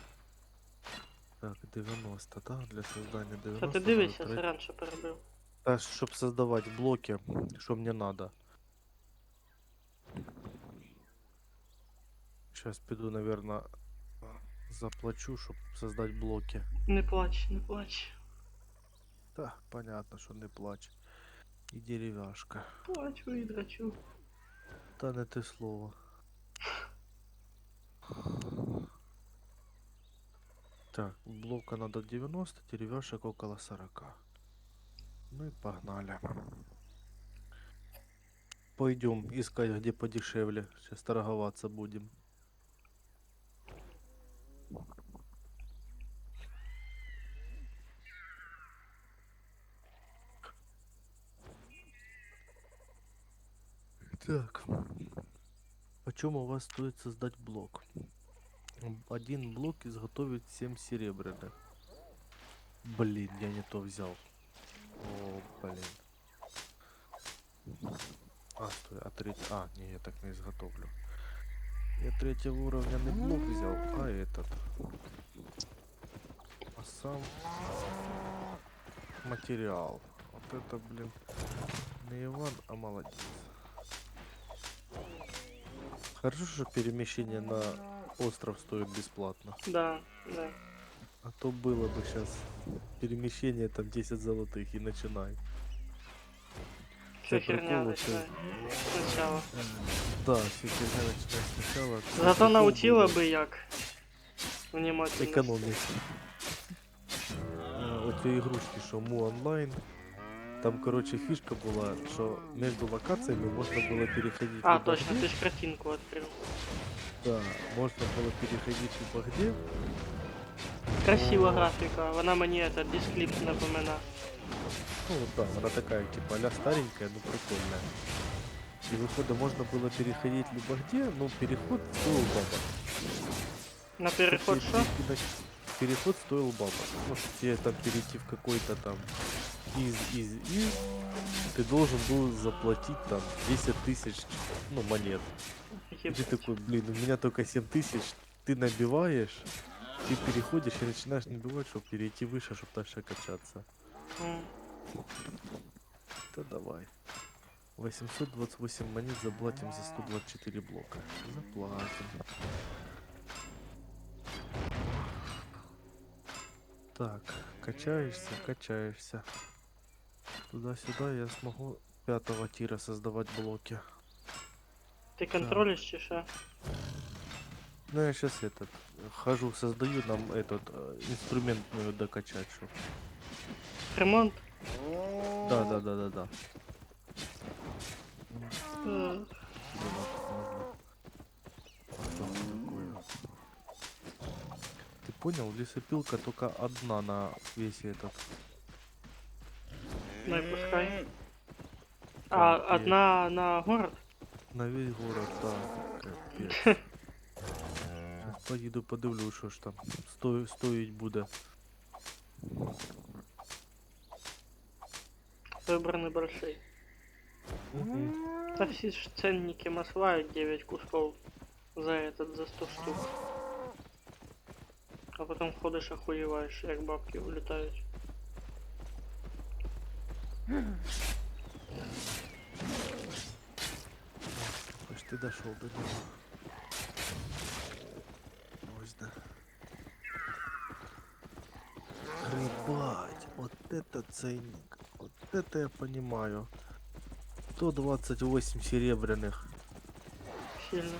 Так, 90, да? Для создания 90. Що ти надо дивишся, тратить- сорян, що перебив. А, чтобы создавать блоки, что мне надо. Сейчас пойду, наверное, заплачу, чтобы создать блоки. Не плач, не плач. Да, понятно, что не плачь. И деревяшка. Плачу і драчу. Да не ты слово. Так, блока надо 90, деревяшек около 40. Ну и погнали. Пойдем искать, где подешевле. Сейчас торговаться будем. Так. Почем у вас стоит создать блок? Один блок изготовит 7 серебряных. Блин, я не то взял. О, блин. А, стой, а третий... А, не, я так не изготовлю. Я третьего уровня не блок взял, а этот. А сам материал. Вот это, блин, не Иван, а молодец. Хорошо, что перемещение на остров стоит бесплатно. Да, да. А то было бы сейчас перемещение там 10 золотых и начинай. Все Це херня прикол, начинай. Сначала. Да, все херня начинай сначала. Зато Прикол научила было би як. Внимательно. экономить. Оті ігрушки, що Му онлайн. Там, короче, фишка була, що між локаціями можна було переходити. А, либо точно, где- ты ж картинку открыл. Да, можна було переходити либо где. Красива графіка, вона мені этот дискліп напомина. Ну да, она такая, типа, а старенькая, но прикольная. И выхода можно было переходить либо где, но переход стоил баба. На переход Если що? перейти на- Переход стоил баба. Может тебе там перейти в какой-то там из, ты должен был заплатить там 10 тысяч, ну, монет. И ты Єбать. такой, блин, у меня только 7 тысяч, ты набиваешь, ты переходишь и начинаешь набивать, чтобы перейти выше, чтобы дальше качаться. М. Да давай. 828 монет заплатим за 124 блока. Заплатим. Так, качаешься, качаешься. Туда-сюда я смогу 5-го тира создавать блоки. Ти контролиш чи що? Ну я сейчас этот хожу, создаю нам этот инструментную докачать, чтоб. Ремонт? Да. Е, Что это такое? Ты понял, лесопилка только одна на весь этот. Ну и пускай. А Там, где одна на город? на весь город, да. Капец. Щас поїду подивлюсь, що ж там стоїть буде. Выбор небольшой. Мгм. Да все ж ценники масвают 9 кусков за 100 штук. А потом ходишь охуеваешь, как бабки улетают. Почти дошел до него. Ось да. Рыбать, вот это ценник. Вот это я понимаю. 128 серебряных. Сильно.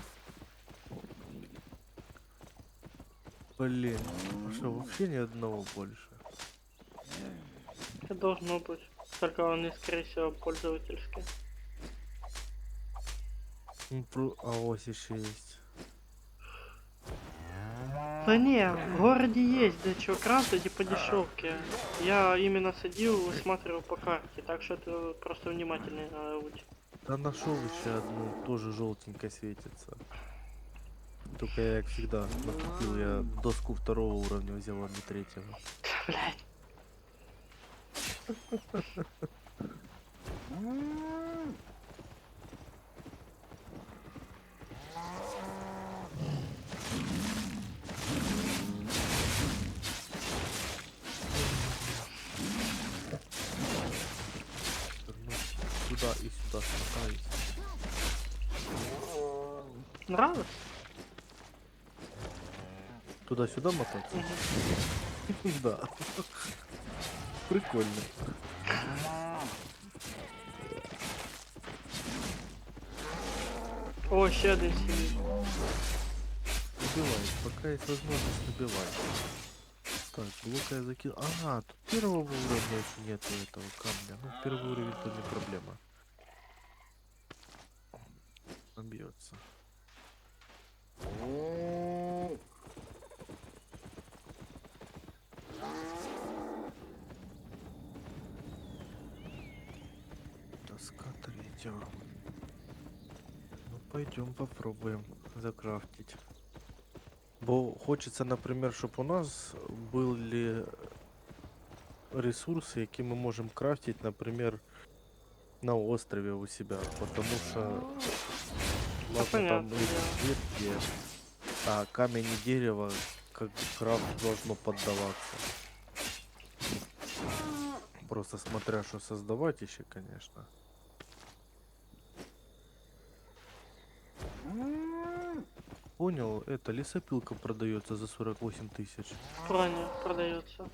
Блин, а что, вообще ни одного больше? Это должно быть. Только он, скорее всего, пользовательский. Ну, а ось еще есть. Да не, в городе есть для чего крафтить и по дешевке. Я именно садил, высматривал по карте, так что это просто внимательно надо быть. Да нашел еще одну, тоже желтенько светится. Только я, как всегда, накупил я доску 2-го уровня взял, а не 3-го. Блять. Вернусь сюда и сюда смотаюсь. Нравится? Туда-сюда мотаться? Да. Прикольно. О, еще один сидит. Убивай, пока есть возможность, убивай. Так, блока я закинул. Ага, тут 1-го уровня еще нету этого камня. Ну, 1-й уровень то не проблема. Набьется. Доска 3-го. Ну, пойдем попробуем закрафтить. Бо хочется, например, чтобы у нас были ресурсы, які мы можем крафтить, например, на острове у себя. Потому что, ладно, там понятно, и ветки, а камень и дерево, как бы крафт должно поддаваться. Просто смотря, что создавать еще, конечно. Понял, это лесопилка продается за 48 тысяч Правильно, продается.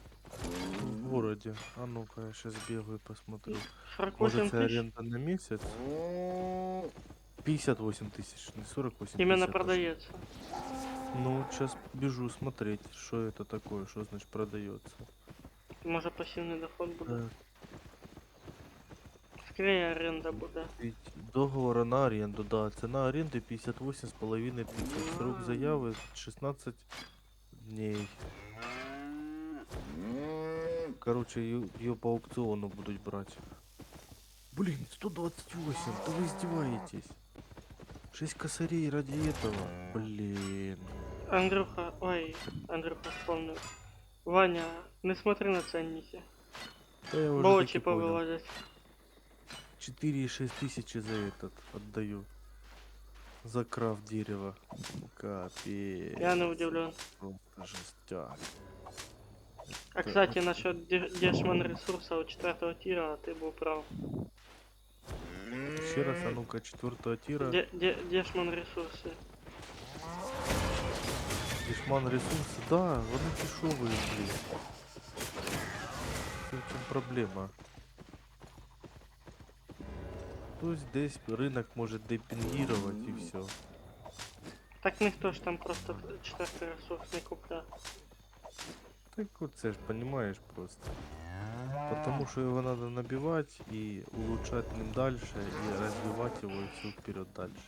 в городе. А ну-ка, я сейчас бегаю, посмотрю. 48 Может, это тысяч аренда на месяц? 58 тысяч, не 48 именно 50, продается. Ну, сейчас бежу смотреть, что это такое, что значит продается. Может пассивный доход будет. Так, Скорее аренда будет. ведь договора на аренду, да, цена аренды 58,5 тысяч, срок заявы 16 дней. Короче, ее по аукциону будут брать. Блин, 128, да вы издеваетесь. 6 косарей ради этого. Блин. Андрюха, ой, Андрюха вспомнил. Ваня, не смотри на ценники. Да я уже Бо таки очи понял. повылазять. 4,6 тысячи за этот отдаю. За крафт дерева. Капец. Я не удивлен. Просто жестяк. А кстати, насчет дешман ресурса у 4-го тира, ты был прав. Еще раз, а ну-ка, 4-го тира. Дешман ресурсы. Дешман ресурсы, да, вони дешевые, блин. В чем проблема? То есть здесь рынок может депингировать и все. Так ніхто ж там просто 4-й ресурс не купляє. Так вот, це ж понимаешь просто. Потому что его надо набивать и улучшать ним дальше, и развивать его, и все вперед дальше.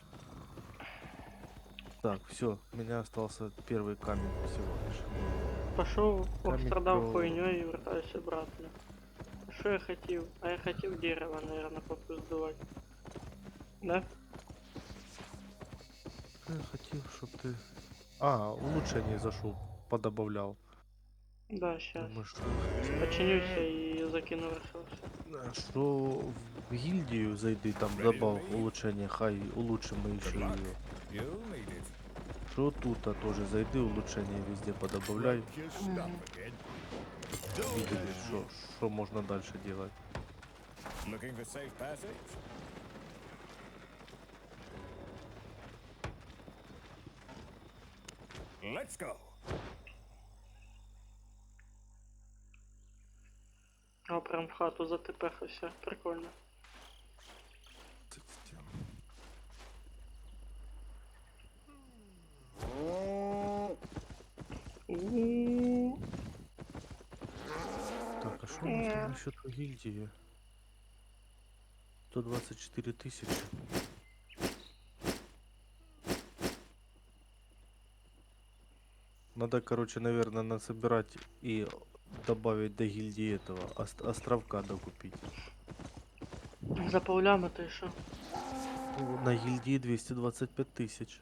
Так, все, у меня остался первый камень всего лишь. Пошов, Камінь обстрадав про- хуйньою і вертаюся обратно. Що я хотів? А я хотів дерево, наверное, попиздувати. Да? Я хотел, чтоб ты... улучшение зашел, подобавлял. Да, щас. Думаю, что... Починюся і закину ресурси. Что в гильдию зайди, там добавь улучшение, хай улучшим мы еще Good luck. ее. You'll need it. Что тут тоже зайди, улучшение везде подобавляй. Break your stuff again. Видели, что можно дальше делать. Looking for safe passage? Let's go. О, прям в хату затепехався. Прикольно. У-у-у. Так, а что у нас там насчет гильдии? 124 тысячи. Надо, короче, наверное, насобирать и добавить до гильдии этого островка докупить. За паулями ти що? На гильдии 225 тысяч.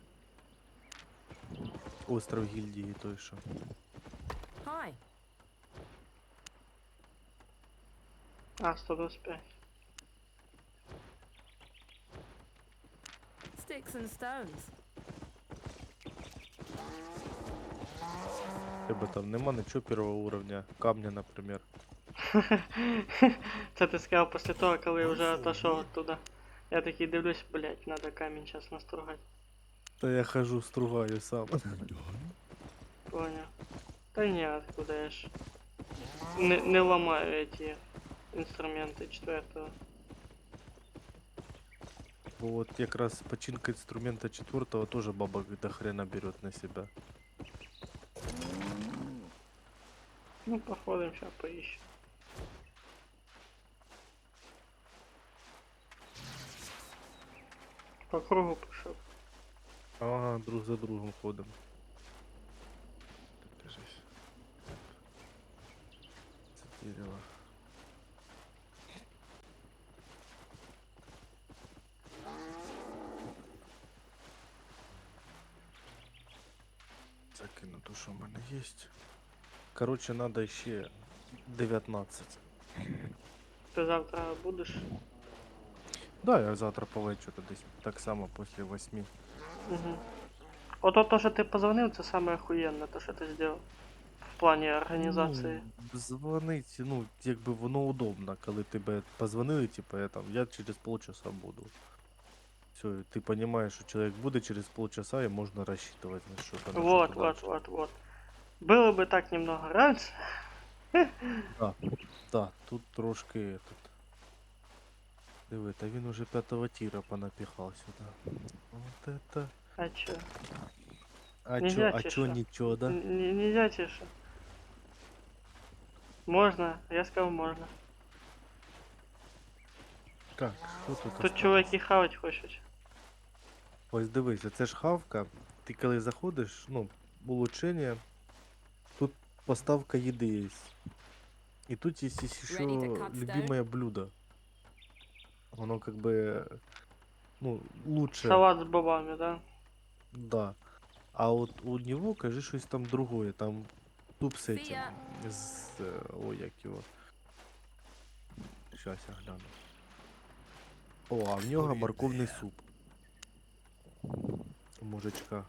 Остров гильдии, то есть что. Hi. А, 125. Sticks and stones. Тебе там нема ничего первого уровня. Камня, например. Це ти сказав після того, коли я вже отошов оттуда. Я такий дивлюсь, блять, надо камінь зараз настругати. Да я хожу, стругаю сам. Понял. Та ні, откуда я ж не ламаю эти инструменты четвертого. Вот якраз починка инструмента четвертого тоже баба до хрена берет на себя. Ну, походим, сейчас поищем. По кругу пошел. Ага, друг за другом ходим. Держись. Это дерево. Закину то, что у меня есть. Короче, надо еще 19. Ты завтра будешь? Да, я завтра повечеру десь так само после 8. Угу. Ото то, що ти позвонив, це саме охуєнне, то, що ти зробив. В плані організації. Ну, дзвонить, ну, якби воно удобно, коли тебе позвонили, типа, я через полчаса буду. Все, ты понимаешь, что человек будет через полчаса, и можно рассчитывать на что-то. на Вот, что-то вот, дальше. вот, вот. Было бы так немного раньше. Да, тут трошки этот. Диви, та він уже 5-го тира понапихал сюда. Вот это. А чё? А Нельзя чё, а чё тише. ничего, да? Нельзя тише. Можно, я сказал можно. Так, що тут? Тут осталось? чуваки хавать хочуть. Ось дивися, це ж хавка. Ти коли заходиш, ну, улучшення, тут поставка їди є. І тут є ще Ready to cut любимое блюдо. Воно как бы, ну, лучше, Салат с бобами, да? да. А от у него, кажи, щось там другое, там суп з этим, Фія. ой, як його. Щас я гляну. О, а в нього морковний суп. У мужичка.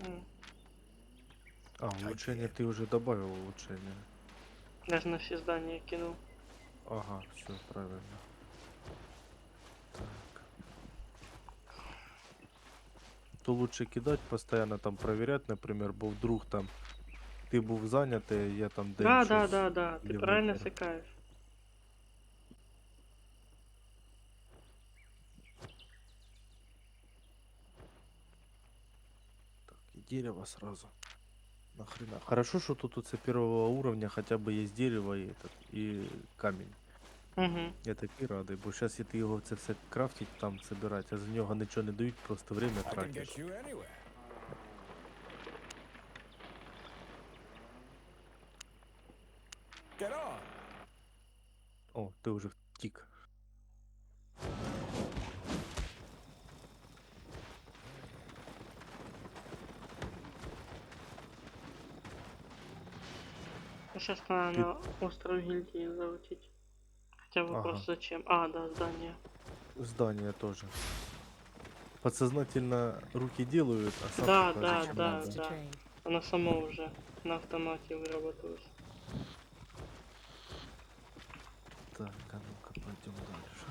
М. А, улучшение ты уже добавил улучшение. Я же на все здания кинул. Ага, все правильно. Так. То лучше кидать, постоянно там проверять, например, бо вдруг там ты був зайнятий, я там день Да, щось да. Ты не правильно витер. сыкаешь. Так, и дерево сразу. Нахрена. Хорошо, что тут оце первого уровня хотя бы есть дерево и, этот, и камень. Угу. Я такий радий, бо зараз, ти його це все крафтить, там собирати, а за нього нічого не дають, просто время I can тратиш. get you anywhere. Get on. О, ти вже втік. Сейчас надо на остров гильдии залететь. Хотя вопрос Ага. зачем? А, да, здание. Здание тоже. Подсознательно руки делают, а сам Да, пока да, зачем да, надо. да. Оно само уже на автомате выработалось. Так, а ну-ка пойдем дальше.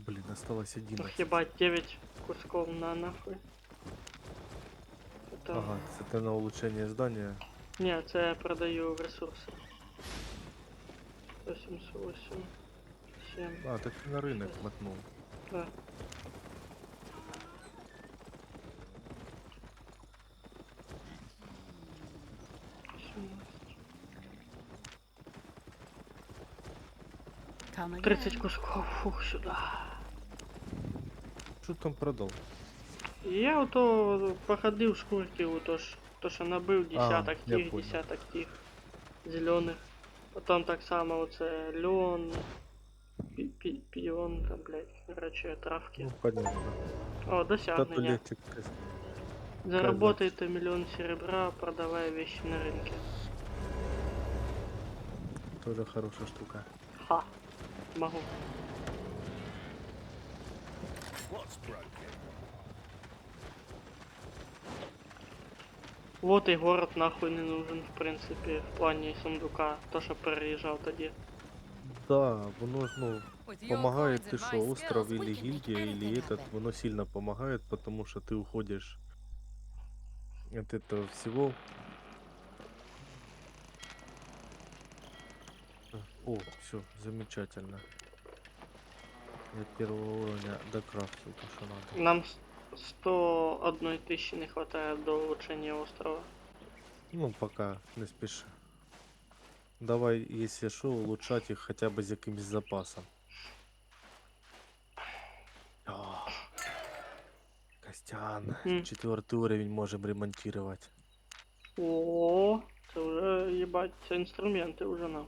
Блин, осталось Ух, 11. ебать, 9 кусков на нахуй. Это... Ага, это на улучшение здания. Не, це я продаю ресурси. 88, 7, А, так ты на рынок мотнул. да. Come again. 30 кусков, фух, сюда. Что там продал? Я ото походив шкурки, то що набив десяток я тих, понял. десяток тих зелених. Потім так само оце льон, піон, там, блядь, короче, травки. Ну, понятно. О, Та то досягнення. легче. Заработайте миллион серебра, продавая вещи на рынке. Тоже хорошая штука. Ха, могу. What's broken? Вот и город нахуй не нужен, в принципе, в плане сундука, то, що переїжджав тоді. Да, воно, ну, With your помогает coins ты and что, my остров skills, we или can make гильдия, или anything этот, happen. воно сильно помогает, потому что ты уходишь от этого всего. О, все, замечательно. Я первого уровня докрафтил то, что надо. Нам 101 тисячі не хватає до улучшення острова. Ну, пока, не спеши. Давай, если что, улучшать их хотя бы с каким-то запасом. О, Костян, М. 4-й уровень можем ремонтировать. О, це вже, їбать, це інструменти вже нам.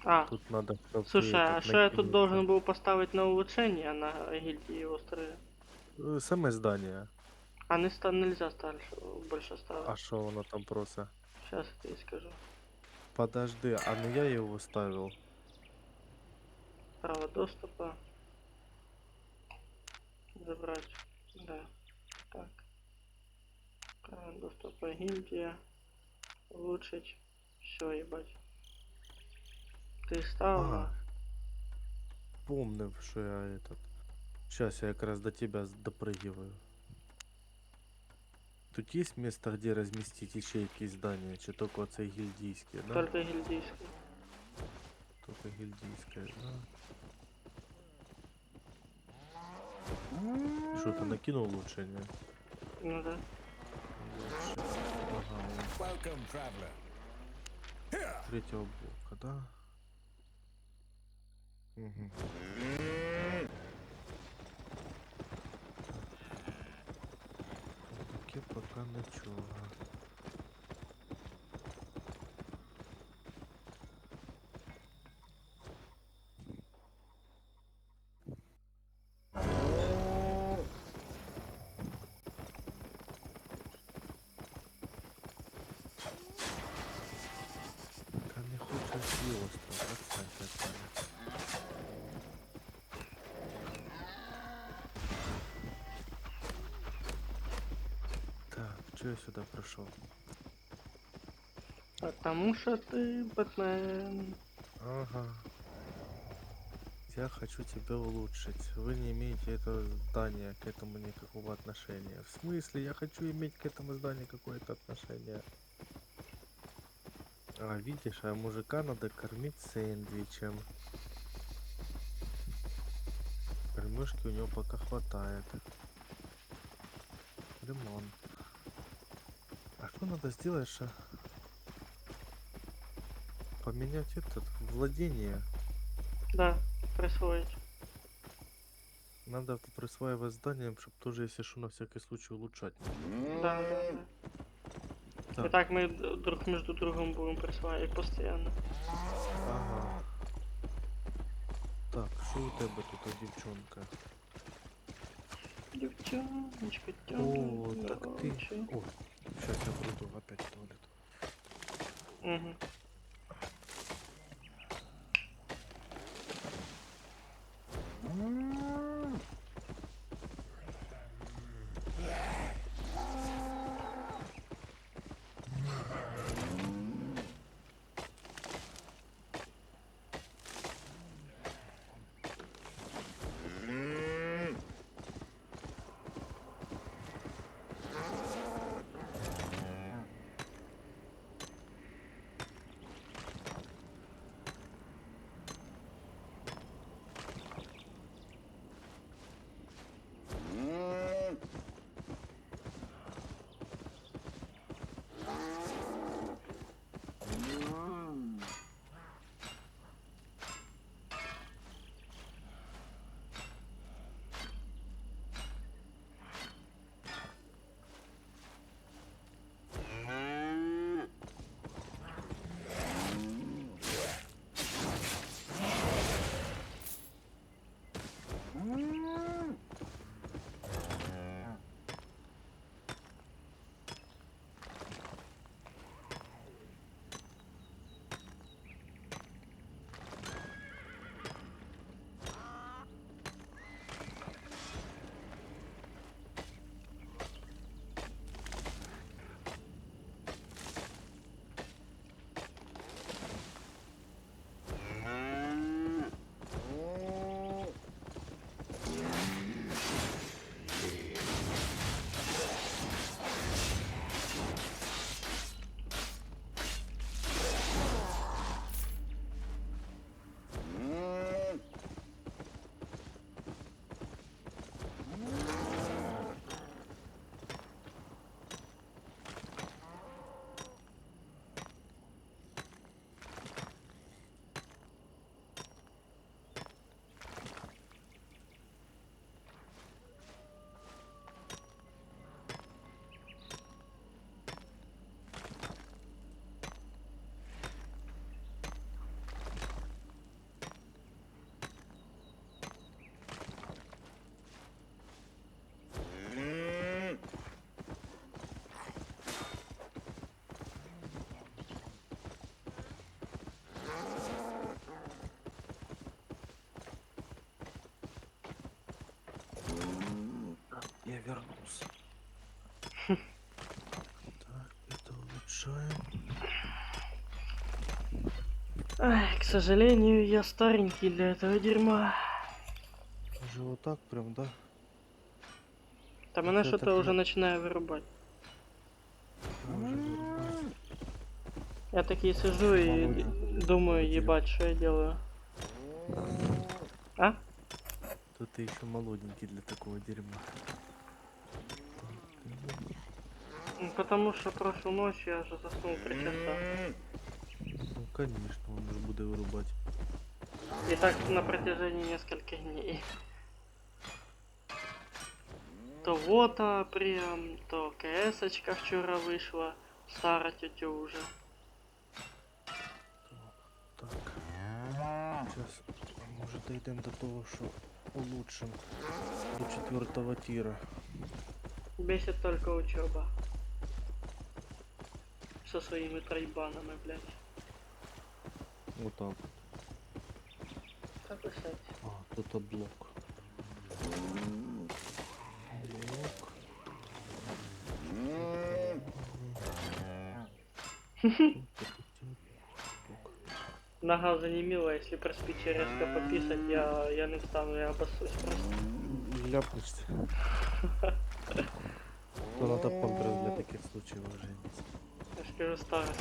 А, Тут надо, чтобы слушай, а що я тут должен был поставить на улучшение на гильдии острове? Саме здание. А не нельзя больше ставить. А что оно там просто? Сейчас я тебе скажу. Подожди, а ну я его ставил. Право доступа. Забрать. Да. Так. Право доступа гильдия. Улучшить. Все, ебать. Ты ставила? Ага. Помнив, что я этот. Сейчас я как раз до тебя допрыгиваю. Тут есть место, где разместить ячейки здания? Чи только оцей гильдийские, да? Только гильдийский. Только гильдийская, да. Что, ты накинул улучшение? Ну да. Ага, Welcome, traveler. Here. третьего блока, да? Угу. Таки пока нічого. Та не хочу свій остров, отстань от мене. Так, что я сюда пришел? Потому что ты Бэтмен. Ага. Я хочу тебя улучшить. Вы не имеете этого здания к этому никакого отношения. В смысле? Я хочу иметь к этому зданию какое-то отношение. А, видишь, а мужика надо кормить сэндвичем. Кормежки у него пока хватает. Лимон. А что надо сделать, что поменять этот владение? Да, присвоить. Надо присваивать зданиям, чтобы тоже, если что, на всякий случай улучшать. Да, да, да. Так. И так мы друг между другом будем присваивать постоянно. Ага. Так, что у тебя тут, девчонка? Девчоночка, О, так ты. девчоночка. О, сейчас я приду опять в туалет. Угу. Я вернулся. Так, это улучшаем. Ай, к сожалению, я старенький для этого дерьма. Уже вот так прям, да? Та мене Це що-то так вже не- починає вирубати. Я уже вырубаю. Я такий сижу і Володя. думаю, Володя. їбать, що я делаю. А? То ты еще молоденький для такого дерьма. Ну, потому що прошлу ночь я вже заснув 3 часа. Ну конечно, он же буде вырубать. И так на протяжении нескольких дней. То вота прям, то КС-очка вчора вийшла. Стара тетя уже. Так. Сейчас, может, дойдем до того, что улучшим до 4-го тира. Бесит только учеба. Со своими тройбанами, блядь. Вот так. Так писать. А, тут блок. Блок. Нога занемила, если проспить и резко пописать, я не встану, я обоссусь просто. Ляпнешься. То надо памперс для таких случаев уже. Я скажу старость.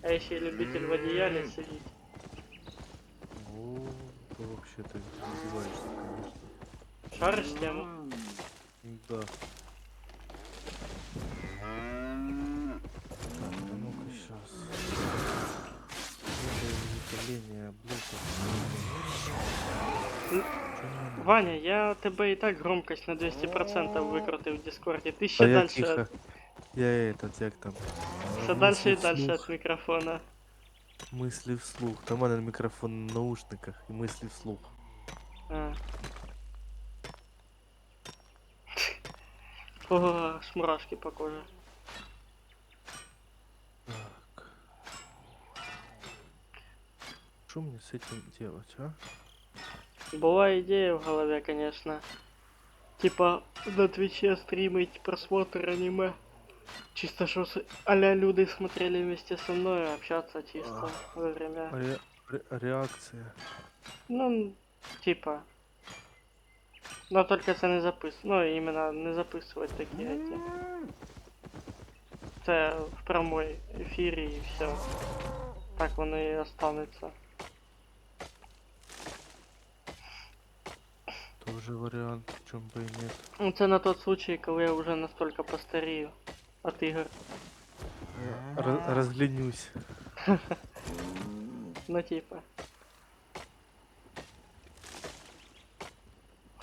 А если любитель в одеяле сидеть? О, то вообще ты издеваешься, конечно. Шаришь тему? Да. Так, а ну-ка сейчас. Изготовление блоков. Чё мне надо? Ваня, я тебе і так громкость на 200% викрутив в Дискорді. Ти А ще я далі, тихо. Я этот, як там. все дальше Мысли і далі вслух. від мікрофона. Мысли вслух. Там у мене мікрофон на наушниках і мысли вслух. А. О, шмурашки по коже. Так. Что мне с этим делать, а? Була ідея в голові, конечно. Типа на Твиче стримить просмотр аниме. Чисто что а-ля люди смотрели вместе со мной, общаться чисто во время. Реакция. Ну, типа. Но только це не ну, іменно не записувати такі эти. Це в прямой ефірі і все. Так воно і останеться. Тоже вариант, в чем бы и нет. Ну, це на тот случай, коли я вже настолько постарію от ігор. Разглянусь. Ну, типа.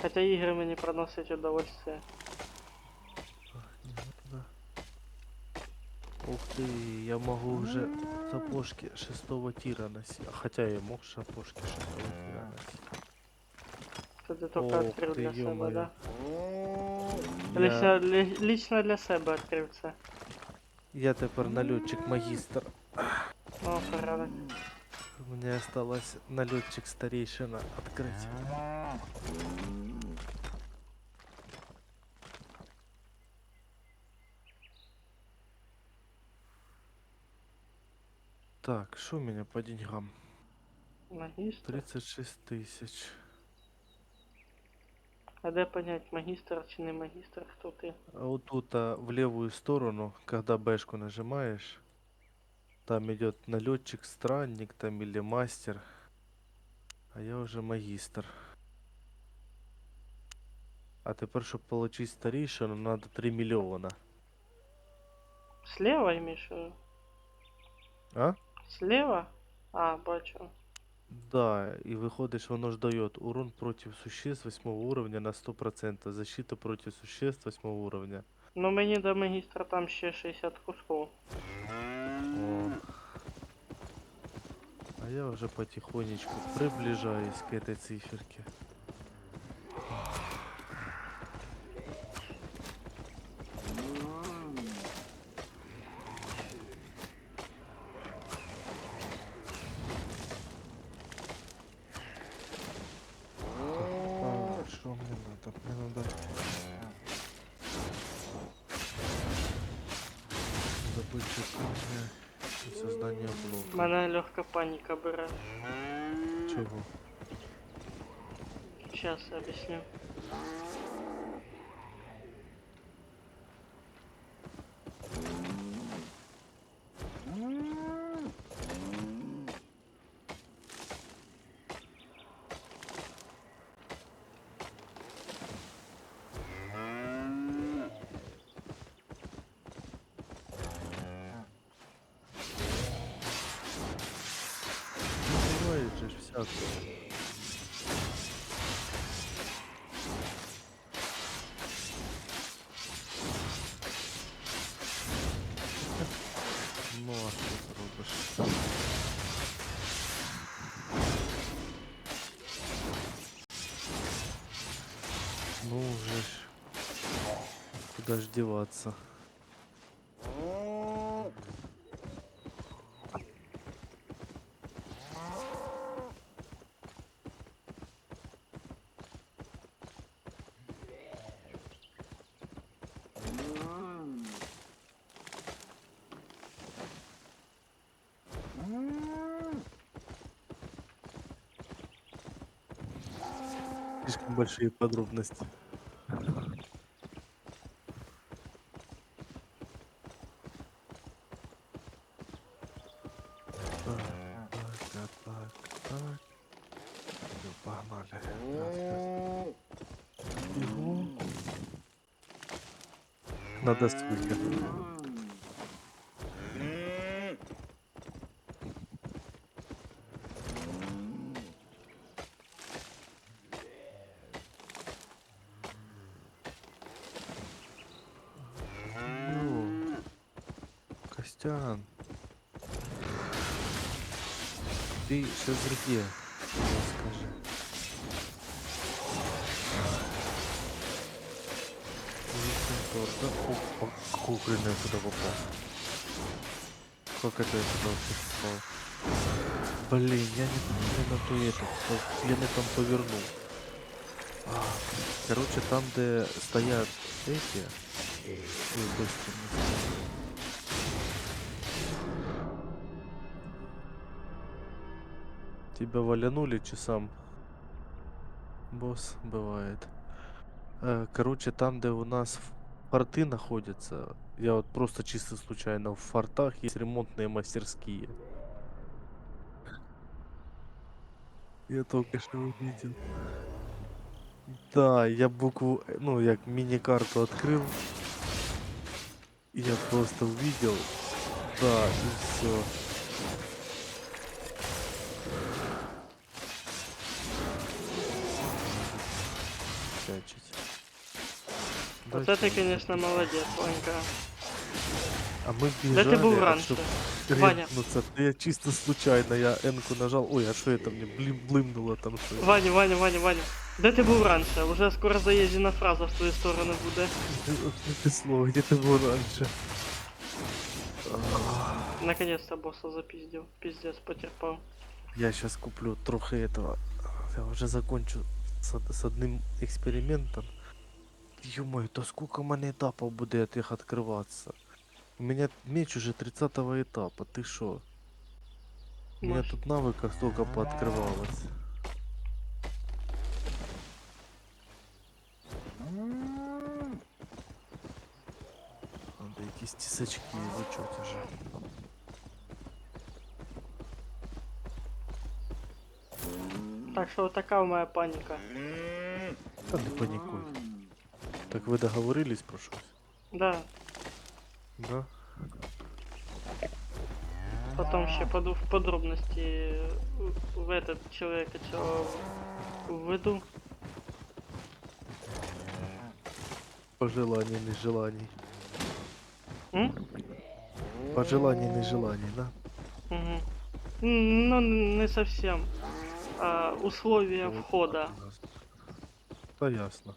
Хотя ігри мені приносять удовольствие. Да. Ух ты, я могу уже сапожки 6 тира носить. Хотя я мог сапожки 6 тира носить. Це ти тільки Ох відкрив ти, для себе, ё-моё. да? Я, Лично для себе відкрив це. я тепер налетчик магистр. Ну, порядок. Мне осталось налетчик старейшина открыть. Так, что у меня по деньгам? Магістр? 36 тысяч. А де понять, магістр чи не магістр, хто ти? А вот тут в левую сторону, когда бэшку нажимаешь, там идет налетчик, странник там или мастер. А я уже магистр. А тепер, щоб получить старейшину, надо 3 миллиона. Слева іміш? А? Слева? А, бачу. Да, и выходишь, оно ж дает урон против существ 8 уровня на 100%, защита против существ 8 уровня. Ну мені до магістра там ще 60 кусков. О. А я уже потихонечку приближаюсь к этой циферке. Что мне надо? Мне надо добыча камня и создание блока. Мене легка паніка бере. Чего? Сейчас я об'ясню. Бывает же всякое. Ну а що ти робиш? Ну уже ж. Куда ж деваться? Слишком большие подробности. на досуге. Ну, Костян. Ты сейчас где? Скажи. Да? Какого хрена я сюда попал? Как это я сюда вообще попал? Блин, я не на то это. Я не там повернул. Короче, там, где стоят эти. Ой, быстро не знаю. Тебя валянули часам? Босс, бывает. Короче, там, где у нас форты находятся, я вот просто чисто случайно, в фортах есть ремонтные мастерские. Я только что увидел. Да, я букву, ну, я мини-карту открыл, и я просто увидел, да, и все. Вот это, конечно, молодец, Ванька. А мы Да бежали, ты был а раньше. чтоб Ваня. репнуться, то я чисто случайно, я N-ку нажал, ой, а что это мне блымнуло там что? Ваня. Де ти був раніше? Уже скоро заїжджена фраза в твою сторону буде. Ты слово, где ты был раньше? Наконец-то босса запиздил. Пиздец, потерпал. Я сейчас куплю трохи этого. Я уже закончу с одним экспериментом. Ё-моё, то сколько мне этапов будет от их открываться? У меня меч уже 30-го этапа, ты шо? У меня Может. тут навыков столько пооткрывалось. Надо якісь тісачки изучать уже. Так що така моя паніка. Та не паникуй. Так вы договорились про щось? Да. Да? Потом ще паду в подробности в этот человека цього введу. Пожеланий, нежеланий. М? Пожеланий, нежеланий, да? Угу. Ну, не совсем. Условия Вот входа. так у нас. Да ясно.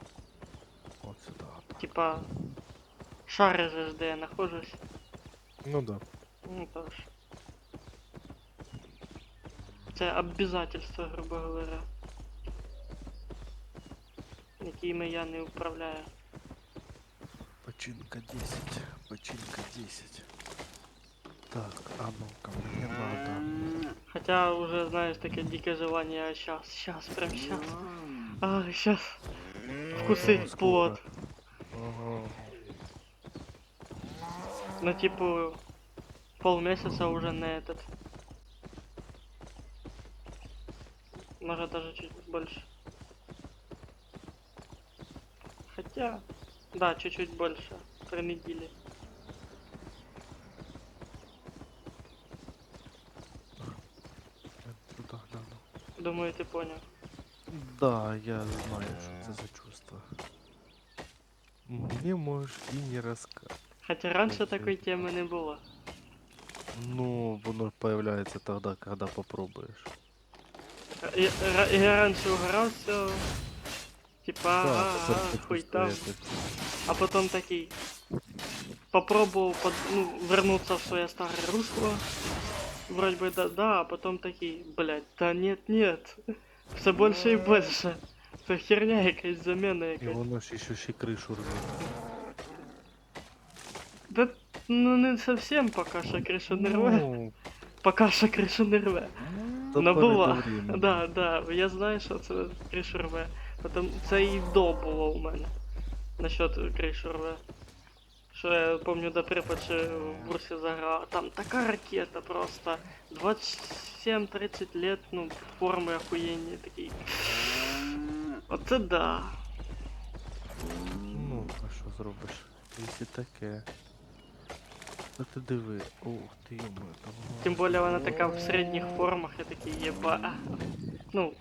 Вот сюда. Типа, шаришь же, де я нахожусь. Ну да. Ну тож. Це обязательство, грубо говоря. Якими я не управляю. Починка 10. Починка 10. Так, а ну-ка, мне надо. Хотя уже, знаешь, такое дикое желание, сейчас, прям сейчас. Сейчас. Вкусить Сколько? плод. Ага. Ну, типа, полмесяца уже не этот. Может, даже чуть больше. Хотя, да, чуть-чуть больше. 3 недели. Туда гляну. Думаю, ты понял. Да, я знаю, что это за чувство. Мне можешь и не рассказывать. Хотя раньше Всё такой это темы не было. Ну, оно появляется тогда, когда попробуешь. Я раньше угорал все. Типа, Да, хуй чувство там. это. А потом такий. Попробовал вернуться в свое старое русло. Вроде бы да, а потом такий, блядь, да нет. Все больше и больше. Це херня якась, замена И якась. воно ж еще крышу рвет. Да, ну не совсем пока що кришу не рве. Ну, Пока що кришу не рве. до Ну поры до була. времени. Да, я знаю, що це кришу рве. Потім це і до було у мене. Насчет кришу рве. Що я помню до припадчі в бурсі заграв. Там така ракета просто. 27-30 лет, ну, форми охуєнні такий. Оце да. Ну, а що зробиш? Якщо таке. Та ти диви. Ух ти, йому там. Тим більше вона така в середніх формах, я такий єба. Ну,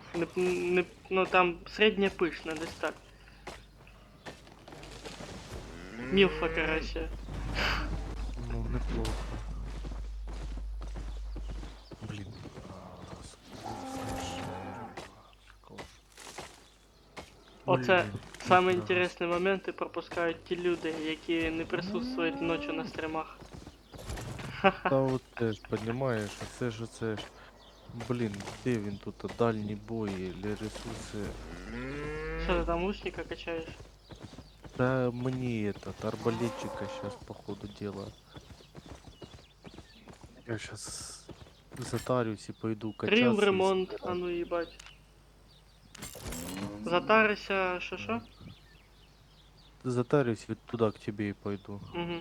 ну там середня пишна, десь так. Мілфа, короче. Ну, неплохо. Блін. Оце саме інтересні моменти пропускають ті люди, які не присутствують ночі на стрімах. Та от теж, понімаєш, оце ж. Блін, де він тут? Дальні бої, или ресурси. Що ти там лучника качаєш? Да мне этот арбалетчика сейчас по ходу дела. Я сейчас затарюсь и пойду качаться. Крил и ремонт, собирать. а ну їбать. Затарися, що? Затарюсь и туда к тебе и пойду. Угу.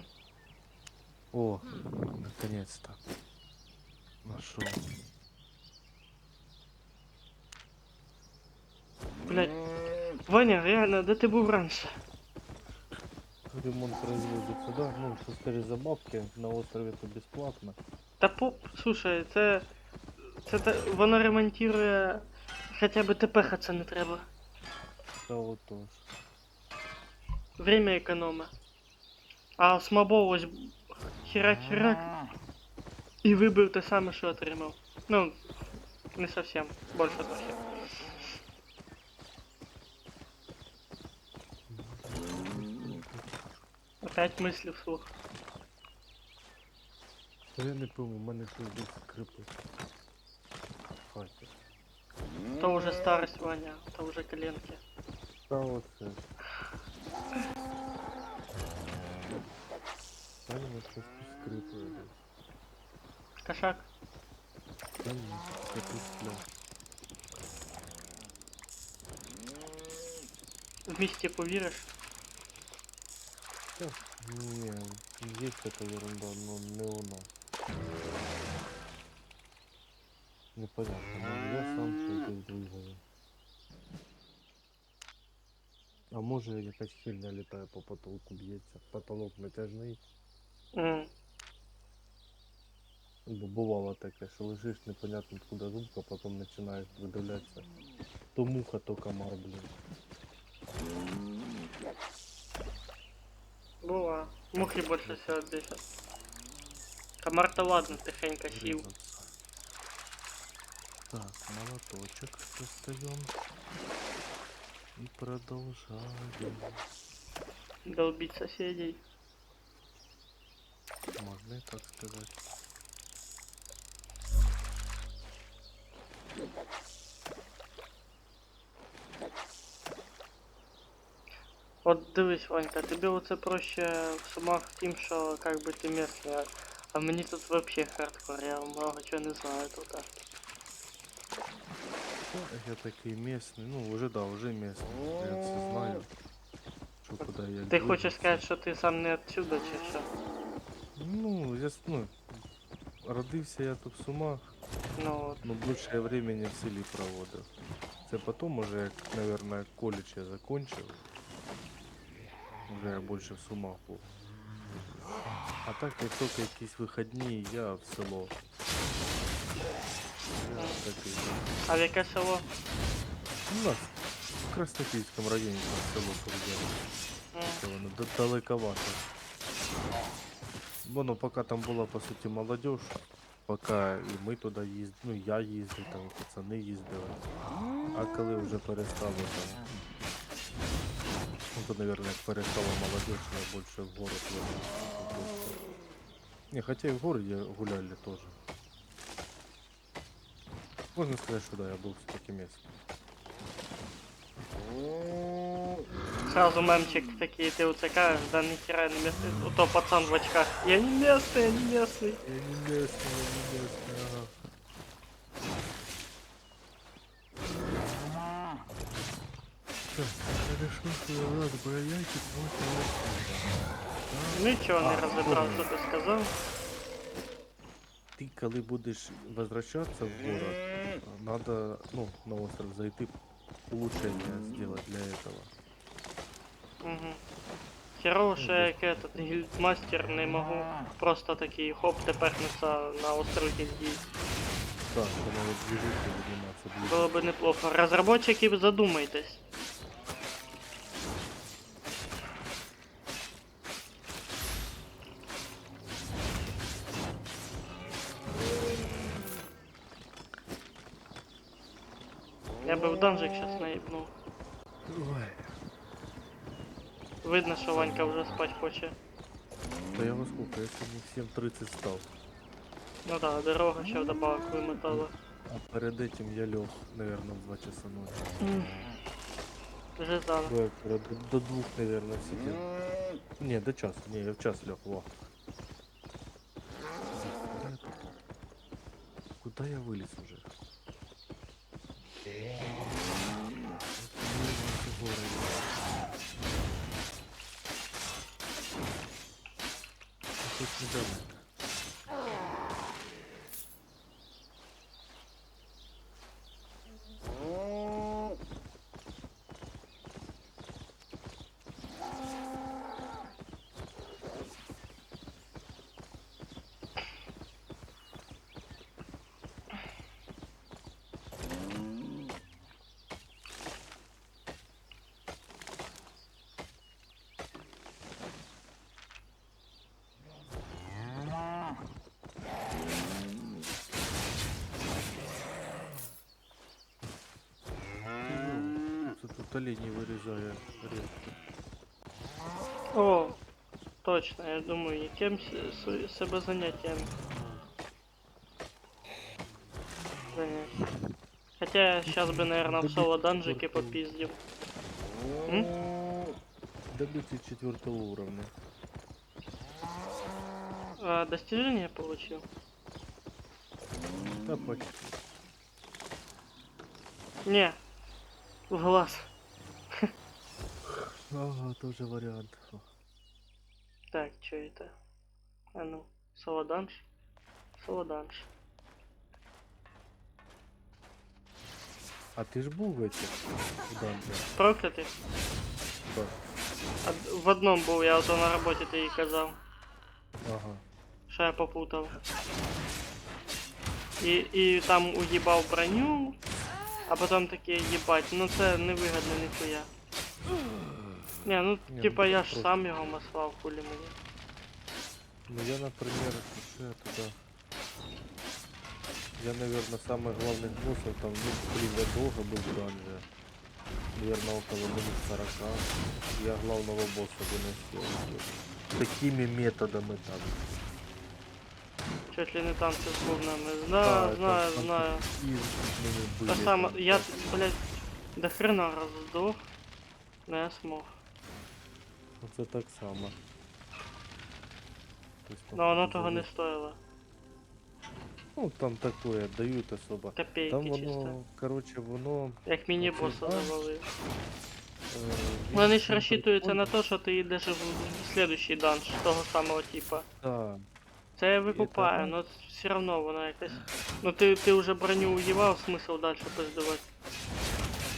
О, наконец-то. Нашел. Блять. Ваня, реально, де ти був раніше? Ремонт производится, да? Ну, что скажи, за бабки на острове это бесплатно. Та слушай, воно ремонтує, хоча б ТП це не треба. Да вот тоже. Время економи. А смабов ось херак-херак і вибив те саме, що отримав. Ну, не совсем, більше трохи. Опять мысли вслух. Да я не помню, у мене щось десь скрипить. Хаті. То уже старость, Ваня, то уже коленки. Та оце. Та ні, щось скрипує десь. Кошак. Та ні, я тут сплю. В мистику веришь? Не, есть эта ерунда, но не у нас. Непонятно, може я сам щось двигаю. А може якась херня літає по потолку, б'ється. Потолок натяжний. Бо бувало таке, що лежиш непонятно откуда звук, а потім починаєш видивлятися. То муха, то комар, блін. Бува. Мухи больше всего бесят. Комар-то ладно, тихенько сів. Врезаться. Так, молоточек достаем. И продолжаем. Долбить соседей. Можно и так сказать. От дивись, Ванька, тобі оце проще в Сумах тим, що как би ти місний, а мені тут вообще хардкор, я много чого не знаю тут. Я такой местный, ну уже да, уже местный. Я все знаю. Что куда я Ти хочеш двигаться. сказати, що ти сам не отсюда чи що? Ну, я родився я тут в Сумах, Ну от. но більше времени в селі проводив. Це потім уже, як, наверное, коледж я закончив. Уже я більше в Сумах був. А так, як тільки якісь вихідні, я в село. Я такий. А в яке село? У нас в Краснопільському районі там село Сурдєво. М. Це воно далековато. Воно поки там була по суті молодежь, поки і ми туди їздили, ну я їздив, там і пацани їздили. А коли вже перестали там, ну то, наверное, як перестала молодежь, я більше в город возив. Не, хотя и в городе гуляли тоже. Можно сказать, что да, я был все-таки местным. Сразу мемчик такий, ти уцикаєш, да ніхера я не місний. Ото пацан в очках. Я не місний, я не місний. Я не местный, я не местный, ага. Так, я решил, что я надо бронять и Нічого не А, розібрав, понял. що ти сказав. Ты, коли будешь возвращаться в город, надо, ну, на остров зайти, улучшение сделать для этого. Угу. Херово, що я як этот гільдмастер не можу просто такий хоп, тепехнуться на остров гільдії. Так, воно от движухи відніматися Було буде. б неплохо. Розработчики, задумайтесь. Я би в данжик щас наїбнув. Ой. Видно, що Ванька вже спать хоче. Та я во сколько? Я сьогодні в 7:30 став. Ну да, дорога ще вдобавок вимотала. А перед этим я лег, наверное, в 2 часа ночи. Вже зараз. Бо я вчора до 2, наверное, сидел. Не, до часу. Не, я в час лег, во. Куда я вылез уже? Тут недалеко. Це тут оленей вирізає рідко. О, точно, я думаю, яким себе заняттям занять. Хотя сейчас бы, наверное, в соло данжике попиздил. Добитие 4 уровня. А, достижение получил? Да почти. Не, в глаз. Ага, тоже вариант. Так, что это? А ну, соло данж. Соло данж. А ты ж был в этих данжах? Проклятый? Да. В одном был, я то на работе ты и казал. Ага. Что я попутал. И там уебал броню, а потом такие ебать, ну це невигодно ніхуя. Не, ну Не, типа ну, я так ж просто. сам його маслав, хули мені. Ну я, например, что я туда... Я, наверное, самых главных боссов там, ну, блин, я долго был в данже. Наверное, около минут 40. Я главного босса выносил. Такими методами там. Чуть ли не танці з бубнами. Да, Знаю, там знаю. такие были Та саме, там. я, блядь, до хрена раз здох, но я смог. Це так само. Тобто, Но воно там того не залез- стоило. Ну, там такое дают особо. Копейки Там чисто. воно, короче, воно... Як міні-босса Оце, да. завалив. Він Вони ж чим розчитуються на прикольний. те, що ти йдеш в следующий данж того самого типа. Да. Це я викупаю, І но все равно воно якось. Ну ти вже броню уївав, смисл далі пиздувати.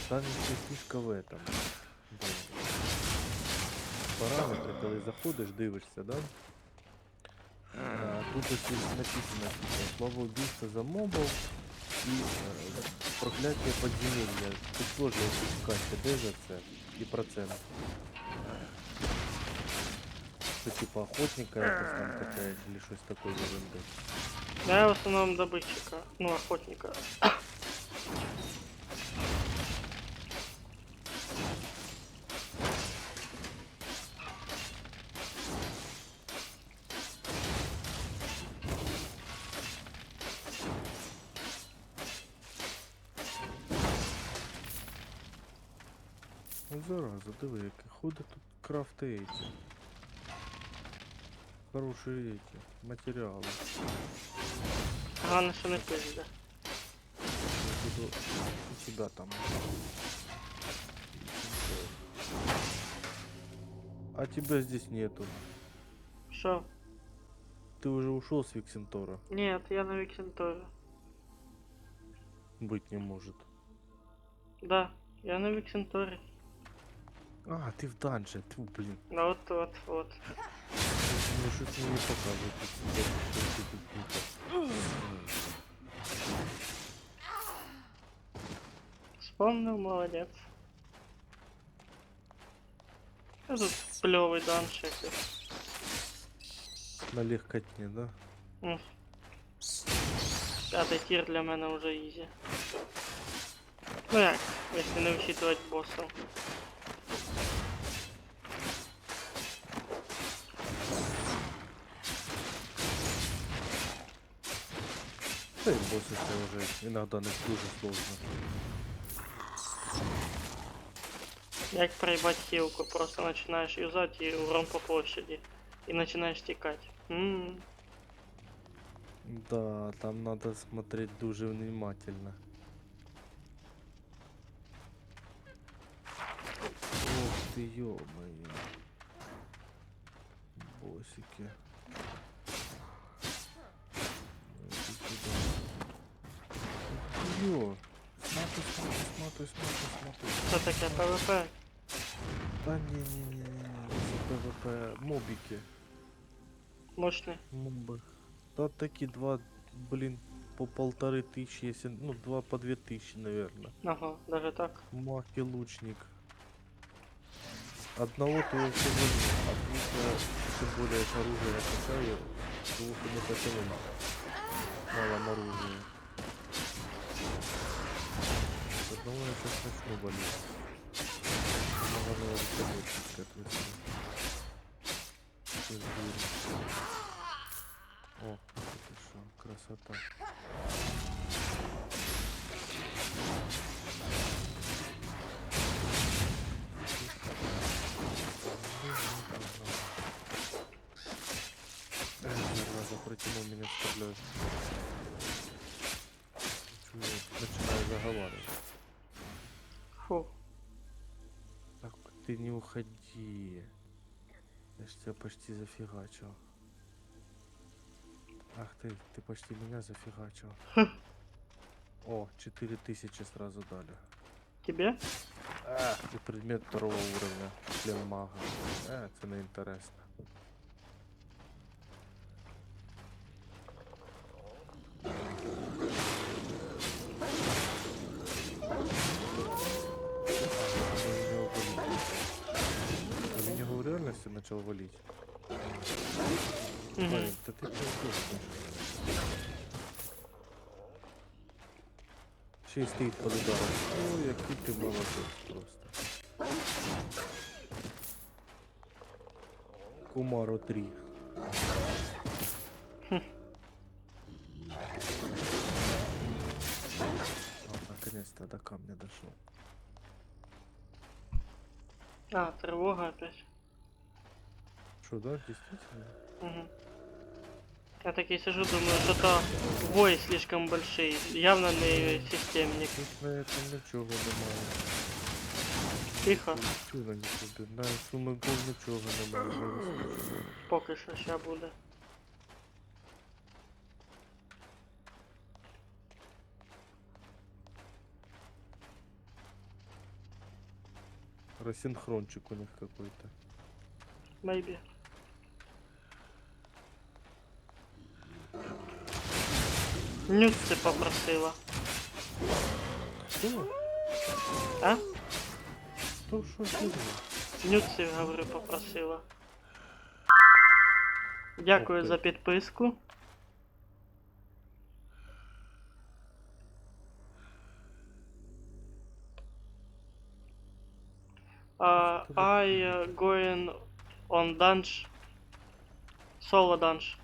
Там еще фишка в этом. Блин. Параметры, коли заходиш, дивишся, да? Тут ось написано, типа, слово убийства за мобов і проклятие подземелья. Тут теж якісь касті, де за це? І процент. Що типа охотника якось там качаєш, или щось таке ерунди. Я в основному добытчика, ну охотника. Ну зараза, диви, які ходять тут крафти эти. Хорошие эти материалы. Головне, що не пизде. Я буду у тебя там. А тебя здесь нету. Що? Ты уже ушел с Виксентора. Нет, я на Виксенторе. Быть не может. Да, я на Виксенторе. А, ти в данже, тьфу, блін. Ну от. Ну що ти мені показує тут? Що ти тут? Вспомнил, молодец. А тут плевый даншик. На легкотні, да? Пятый тир для мене уже ізі. Ну як, якщо не вчитувати боссов. Да и боссы это уже иногда не дуже сложно. Як проебать хилку, просто начинаешь юзать и урон по площади. И начинаешь текать. Да, там надо смотреть дуже внимательно. Ох ты, ё-моё. Босики. Иди сюда. Ё, смотри. Что таке ПВП? Да не-не-не, ПВП, мобики. Мощный. Моби. Да таки два, блин, по 1500, если, ну, два по 2000, наверное. Ага, даже так. Маг и лучник. Одного то я все возьму, а тут я, тем более это оружие я качаю, двух не потяну. Мало оружия. С одного я сейчас начну валить. Наверное, рукомечник ответственный. О, это что, красота. Зараза, протянул меня вставляет. Начинаю заговаривать. Фу. Так, ты не уходи. Я ж тебя почти зафигачил. Ах ты почти меня зафигачил. О, 4000 сразу дали. Тебе? И предмет второго уровня. Член мага. Это не интересно. У него реально все начал валить. Парень, да ты пиздец. Ще й стоїть под ударом. Ой, який ти молодець просто. Кумаро 3. Наконец-то до камня дошел. А, тревога опять. Что, да, действительно? Угу. Я такие сижу, думаю, что-то вой слишком большие. Явно не системник. Тут на этом нічого немає. Тихо, Чого не тобі? На суми гол нічого немає. поки що ще буде. Рассинхрончик у них какой-то. Maybe. Нюци попросила. Что? А? Что делать? Нюци, говорю, попросила. Дякую Ух ти. за підписку. I going on dungeon. Solo dungeon.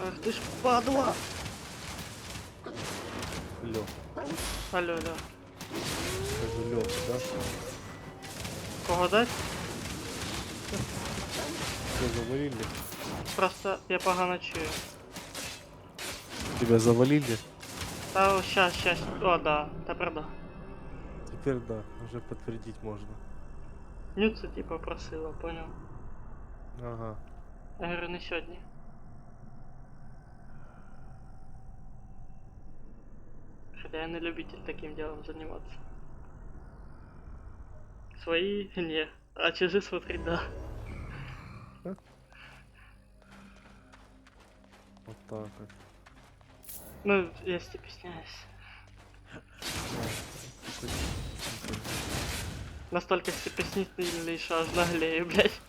Ах ты ж падла! Лёг. Алло, алло. Скажу лёг, да? Кого дать? Все заварили. Просто я погано чую. Тебя завалили? Та о, щас. О, да, тепер да. Теперь да, уже подтвердить можно. Нюца типа просила, понял? Ага. Я говорю, не сьогодні. Хотя я не любитель таким делом заниматься. Свои не, а чужие смотреть да. Вот так вот. Ну, я стесняюсь. Настолько степеснительный, что аж наглею, блядь.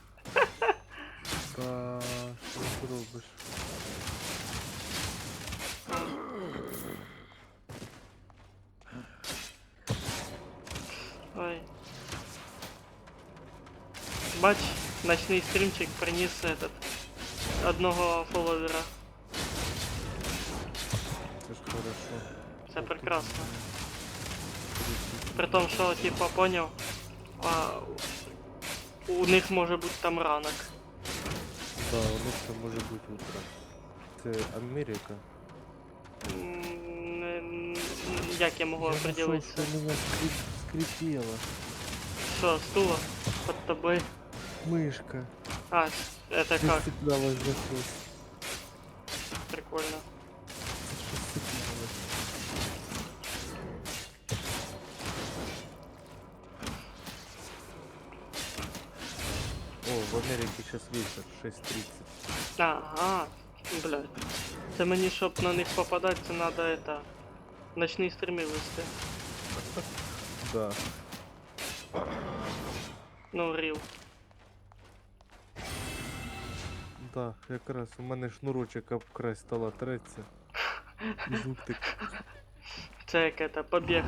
Да, что ты робишь? Ой. Бач, ночний стрімчик приніс этот одного фоловера. Это ж хорошо. Це прекрасно. При тому, що, типа, поняв, у них може бути там ранок. Да, у них там может быть утро. Это Америка. Як я можу определитися? Что меня скрипело. Що, стула? Под тобой? Мышка. А, это как? Цеплялась за хвост. Прикольно. Цеплялась. О, в Америке сейчас вечер, 6:30. Ага, блядь. Це мені, щоб на них попадати, це надо это... Ночні стріми вести. Да. Ну, ріл. Да, якраз у мене шнурочок об край стола треться. І звук так. Це як это, побіг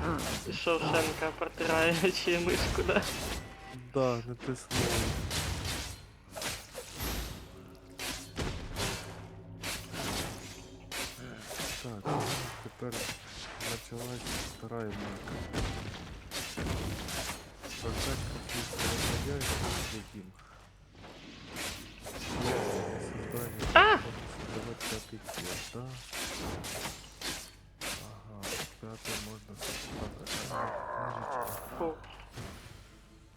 із Шоушенка, протираючи мишку, да? Да, не те слово. Так, тепер почалась вторая мойка. Прокачка физического хозяйства следим. Создание создавать пятый цвет, да? Ага, пятый можно создавать. Фу.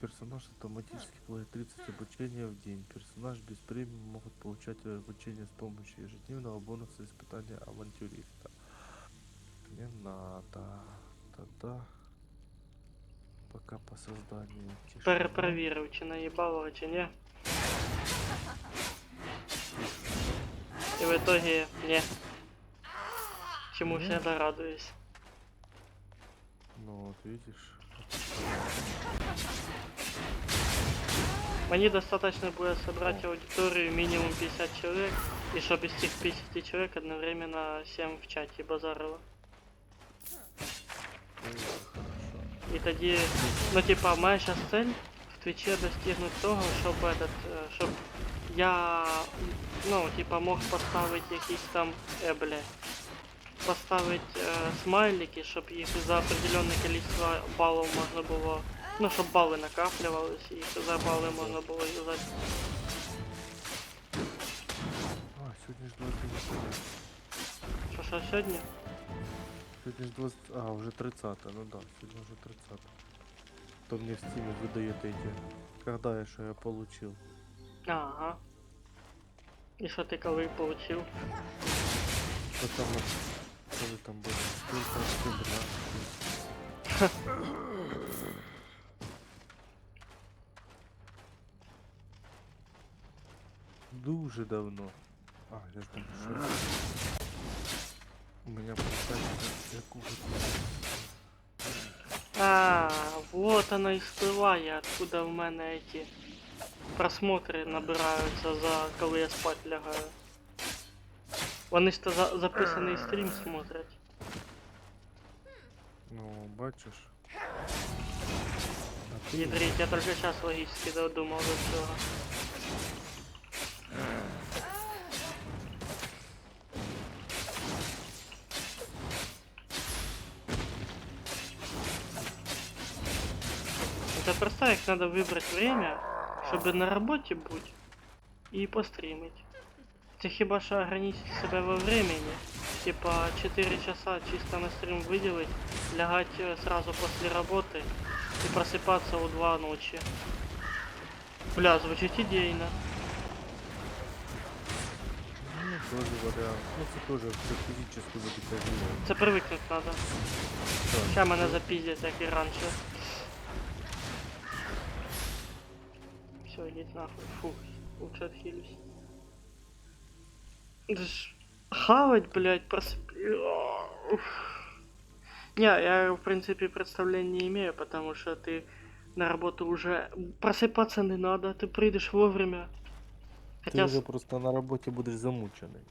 Персонаж автоматически платит 30 обучения в день. Персонаж без премии могут получать обучение с помощью ежедневного бонуса испытания авантюриста. Не надо. Тогда пока по созданию тишина. Перепровірив, чи наїбало, чи ні. І в итоге ні. Чомусь я дорадуюсь. Ну вот видишь. Мені достаточно буде собрать аудиторию минимум 50 человек, и чтобы из тех 50 человек одновременно 7 в чате базарило. І тоді, ну типа, моя сейчас цель в Твиче достигнуть того, щоб этот, щоб я, ну типа, мог поставити якісь там, поставити смайлики, щоб їх за определенне количество балів можна було, ну щоб бали накаплювалися, і за бали можна було юзати. А, сегодня же 29. Що сьогодні? Сегодня же 20... А, уже 30. Ну да, сегодня уже 30. То мне в Steam выдает эти. Когда я что я получил. Ага. І що ти коли получив? Потому что вы там были. Только октября. Дуже давно. А, я ж думаю, що у меня поставили яку А, вот оно и всплывает, откуда в мене эти просмотри набираються за коли я спать лягаю. Вони ж то записаний стрім смотрять. Ну, бачиш. А ти Ядрить, я только сейчас логически додумал до цього. Это просто как надо выбрать время, чтобы на работе быть и постримить. Ты хіба що ограничить себе во времени. Типа 4 часа чисто на стрим выделить, лягать сразу после работы и просыпаться у 2 ночи. Бля, звучит идейно. Ну, тоже вариант. Ну, це тоже все физически буде тяжело. Це привикнуть надо. Так. Ща мене запиздять, як і раніше. Все, йдіть нахуй. Фух, лучше отхилюсь. Да ж хавать, блядь, Не, я в принципе представления не имею, потому что ты на работу уже просыпаться не надо, ты придешь вовремя. Ти Хотя, вже просто на роботі будеш замучений.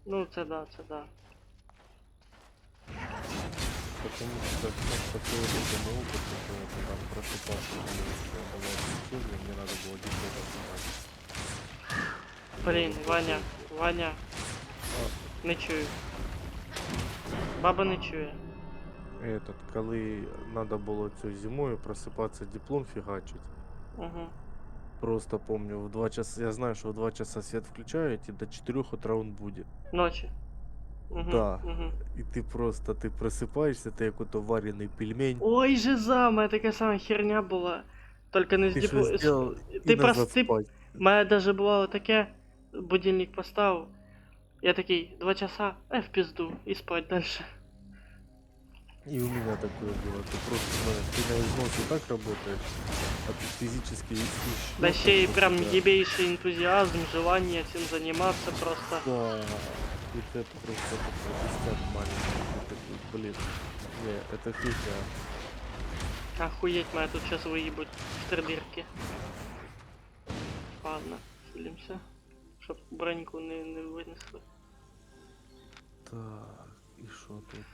ну це да, це да. Потому что ну, такое вот на опыт, что это там просыпаться, когда была ситуация, мне надо было детей разнимать. Блін, Ваня, не чую. Баба не чує. Этот, коли надо було цю зимою просипатися, диплом фігачить. Угу. Просто помню, в 2 часа, я знаю, что в 2 часа свет включают, и до 4 утра он будет. Ночі. Угу. Да. Угу. И ты просто, ты просыпаешься, ты какой-то вареный пельмень. Ой, жиза, моя така сама херня була. Тільки не з Ты что дипло... сделал? Ти И назад ти... спать. Мене даже бувало таке, будильник поставив. Я такий, 2 часа, в пизду, і спать дальше. И у меня такое было. Ты просто, знаешь, ты на износе так работаешь, а ты физически висишь. Да ще й прям ебейший ентузиазм, желание цим заниматься просто. Да. И это просто такой дистят маленький. Ты такой, блин, не, это фигня. Охуеть, меня тут сейчас выебут в 3 дырки. Ладно, хилимся. Чтоб броньку не вынесли. Так, и что тут?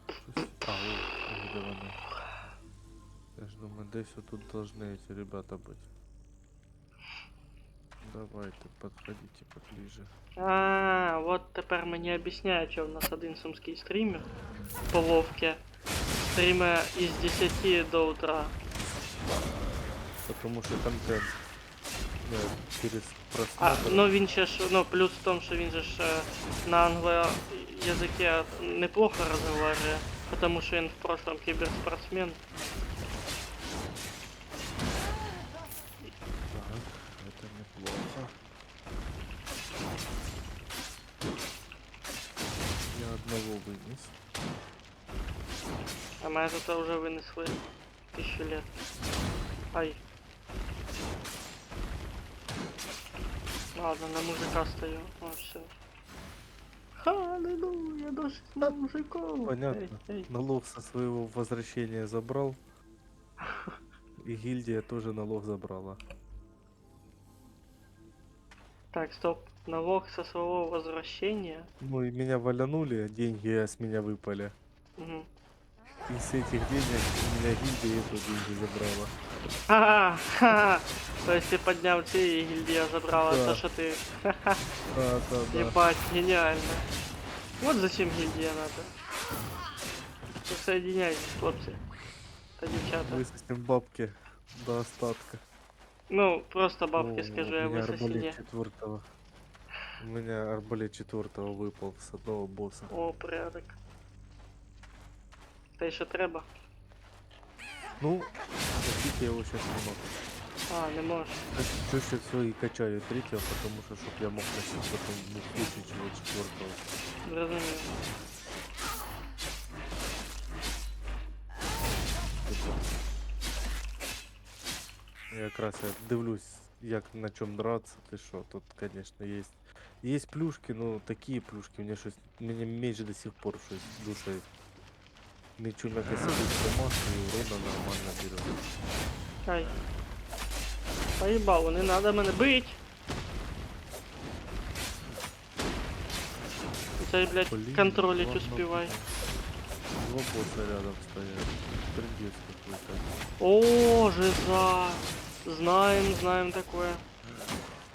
Щось- А, о, где вони? Я ж думаю, десь тут должны эти ребята быть. Давайте, подходите поближе. А, вот тепер мені об'ясняють, що в нас один сумський стрімер по Вовке стріме із 10 до утра. Потому что контент через А, просмотр. ну він ще ж, ну плюс в тому, що він же ж на англоязике неплохо розмовляє, потому що він в прошлом кіберспортсмен. Так, это неплохо. Я одного вынес. А мене тут вже винесли 1000 лет. Ай. Ладно, на мужика стою. О, все. Аллилуйя, дождь на мужиков. Понятно. Эй, эй. Налог со своего возвращения забрал. И гильдия тоже налог забрала. Так, стоп. Налог со своего возвращения. Ну и меня валянули, а деньги с меня выпали. Угу. И с этих денег у меня гильдия эту деньги забрала. Ха-ха! То есть ты поднял ці и гильдия забрала Да. то, что ты... Да. Ебать, гениально. Вот зачем гильдия надо. Присоединяйтесь, хлопцы. Та девчата. Высосем бабки до остатка. Ну, просто бабки О, скажу, я у меня высоси арбалет не. 4. У меня арбалет 4 выпал с одного босса. О, порядок. Та ще треба? Ну, купить я его сейчас не могу. А, не можеш. Чаще всего и качаю 3-го, потому что чтоб я мог носить потом в случае чего 4-го. Зрозумів. Я якраз я дивлюсь, як на чому драться, ти що, тут, конечно, есть. Есть плюшки, но такие плюшки, мне меч до сих пор щось душить. Мечу мягко себе массу и урона нормально берет. Ай. Поїбало, не надо мене бить! Цей, блядь, Блин, контролить ладно, успівай. Два босса рядом стоят. Трындец какой-то. О, жиза! Знаем такое.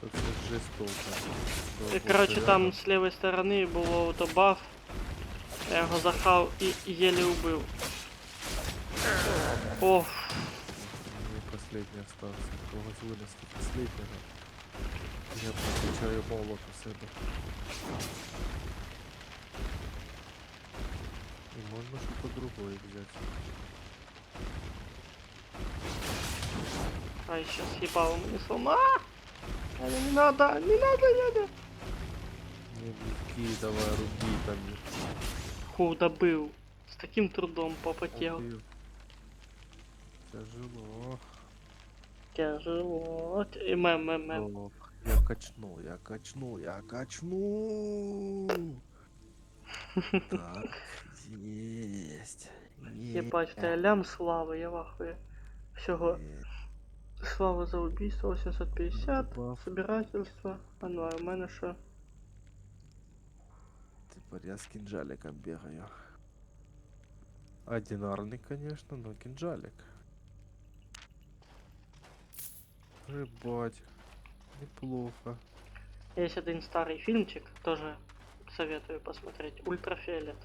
Тут все жестоко. Два босса Короче, там рядом. з лівої сторони було то баф. Я його захав і єлі убив. Оф. Мне последний остался. Кого вынести последнего? Я прокачаю молот у себе. І можна щось другое взяти. Ай, сейчас ебало мне слома. Не надо, не надо, не надо. Не близки, давай руби там. Фу, добыл. С таким трудом попотел. Убил. Тяжело. Тяжело. Мэм. Ох, я качну, я качну, я качну. Так, есть. Ебать, ты лям славы, я в ахуе. Всего. Слава за убийство, 850, Добав. собирательство. А ну, а у мене що? Тепер я з кинджаликом бегаю. Одинарный, конечно, но кинджалик. Ебать. Неплохо. Есть один старый фильмчик, тоже советую посмотреть. Ультрафиолет.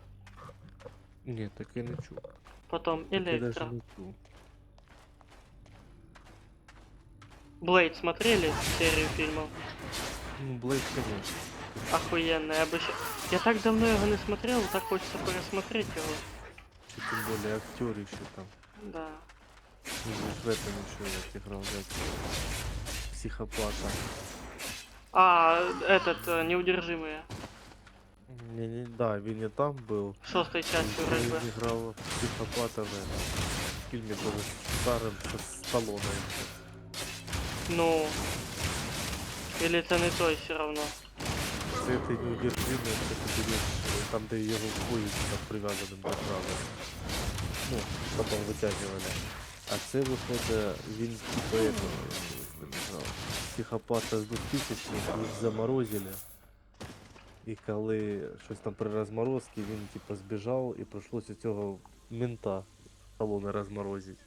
Нет, так я не чув. Потом Я даже Электро. не чув. Блейд смотрели серию фильмов? Ну, Блейд, конечно. Охуенная. Я так давно его не смотрел, так хочется пересмотреть его. И тем более актер еще там. Да. Ну, в этом еще я играл, психопата. А, этот, неудержимые. Не, да, він і там был. Шестой частью вроде бы. Він играл психопата в фильме тоже старым со Сталлоне. Ну. Или это не той все равно. Це ти неудержимий, це ти береш, там де його в поїзд там прив'язаним держали. Ну, потім витягували. А це виходить, він типу этого, психопата з 2000-х, їх заморозили. І коли щось там при розморозці, він типу збіжав і прийшлося цього мента салони розморозити.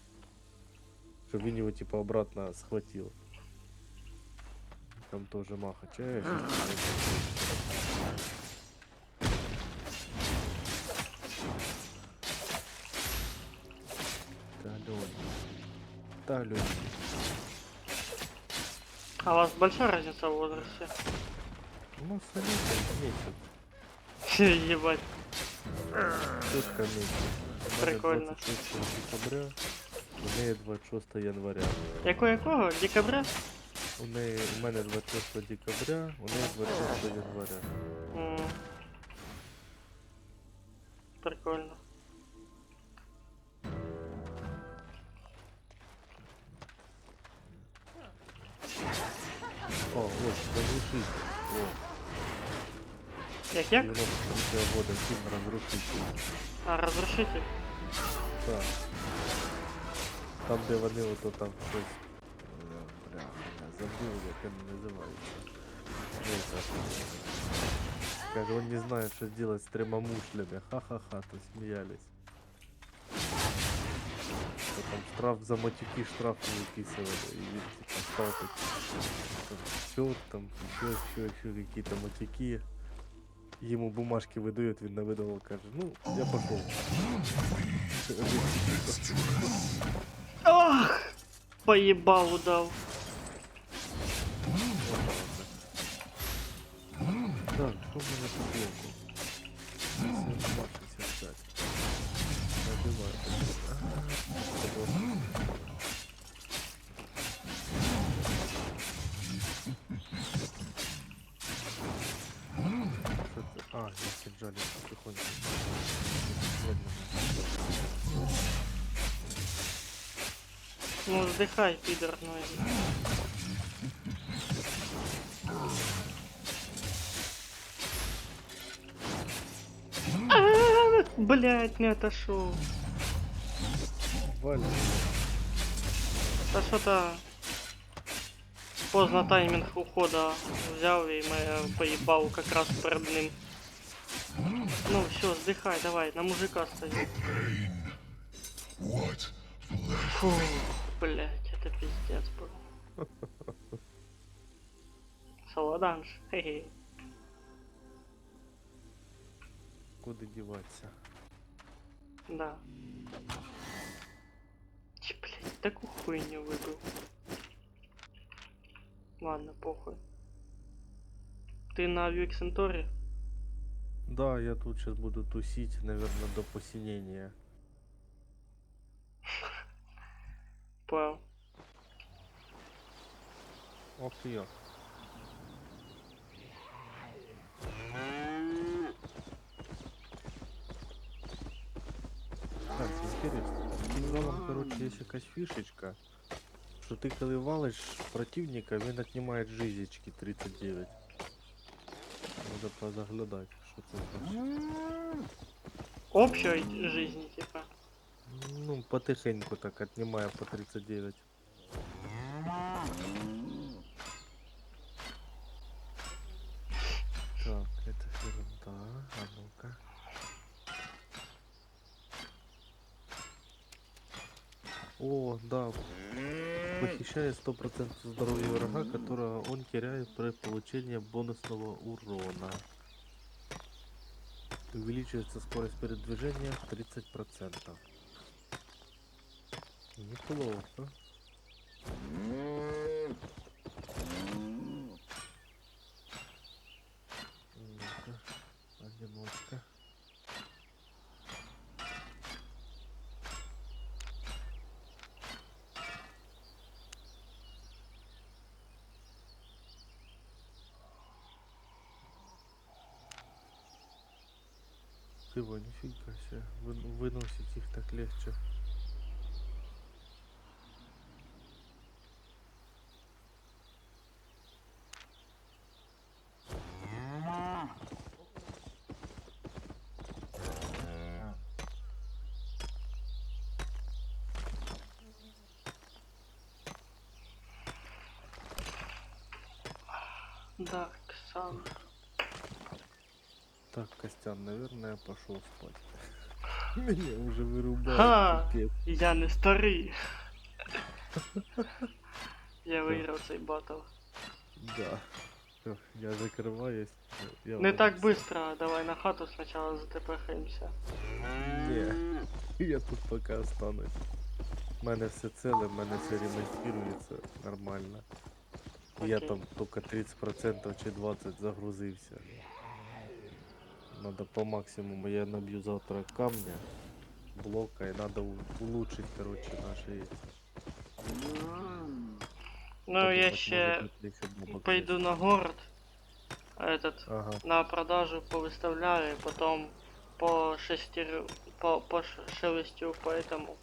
Щоб він його типу обратно схватив. Там тоже маха чая. Талёнь. А у вас большая разница в возрасте? Ну, солидный месяц. Ебать. Четко месяц. У мене Прикольно. 26 декабря, у неї 26 января. Якого? Декабря? У мене 26 декабря, у неї 26 января. М. Прикольно. О, вот, разрушитель. О, Як? 93 года фильм «Разрушитель». А, разрушитель? Так. Там, де вони ото там щось. Бля, я забыл, як вони називаються. Как он не знает, что делать с 3 мушлями. Ха-ха-ха, то смеялись. Что там штраф за матюки штрафы выписывали. И він, типа, стал так. Все там, еще какие-то матюки. Ему бумажки выдают, він на видову каже, ну, я пошел. Ах! Поебалу дал. Так, что у меня по блоку? 62, 65. Набиваю. А, я кинжали потихоньку. Ну, вздыхай, пидор, ну. Блять, не отошел. Валя. Да что-то поздно тайминг ухода взял и мы поебал как раз перед ним. Ну все, вздыхай, давай, на мужика стоит. Фу, блять, это пиздец был. Саладанж, хе-хе. Куда деваться? Да. Че, блять, такую хуйню выбил. Ладно, похуй. Ти на Віксенторі? Да, я тут сейчас буду тусить, наверное, до посинения. Понял. Ох ты я. Так, интересно. Таким залом, короче, есть якась фішечка, що ти коли валиш противника, він отнимає жизнички 39. Надо позаглядати, що це значить. Общої жизни, типа. Ну, потихеньку так отнимая по 39. Так, это ерунда. А ну-ка. О, да. Похищает 100% здоровья врага, которого он теряет при получении бонусного урона. Увеличивается скорость передвижения в 30%. Неплохо. Ну-ка, одиночка. Всего нифига себе. Выносить их так легче. Да, сам. Так, Костян, наверное, пошел спать. Меня уже вырубает. Ха! Пипец. Я не старий. Я виграв цей батл. Да. Всё, я закрываюсь. Я Не так вырубаюсь. быстро, давай на хату спочатку затепехаємося. Не. Я тут пока останусь. У мене все целе, в мене все ремонтируется нормально. Я Окей. там только 30% чи 20% загрузився. Надо по максимуму, я набью завтра камня, блока, и надо улучшить, короче, наши эти. Ну, я Подумать, ще может, отличие бабок пойду есть. на город. Этот, Ага. на продажу повиставляю, потом по шестер... по шелестю по этому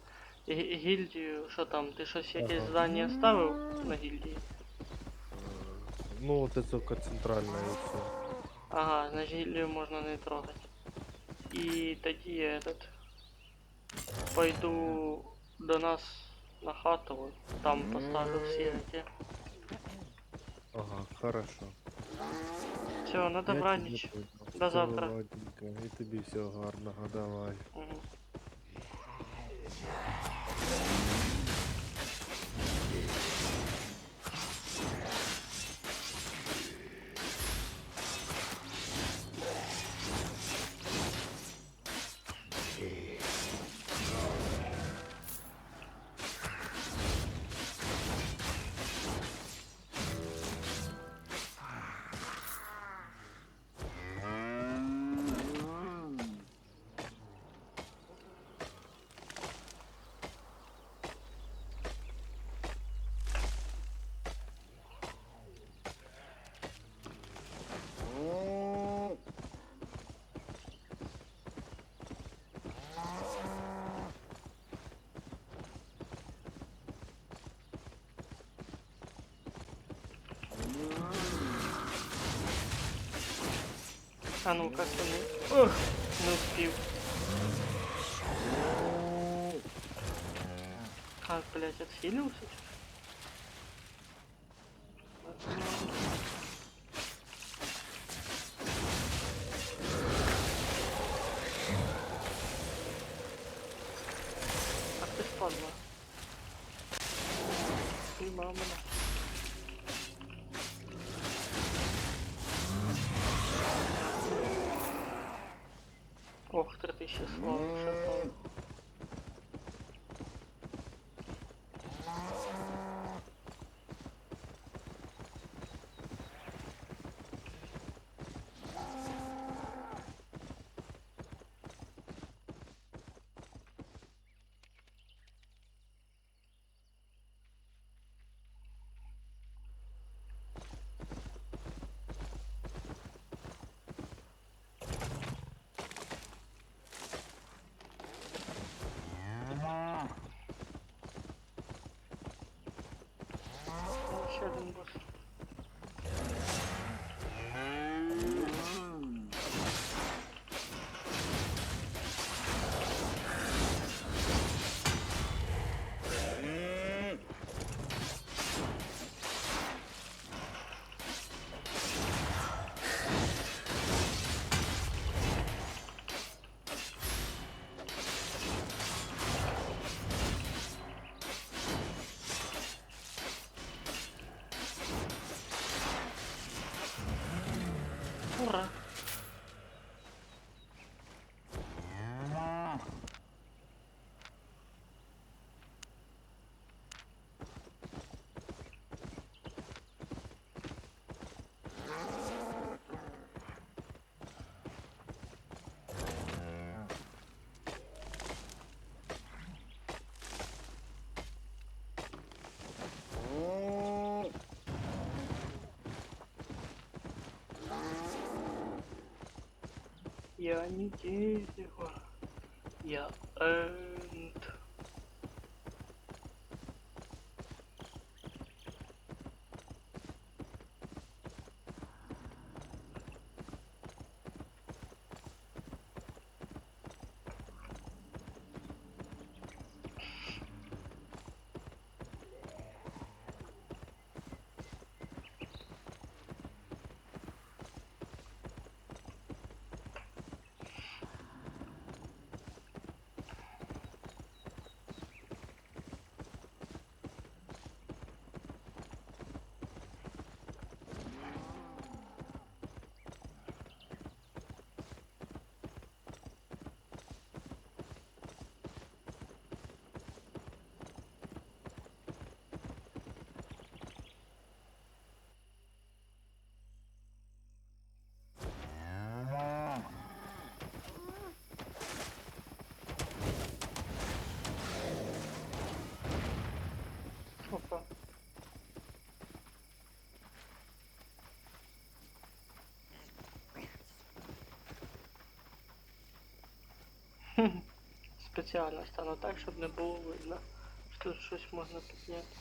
гильдію, що там, ти щось якесь Ага. здання ставив на гільдії? Ну, вот это только центральное и все. Ага, значить гільдію можна не трогати. І тоді этот, пойду до нас на хату, там поставлю всі эти. Ага, хорошо. Все, на добраніч. Я тебе понял. До завтра. Всё, ладненько. І тобі всього гарного, давай. Мгм. А ну-ка, сюди. Ох, не успів. Как, блядь, отхилился? Ах ты ж падла. Ты мама. Ох, 3000 слава, шеф. Я не дерево. Я энд. Опа. Спеціально стану так, щоб не було видно, що тут щось можна підняти.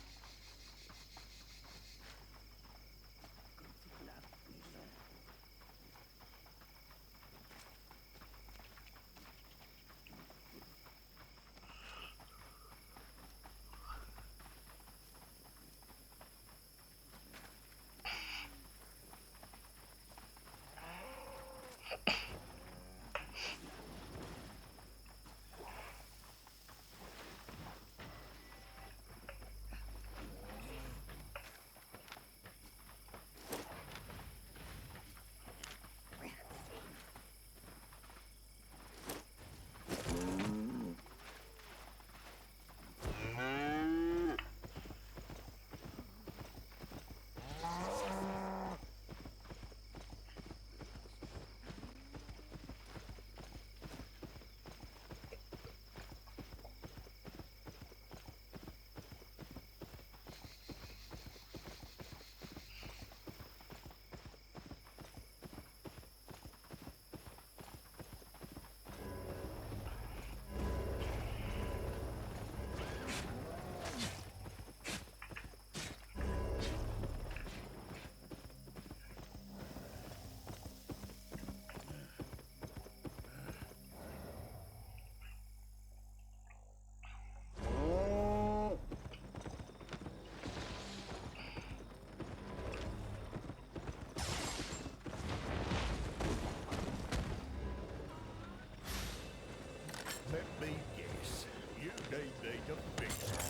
Let me guess. You need me to fix it.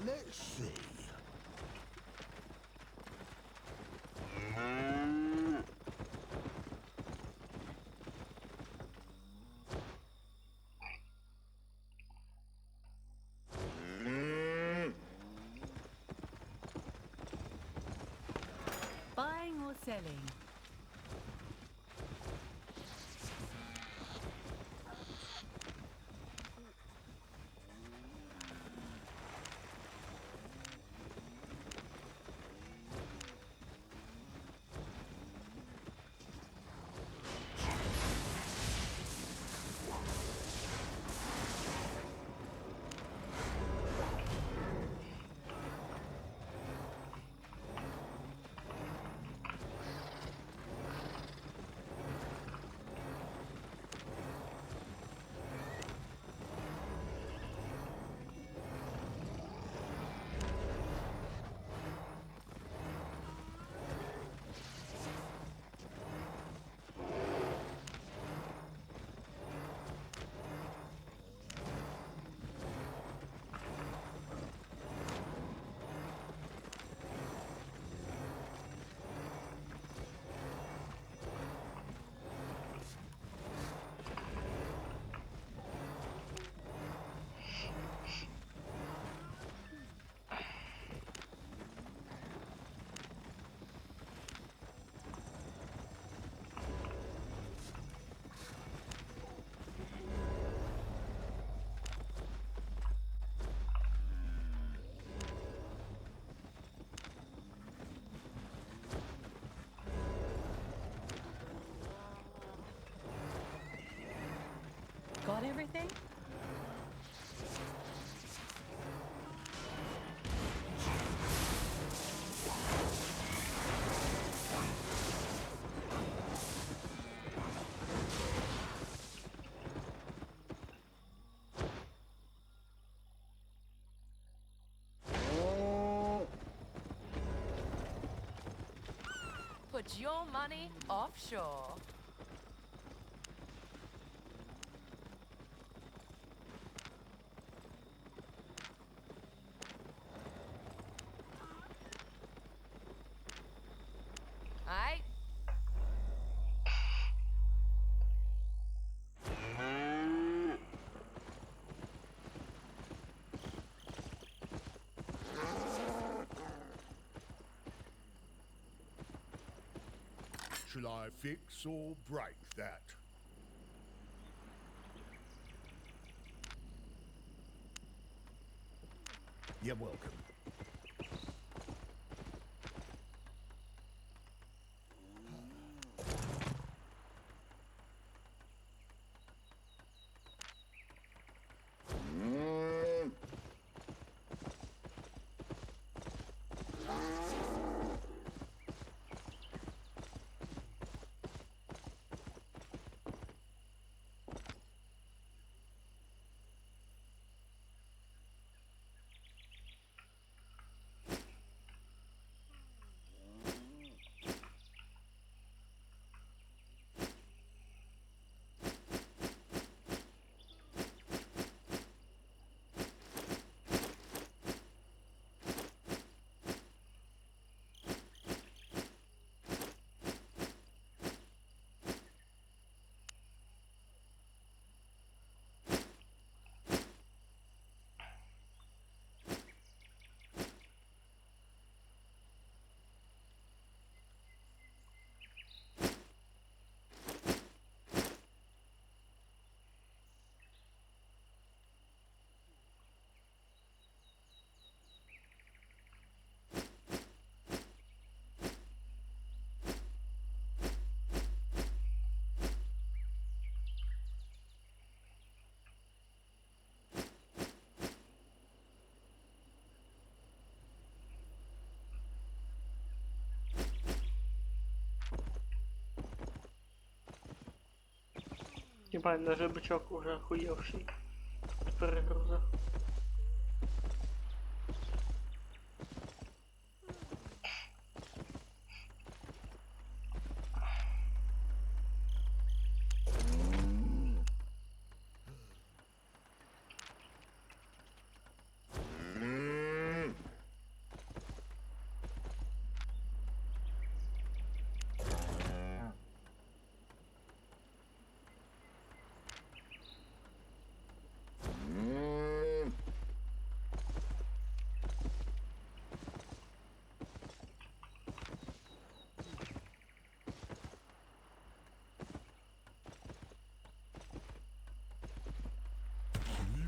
Let's see. Buying or selling? put your money offshore. Aye. Shall I fix or break that? You're welcome. Ебать, даже бычок уже охуевший от перегруза.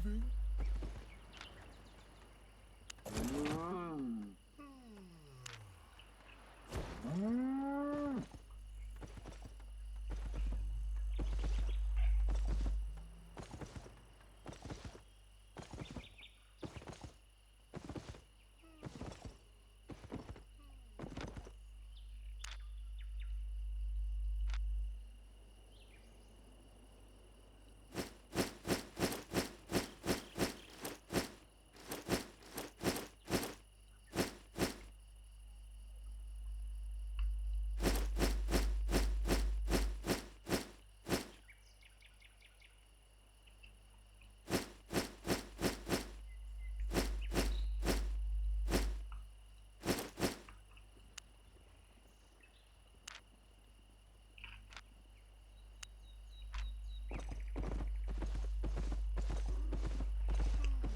Leaving?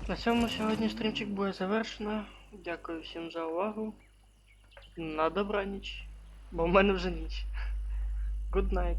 На цьому сьогодні стрімчик буде завершено. Дякую всім за увагу. На добраніч. Бо в мене вже ніч. Good night.